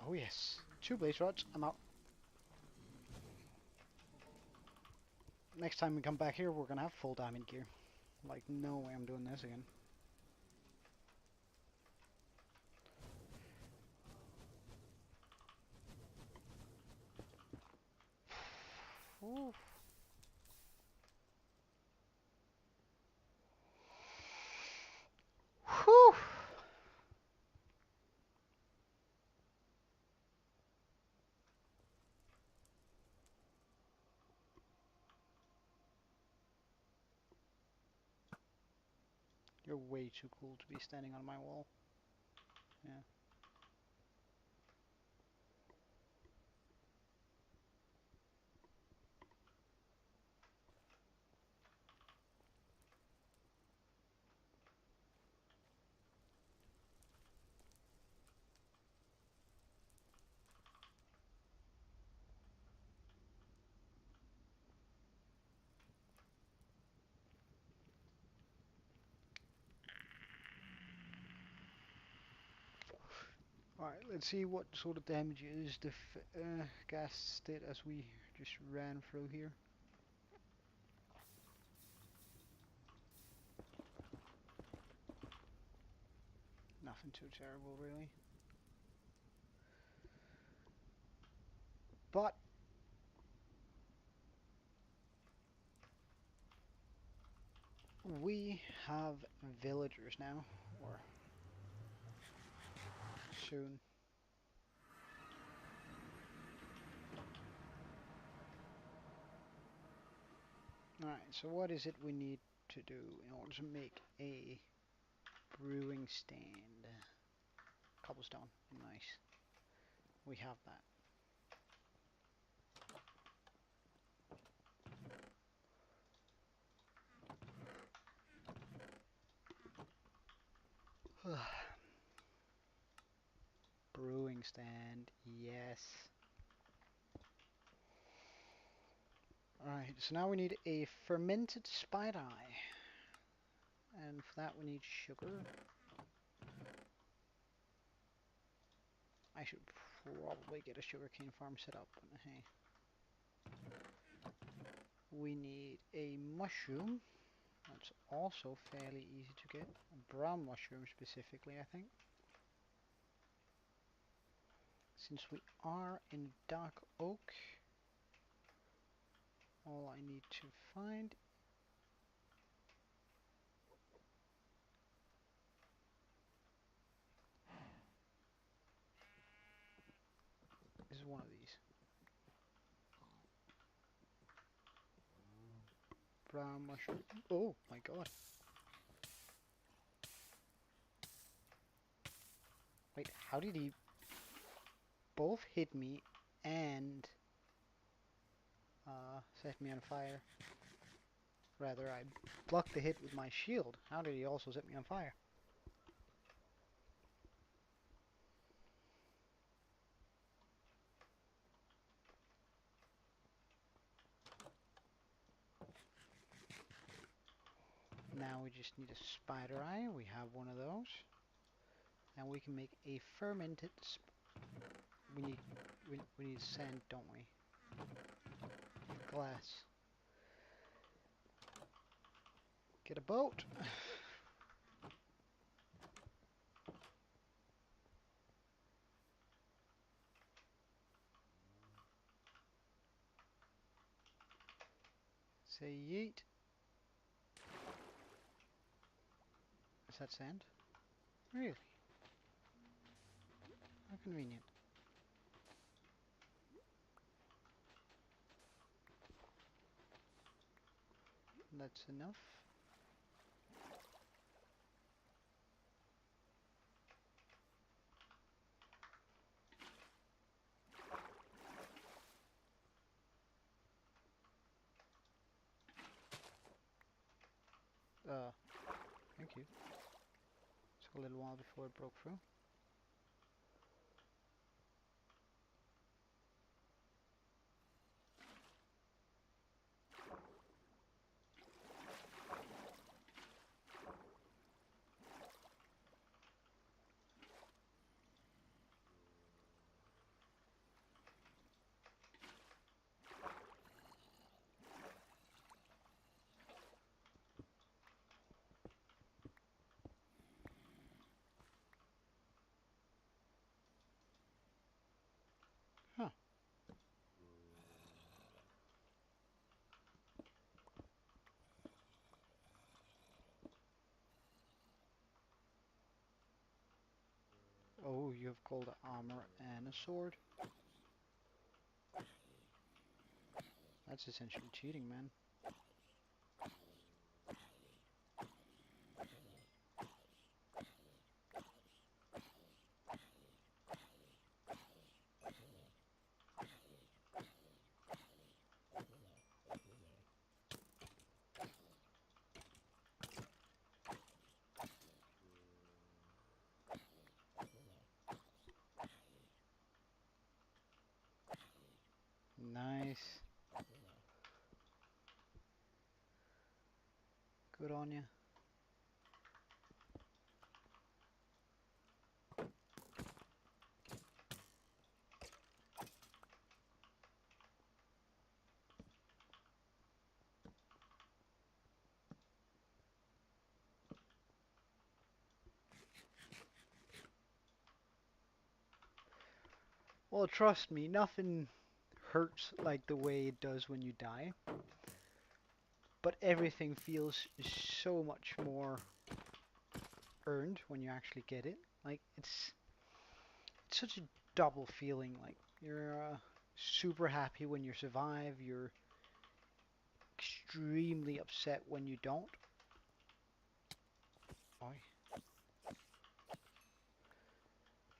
Oh yes. 2 blaze rods. I'm out. Next time we come back here, we're gonna have full diamond gear. Like, no way I'm doing this again. Ooh. Whew. You're way too cool to be standing on my wall. Yeah. Alright, let's see what sort of damage the gas did as we just ran through here. Nothing too terrible, really. But we have villagers now, or soon. Alright, so what is it we need to do in order to make a brewing stand? Cobblestone, nice. We have that. Brewing stand, yes. Alright, so now we need a fermented spider eye. And for that we need sugar. I should probably get a sugarcane farm set up, but hey. We need a mushroom. That's also fairly easy to get. A brown mushroom specifically, I think. Since we are in dark oak, all I need to find is one of these. Brown mushroom. Oh my god. Wait, how did he both hit me and set me on fire? Rather, I blocked the hit with my shield. How did he also set me on fire? Now we just need a spider eye. We have one of those. And we can make a fermented we need sand, don't we? Glass. Get a boat. Say yeet. Is that sand? Really? How convenient. That's enough. Thank you. Took a little while before it broke through. Oh, you have gold armor and a sword. That's essentially cheating, man. Nice. Good on you. Well, trust me, nothing hurts like the way it does when you die, but everything feels so much more earned when you actually get it. Like it's such a double feeling. Like you're super happy when you survive, you're extremely upset when you don't. Oy.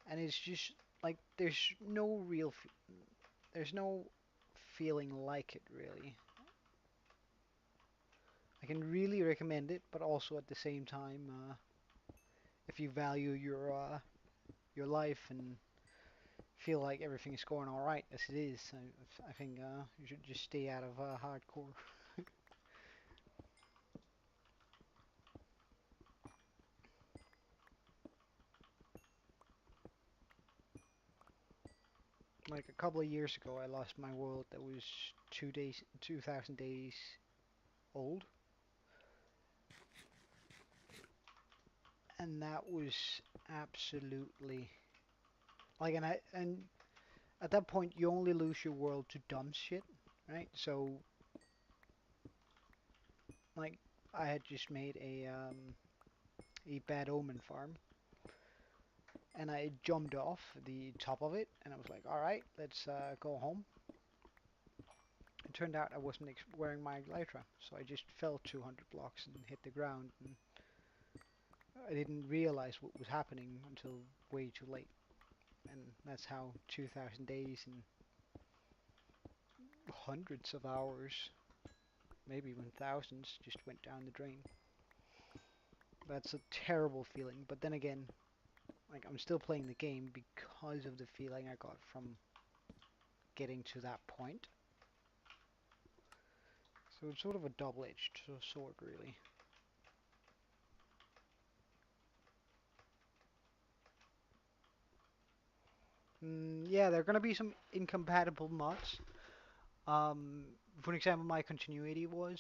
And it's just like there's no feeling like it really. I can really recommend it, but also at the same time, if you value your life and feel like everything is going all right as it is, I think you should just stay out of hardcore. Like a couple of years ago, I lost my world that was 2,000 days old, and that was absolutely like, and at that point you only lose your world to dumb shit, right? So like, I had just made a bad omen farm, and I jumped off the top of it, and I was like, all right, let's go home. It turned out I wasn't wearing my elytra, so I just fell 200 blocks and hit the ground, and I didn't realize what was happening until way too late. And that's how 2,000 days and hundreds of hours, maybe even thousands, just went down the drain. That's a terrible feeling, but then again, like I'm still playing the game because of the feeling I got from getting to that point. So it's sort of a double-edged sword, really. Yeah, there are gonna be some incompatible mods. Um, for example, my continuity was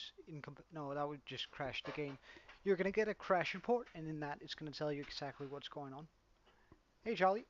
no, that would just crash the game. You're gonna get a crash report, and in that, it's gonna tell you exactly what's going on. Hey, Charlie.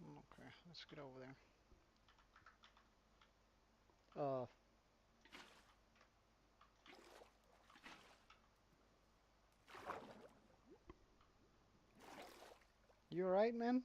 Okay, let's get over there. Uh, you alright, man?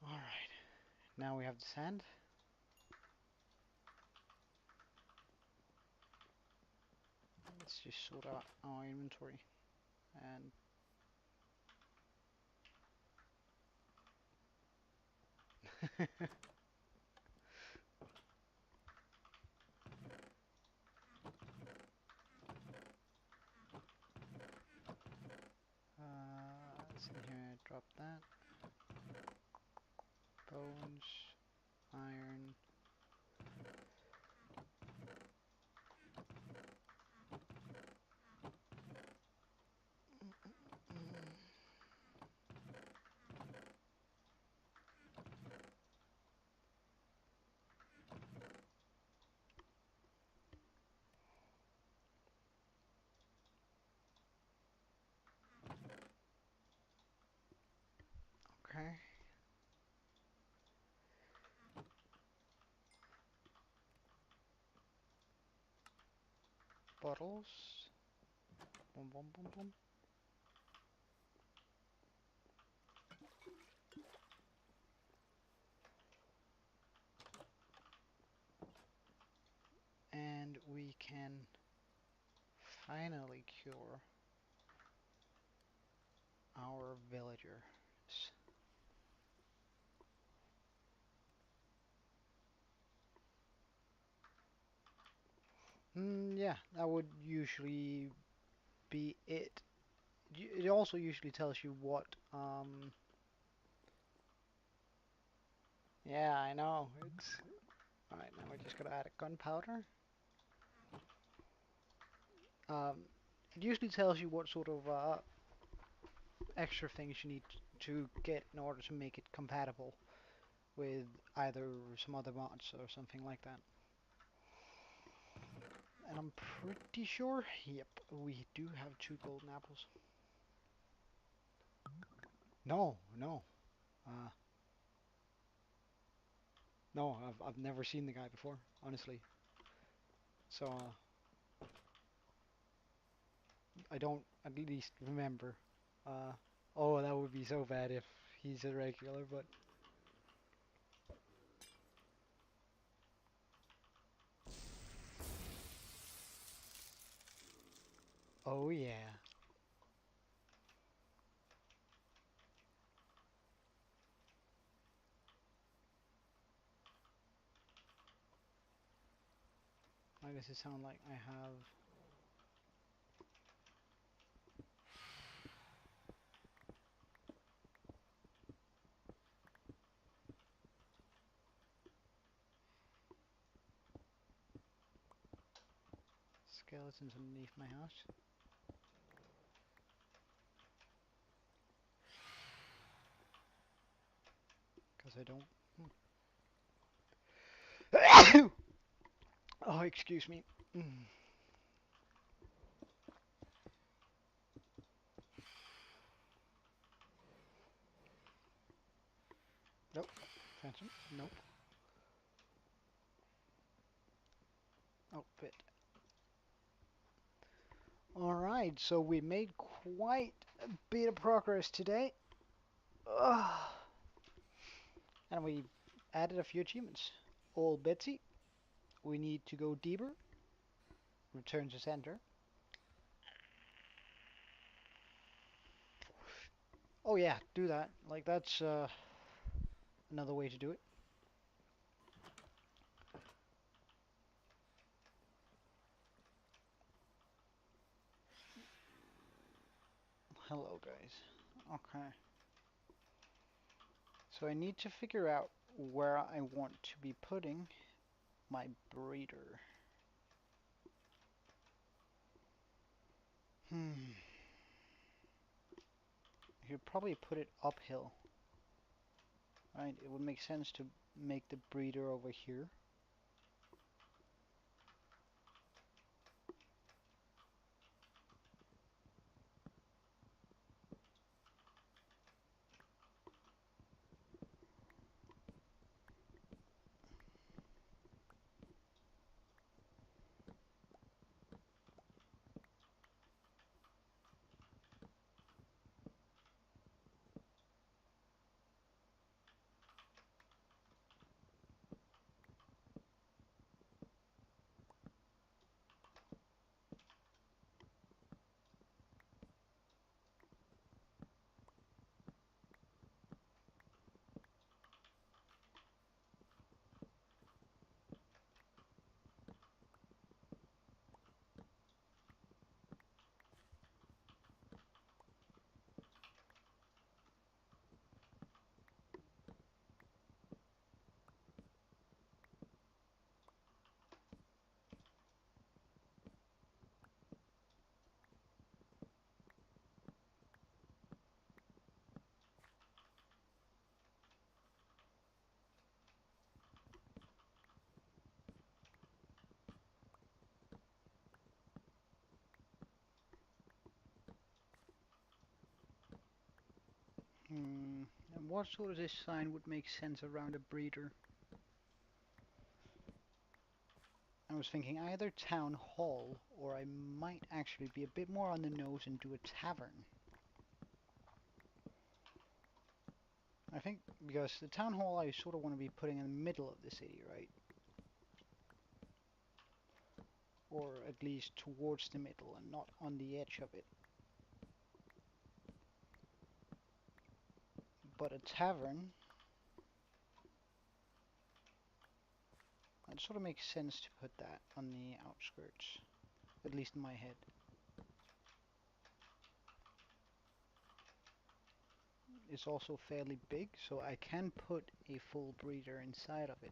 Alright, now we have the sand. let's just sort out our inventory and let's see here, drop that. Bones, iron. Okay. Bottles. Boom, boom, boom, boom. And we can finally cure our villagers. Yeah, that would usually be it. It also usually tells you what, yeah, I know. It's alright, now we just gotta add a gunpowder. It usually tells you what sort of extra things you need to get in order to make it compatible with either some other mods or something like that. And I'm pretty sure, yep, we do have 2 golden apples. No, no, uh, no, I've never seen the guy before, honestly. So, I don't at least remember. Uh, oh, that would be so bad if he's a regular, but oh yeah. Why does it sound like I have... skeletons underneath my house? Because I don't... Oh, excuse me. Nope. Phantom? Nope. Oh, bit. Alright, so we made quite a bit of progress today. Ugh. And we added a few achievements. Old Betsy, we need to go deeper. Return to center. Oh yeah, do that. Like that's another way to do it. Hello guys. Okay. So I need to figure out where I want to be putting my breeder. Hmm. I should probably put it uphill. Right? It would make sense to make the breeder over here. And what sort of design would make sense around a breeder? I was thinking either town hall, or I might actually be a bit more on the nose and do a tavern. I think because the town hall I sort of want to be putting in the middle of the city, right? Or at least towards the middle and not on the edge of it. But a tavern, it sort of makes sense to put that on the outskirts, at least in my head. It's also fairly big, so I can put a full breeder inside of it.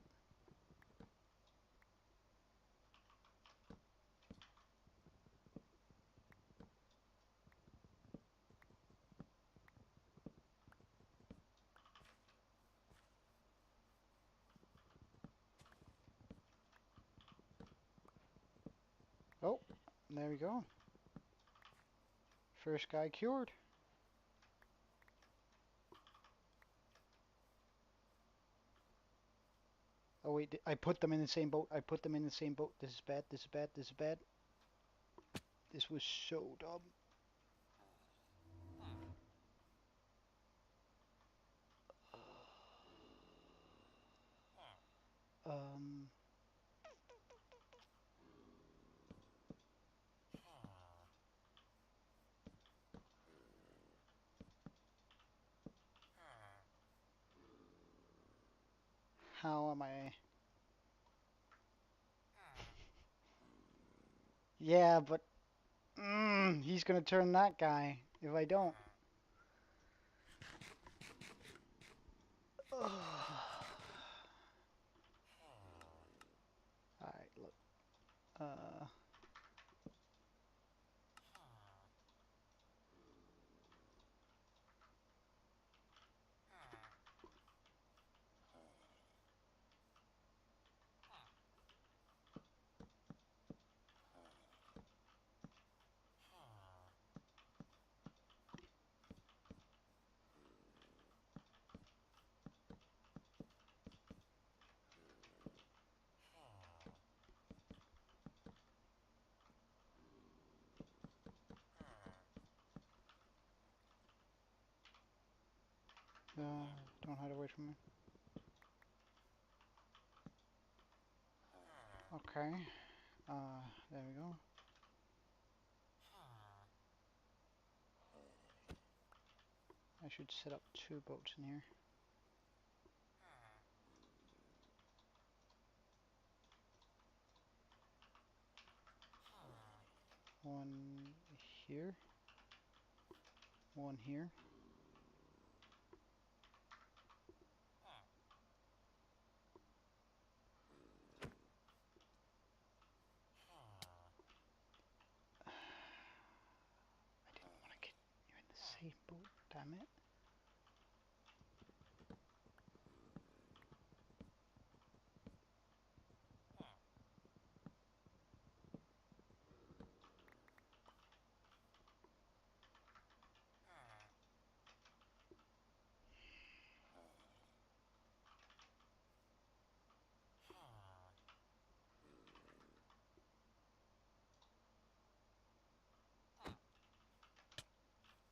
Oh, there we go. First guy cured. Oh wait, I put them in the same boat. I put them in the same boat. This is bad, this is bad, this is bad. This was so dumb. Um, how am I? Yeah, but he's gonna turn that guy if I don't. Alright, look. Uh, don't hide away from me. Okay. There we go. I should set up 2 boats in here. One here. One here. I didn't want to get you in the same boat, damn it.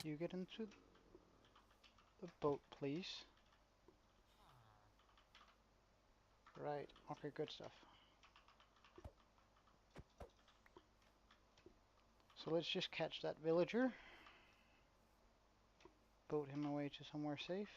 You get into the boat, please. Right, okay, good stuff. So let's just catch that villager. Boat him away to somewhere safe.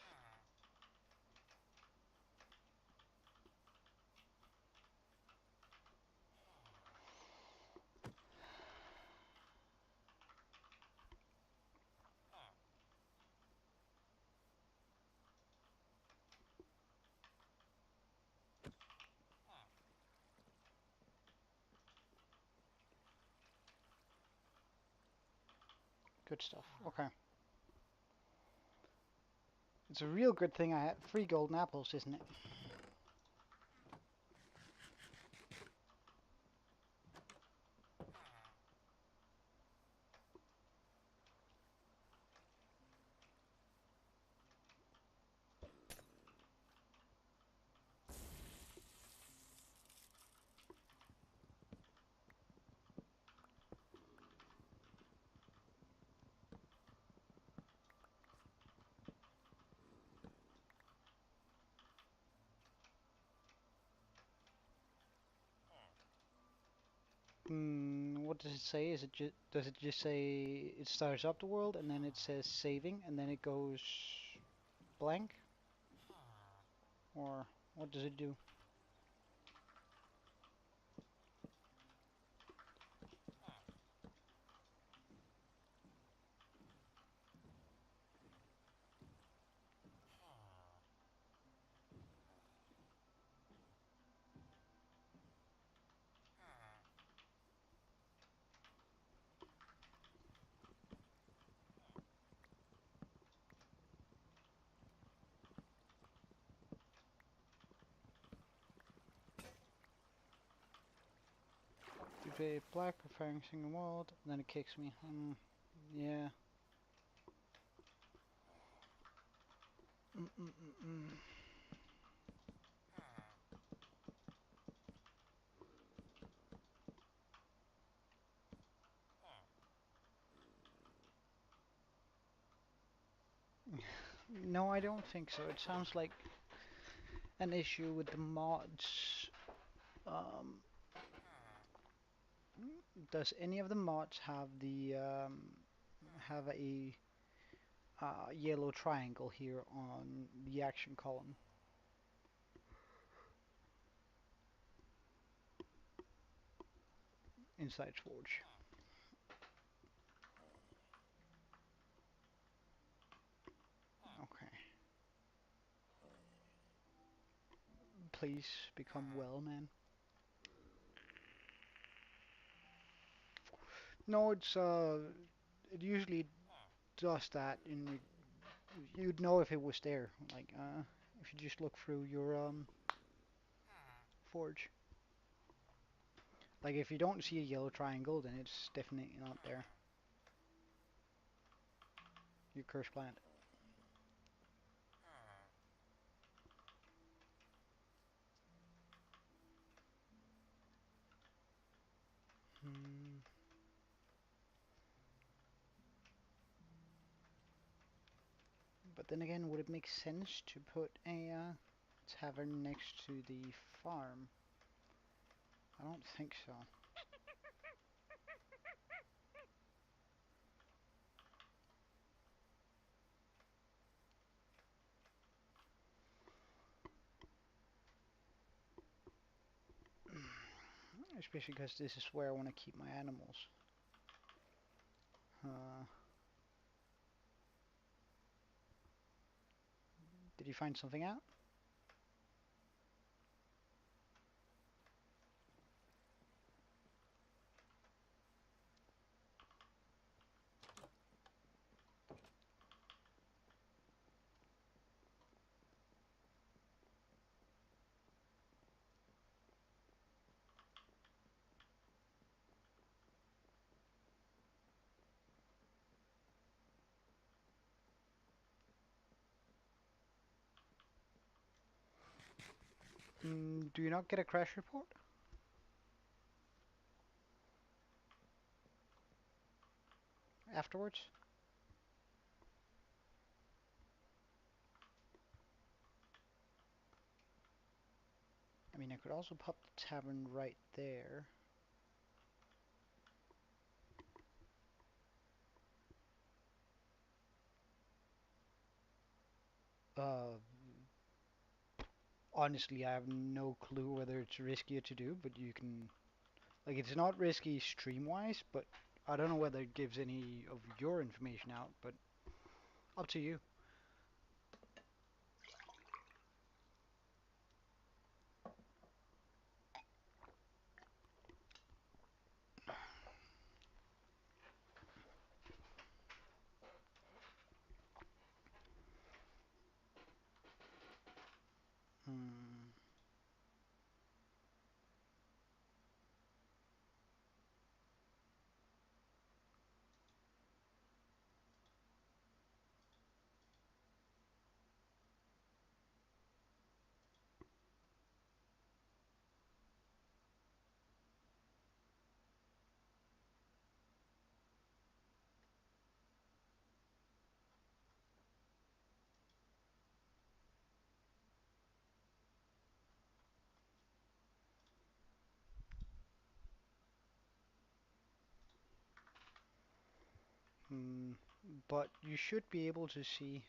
Good stuff, okay. It's a real good thing I had 3 golden apples, isn't it? What does it say? Does it just say it starts up the world and then it says saving and then it goes blank? Or what does it do? If a black preferring single world, then it kicks me. Yeah. Mm -mm -mm -mm. No, I don't think so. It sounds like an issue with the mods. Um, does any of the mods have a yellow triangle here on the action column inside Forge? Okay. Please become well, man. No, it usually does that, and you'd know if it was there. Like, if you just look through your Forge. Like, if you don't see a yellow triangle, then it's definitely not there. Your cursed plant. Hmm. But then again, would it make sense to put a tavern next to the farm? I don't think so. Especially because this is where I want to keep my animals. Uh, did you find something out? Do you not get a crash report afterwards? I mean, I could also pop the tavern right there. Uh, Honestly, I have no clue whether it's riskier to do, but you can... Like, it's not risky stream-wise, but I don't know whether it gives any of your information out, but up to you. Hmm. but you should be able to see,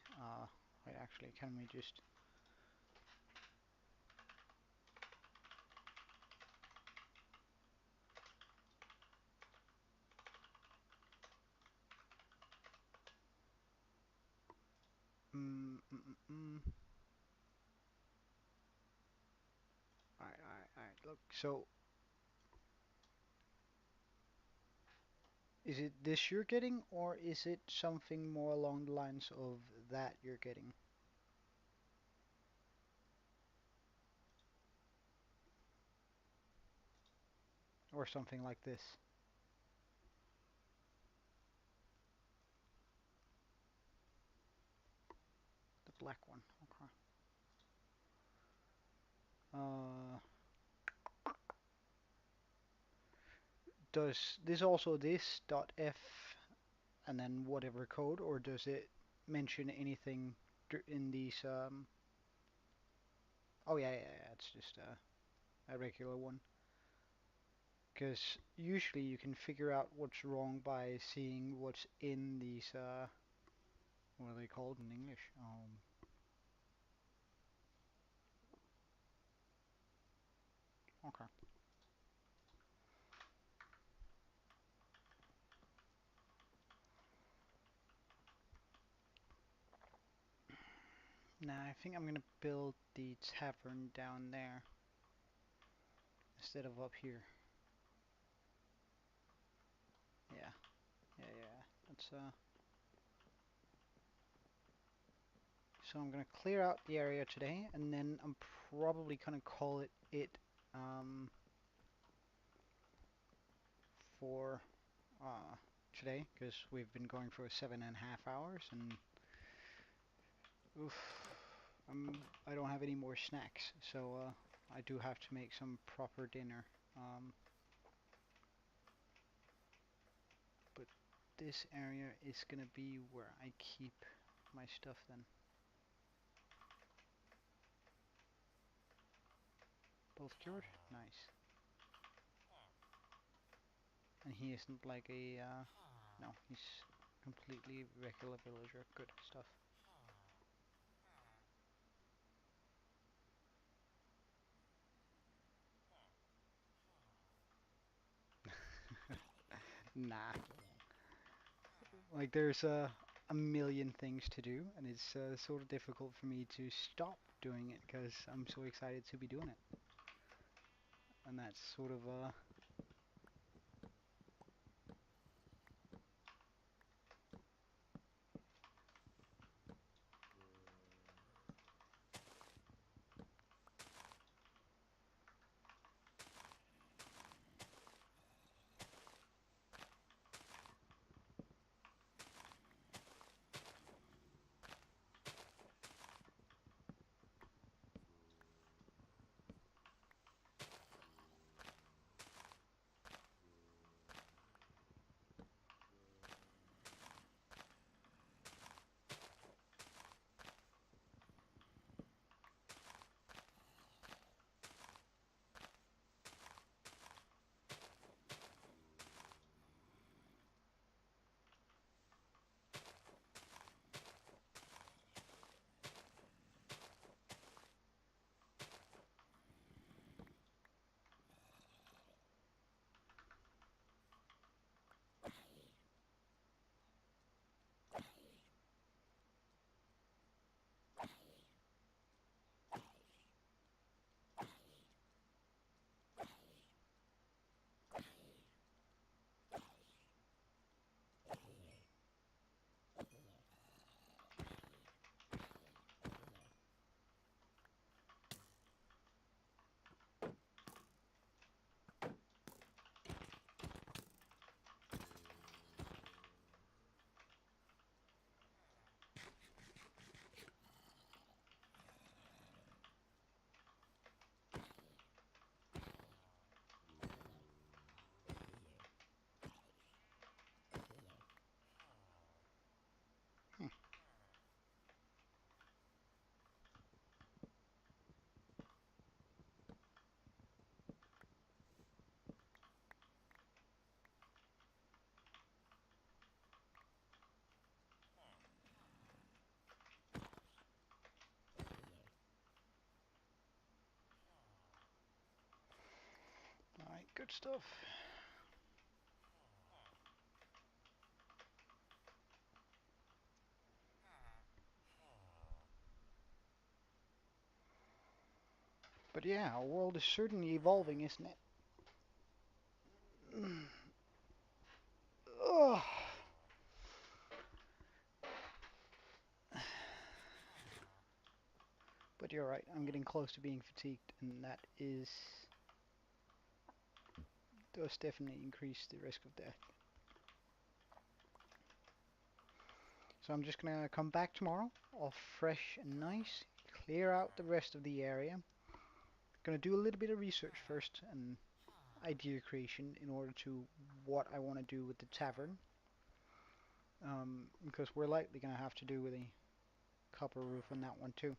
wait, actually, can we just, mm, mm, mm, mm. Alright, look, so, is it this you're getting, or is it something more along the lines of that you're getting? Or something like this? The black one, okay. Does this also this dot f and then whatever code, or does it mention anything in these, oh yeah, it's just a regular one. Because usually you can figure out what's wrong by seeing what's in these, what are they called in English? Okay. Now I think I'm gonna build the tavern down there instead of up here. Yeah. That's so I'm gonna clear out the area today, and then I'm probably gonna call it for today, because we've been going for 7.5 hours, and oof, I don't have any more snacks, so I do have to make some proper dinner. But this area is gonna be where I keep my stuff then. Both cured? Nice. And he isn't like a, no, he's completely regular villager. Good stuff. Nah, like there's a million things to do, and it's sort of difficult for me to stop doing it because I'm so excited to be doing it. And that's sort of Good stuff. But yeah, our world is certainly evolving, isn't it? Ugh. But you're right, I'm getting close to being fatigued, and that does definitely increase the risk of death. So I'm just gonna come back tomorrow, all fresh and nice, clear out the rest of the area. Gonna do a little bit of research first and idea creation in order to what I want to do with the tavern. Because we're likely gonna have to do with a copper roof on that one too.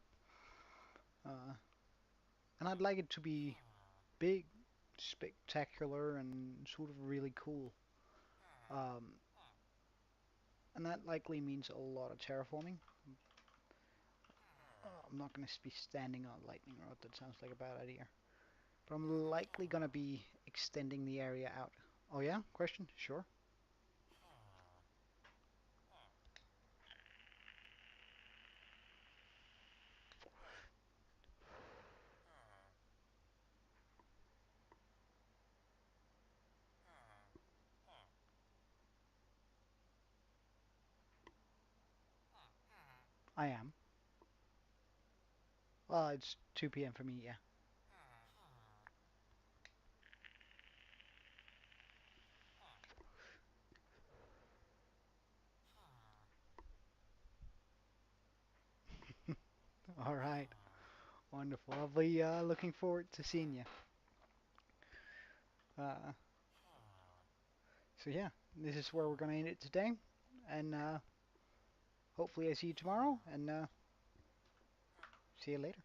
Uh, and I'd like it to be big, spectacular, and sort of really cool. Um, and that likely means a lot of terraforming. I'm not going to be standing on a lightning rod, that sounds like a bad idea. But I'm likely going to be extending the area out. Oh yeah? Question? Sure. I am. Well, it's 2 p.m. for me, yeah. Alright. Wonderful. I'll be looking forward to seeing you. Uh, so yeah, this is where we're going to end it today. And hopefully I see you tomorrow, and see you later.